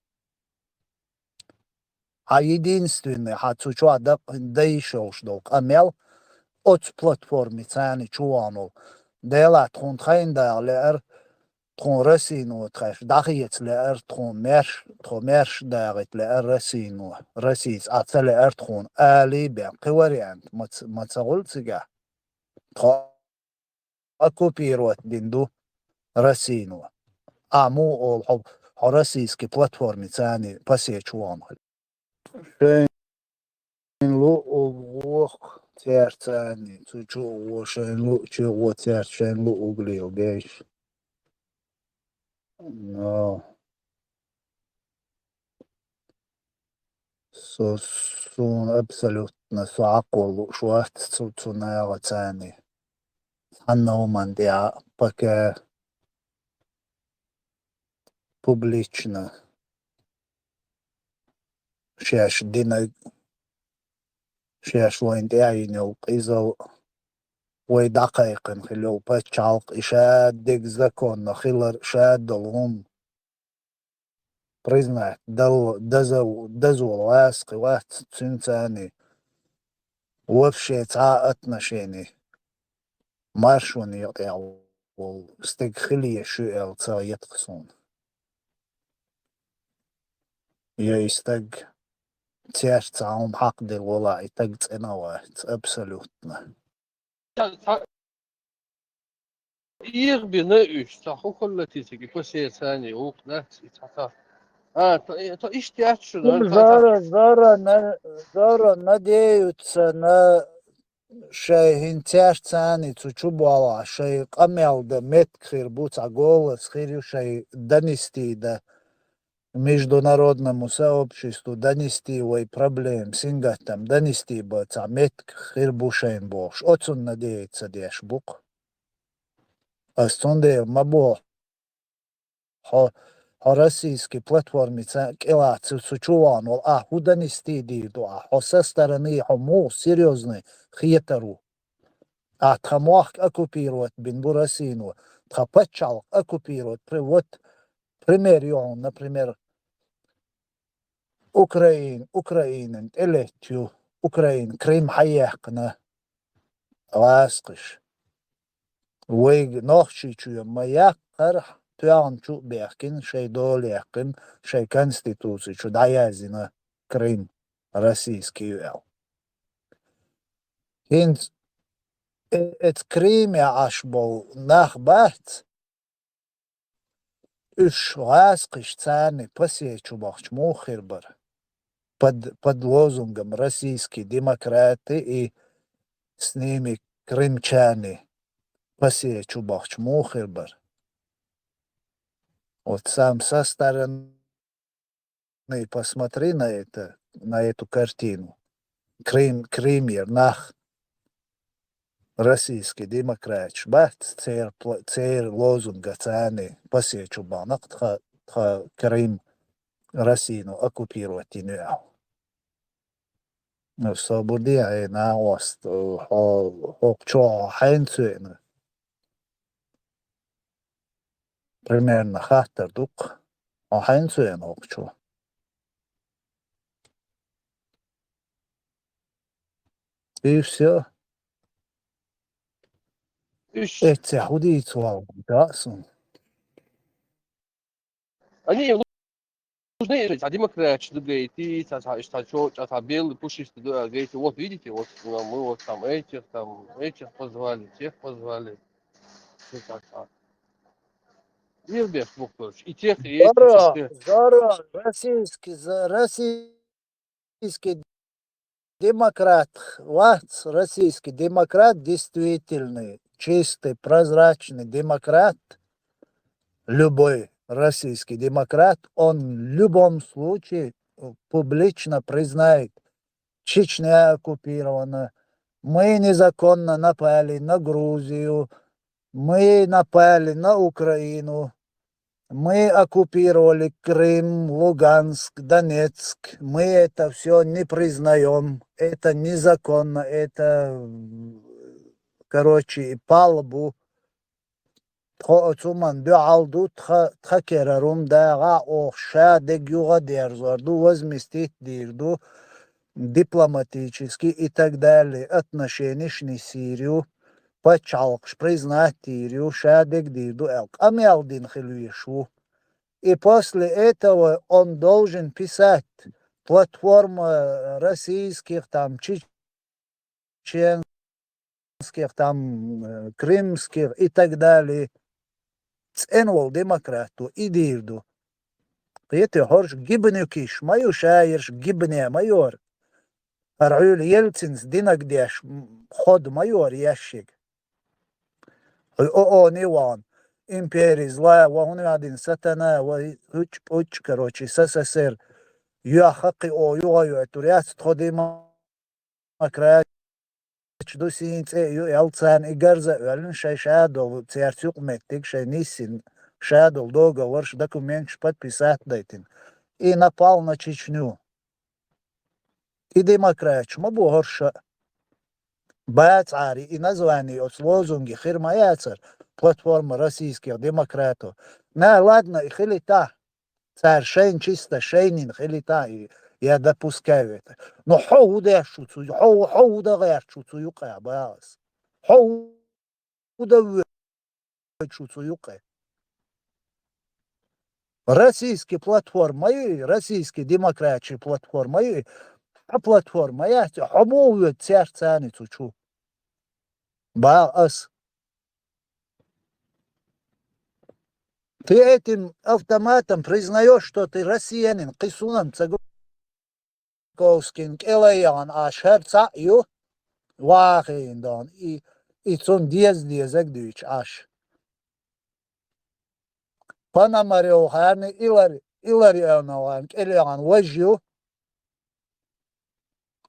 Единственный сучуа дайшел шдок амел от платформе цани чуванул. Дела тхон тхайнда лер тхон росину тхаш дахиец лер тхон мерш дагит лер росину росис ацел лер тхон али бен квариант мацагулцига тхо оккупировать бинду росину аму ол российский платформе цани посечуан шейн лу ох Терцани, чего шенлу, чего терченлу углил, гейш. Но сун абсолютно саколу шуат цуцунега цани. Аннауман диа пока публично. Шеш дина شاش وين داعين وقيزو ويدقيقن خلو باتشالق إشاد ديك زكون خلر شاد دلهم بريزنات دزو الواسق وات تنتاني وفشي تعاقتنا شيني مارشون يقيع واستيق خلية شوئل تا يتقصون يستيق تياش تعاهم حق دي الولاء تقت انوات ابسولوتنا يغبنا إيش تاخو كل تيجي بس هي ثاني هو نفسي تحت تو إيش تياتش زارا надеются на شيء تياش ثاني تشوبوا شيء قمل ده متخير بوتا голос خير شيء донести да международному сообществу донести вой проблем сингатам донести баца метк хирбушен бош отсун надеется деш бук астонде мабо российский платформе кила цучуван ху донести диду со стороны хому серьезный хиетару тамуах оккупировать бинбурасину тхапачал оккупировать вот пример, например, Ukraina eletju, Ukraina Krim hayaqna vasqish. Вейг нохчичу маяк арх тянчу бехкин шей долехкин шей конституцию чу даязина Крым российский вел. Хинц эт Крыме аш бол нахбат уж васқиш цаны посечу бахч мухирбар под лозунгом российские демократы и с ними крымчане. Посечу бахч мухирбар. Вот сам со стороны посмотри на эту картину. Кремер нах российский демократ шбат цер лозунга цаны посечу банак тха Крым Россию оккупировать не но свободе на ост хокчо хайнцуэна. Примерно хаттер дук, а хайнцуэн хокчо. И все. Эти худицы вау, да, сон. Они нужны жить, а демократ, что говорит, и что белый пушистый, говорит, вот видите, вот мы вот там этих позвали, тех позвали. Вербех, Бухтович, и тех, и этих. Зара, российский демократ, российский демократ действительный, чистый, прозрачный демократ, любой российский демократ, он в любом случае публично признает, Чечня оккупирована, мы незаконно напали на Грузию, мы напали на Украину, мы оккупировали Крым, Луганск, Донецк, мы это все не признаем, это незаконно, это, короче, палубу. Цуман биалду тхакерарум дага охша дегюга дерзарду возместить дирду дипломатически и так далее отношения с Сирию почалкш признать Сирию шадек дирду элк амялдин хилуешу. И после этого он должен писать платформа российских, там, чеченских, там, крымских и так далее. Ценвол демократу и дирду. Эти хорш гибнюкиш, мою шаерш гибне майор. Арюль Ельцин с динагдеш ход майор ящик. О, Ниван. Империя злая, вон один сатана, уч, короче, СССР. Юахаки о, юаю, туряц, тхо демократ. Чдусинц, Ялцан, и Гарза, Валин Шайшадов, Церцюк Меттик, Шайнисин, Шадов, договор, документ подписать дайтин. И напал на Чечню. И демократ, шмабу горша. Бацари, и название от лозунги Хирмаяцар, платформа российских демократов. На, ладно, и хилита. Царь Шейн чисто, Шейнин, хилита, я допускаю это. Но хоуда шуцу, хоуда шуцу юка, бас. Хоуда шуцу юка. Российские платформы, российские демократии платформы, а платформа я хомовую церцаницу чу. Бас. Ты этим автоматом признаешь, что ты россиянин, кисунам цаговскин, элаян, а шерца ю, вахиндан, и цун диез агдуич аш. Панамарио харни, иларианован, элаян вajju,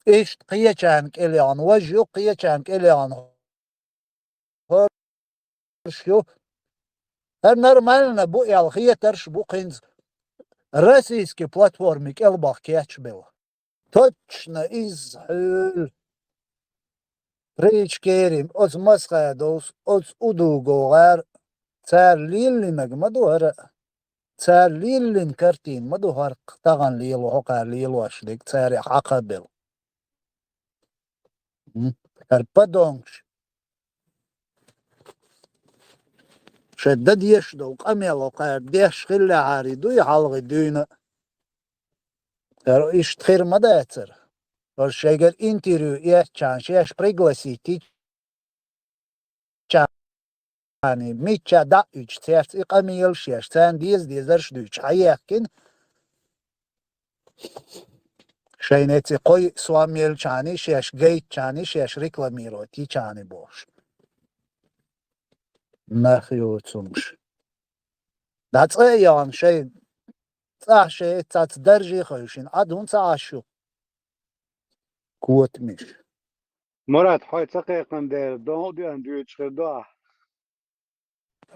ишт қиячанк элаян вajju, қиячанк элаян хоршю. Нормально, ялхиетарш бухинз российские платформы келбах кеч был. Точно из речкерим, от Масхадос, от Удугогар, царь Лилли Нагмадуара. تسار ليلين كرتين مدو هرق تغن ليلو هقا ليلو أشدك تساري حقبل البدونش شدد يشدو قميلو قار ديش خلي عارضو يحلغ دوينة إيش تخير مداتر والشيغر интервью يحچان شيش пригласить يعني ميتشا دا üç ters iqamiyel şeş sen dizer şdüç hayakin şeyneti koy suamiyel çani şeş gate çani şeş reklamiro ti çani boş nahiyotumuş that's yan şey tsah şey tats derji khoyshin adun tsaashu kuotmiş مراد حوي تقيقن دير دو دي اندو يتشخدوه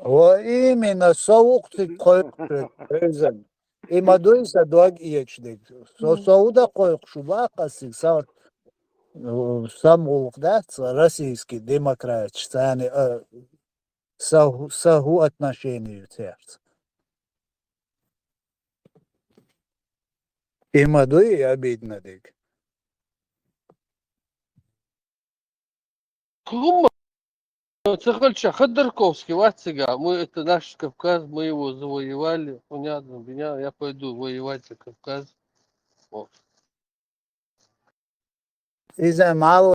o imенно soğuk koy özen ima duysa doğak içtik soğuğu da koy şu bakasık sağ самоугда российский демократ yani саху отношению терц има дуй обидно дик هم Цехальча Ходорковский, Ватсига, это наш Кавказ, мы его завоевали, понятно, меня, я пойду воевать за Кавказ. Вот. İze mal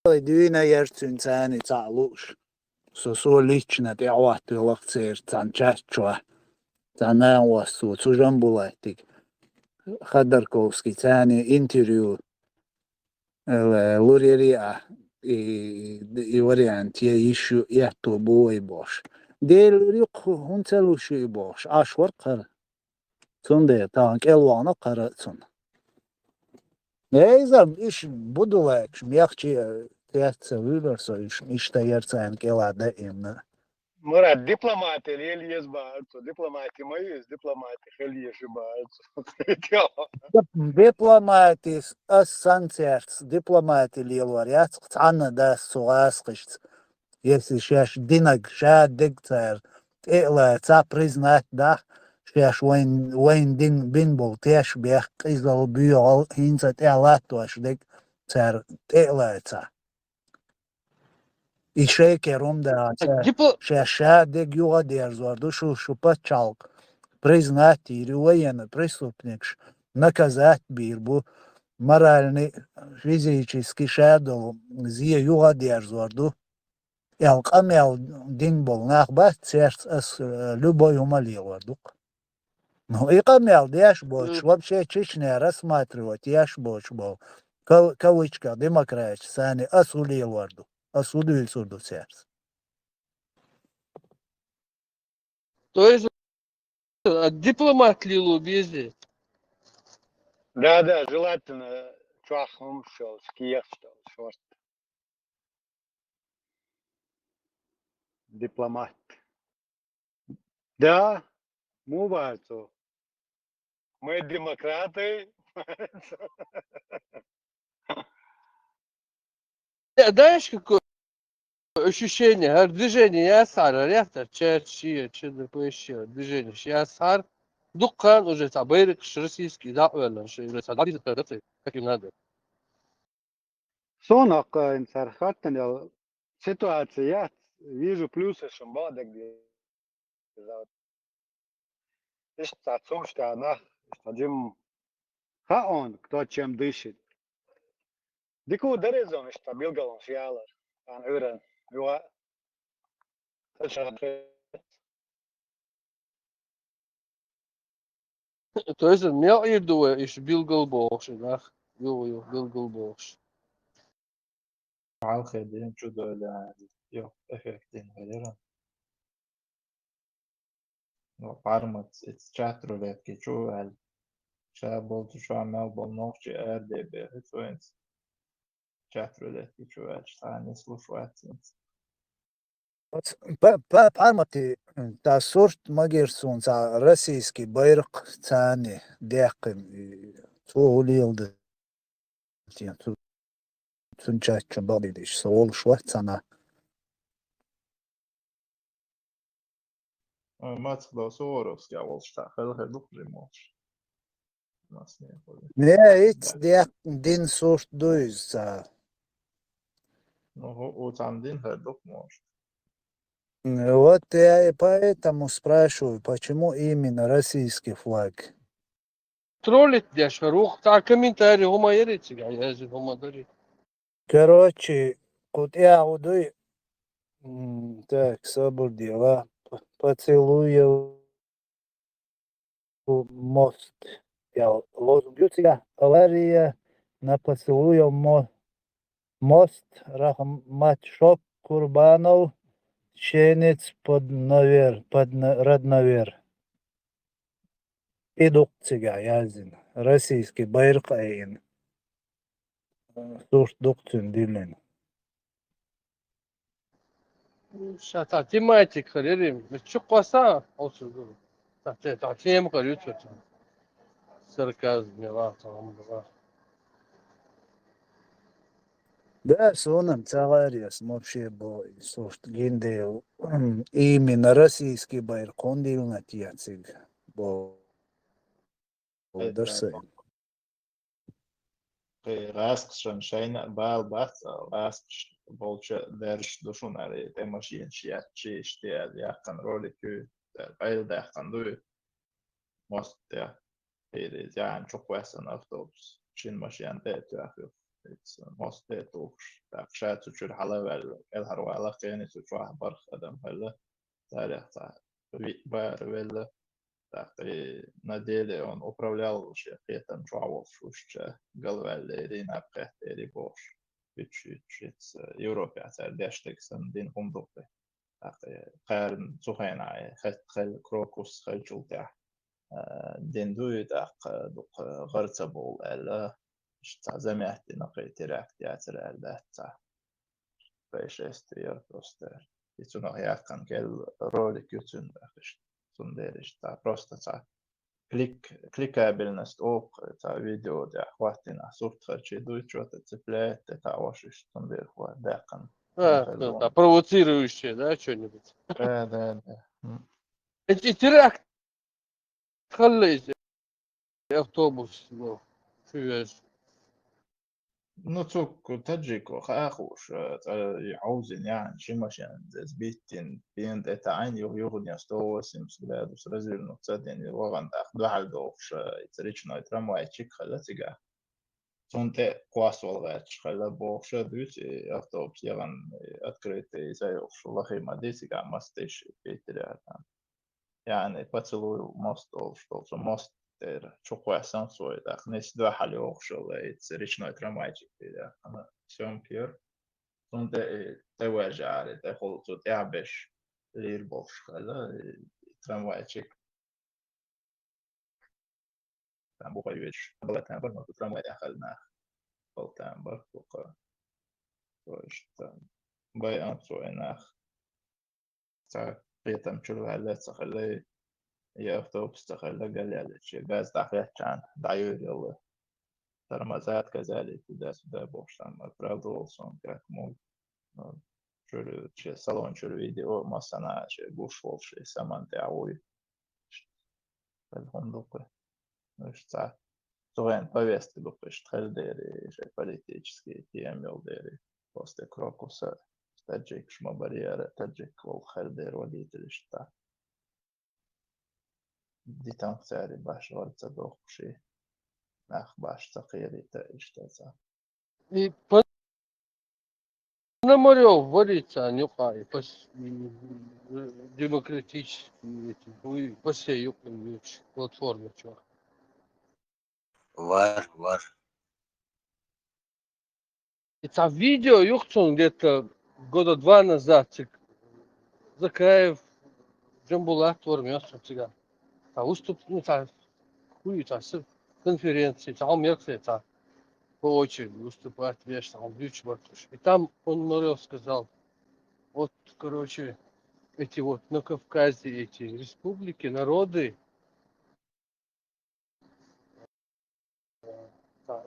düğüne yerçün seni çalış so лично te avahtılıq çer çançaçwa sana wasu çujan bulaytık Ходорковский seni interview Лурерия и вариант я ищу эту бой бош. Дел рик хун целуши бош. Ашвар кар. Цунде танк элвана карацун. Нейзам иш будулайк мягче тяться выборса иш ишта ярцан келада имна. مراد دبلوماتي اللي يزبط دبلوماتي ما يز دبلوماتي خليه يشبط Дипломатис ассанцерц дипломати лилвариац цана да суасқишц. Если шеш динаг шадик цер إلا تا признать да шеш وين دين بينبول تيش بيخ إزال بيول هينزا تيالاتوش ديك цер إلا تا إشيكерум да шеша дик юга дерзорду шу пачалк признать или военный преступник наказать бирбу моральный физический шадол зия юга дерзорду Ялкамел дин бол нахба церц с любой умалилвардук. Ну и камел дяш боч вообще Чечня рассматривать яш боч был кавычка демократ сани осудилварду осудил сурду церц. То есть дипломат Лилу безде. Да, желательно чахом шел, скиях шел, дипломат. Да, мы барту. Мы демократы. Знаешь, какое ощущение, движение ясара, реактор, чечи, что-то движение ясар, дукан уже табырик, российский, да, как им надо. Сонак инсархаттан ситуация, вижу плюсы, что бадак Ишь, отцом, что она, что он, кто чем дышит. Дику дерезон, что билгалон фиалар, ан уран, юа, То есть меня идуя, иш билгал бош, да, билгал бош. على الخير شو دول يو افكتين غيرها وقارمت chat roulette شو هل شابول شو عمل بالنوش ارد بهتوينت chat roulette شو هل ثاني سوف واتسنت Пармати та сорт магерсун за российский байрак цани дякым цоулилды цунчачча бабидиш соол шварцана Mācīties oros, jau tā helhe duprimoši. Nas nie chodzi. Nie, idź din сушт дуйца. Ну, у там din herduk может. Вот я и поэтому спрашиваю, почему именно российский флаг? Троллит дешь, рух, так комментарий, ума ерите, я же ума дарит. Короче, вот я удой, так, собудила, поцелую мост. Я лозунг тебя, авария на поцелую мост, Рахмат Шок Курбанов, Щенец под Радновер. Идут тебя, язин, российский байркаин. Суш докцин дилен. Шата, тематик, харерим, что коса, олсуду. Та тема, короче, сарказм, мила, там, да. Да, сонам цавариас вообще бой, слушай, гендейл, именно российский байр кондил на тияциг, бо дерсей. Raskšana šeina bail bāca, raskš bolča derš dušun arī te mašīn šiet štie jākan roliku, bail dēkan du, most ja, ir jān čukvesan autobus, šin mašīn tētu jāku, most tētūkš, tā šēt sučur halavel, elharu alakēni suču ahbar adam halla, tā ir tā, bār vēl, так, и на деле он управлял вообще при этом Чуавов, что Галвелли, Напхетери, Бош, чуть-чуть Европе, а Дештексон, Дин Хундупе. Так, Харн Цухайна, Хел Крокус, Хельчултя, Дин Дуй, так, дук Гарцабол, Элла, что замяти на Петерак, театр, Элла, Пейшествие, просто. И цунах якан кел роли кютун, tā просто tā klikēbilnost tā video tā hvatina суртхачи дуйчота цепляет tā ошиш там вверху декан. Да, провоцирующее, да, что-нибудь. Да. Эти теракт خلي автобус, ну, фюэш. Ну, цук таджико خاخوش يعوزن يعني شي مشان زبيتين بين ده عين يغني استوسم سلاد وسرزل نقصدين وغن داخل واحد دوخش يتريشنا يترموا يتشيك خلاتيجا سونت قواسول غاتش خلا بوخش دوت автобус يغن открытый زيوخش والله ما ديسيجا ماستيش بيتريا يعني поцелую мост что мост чуква сансой так не сюда халёх шел это речной трамвайчик да она всем пьер он те важаре те хол тут я беш лирбов шкала трамвайчик там бухаевич была там был трамвай дخلنا был там был то есть бай ансуэнах так при этом чулгалец خلي يا أوتوبس تخلى قال شيء غاز داخل كان دايور يلا ترمزات كذلك ده بوشتم правда olsun как мог şöyle salon şöyle video masana şey boş şey saman теории بالفندق что طبعا повестки допустим хелдери şey политические темы дери после крокуса таджик шмабарьера таджик ол хелдер водитель что ديتان سعري باش غلطة دوخشي ناخ باش تقيري تأشتازا И Пономарев варится, нюхай, демократические эти, по всей юкной платформе, чё. Вар. Это видео, юхцун, где-то года 2 назад, Закаев, Джамбулат, Вармёс, цыган. А выступ, ну, так, хуй, так, конференции, там меркли, так, по очереди выступать, вещь, там, ключ, и там Пономарев сказал, вот, короче, эти вот на Кавказе, эти республики, народы,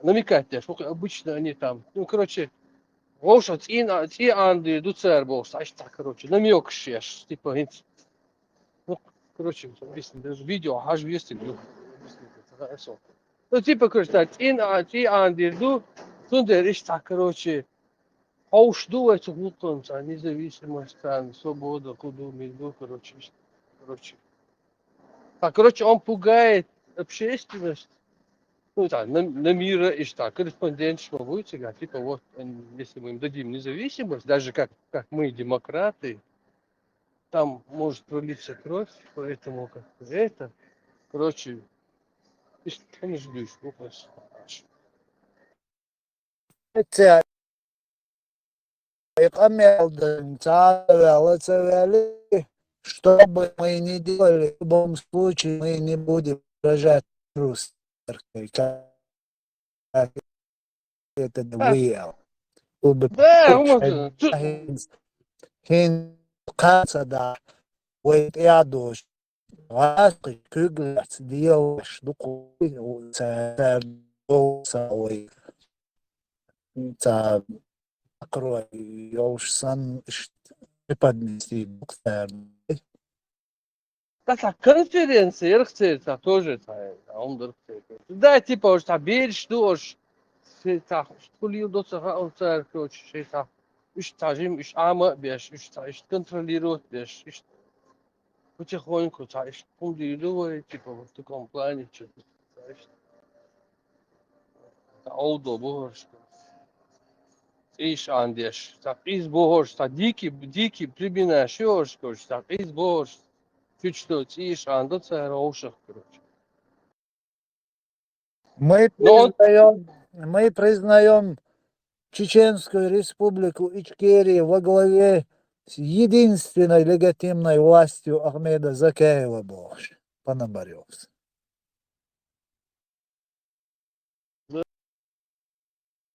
намекать, сколько обычно они там, ну, короче, волшат и Анды, Дуцер, волшат, так, короче, намек шеш, типа, ну, короче, объясни, даже видео, аж есть, хорошо. Ну, типа, короче, так, андерду, тундер, так, короче, жду эту глупенца, независимость, там, свобода, куду, меду, короче. Так, короче, он пугает общественность. Ну, так, на мира, и что, корреспондент, что будет всегда, типа, вот, если мы им дадим независимость, даже как мы, демократы, там может пролиться кровь, поэтому как это, короче, они ждут, глупость. Что бы мы ни делали, в любом случае мы не будем выражать русской, как это выявил. Да, можно. Hinkansada ويتقعدوا عاقل كجلس ديوش دقوي وساوي تا أقرأ يوش سن поднести доктор. Так, конференция, это тоже, он да, типа, уж там берешь, уж так, что до цеха, короче, так, уж тажим, уж ама, беш, уж контролирует, беш, потихоньку, контролирует, типа, в таком плане, что-то, олдо, боже, иш андеш, так, из боже, так, дикий, прибинаш, короче, так, из боже, чуть-что, иш андо, роушах, короче. Мы признаем Чеченскую республику Ичкерия во главе с единственной легитимной властью Ахмеда Закаева больше, Пономаревс.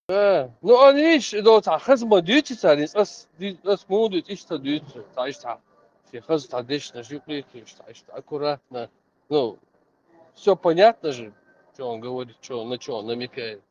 Ну, они до хазма дютится, ас мудут, что дютится, что все хаз тадешно жюплит, что аккуратно, ну, все понятно же, что он говорит, что на намекает.